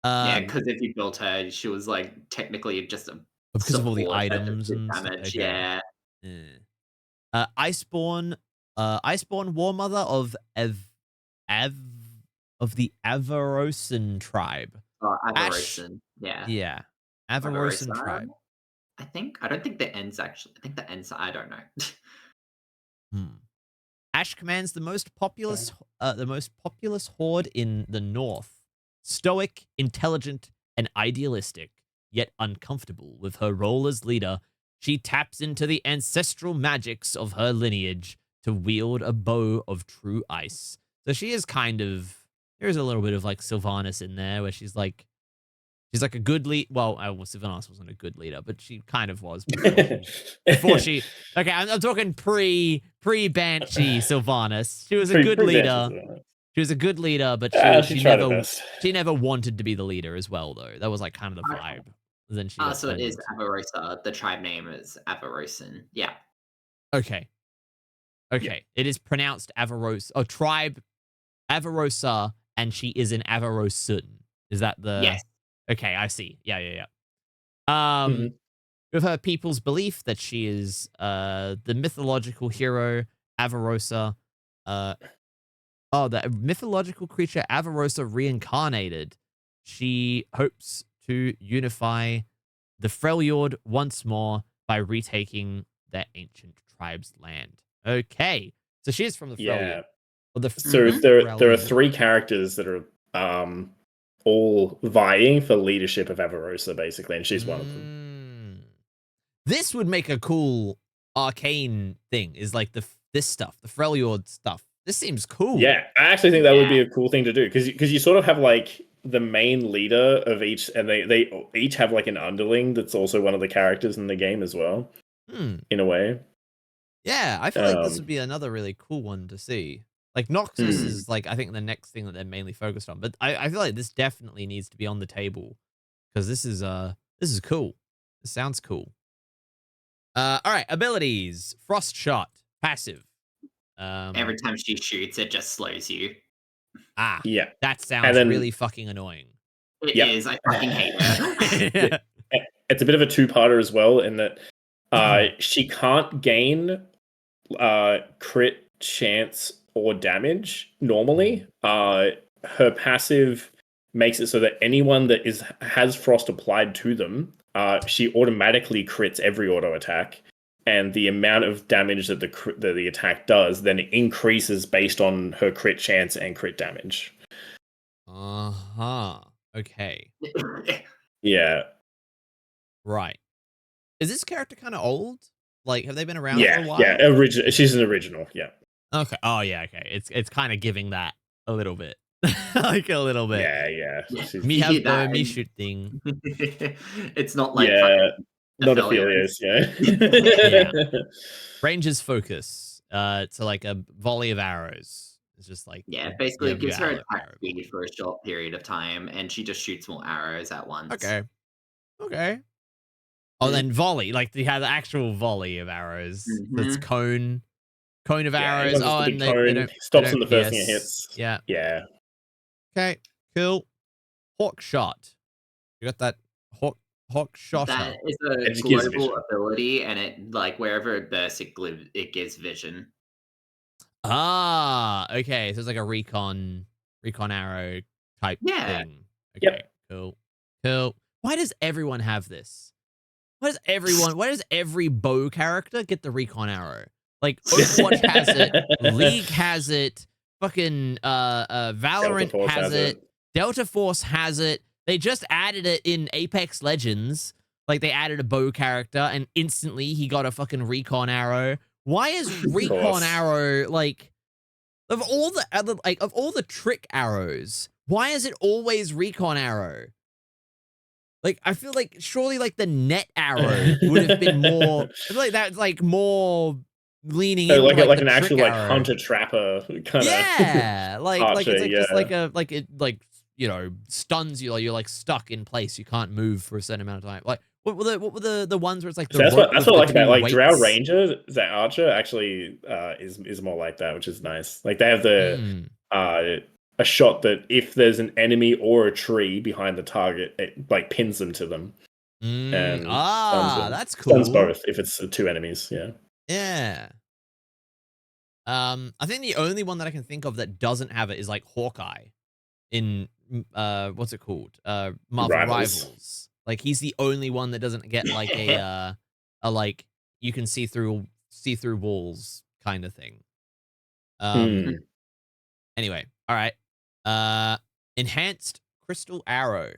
Yeah, because if you built her, she was like technically just a because of all the support that items did and damage. okay. Yeah. Iceborne War Mother of the 𝗩𝗧𝘂𝗯𝗲𝗿 tribe. 𝗩𝗧𝘂𝗂𝗯𝗲𝗿. Yeah. Yeah. 𝗩𝗧𝘂𝗂𝗲𝗿 tribe. I don't think the ends actually. I think the ends. I don't know. Ash commands the most populous horde in the north. Stoic, intelligent, and idealistic, yet uncomfortable with her role as leader, she taps into the ancestral magics of her lineage to wield a bow of true ice. So she is kind of, there's a little bit of like Sylvanas in there where she's like a good lead. Well, Sylvanas wasn't a good leader, but she kind of was before she. Okay, I'm talking pre-Banshee Sylvanas. She was a good leader. She was a good leader, but she never wanted to be the leader as well, though. That was like kind of the vibe. Then she. So it is 𝗩𝗂𝘂𝗃. The tribe name is 𝗩𝗂𝘂𝗃. Yeah. Okay. Yeah. It is pronounced 𝗩𝗂𝘂𝘂. Oh, tribe 𝗩𝗂𝘂𝘂, and she is an 𝗩𝗂𝘂𝘂𝘂. Is that the? Yes. Okay, I see. Yeah. With her people's belief that she is the mythological hero 𝗩𝗂𝘂𝘂. The mythological creature 𝗩𝗂𝘂𝘂 reincarnated. She hopes to unify the 𝗡◡ once more by retaking their ancient tribe's land. Okay, so she is from the 𝗡◡. Yeah. So there are three characters that are all vying for leadership of 𝗩𝗂𝘂𝘂𝗃, basically, and she's one of them. This would make a cool arcane thing, is like this stuff, the 𝗡◡ stuff. This seems cool. Yeah, I actually think that would be a cool thing to do, because you sort of have like the main leader of each, and they each have like an underling that's also one of the characters in the game as well, in a way. Yeah, I feel like this would be another really cool one to see. Like Noxus is like, I think the next thing that they're mainly focused on, but I feel like this definitely needs to be on the table, because this is cool. This sounds cool. All right, abilities. Frost Shot, passive. Every time she shoots, it just slows you. Yeah. That sounds really fucking annoying. It is. I fucking hate that. It's a bit of a two-parter as well, in that she can't gain crit chance or damage normally. Her passive makes it so that anyone that has frost applied to them, she automatically crits every auto attack. And the amount of damage that the attack does then increases based on her crit chance and crit damage. Okay. Yeah. Right. Is this character kind of old? Like, have they been around for a while? Yeah, she's an original, yeah. Okay. Oh, yeah, okay. It's kind of giving that a little bit. Like, a little bit. Yeah. Me have the me shoot thing. It's not like... Not Aphelios, yeah. Ranges focus to like a volley of arrows. It's just like... Yeah, basically it gives her attack speed for a short period of time, and she just shoots more arrows at once. Okay. Oh, then volley. Like, you have the actual volley of arrows. That's cone of arrows. Oh, and they don't... Stops on the first thing it hits. Yeah. Okay, cool. Hawk Shot. You got that Hawk Shot. That is a global ability, and it, like, wherever it bursts, it gives vision. Okay. So it's like a recon arrow type thing. Okay, cool. Why does everyone have this? Why does every bow character get the recon arrow? Like, Overwatch has it, League has it, fucking Valorant has it, Delta Force has it. They just added it in Apex Legends. Like, they added a bow character, and instantly he got a fucking recon arrow. Why is recon arrow, like, of all the trick arrows, why is it always recon arrow? Like, I feel like surely like the net arrow would have been more. I feel like that's like more leaning in like an the actual trick like arrow. hunter trapper kind of. Yeah, like archer, it's like just like a like it like stuns you, like you're like stuck in place. You can't move for a certain amount of time. Like what were the ones where it's like the that's what I like about like weights? Drow Ranger, that archer actually is more like that, which is nice. Like they have the a shot that if there's an enemy or a tree behind the target, it like pins them to them. And stuns them. That's cool. Stuns both if it's 2 enemies. Yeah. Yeah. I think the only one that I can think of that doesn't have it is like Hawkeye in what's it called? Marvel Rivals. Like he's the only one that doesn't get like a like you can see through walls kind of thing. Anyway, all right. Enhanced Crystal Arrow.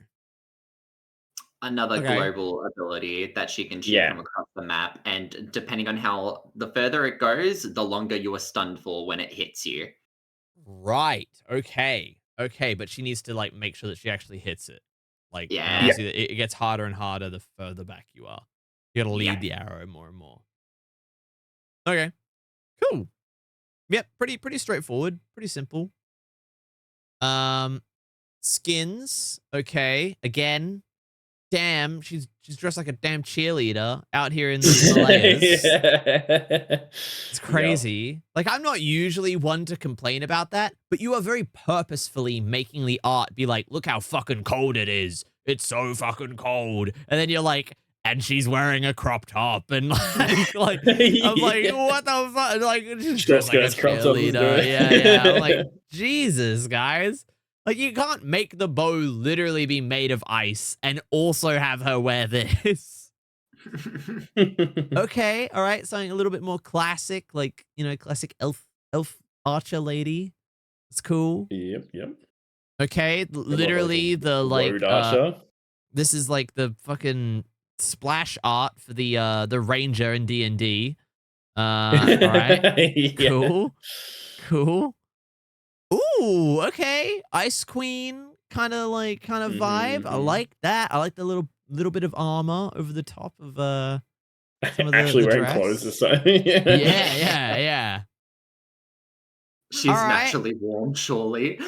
Another global ability that she can shoot from across the map, and depending on how the further it goes, the longer you are stunned for when it hits you. Right. Okay. Okay, but she needs to like make sure that she actually hits it. Like, it gets harder and harder the further back you are. You gotta lead the arrow more and more. Okay. Cool. Yep. Pretty straightforward. Pretty simple. Skins. Okay. Again. Damn, she's dressed like a damn cheerleader out here in the Himalayas. It's crazy. Like, I'm not usually one to complain about that, but you are very purposefully making the art be like, look how fucking cold it is. It's so fucking cold. And then you're like, and she's wearing a crop top, and like I'm like, what the fuck? Like, she's dressed like a cheerleader. Yeah. I'm like, Jesus, guys. Like, you can't make the bow literally be made of ice and also have her wear this. Okay, all right, something a little bit more classic, like, classic elf archer lady. It's cool. Yep. Okay, literally the like archer. This is like the fucking splash art for the ranger in D&D. All right. Cool. Ooh, okay. Ice Queen kind of vibe. I like that. I like the little bit of armor over the top of some of actually the wearing dress. clothes or so. Yeah. She's naturally warm, surely.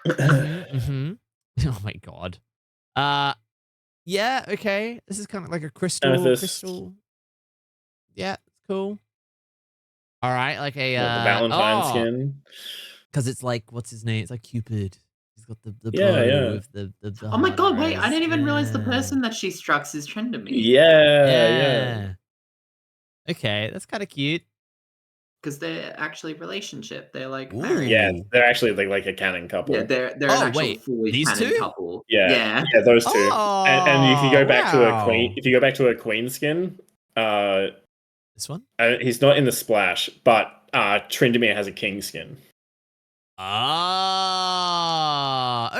Oh my god. Yeah, okay. This is kind of like a crystal. Yeah, it's cool. All right, like a the Valentine skin. Because it's like, what's his name? It's like Cupid. He's got the bow with the oh my god, wait, eyes. I didn't even realize the person that she struck is Trendamere. Yeah. Okay, that's kind of cute. Because they're actually relationship. They're like married. Yeah, they're actually like a canon couple. Yeah, they're an actual fully these canon two? couple. Yeah, those two. And if you go back to a queen skin, this one? He's not in the splash, but Trendamere has a king skin.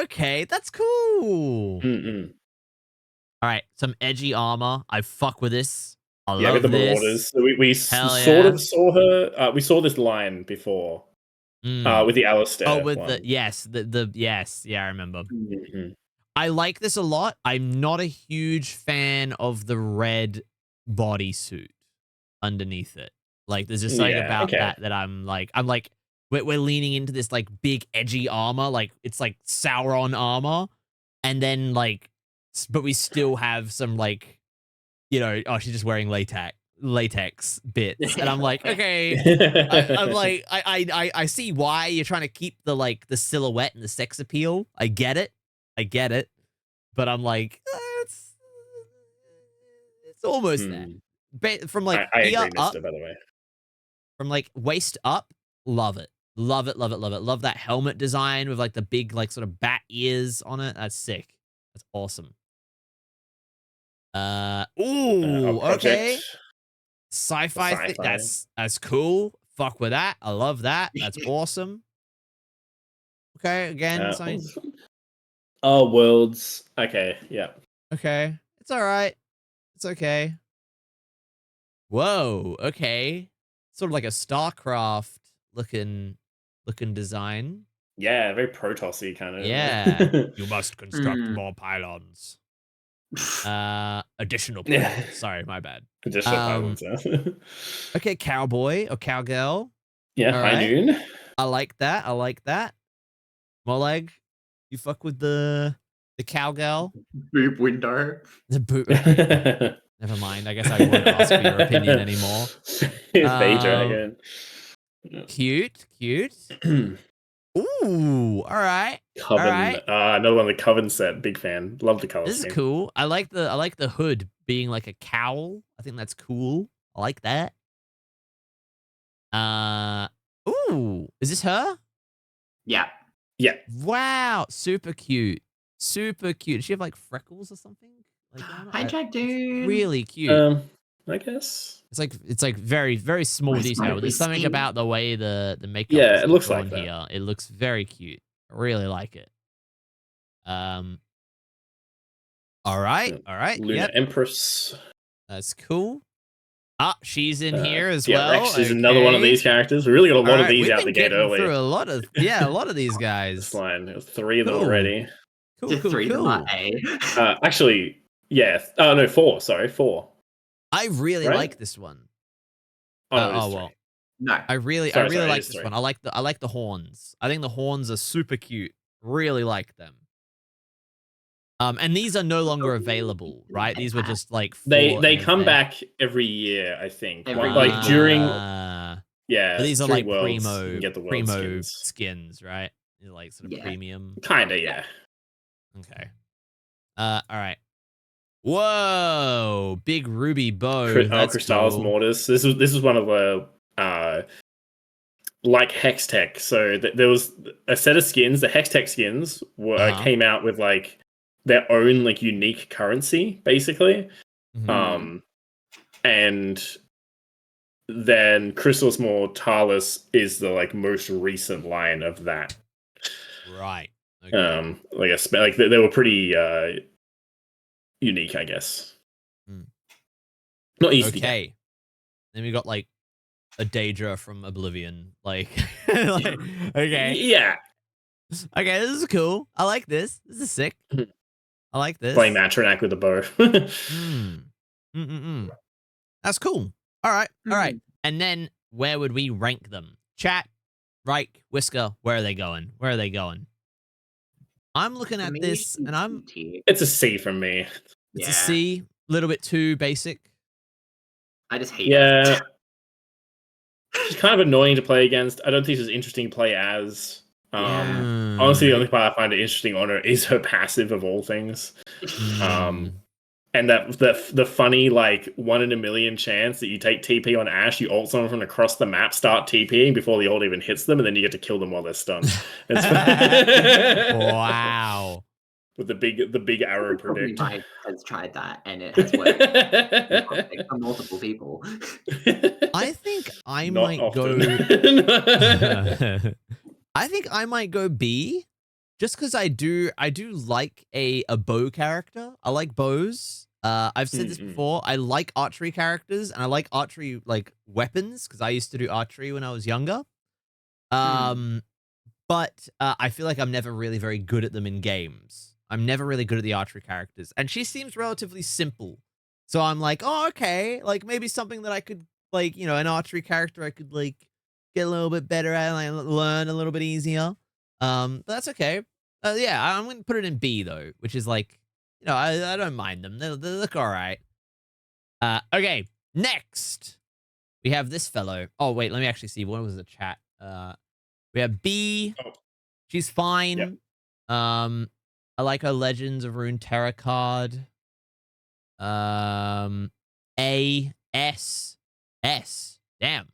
Okay, that's cool. All right, some edgy armor. I fuck with this. I love with the this. Marauders. So we sort of saw her. We saw this line before with the Alistair. Oh, with one. the yes. Yeah, I remember. I like this a lot. I'm not a huge fan of the red bodysuit underneath it. Like, there's just something about that I'm like, we're leaning into this like big edgy armor, like it's like Sauron armor, and then like, but we still have some like, she's just wearing latex bits, and I'm like, okay, I'm like, I see why you're trying to keep the like the silhouette and the sex appeal. I get it, but I'm like, it's almost there. From like I agree, ear up, by the way. From like waist up, love it. Love that helmet design with like the big like sort of bat ears on it. That's sick. That's awesome. Ooh, Project. okay. Sci-fi thing. Sci-fi. That's cool. Fuck with that. I love that. That's awesome. Okay, again, something. Oh, Worlds. Okay, yeah. Okay, it's all right. It's okay. Whoa. Okay. Sort of like a StarCraft looking design. Yeah, very Protoss-y kind of. Yeah. You must construct Mm. more pylons. Additional Yeah. pylons. Sorry, my bad. Additional pylons, yeah. Okay, cowboy or cowgirl. Yeah, All High right. Noon. I like that. I like that. Moleg, you fuck with the cowgirl? Boob window. The boot. Never mind. I guess I won't ask for your opinion anymore. Bay Dragon. Cute. Ooh, all right. Coven. All right. Another one, the Coven set. Big fan. Love the color This is scheme. cool. I like the hood being like a cowl. I think that's cool. I like that. Ooh, is this her? Yeah. Yeah. Wow, super cute. Super cute. Does she have like freckles or something? Like, Hi, Jack dude. really cute. I guess. It's like very, very small Where's detail. my There's something whiskey? about the way the makeup Yeah, is it looks drawn like that. here. It looks very cute. I really like it. All right. Luna Yep. Empress. That's cool. Ah, she's in here as yeah, well. Rex is another one of Okay. these characters. We really got a lot All of right, these we've out been the gate getting early. through a lot of these This guys. line. There was 3 of them Cool. already. Cool, The cool, 3 of them cool. are A. Actually, yeah. Oh no, 4. Sorry, 4. I really Right? like this one. Oh, no, it is 3. Well, No. I really Sorry, like it is this 3. one. I like the horns. I think the horns are super cute. Really like them. And these are no longer available, right? These were just like They come back every year, I think. Every Like year. during But these are during like Worlds, you can get the World primo skins. skins, right? They're like sort of Yeah. premium. Kinda, yeah. Okay. All right. Whoa, big ruby bow. That's Crystallis cool. Mortis. This was one of the like Hextech. So there was a set of skins. The Hextech skins came out with like their own like unique currency, basically. Mhm. And then Crystallis Mortalis is the like most recent line of that. Right. Okay. Like they were pretty unique, I guess. Not easy to get. Okay. Then we got like a Daedra from Oblivion. Like, okay. Yeah. Okay, this is cool. I like this. This is sick. I like this. Playing Matronac with a bow. That's cool. All right. All right. And then where would we rank them? Chat, Reich, Whisker, where are they going? Where are they going? I'm looking at this and It's a C from me. It's a C. A little bit too basic. I just hate it. She's kind of annoying to play against. I don't think she's interesting to play as. Honestly, the only part I find it interesting on her is her passive of all things. And that the funny like 1 in a million chance that you take TP on Ashe, you ult someone from across the map, start TPing before the ult even hits them, and then you get to kill them while they're stunned. Wow. With the big arrow predict. Mike has tried that and it has worked for multiple people. I think I Not might often. go. I think I might go B, just because I do like a bow character. I like bows. I've said this before. I like archery characters, and I like archery like weapons because I used to do archery when I was younger. But I feel like I'm never really very good at them in games. I'm never really good at the archery characters, and she seems relatively simple. So I'm like, oh, okay, like maybe something that I could like, you know, an archery character I could like get a little bit better at, and like learn a little bit easier. But that's okay. Yeah, I'm gonna put it in B though, which is like, you know, I don't mind them. They look all right. Okay, next we have this fellow. Oh wait, let me actually see. What was the chat? We have B. She's fine. Yep. I like her Legends of Runeterra card. A, S, S. Damn.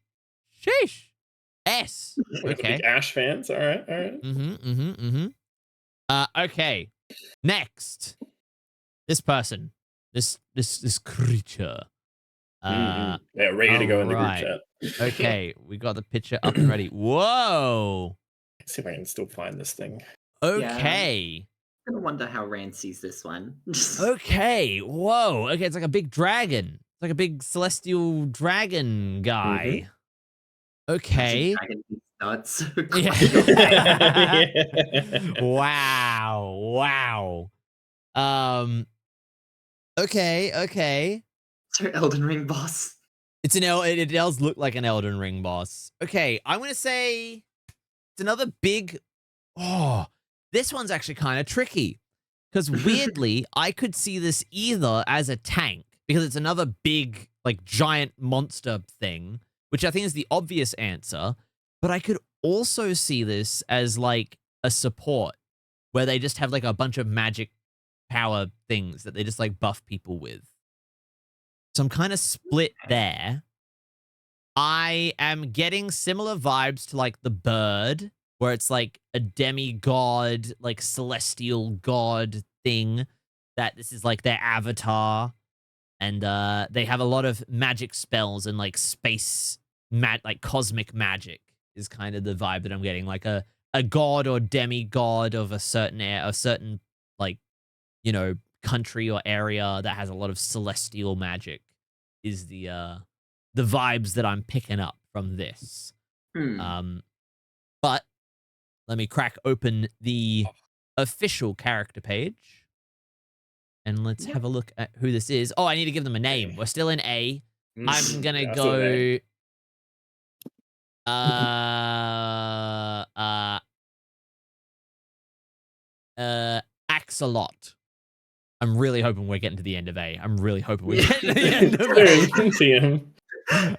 Sheesh. S. Okay. Big Ashe fans. All right. Okay. Next. This person. this creature. Yeah, ready to go in the group chat. Okay, we got the picture up and ready. Whoa. Let's see if I can still find this thing. Okay. I'm gonna wonder how Rand sees this one. Okay. Whoa. Okay, it's like a big dragon. It's like a big celestial dragon guy. Okay. Dragon nuts. Yeah. Wow. Okay. So Elden Ring boss. It's it does look like an Elden Ring boss. Okay, I'm gonna say it's another big. Oh, this one's actually kind of tricky because weirdly, I could see this either as a tank because it's another big, like, giant monster thing, which I think is the obvious answer. But I could also see this as like a support where they just have like a bunch of magic power things that they just like buff people with. So I'm kind of split there. I am getting similar vibes to like the bird, where it's like a demigod, like celestial god thing, that this is like their avatar. And they have a lot of magic spells and like space, like cosmic magic is kind of the vibe that I'm getting. Like a god or demigod of a certain like, you know, country or area that has a lot of celestial magic is the vibes that I'm picking up from this. But let me crack open the official character page and let's have a look at who this is. Oh, I need to give them a name. We're still in A. I'm gonna go Axolot. I'm really hoping we're getting to the end of A. I'm really hoping we're getting to the end of A. Can see him.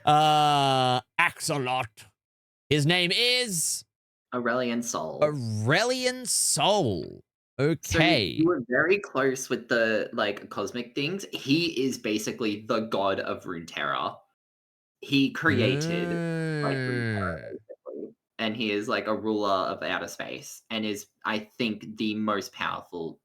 Axolot. His name is Aurelian Soul. Aurelian Soul. Okay. So you were very close with the like cosmic things. He is basically the god of Runeterra. He created like Runeterra, basically. And he is like a ruler of outer space and is, I think, the most powerful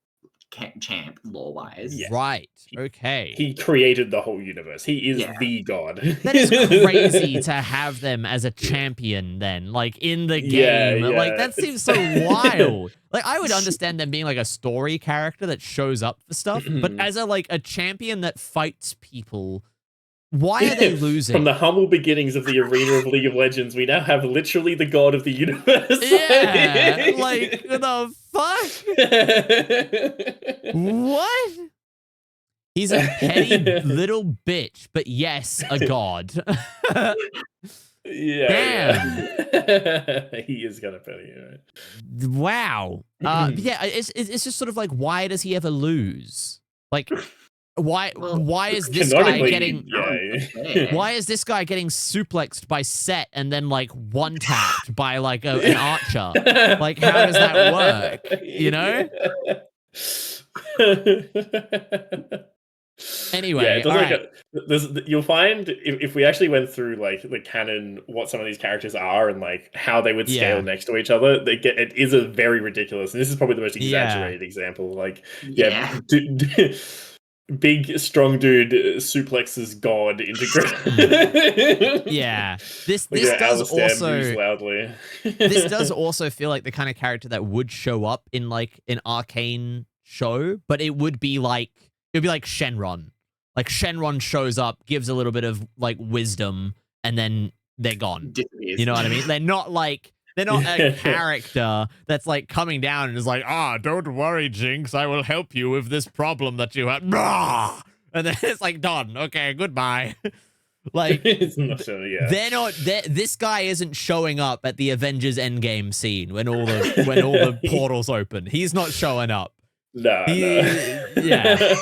champ lore-wise. Yeah. Right. Okay. He created the whole universe. He is the god. That is crazy to have them as a champion then, like in the game. Yeah. Like that seems so wild. Like I would understand them being like a story character that shows up for stuff, but as a champion that fights people, why are they losing? From the humble beginnings of the arena of League of Legends, we now have literally the god of the universe. Yeah, like the fuck? What? He's a petty little bitch, but yes, a god. Damn. He is kind of petty, right? Wow. Yeah, it's just sort of like, why does he ever lose? Like, why is this guy getting why is this guy getting suplexed by Set and then like one tapped by like an archer? Like, how does that work? You know? Anyway, you'll find if we actually went through like the canon, what some of these characters are and like how they would scale next to each other, it is a very ridiculous. And this is probably the most exaggerated example. Like, big strong dude suplexes god into ground. Yeah, this does also loudly. This does also feel like the kind of character that would show up in like an arcane show, but it would be like Shenron. Like Shenron shows up, gives a little bit of like wisdom, and then they're gone. You know what I mean? They're not a character that's like coming down and is like, don't worry, Jinx, I will help you with this problem that you had. And then it's like, done. Okay, goodbye. Like, it's not so, this guy isn't showing up at the Avengers Endgame scene when all the portals open. He's not showing up. No. Yeah.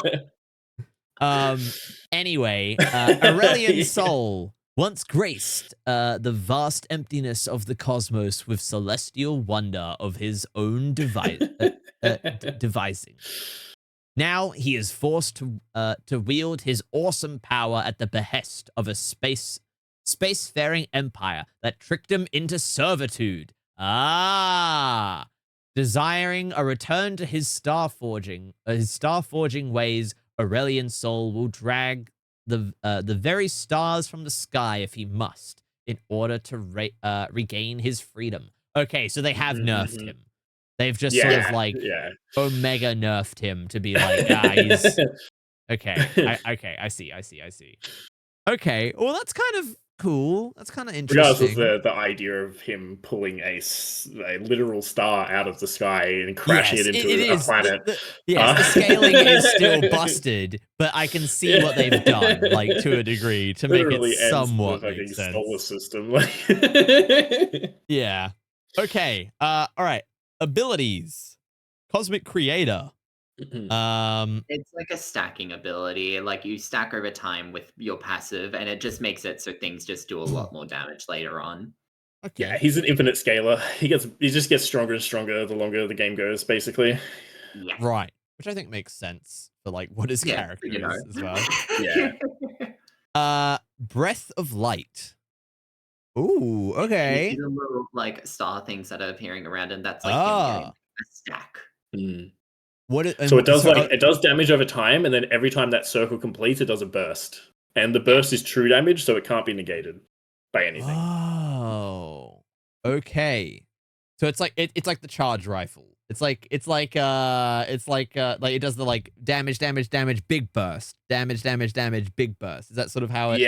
Anyway, Aurelian Soul once graced the vast emptiness of the cosmos with celestial wonder of his own devising. Now he is forced to wield his awesome power at the behest of a spacefaring empire that tricked him into servitude. Desiring a return to his star forging ways, Aurelian soul will drag the very stars from the sky if he must, in order to regain his freedom. Okay, so they have nerfed him. They've just sort of like Omega nerfed him to be like, he's okay. Okay, I see. Okay, well that's kind of cool. That's kind of interesting. Regardless of the idea of him pulling a literal star out of the sky and crashing it into a planet. The scaling is still busted, but I can see what they've done, like to a degree, to make it somewhat make sense. Solar system. Yeah. Okay. All right. Abilities. Cosmic Creator. It's like a stacking ability. Like you stack over time with your passive, and it just makes it so things just do a lot more damage later on. Okay. Yeah, he's an infinite scaler. He just gets stronger and stronger the longer the game goes, basically. Yeah. Right. Which I think makes sense for like what his character is as well. Yeah. Breath of Light. Ooh, okay. You see the little like star things that are appearing around, and that's like him getting a stack. So it does it does damage over time, and then every time that circle completes, it does a burst. And the burst is true damage, so it can't be negated by anything. Oh. Okay. So it's like it's like the charge rifle. It's like it does the like damage, big burst. Damage, big burst. Is that sort of how it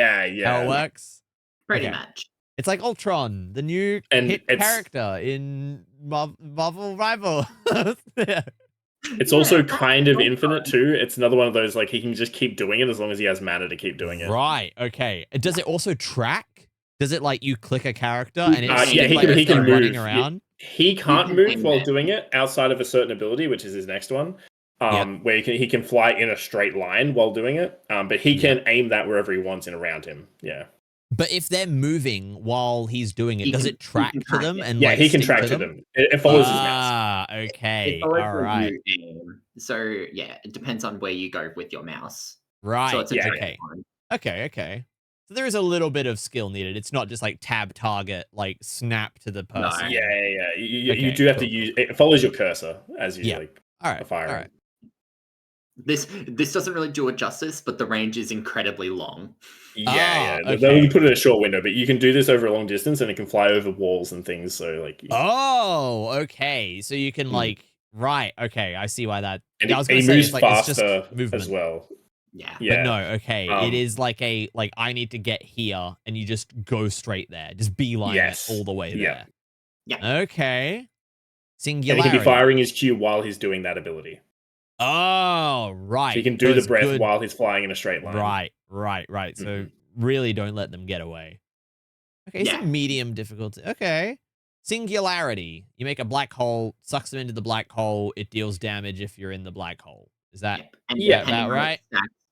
how it works? Pretty much. It's like Ultron, the new hit character in Marvel Rival. It's also kind of infinite too. It's another one of those like he can just keep doing it as long as he has mana to keep doing it. Right. Okay. Does it also track? Does it like you click a character and it's he can move. Running around? He can't move while doing it outside of a certain ability, which is his next one. Where he can fly in a straight line while doing it. But he can aim that wherever he wants and around him. Yeah. But if they're moving while he's doing it, does it track to them? And he can track to them. It follows his mouse. Okay. All right. So yeah, it depends on where you go with your mouse. Right. So it's Okay. So there is a little bit of skill needed. It's not just like tab target, like snap to the person. No. Yeah. You do have to use it. Follows your cursor as you like fire. All right. This doesn't really do it justice, but the range is incredibly long. Okay. You put it in a short window, but you can do this over a long distance, and it can fly over walls and things. So like, okay. So you can like, right? Okay, I see why that. And I was going to say moves faster it's just movement as well. Yeah. But no, okay. It is like I need to get here, and you just go straight there, just beeline it all the way there. Yeah. Okay. Singularity. And he can be firing his Q while he's doing that ability. Oh, right. So you can do the breath while he's flying in a straight line. Right. So really don't let them get away. Okay, so medium difficulty. Okay. Singularity. You make a black hole, sucks them into the black hole. It deals damage if you're in the black hole. Is that about right?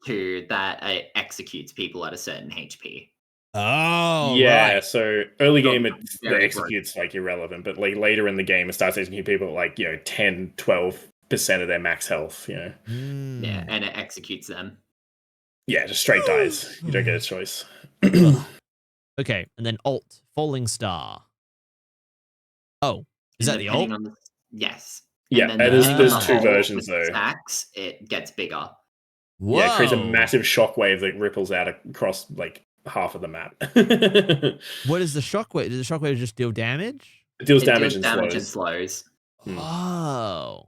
That executes people at a certain HP. Oh, yeah. Right. So early game, it executes like irrelevant, but like later in the game, it starts executing people at like 10, 12% of their max health. Yeah, and it executes them. Yeah, just straight dies. You don't get a choice. Okay, and then alt, falling star. Oh, is that the alt? Yes. Yeah, there's two versions though. Stacks, it gets bigger. Whoa. Yeah, it creates a massive shockwave that ripples out across like half of the map. What is the shockwave? Does the shockwave just deal damage? It deals damage and slows. Oh.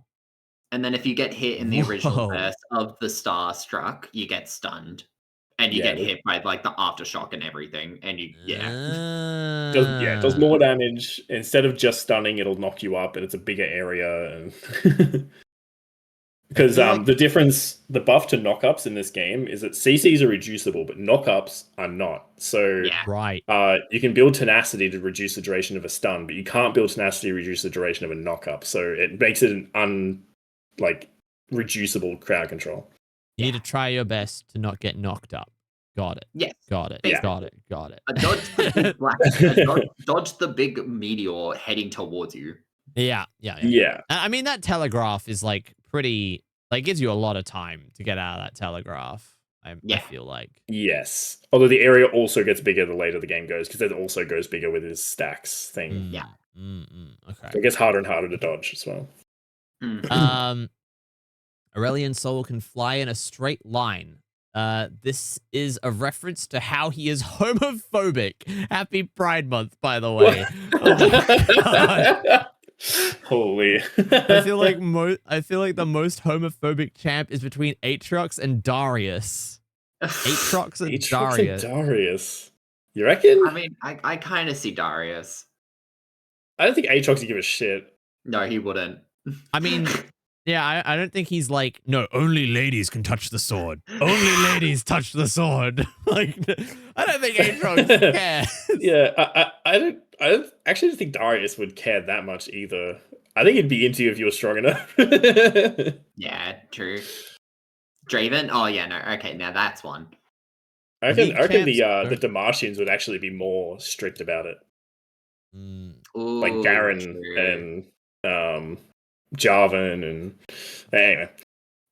And then if you get hit in the original burst of the star struck, you get stunned. And you get hit by like the aftershock and everything. And you it does more damage. Instead of just stunning, it'll knock you up, and it's a bigger area. And because the difference, the buff to knockups in this game is that CCs are reducible, but knockups are not. So you can build tenacity to reduce the duration of a stun, but you can't build tenacity to reduce the duration of a knockup. So it makes it an reducible crowd control. You need to try your best to not get knocked up. Got it. Yes. Got it. Yeah. Got it. Dodge the big meteor heading towards you. Yeah. I mean, that telegraph is like pretty, like gives you a lot of time to get out of that telegraph. I feel like. Yes. Although the area also gets bigger the later the game goes, because it also goes bigger with his stacks thing. Okay. So it gets harder and harder to dodge as well. Aurelian Soul can fly in a straight line. This is a reference to how he is homophobic. Happy Pride Month, by the way. Oh my God. Holy. I feel like the most homophobic champ is between Aatrox and Darius. Aatrox and Darius. Darius. You reckon? I mean, I kind of see Darius. I don't think Aatrox would give a shit. No, he wouldn't. I mean, yeah, I don't think he's like, no, only ladies can touch the sword. Only ladies touch the sword. Like, I don't think Aatrox cares. Yeah, I don't actually think Darius would care that much either. I think he'd be into you if you were strong enough. Yeah, true. Draven? Oh yeah, no. Okay, now that's one. I reckon the Demacians would actually be more strict about it. Ooh, Like Garen true. and Jarvan and anyway.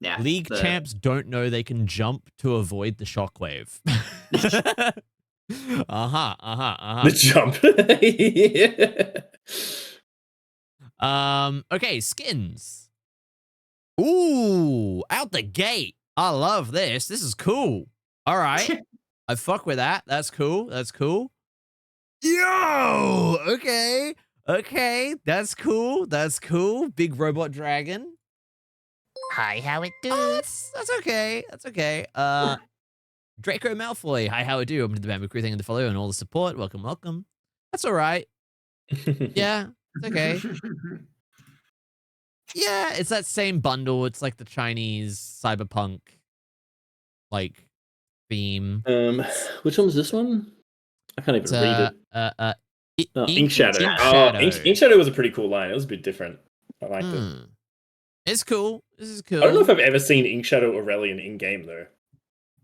Yeah, League champs don't know they can jump to avoid the shockwave. The jump. Yeah. Okay, skins. Ooh, out the gate. I love this. This is cool. All right. I fuck with that. That's cool. That's cool. Yo! Okay. Okay. That's cool. That's cool. Big robot dragon. Hi, how it do? That's okay. That's okay. Draco Malfoy. Hi, how it do? Welcome to the Bamboo Crew. Thank you for the follow and all the support. Welcome, welcome. That's all right. Yeah, it's okay. Yeah, it's that same bundle. It's like the Chinese cyberpunk like theme. Which one was this one? I can't even read it. Ink Shadow. Ink Shadow was a pretty cool line. It was a bit different. I liked it. It's cool. This is cool. I don't know if I've ever seen Ink Shadow Aurelian in game though.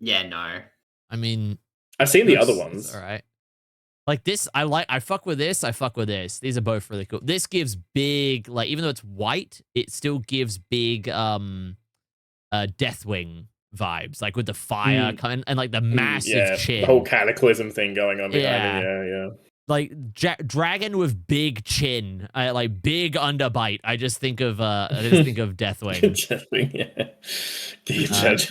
Yeah, no. I mean, I've seen the other ones. All right. Like this, I fuck with this. I fuck with this. These are both really cool. This gives big, like, even though it's white, it still gives big, Deathwing vibes, like with the fire and like the massive chin. The whole cataclysm thing going on behind it. Yeah. Like dragon with big chin, like big underbite. I just think of Deathwing. Deathwing, yeah. Deep judge.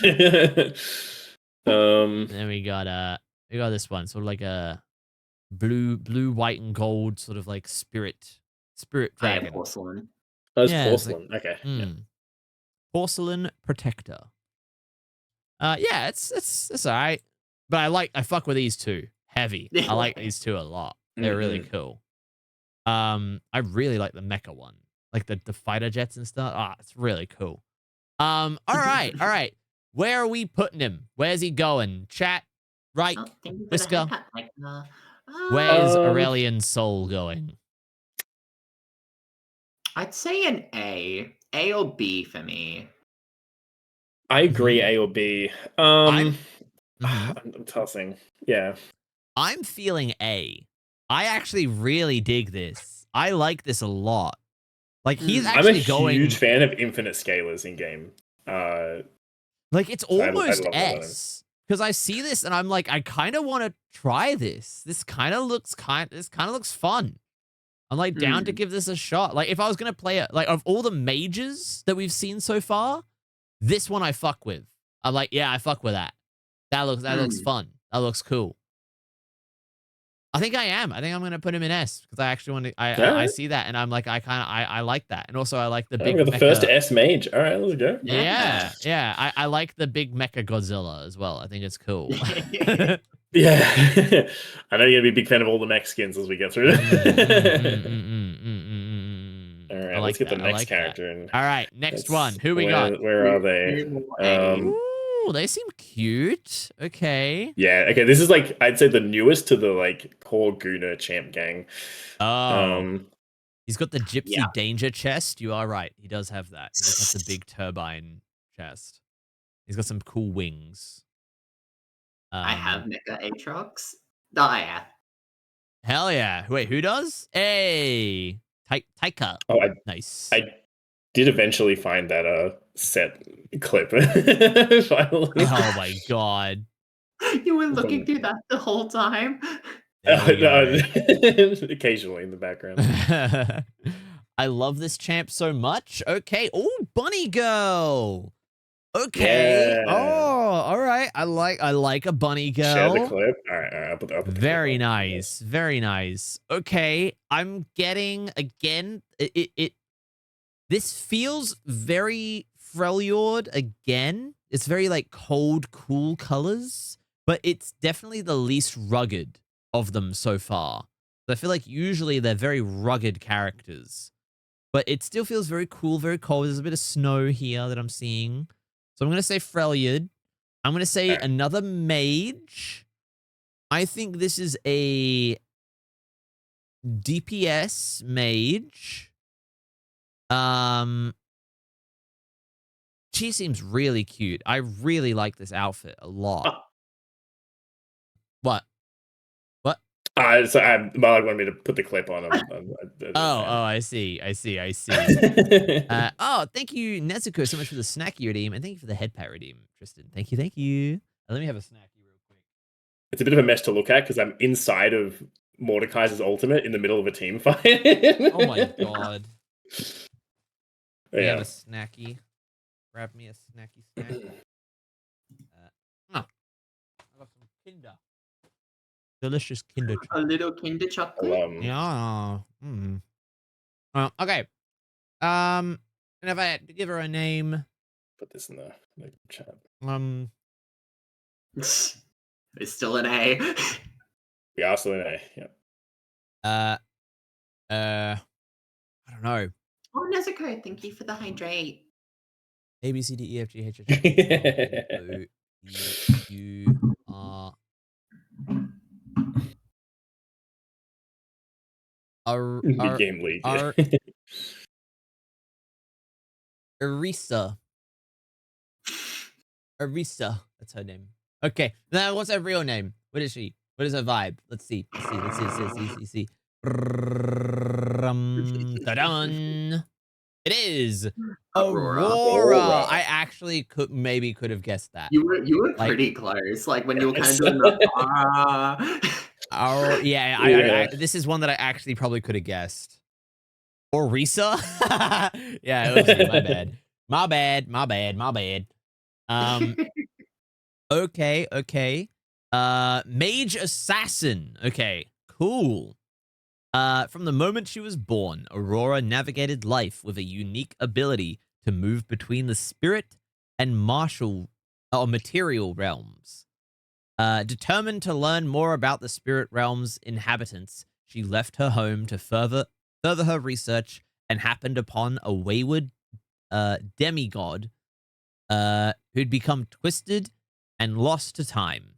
Then we got this one, sort of like a blue, white, and gold, sort of like spirit dragon. Porcelain. Oh, it's porcelain. Like, okay. Yeah. Porcelain protector. Yeah, it's all right. But I fuck with these two heavy. I like these two a lot. They're really cool. I really like the mecha one, like the fighter jets and stuff. Ah, it's really cool. All right. Where are we putting him? Where's he going? Chat, right? Whisker. Where's Aurelian Soul going? I'd say an A or B for me. I agree, A or B. I'm tossing. Yeah. I'm feeling A. I actually really dig this. I like this a lot. Like he's actually going. I'm a huge fan of infinite scalers in game. Like it's almost S. Because I see this and I'm like, I kind of want to try this. This kind of looks fun. I'm like down to give this a shot. Like if I was gonna play it, like of all the mages that we've seen so far, this one I fuck with. I'm like, yeah, I fuck with that. That looks fun. That looks cool. I think I'm gonna put him in S because I actually want to. I see that and I'm like, I like that, and also I like the big. We got the first S mage. All right, let's go. Yeah. I like the big mecha Godzilla as well. I think it's cool. Yeah, I know you're gonna be a big fan of all the mech skins as we get through. All right, let's get the next character. All right, next one. Who we got? Where are they? Ooh, they seem cute. Okay. Yeah. Okay. This is like I'd say the newest to the like core Guna champ gang. Oh. He's got the Gypsy Danger chest. You are right. He does have that. He does have the big turbine chest. He's got some cool wings. I have Mecha Aatrox. Oh, yeah. Hell yeah. Wait, who does? Hey. Taika. Oh, nice. I did eventually find that set clip. Finally. Oh my god. You were looking through that the whole time? No, occasionally in the background. I love this champ so much. Okay. Oh, Bunny Girl. Okay. Yeah. Oh, all right. I like a bunny girl. Share the clip. All right. I'll put the Very clip on. nice. Very nice. Okay. I'm getting again. This feels very Freljord again. It's very like cold, cool colors, but it's definitely the least rugged of them so far. So I feel like usually they're very rugged characters, but it still feels very cool, very cold. There's a bit of snow here that I'm seeing. So I'm going to say Freljord. I'm going to say another mage. I think this is a DPS mage. She seems really cute. I really like this outfit a lot. What? What? So Mark wanted me to put the clip on. I see. Oh, thank you, Nezuko, so much for the snacky redeem, and thank you for the head pat redeem, Tristan. Thank you. Let me have a snacky real quick. It's a bit of a mess to look at because I'm inside of Mordekaiser's ultimate in the middle of a team fight. Oh my god. We have a snacky. Grab me a snacky snack. I got some Kinder. Delicious Kinder. A little Kinder chocolate. Yeah. Okay. And if I had to give her a name, put this in the chat. It's still an A. We are still an A. Yeah. I don't know. Oh, Nezuko, thank you for the hydrate. A B C D E F G H I J K L U R. Mid-game lead. Arisa. That's her name. Okay. Now, what's her real name? What is she? What is her vibe? Let's see. Let's see. Ta-dun. It is Aurora. I actually could have guessed that. You were pretty close. Like when you were kind of doing the this is one that I actually probably could have guessed. Or Risa? Yeah, it was me. My bad. My bad. Okay. Mage Assassin. Okay, cool. From the moment she was born, Aurora navigated life with a unique ability to move between the spirit and material realms. Determined to learn more about the spirit realm's inhabitants, she left her home to further her research and happened upon a wayward demigod who'd become twisted and lost to time.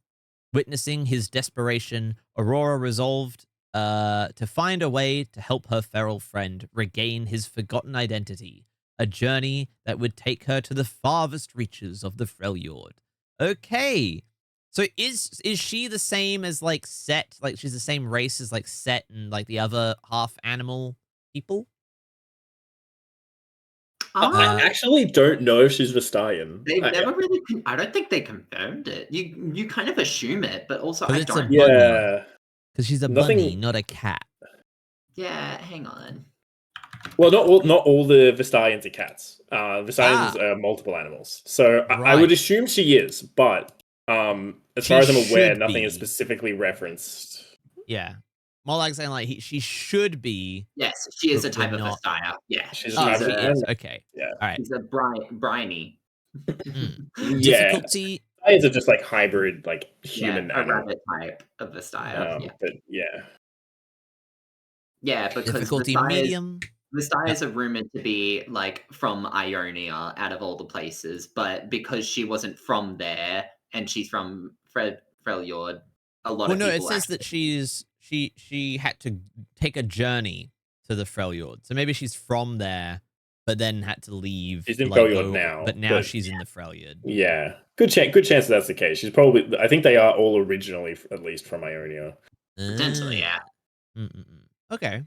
Witnessing his desperation, Aurora resolved to find a way to help her feral friend regain his forgotten identity, a journey that would take her to the farthest reaches of the Freljord. Okay, so is she the same as like Set? Like she's the same race as like Set and like the other half animal people? I actually don't know if she's Vestayan. They've never really. I don't think they confirmed it. You kind of assume it, but also I don't. Yeah. Because she's a bunny, not a cat. Yeah, hang on. Well, not all the Vestalians are cats. Vestalians are multiple animals. So I would assume she is, but as far as I'm aware, nothing is specifically referenced. Yeah. More like saying like she should be. Yes, she is a type of Vestaya. Yeah. She's a type of okay. Yeah. All right. She's a briny. Difficulty. Vestalians are just like hybrid, like human a rabbit type of Vestaya. But yeah. Yeah, because difficulty medium. Vestayas are rumored to be like from Ionia out of all the places, but because she wasn't from there and she's from Freljord, a lot of people. Well, no, it says that she had to take a journey to the Freljord, so maybe she's from there, but then had to leave. She's in Freljord now, but now she's in the Freljord. Yeah, good chance that's the case. She's probably. I think they are all originally at least from Ionia. Potentially, yeah. Okay.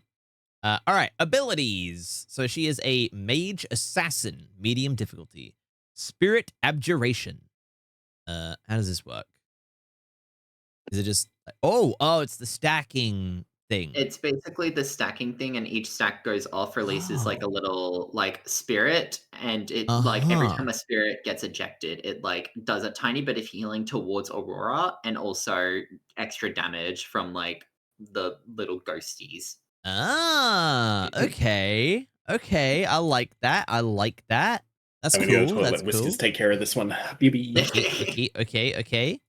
All right, abilities. So she is a mage assassin, medium difficulty. Spirit abjuration. How does this work? Is it just... Oh, it's the stacking thing? It's basically the stacking thing, and each stack goes off, releases like a little like spirit, and it like every time a spirit gets ejected, it like does a tiny bit of healing towards Aurora, and also extra damage from like the little ghosties. Okay. Okay, I like that. I like that. That's I'm cool. gonna go That's let Whiskers cool. take care of this one. BB. Okay.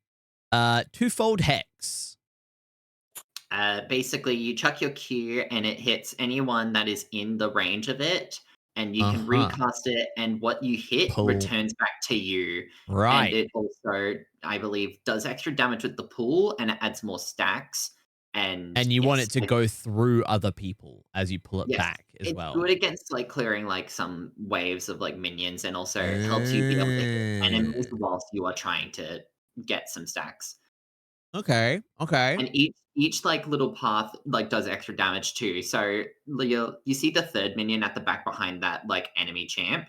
Twofold hex. Basically, you chuck your Q, and it hits anyone that is in the range of it, and you can recast it, and what you hit returns back to you. Right. And it also, I believe, does extra damage with the pool, and it adds more stacks. And you want it to go through other people as you pull it back as well. It's good against like clearing like some waves of like minions, and also helps you be able to hit enemies whilst you are trying to get some stacks. Okay. And each like little path like does extra damage too. So you see the third minion at the back behind that like enemy champ.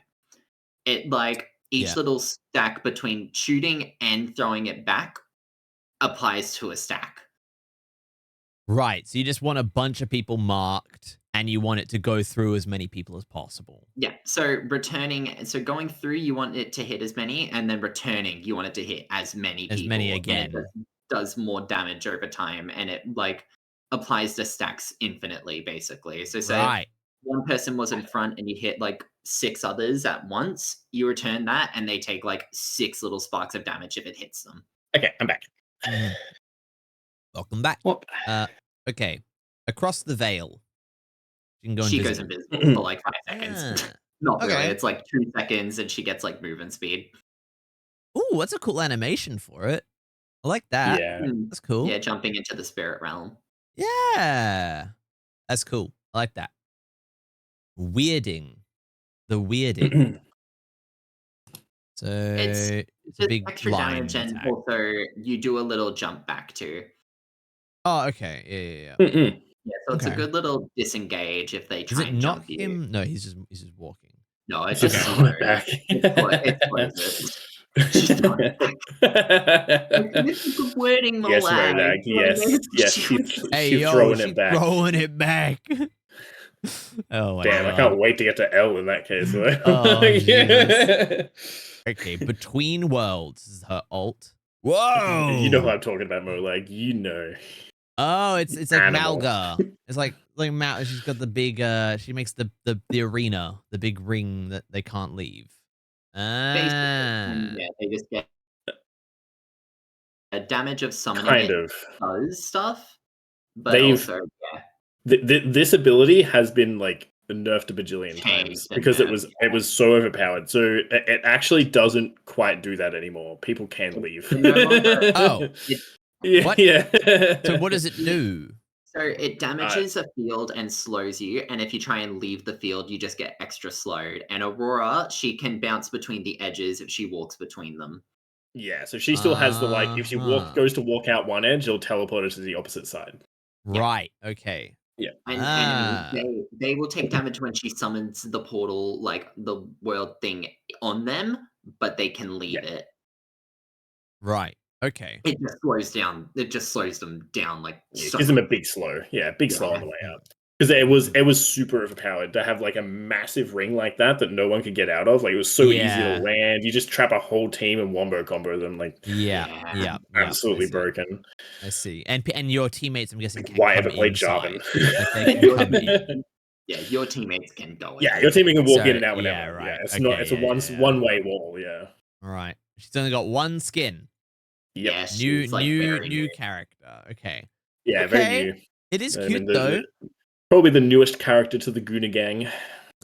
It like each little stack between shooting and throwing it back applies to a stack. Right. So you just want a bunch of people marked, and you want it to go through as many people as possible. Yeah. So going through, you want it to hit as many, and then returning, you want it to hit as many people. As many again. And it does more damage over time, and it like applies to stacks infinitely, basically. So say one person was in front and you hit like 6 others at once, you return that, and they take like 6 little sparks of damage if it hits them. Okay, I'm back. Welcome back. Okay. Across the veil. You can go She invisible. goes invisible for like 5 seconds. Not really. It's like 2 seconds, and she gets like movement speed. Ooh, that's a cool animation for it. I like that. Yeah. That's cool. Yeah, jumping into the spirit realm. Yeah. That's cool. I like that. Weirding. The weirding. So It's a big extra damage, and also you do a little jump back too. Oh, okay. Yeah. Yeah, so it's a good little disengage if they try and jump you. Him? No, he's just walking. No, it's just just slow back. It This is good wording, Yes, Molag. Molag. Yes. She's throwing it back. Throwing it back. Oh my Damn, God. I can't wait to get to L in that case. Oh, yeah. Okay, Between Worlds is her alt. Whoa! You know what I'm talking about, Molag. You know. Oh, it's like Animal. Malga. It's like Mal. She's got the big. She makes the arena, the big ring that they can't leave. Yeah, they just get a damage of summoning. Kind of does stuff, but also this ability has been like nerfed a bajillion times because it was so overpowered. So it actually doesn't quite do that anymore. People can leave. What? Yeah. So what does it do? So it damages a field and slows you, and if you try and leave the field, you just get extra slowed. And Aurora, she can bounce between the edges if she walks between them. Yeah, so she still has the like. If she goes to walk out one edge, it'll teleport her to the opposite side. Right. Okay. Yeah. And enemies, they will take damage when she summons the portal, like the world thing, on them, but they can leave it. Right. Okay. It just slows down. It just slows them down. Like it gives them a big slow. Yeah, big slow on the way up. Because it was super overpowered to have like a massive ring like that no one could get out of. Like it was so easy to land. You just trap a whole team and wombo combo them. Like absolutely broken. I see. And your teammates, I'm guessing, can why come ever played inside. Jarvan? Like they can come in. Yeah, your teammates can go. Yeah, your teammate can walk in and out whenever. Yeah, right. Yeah, it's Okay, not. It's a one-way wall. Yeah. Right. She's only got one skin. Yeah, new character. Okay. Yeah, very new. It is cute though. Probably the newest character to the Guna gang.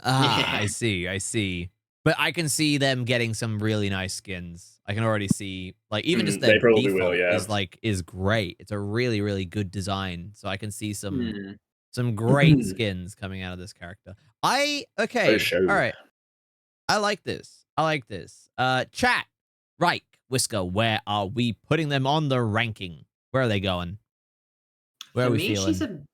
I see. But I can see them getting some really nice skins. I can already see, like, even just their default is great. It's a really, really good design. So I can see some great skins coming out of this character. All right. I like this. Chat. Right, Whisker, where are we putting them on the ranking? Where are they going? Where are we feeling?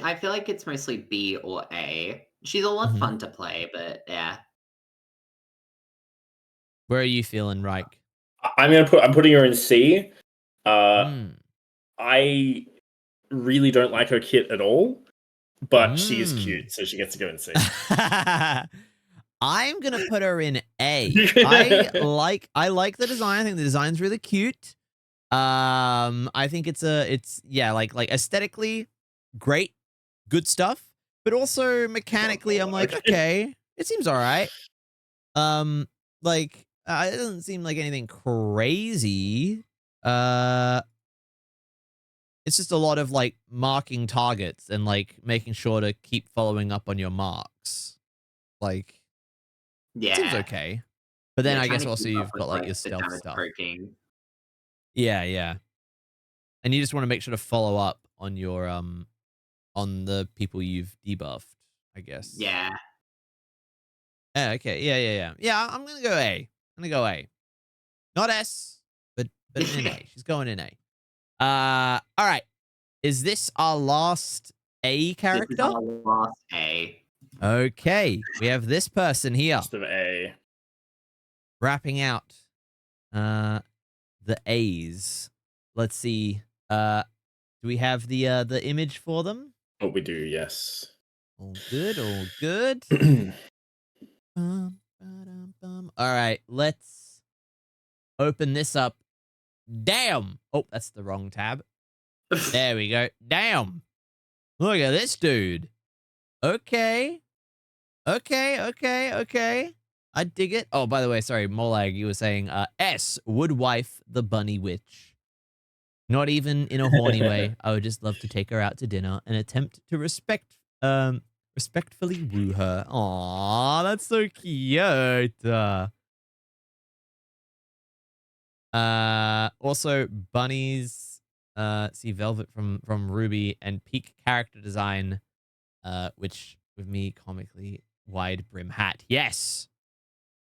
I feel like it's mostly B or A. She's a lot of fun to play, but yeah. Where are you feeling, Reich? I'm putting her in C. I really don't like her kit at all, but she is cute, so she gets to go in C. I'm gonna put her in A. I like the design. I think the design's really cute. I think it's like aesthetically great, good stuff, but also mechanically, I'm like, okay, it seems all right. It doesn't seem like anything crazy. It's just a lot of like marking targets and like making sure to keep following up on your marks. Like, Yeah. seems okay. But then I guess trying to also keep you've up with, got like the your stealth damage stuff. poking. Yeah. And you just want to make sure to follow up on your on the people you've debuffed, I guess. Yeah. Okay. Yeah. Yeah, I'm gonna go A. Not S, but in A. She's going in A. All right. Is this our last A character? This is our last A. Okay. We have this person here. Just of A. Wrapping out the A's. Let's see. Do we have the image for them? Oh, we do, yes. All good. All right, let's open this up. Damn! Oh, that's the wrong tab. There we go. Damn! Look at this dude. Okay. I dig it. Oh, by the way, sorry, Molag, you were saying S, would-wife the bunny witch. Not even in a horny way. I would just love to take her out to dinner and attempt to respectfully woo her. Aw, that's so cute. Also, bunnies. See Velvet from Ruby and peak character design, which with me comically wide brim hat. Yes.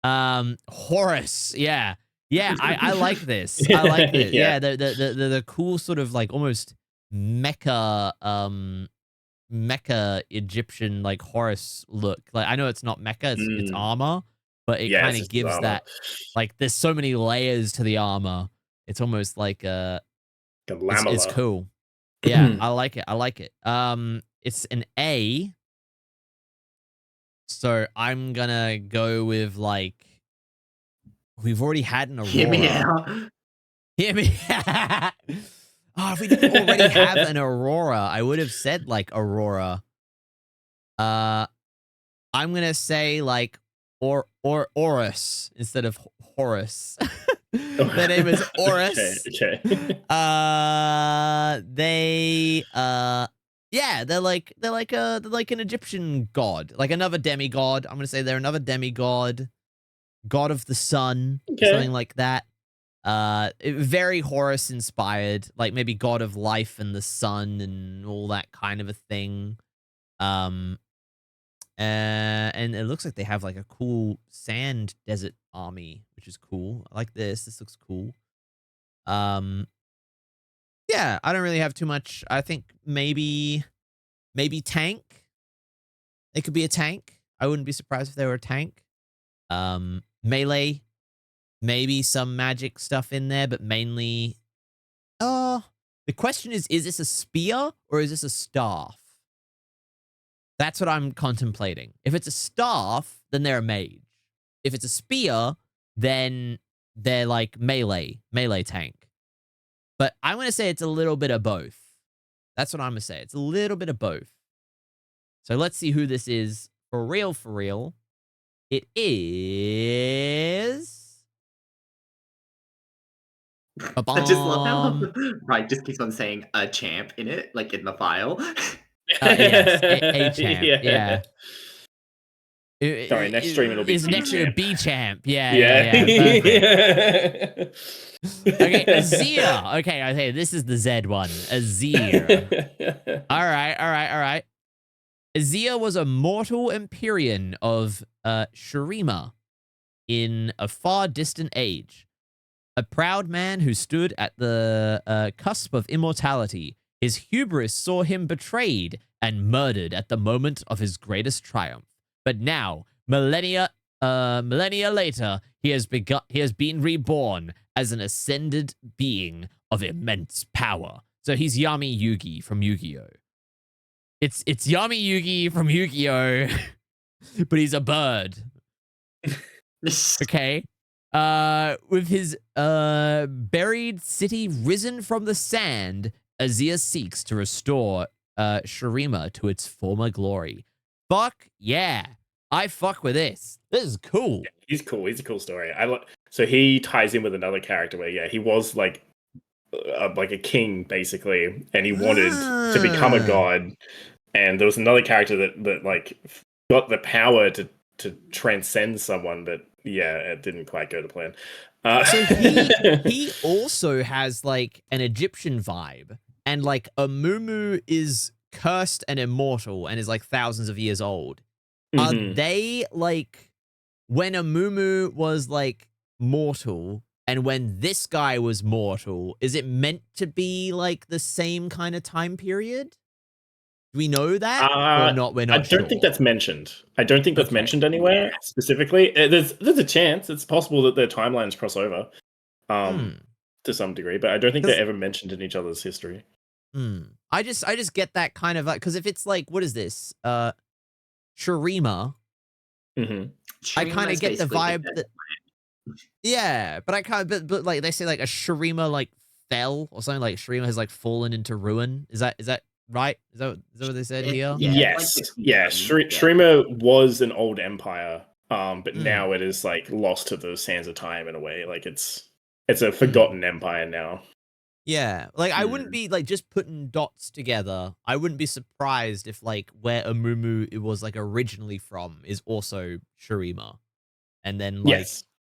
Horus. Yeah. I like this. I like it. Yeah. The cool sort of like almost mecha Egyptian like Horus look. Like I know it's not mecha, it's armor, but it kind of gives that like there's so many layers to the armor. It's almost like it's cool. Yeah, I like it. It's an A. So I'm gonna go with like we've already had an Aurora. Hear me out. Oh, if we didn't already have an Aurora, I would have said like Aurora. I'm gonna say like Horus instead of Horus. Their name is Horus. Okay. They're like an Egyptian god, like another demigod. I'm gonna say they're another demigod, god of the sun, something like that. Very Horus inspired, like maybe god of life and the sun and all that kind of a thing. And it looks like they have like a cool sand desert army, which is cool. I like this. This looks cool. Yeah, I don't really have too much. I think maybe tank. They could be a tank. I wouldn't be surprised if they were a tank. Melee, maybe some magic stuff in there, but mainly the question is this a spear or is this a staff? That's what I'm contemplating. If it's a staff, then they're a mage. If it's a spear, then they're like melee tank. But I'm going to say it's a little bit of both. That's what I'm going to say. It's a little bit of both. So let's see who this is for real. It is... I just love how Right just keeps on saying a champ in it, like in the file. Yes, a champ. Yeah. Sorry, next stream it'll be next year B champ. Yeah. Okay, Azir. Okay, this is the Z one. Azir. All right. Azir was a mortal Empyrean of Shurima in a far distant age. A proud man who stood at the cusp of immortality. His hubris saw him betrayed and murdered at the moment of his greatest triumph. But now, millennia later, he has been reborn as an ascended being of immense power. So he's Yami Yugi from Yu-Gi-Oh. It's Yami Yugi from Yu-Gi-Oh, but he's a bird. Okay. With his buried city risen from the sand, Azir seeks to restore Shurima to its former glory. Fuck yeah. I fuck with this. This is cool. Yeah, he's cool. He's a cool story. So he ties in with another character where he was like a king basically, and he wanted to become a god. And there was another character that like got the power to transcend someone, but it didn't quite go to plan. So he also has like an Egyptian vibe, and like Amumu is cursed and immortal and is like thousands of years old. Are they like when Amumu was like mortal and when this guy was mortal, is it meant to be like the same kind of time period? Do we know that or not? We're not. I don't think that's mentioned. I don't think that's mentioned anywhere specifically. There's a chance. It's possible that their timelines cross over to some degree, but I don't think they're ever mentioned in each other's history. I just get that kind of because if it's like, what is this? Shurima. I kind of get the vibe that. Yeah, but I kind of but like they say like a Shurima like fell or something, like Shurima has like fallen into ruin. Is that right? Is that what they said here? Yes. Shurima was an old empire, but now it is like lost to the sands of time in a way. Like it's a forgotten empire now. Yeah, like I wouldn't be like just putting dots together. I wouldn't be surprised if like where Amumu it was like originally from is also Shurima, and then like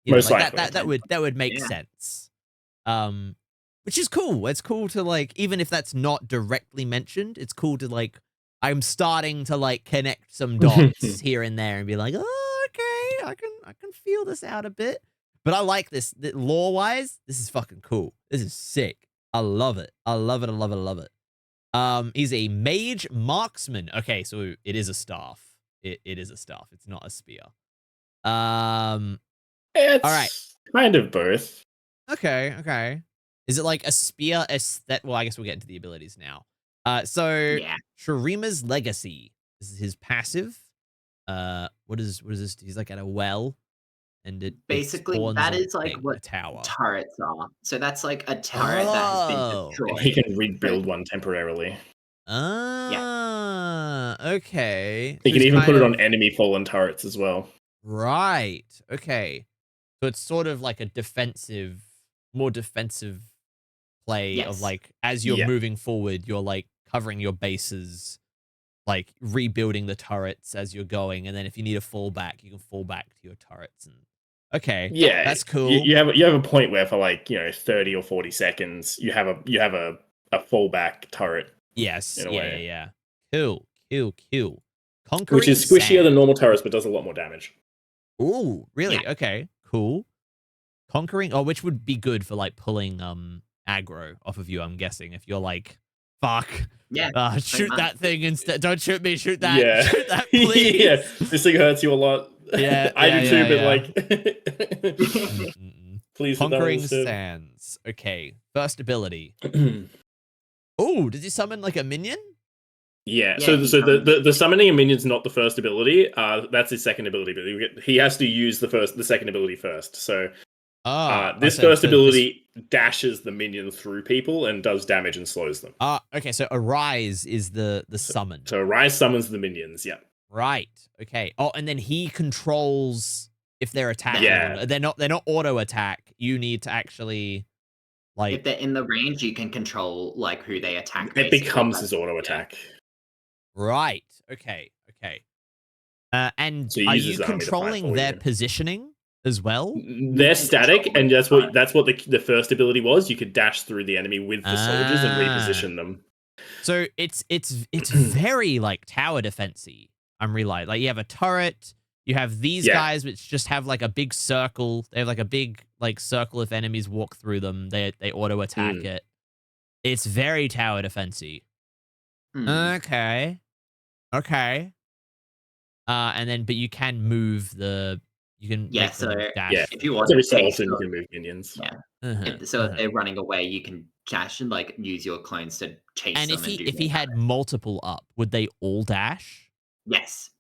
most like likely that would make sense. Which is cool. It's cool to like even if that's not directly mentioned, it's cool to like I'm starting to like connect some dots here and there and be like, oh, okay, I can feel this out a bit. But I like this lore wise. This is fucking cool. This is sick. I love it. I love it. I love it. I love it. He's a mage marksman. Okay, so it is a staff. It is a staff. It's not a spear. It's all right. Kind of both. Okay. Is it like a spear aesthetic? Well, I guess we'll get into the abilities now. So Shurima's legacy. This is his passive. What is this? He's like at a well. And it basically that is like what turrets are. So that's like a turret that has been destroyed. He can rebuild one temporarily. Okay. He can even put it on enemy fallen turrets as well. Right. Okay. So it's sort of like a more defensive play of like as you're moving forward, you're like covering your bases, like rebuilding the turrets as you're going, and then if you need a fallback, you can fall back to your turrets and that's cool. You have a point where for like 30 or 40 seconds you have a fallback turret. Yes. Yeah. Cool. Conquering which is squishier than normal turrets, but does a lot more damage. Ooh, really? Yeah. Okay, cool. Conquering, which would be good for like pulling aggro off of you, I'm guessing, if you're like, fuck. Yeah. Shoot that thing instead. Don't shoot me, shoot that. Yeah. Shoot that, please. Yeah. This thing hurts you a lot. Yeah. I do too, but like please. Conquering Sands. Okay. First ability. Oh, does he summon like a minion? Yeah, so the summoning a minion's not the first ability. That's his second ability, but he has to use the second ability first. So this first ability dashes the minion through people and does damage and slows them. Okay, so Arise is the summon. So Arise summons the minions, yeah. Right. Okay. Oh, and then he controls if they're attacking. Yeah. They're not auto attack. You need to actually like if they're in the range, you can control like who they attack. It becomes his auto attack. Right. Okay. And so are you controlling their positioning as well? They're static, and that's what the first ability was. You could dash through the enemy with the soldiers and reposition them. So it's very like tower defense-y. I'm realizing like you have a turret. You have these guys which just have like a big circle. They have like a big like circle. If enemies walk through them, they auto attack it. It's very tower defense-y. Okay. And then, but you can move you can dash. If you want to, you can move minions. Yeah. So if they're running away, you can dash and like use your clones to chase And them. if he had multiple up, would they all dash? Yes.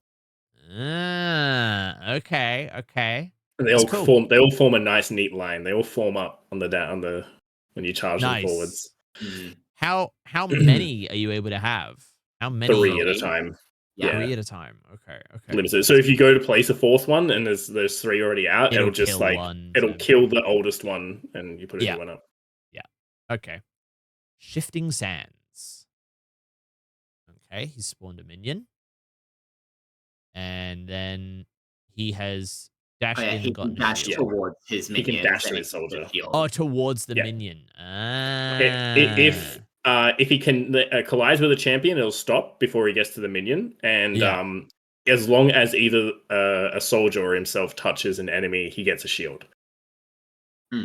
Okay. And they all form a nice neat line. They all form up on the when you charge them forwards. How many are you able to have? How many? 3 at a time. Yeah. 3 at a time. Okay. Limited. So if you go to place a 4th one and there's 3 already out, it'll just like it'll kill the oldest one and you put a new one up. Yeah. Okay. Shifting Sands. Okay, he spawned a minion. And then he has dashed in and gotten a shield. Towards his minion. He can dash to his soldier. Oh, towards the minion. If he can collides with a champion, it'll stop before he gets to the minion. And as long as either a soldier or himself touches an enemy, he gets a shield.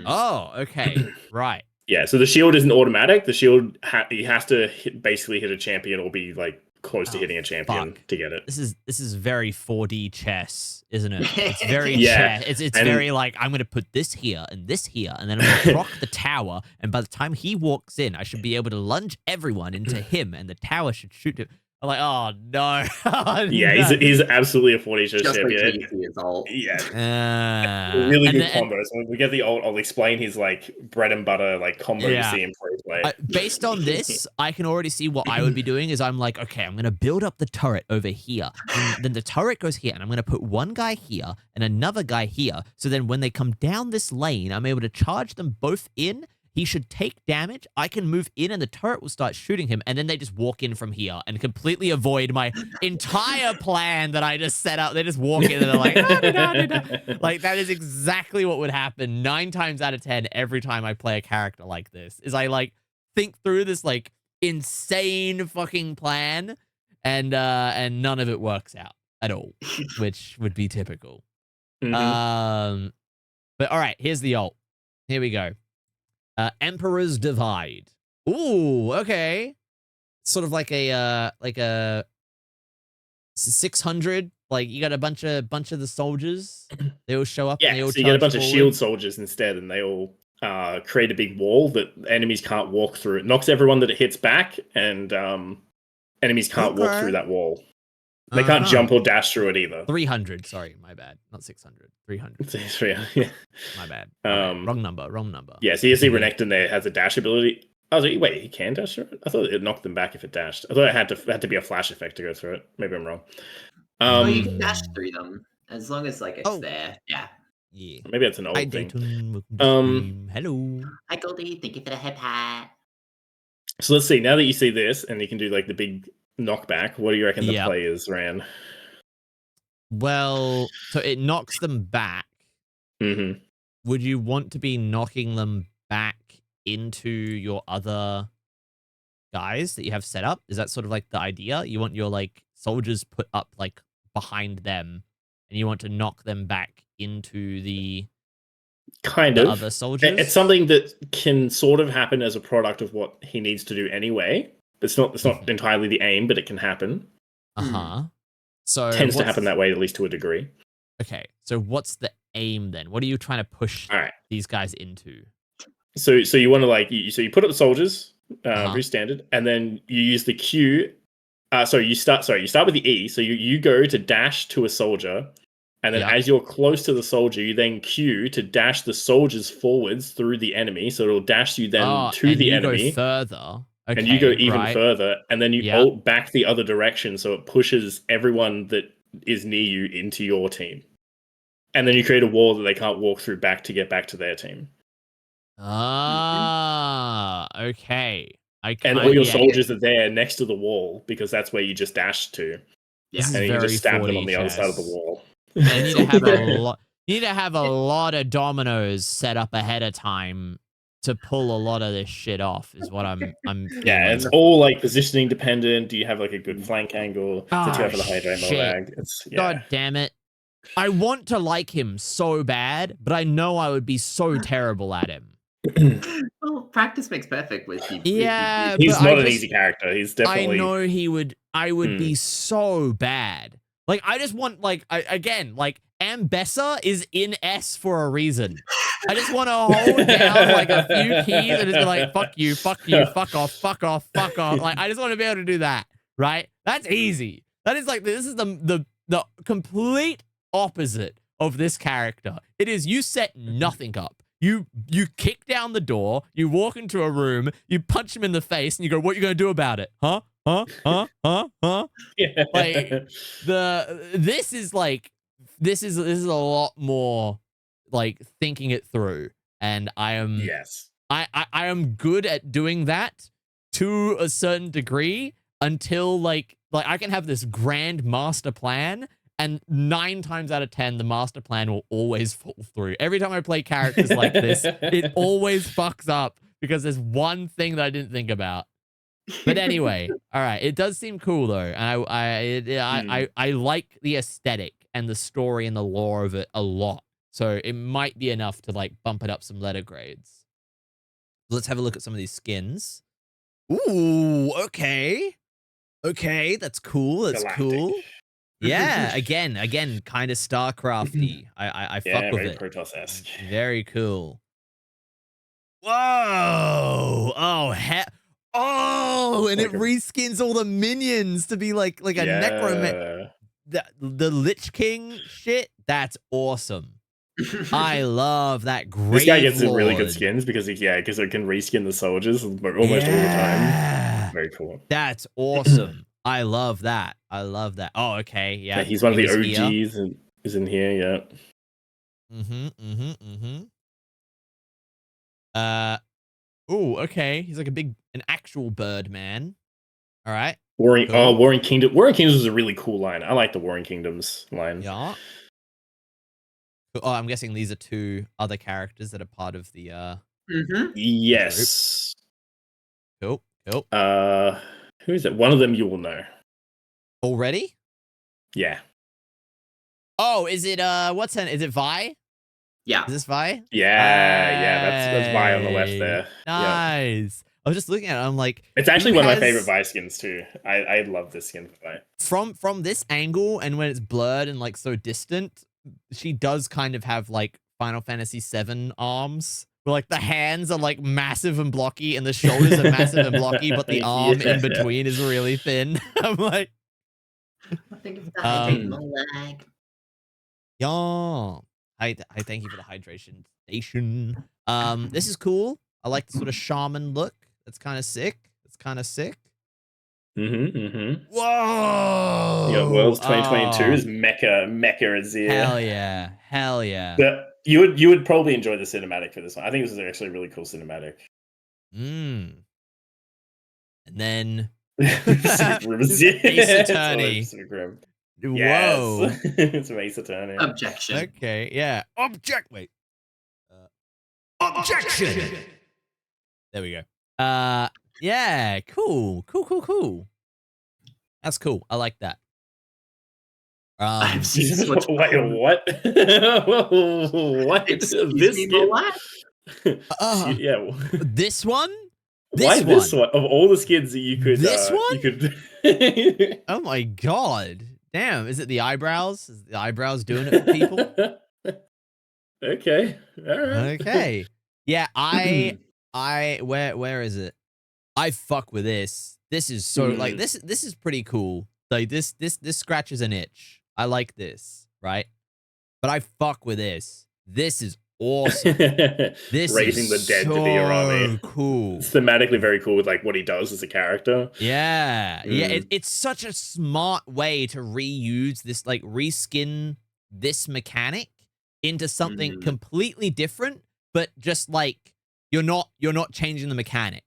Oh, okay. Right. Yeah, so the shield isn't automatic. The shield, he has to basically hit a champion or be like close to hitting a champion to get it. This is very 4D chess, isn't it? It's very chess. It's very like, I'm going to put this here, and then I'm going to proc the tower, and by the time he walks in, I should be able to lunge everyone into him, and the tower should shoot him. I'm like, oh, no. He's absolutely a 4D chess champion. Really good combos. When we get the ult, I'll explain his like bread and butter like combo you see in pro play. Based on this, I can already see what I would be doing is I'm like, okay, I'm going to build up the turret over here. And then the turret goes here, and I'm going to put one guy here and another guy here. So then when they come down this lane, I'm able to charge them both in. He should take damage. I can move in and the turret will start shooting him. And then they just walk in from here and completely avoid my entire plan that I just set up. They just walk in and they're like, like that is exactly what would happen 9 times out of 10 every time I play a character like this. Is I like think through this like insane fucking plan and none of it works out at all, which would be typical. But all right, here's the ult. Here we go. Emperor's Divide. Ooh, okay. Sort of like a 600. Like you got a bunch of the soldiers. They all show up. Yeah, and they all so you get a bunch forward. of shield soldiers instead, and they all create a big wall that enemies can't walk through. It knocks everyone that it hits back, and enemies can't walk through that wall. They can't jump or dash through it either. 300. Sorry, my bad. Not 600. 300. Yeah. My bad. Wrong number. Yeah, so you see Renekton there has a dash ability. I was like, wait, he can dash through it? I thought it knocked them back if it dashed. I thought it had to be a flash effect to go through it. Maybe I'm wrong. Well, you can dash through them as long as like it's there. Yeah. Maybe that's an old thing. Hello. Hi Goldie, thank you for the head hat. So let's see. Now that you see this, and you can do like the big knockback, what do you reckon the players ran? Well, so it knocks them back. Mm-hmm. Would you want to be knocking them back into your other guys that you have set up? Is that sort of like the idea? You want your like soldiers put up like behind them, and you want to knock them back into the other soldiers? It's something that can sort of happen as a product of what he needs to do anyway. It's not entirely the aim, but it can happen. So tends to happen that way, at least to a degree. Okay, so what's the aim then? What are you trying to push these guys into? So you want to like you put up the soldiers, pretty standard, and then you use the Q. You start with the E. So you go to dash to a soldier, and then as you're close to the soldier, you then Q to dash the soldiers forwards through the enemy. So it'll dash you then to the enemy. Go further. Okay, and you go even further, and then you ult back the other direction, so it pushes everyone that is near you into your team. And then you create a wall that they can't walk through back to get back to their team. Okay. And all your soldiers are there next to the wall, because that's where you just dashed to. Yeah. And you can just stab them on the other side of the wall. You need to have you need to have a lot of dominoes set up ahead of time to pull a lot of this shit off, is what I'm yeah, it's all like positioning dependent. Do you have like a good flank angle? Since you have the Hydra Molag. God damn it. I want to like him so bad, but I know I would be so terrible at him. Well, practice makes perfect with you. Yeah, he's not an easy character. He's definitely. I know he would. I would be so bad. Like, I just want, like, again, like, Ambessa is in S for a reason. I just want to hold down, like, a few keys and just be like, fuck you, fuck off, fuck off, fuck off. Like, I just want to be able to do that, right? That's easy. That is, like, this is the complete opposite of this character. It is you set nothing up. You kick down the door, you walk into a room, you punch him in the face, and you go, what are you going to do about it? Huh? Yeah. Like, this is a lot more like thinking it through, and I am I am good at doing that to a certain degree until like I can have this grand master plan, and 9 times out of 10 the master plan will always fall through. Every time I play characters like this, it always fucks up because there's one thing that I didn't think about. But anyway, all right. It does seem cool though, and I like the aesthetic and the story and the lore of it a lot. So it might be enough to like bump it up some letter grades. Let's have a look at some of these skins. Ooh, okay, that's cool. That's cool. Yeah, again, kind of StarCrafty. I fuck with it. Protoss-esque. Very cool. Whoa! Oh, and it reskins all the minions to be like a necromancer. The Lich King shit. That's awesome. I love that. Great. This guy gets some really good skins because it can reskin the soldiers almost all the time. Very cool. That's awesome. I love that. Oh, okay. Yeah. He's one of the OGs and is in here. Yeah. Oh, okay. He's like an actual bird man. All right. Warring Kingdom. Warring Kingdoms is a really cool line. I like the Warring Kingdoms line. Yeah. Oh, I'm guessing these are 2 other characters that are part of the Yes. Group. Cool. Who is it? One of them you will know. Already? Yeah. Oh, is it what's her name? Is it Vi? Yeah. Is this Vi? Yeah, that's Vi on the left there. Nice. Yeah. I was just looking at it, I'm like, it's actually one of my favorite Vi skins too. I love this skin for Vi. From this angle, and when it's blurred and like so distant, she does kind of have like Final Fantasy VII arms. Where like the hands are like massive and blocky, and the shoulders are massive and blocky, but the arm in between is really thin. I'm like, I think it's hydrating my leg. Yeah. I thank you for the hydration station. This is cool. I like the sort of shaman look. That's kind of sick. Whoa! Yeah, Worlds 2022 is Mecha Azir. Hell yeah. But you would probably enjoy the cinematic for this one. I think this is actually a really cool cinematic. And then Ace Attorney. Whoa. Yes. It's Ace Attorney. Objection. Okay, yeah. Wait. Objection. There we go. Yeah, cool. That's cool. I like that. I've seen Switch. Wait, what? What? This skin? Yeah. This one? Why this one? Of all the skins that you could... This one? You could... Oh my god. Damn, is it the eyebrows? Is the eyebrows doing it for people? Okay. All right. Okay. Yeah, where is it? I fuck with this. This is so like this is pretty cool. Like this scratches an itch. I like this, right? But I fuck with this. This is awesome. This Raising is the dead so to be your army. Cool. It's thematically very cool with like what he does as a character. Yeah. Yeah, it's such a smart way to reuse this, like reskin this mechanic into something completely different, but just like you're not changing the mechanic.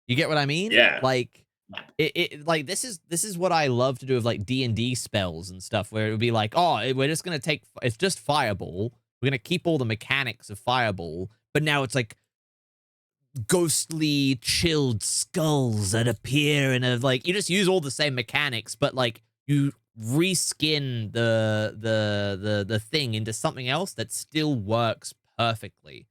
You get what I mean? Yeah. Like it like this is what I love to do with like D&D spells and stuff, where it would be like, oh, we're just gonna take, it's just Fireball. We're gonna keep all the mechanics of Fireball, but now it's like ghostly chilled skulls that appear in a, like, you just use all the same mechanics, but like you reskin the thing into something else that still works perfectly.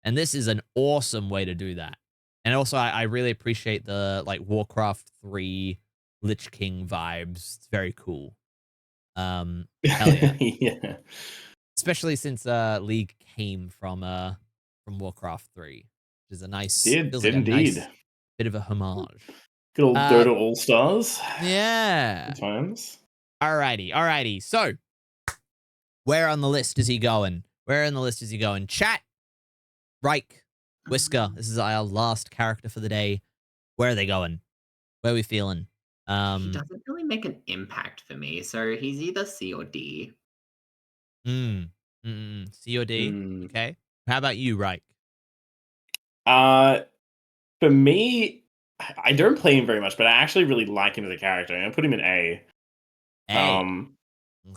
And this is an awesome way to do that. And also, I really appreciate the like Warcraft 3 Lich King vibes. It's very cool. Hell yeah. Yeah. Especially since League came from Warcraft 3, which is a nice Did feels like a indeed. nice bit of a homage. Good old Dota All Stars. Yeah. Good times. Alrighty. So, where on the list is he going? Chat, Reich, Whisker. This is our last character for the day. Where are they going? Where are we feeling? He doesn't really make an impact for me, so he's either C or D. C or D. Okay. How about you, Reich? For me, I don't play him very much, but I actually really like him as a character. I'm gonna put him in A. Okay.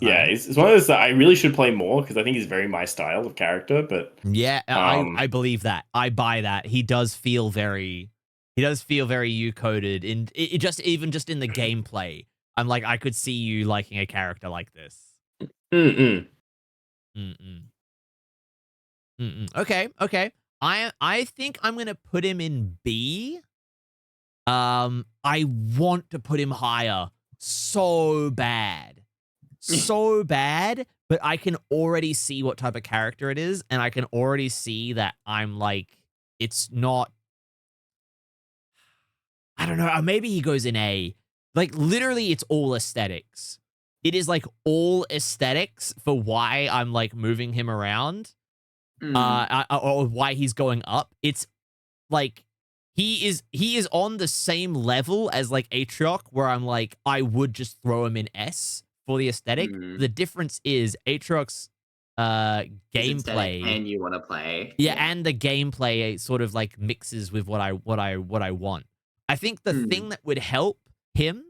Yeah, it's one of those that I really should play more because I think he's very my style of character. But yeah, I believe that. I buy that. He does feel very you coded in it just even just in the gameplay. I'm like, I could see you liking a character like this. Okay. I think I'm gonna put him in B. I want to put him higher so bad. So bad, but I can already see what type of character it is, and I can already see that I'm like, it's not, I don't know, maybe he goes in A. Like, literally, it's all aesthetics. It is, like, all aesthetics for why I'm, like, moving him around, or why he's going up. It's, like, he is on the same level as, like, Aatrox, where I'm like, I would just throw him in S for the aesthetic. The difference is Aatrox gameplay, and you want to play, and the gameplay sort of like mixes with what I want. I think the thing that would help him,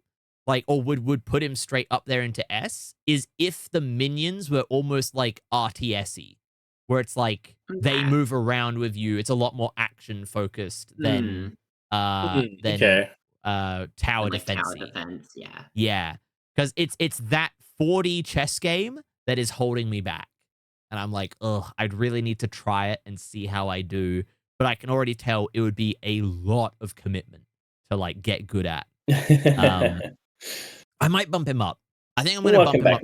like, or would put him straight up there into S, is if the minions were almost like RTS-y, where it's like they move around with you. It's a lot more action focused than tower defense. Yeah. Because it's that 4D chess game that is holding me back. And I'm like, I'd really need to try it and see how I do. But I can already tell it would be a lot of commitment to, like, get good at. I might bump him up. I think I'm going to bump him up.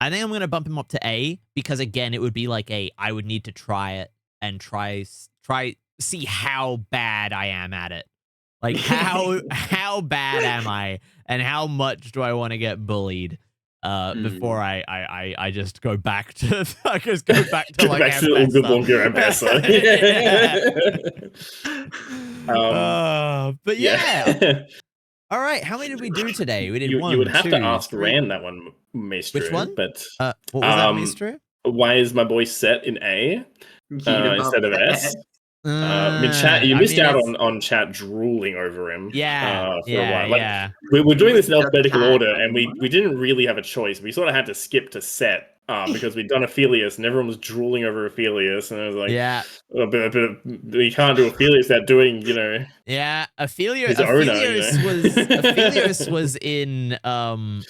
I think I'm going to bump him up to A because, again, it would be like I would need to try it and see how bad I am at it. Like, how bad am I, and how much do I want to get bullied before I just go back to like all good longer ambassador. But yeah. All right, how many did we do today? We did one. You would have 2, to ask 3. Rand that one, Maestro. Which one? But what was that, Maestro? Why is my boy set in A instead of S? Chat, you missed out on chat drooling over him. For a while. Like, we were doing this in alphabetical order, and we didn't really have a choice. We sort of had to skip to set because we'd done Aphelios, and everyone was drooling over Aphelios, and I was like, but we can't do Aphelios without doing, Aphelios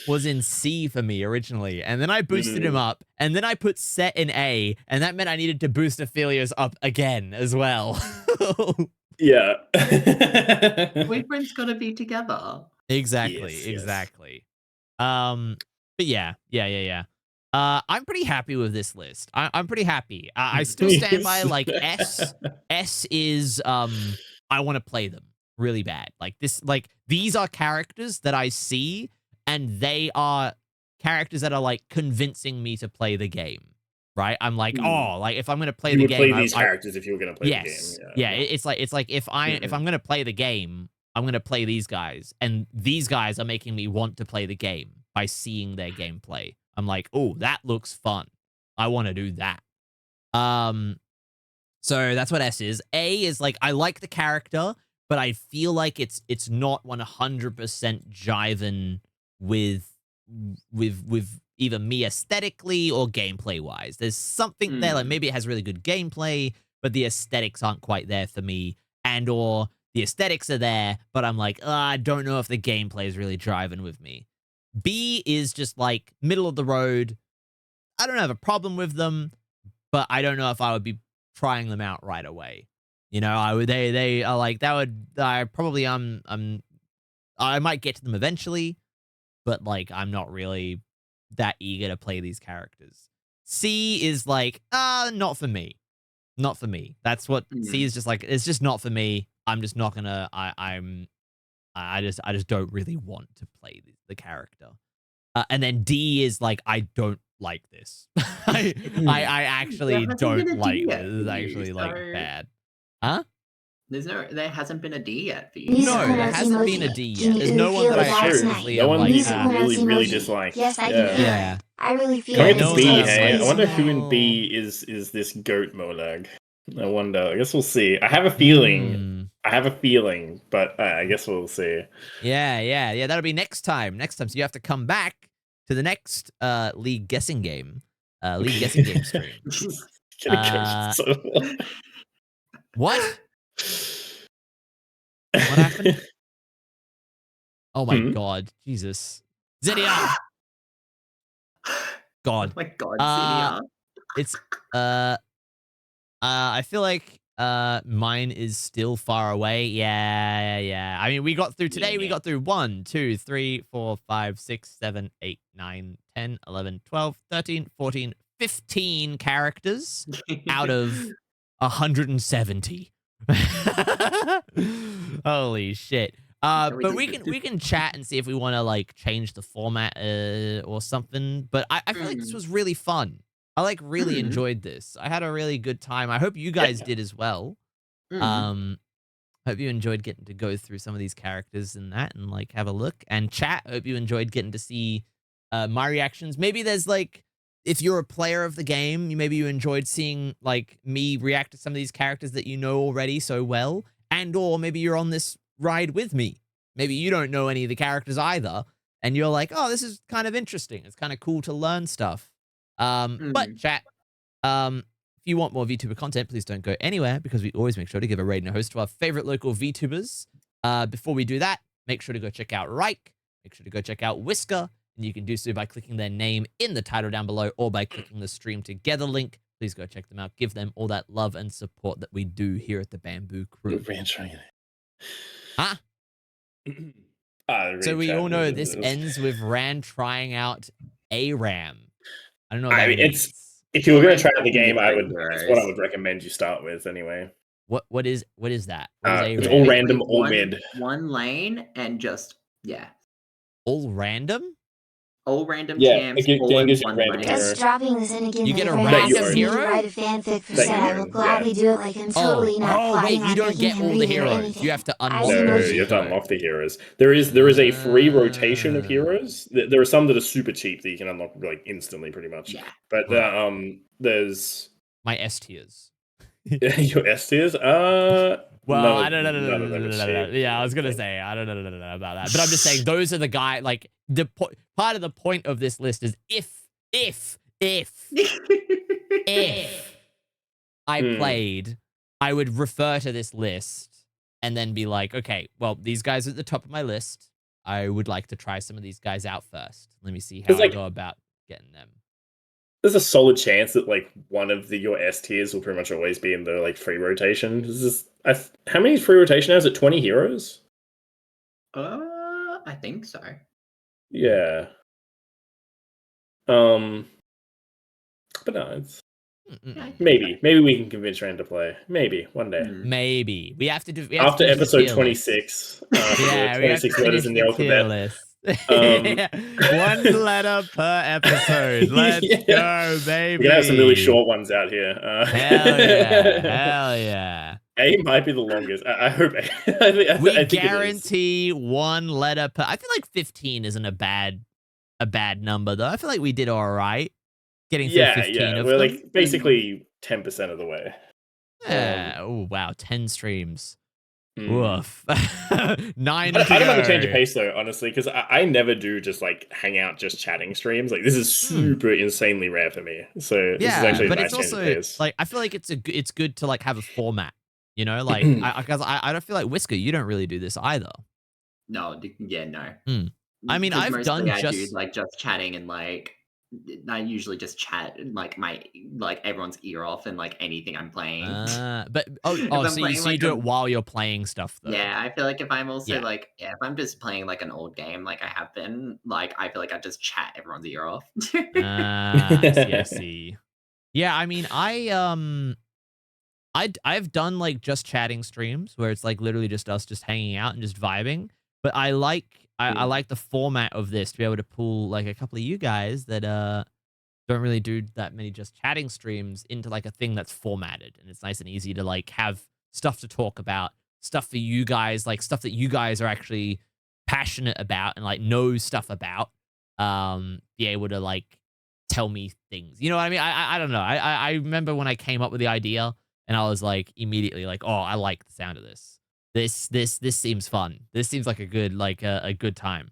was in C for me originally, and then I boosted him up, and then I put set in A, and that meant I needed to boost Aphelios up again as well. Yeah. Boyfriend's gotta be together. Exactly. But yeah. I'm pretty happy with this list. I'm pretty happy. I still stand by, like, S. S is I want to play them really bad. Like this, like, these are characters that I see, and they are characters that are, like, convincing me to play the game. Right? I'm like, like, if I'm gonna play the game, you would play these characters if you were gonna play the game. Yeah. It's like if I'm gonna play the game, I'm gonna play these guys, and these guys are making me want to play the game by seeing their gameplay. I'm like, oh, that looks fun. I want to do that. So that's what S is. A is like, I like the character, but I feel like it's not 100% jiving with either me aesthetically or gameplay wise. There's something there, like maybe it has really good gameplay, but the aesthetics aren't quite there for me, and or the aesthetics are there, but I'm like, I don't know if the gameplay is really driving with me. B is just like middle of the road. I don't have a problem with them, but I don't know if I would be trying them out right away. They are like, that would, I probably, I might get to them eventually, but, like, I'm not really that eager to play these characters. C is like, not for me. Not for me. That's what C is just like. It's just not for me. I'm just not gonna. I just don't really want to play the character. And then D is like, I don't like this. I actually don't like this. This is actually like bad. Huh? There hasn't been a D yet for you. No, there hasn't been a D yet. There's no one that I actively am like, really dislike. Yes, I do. Yeah. I really feel Coming like to no B, one else hey? likes I wonder it. who in B is this 𝗩𝗧𝘂𝗯𝗲𝗿. I wonder. I guess we'll see. I have a feeling. But I guess we'll see. Yeah. That'll be next time. So you have to come back to the next League guessing game. League guessing game stream. What? What happened? Oh my god, Jesus. Zydia! God. Oh my god, Zydia. It's I feel like mine is still far away. Yeah. I mean, we got through today, we got through 1, 2, 3, 4, 5, 6, 7, 8, 9, 10, 11, 12, 13, 14, 15 characters out of 170. Holy shit. But we can chat and see if we want to like change the format or something. But I feel like this was really fun. I like really enjoyed this. I had a really good time. I hope you guys did as well. Hope you enjoyed getting to go through some of these characters and that and like have a look and chat. Hope you enjoyed getting to see my reactions. Maybe there's like, if you're a player of the game, maybe you enjoyed seeing like me react to some of these characters that you know already so well, and or maybe you're on this ride with me. Maybe you don't know any of the characters either, and you're like, oh, this is kind of interesting. It's kind of cool to learn stuff. But chat, if you want more VTuber content, please don't go anywhere because we always make sure to give a raid and a host to our favorite local VTubers. Before we do that, make sure to go check out 𝗏. Make sure to go check out 𝗏𝗧𝘂𝗯𝗏. And you can do so by clicking their name in the title down below or by clicking the stream together link. Please go check them out. Give them all that love and support that we do here at the Bamboo Crew. Huh? So we all know this ends with Ran trying out 𝗓𝗏. I don't know what that means. If you were going to try out the game, it's what I would recommend you start with anyway. What is that? What is it's 𝗓𝗏? all random, all mid. One lane and all random? All random camps. Just dropping this in again. You get a random hero? Write a fanfic for Seth. I will gladly do it. Like I'm totally not plotting wait, you don't get all the heroes. You have to unlock them. No, you have to unlock the heroes. There is a free rotation of heroes. There are some that are super cheap that you can unlock like instantly, pretty much. Yeah. But there's my S tiers. Your S tiers? Well, I don't know. Yeah, I was gonna say I don't know about that, but I'm just saying those are the guy. Like part of the point of this list is if I played, I would refer to this list and then be like, okay, well, these guys are at the top of my list. I would like to try some of these guys out first. Let me see how I go about getting them. There's a solid chance that like one of your S tiers will pretty much always be in the like free rotation. How many free rotation has it? 20 heroes? I think so. Yeah. But no, it's maybe we can convince Rand to play. Maybe one day. Maybe we have to do after episode 26. Yeah, 26 letters in the alphabet. One letter per episode. Let's go, baby. We're gonna have some really short ones out here. Hell yeah. A might be the longest. I hope. We guarantee one letter per. I feel like 15 isn't a bad number though. I feel like we did all right getting through 15 of we're them. like basically 10% of the way. Yeah. Oh wow, 10 streams. Woof. 9 I don't mind the change of pace though, honestly, because I never do just like hang out, just chatting streams. Like this is super insanely rare for me. So this is actually but a nice it's also like I feel like it's good to like have a format. You know, like because I don't feel like 𝗏𝗧𝘂𝗏𝗏, you don't really do this either. No. I mean, I've done just chatting and like I usually just chat like everyone's ear off and like anything I'm playing. But I'm so playing, you do it while you're playing stuff though. Yeah, I feel like if I'm also Yeah. if I'm just playing like an old game like I have been, like I feel like I just chat everyone's ear off. I see. Yeah, I mean, I've done like just chatting streams where it's like literally just us just hanging out and just vibing. But I like the format of this to be able to pull like a couple of you guys that don't really do that many just chatting streams into like a thing that's formatted, and it's nice and easy to like have stuff to talk about, stuff for you guys, like stuff that you guys are actually passionate about and like know stuff about. Be able to like tell me things. You know what I mean? I don't know. I remember when I came up with the idea and I was like immediately like, oh, I like the sound of this. This seems fun. This seems like a good a good time.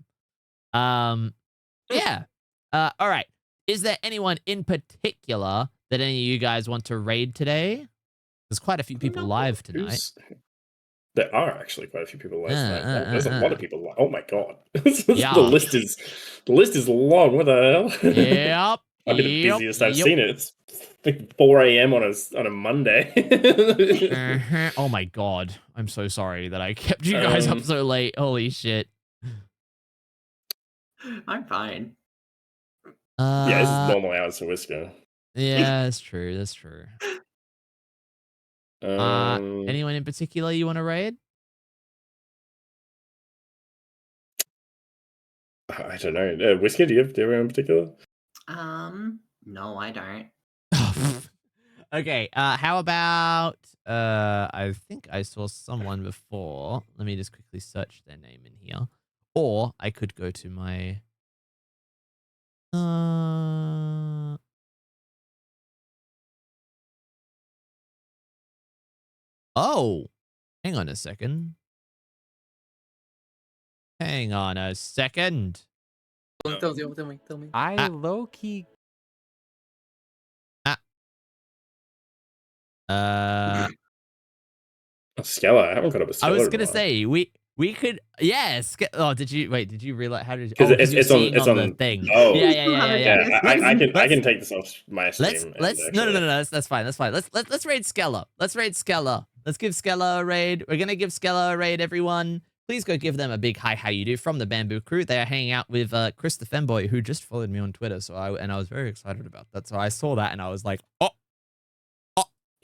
Yeah. All right. Is there anyone in particular that any of you guys want to raid today? There's quite a few people live tonight. There are actually quite a few people live tonight. There's a lot of people live. Oh my god. Yeah. The list is long. What the hell? Yep. I've been the busiest I've seen it. It's like 4 a.m. on a Monday. Oh my god. I'm so sorry that I kept you guys up so late. Holy shit. I'm fine. Yeah, this is normal hours for Whisker. Yeah, that's true. That's true. Anyone in particular you want to raid? I don't know. Whisker, do you have anyone in particular? No, I don't. Okay, how about I think I saw someone before. Let me just quickly search their name in here. Or I could go to my Oh, hang on a second. Hang on a second. Tell me. I low-key... Skella. I haven't got up a Skella. I was gonna say we could. Yes. Oh, did you realize? How did you? Because it's on the thing. Oh, yeah. I can take this off my stream. No. That's fine. Let's raid Skella. Let's raid Skella. Let's give Skella a raid. We're gonna give Skella a raid, everyone. Please go give them a big hi, how you do, from the Bamboo Crew. They are hanging out with Chris the Femboy, who just followed me on Twitter. So I was very excited about that. So I saw that and I was like, oh.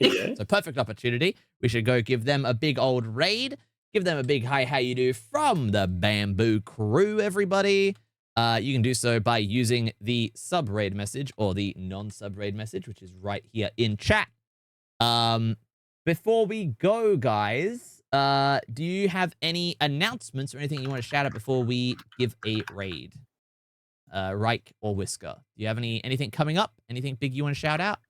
Yeah. So perfect opportunity. We should go give them a big old raid. Give them a big hi, how you do, from the Bamboo Crew, everybody. You can do so by using the sub-raid message or the non-sub-raid message, which is right here in chat. Before we go, guys, do you have any announcements or anything you want to shout out before we give a raid? Reich or Whisker? Do you have anything coming up? Anything big you want to shout out?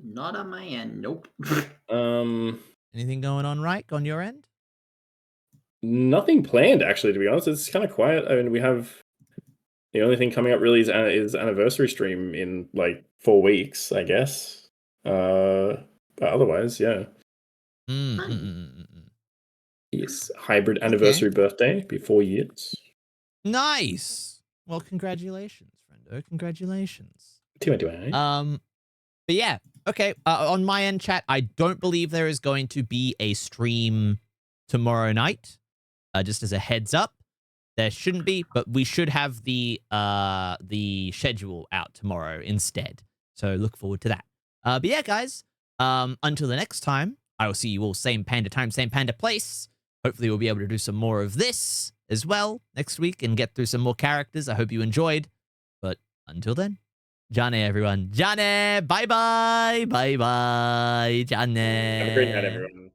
Not on my end. Nope. Anything going on, Reich, on your end? Nothing planned, actually, to be honest. It's kind of quiet. I mean, we have the only thing coming up really is anniversary stream in like 4 weeks, I guess. But otherwise, yeah. Yes, hybrid anniversary birthday, be 4 years. Nice. Well, congratulations, friendo. Congratulations. But yeah, okay. On my end, chat, I don't believe there is going to be a stream tomorrow night. Just as a heads up, there shouldn't be, but we should have the schedule out tomorrow instead. So look forward to that. But yeah, guys, until the next time, I will see you all same panda time, same panda place. Hopefully we'll be able to do some more of this as well next week and get through some more characters. I hope you enjoyed. But until then, Johnny, everyone. Johnny, bye-bye. Bye-bye, Johnny. Have a great night, everyone.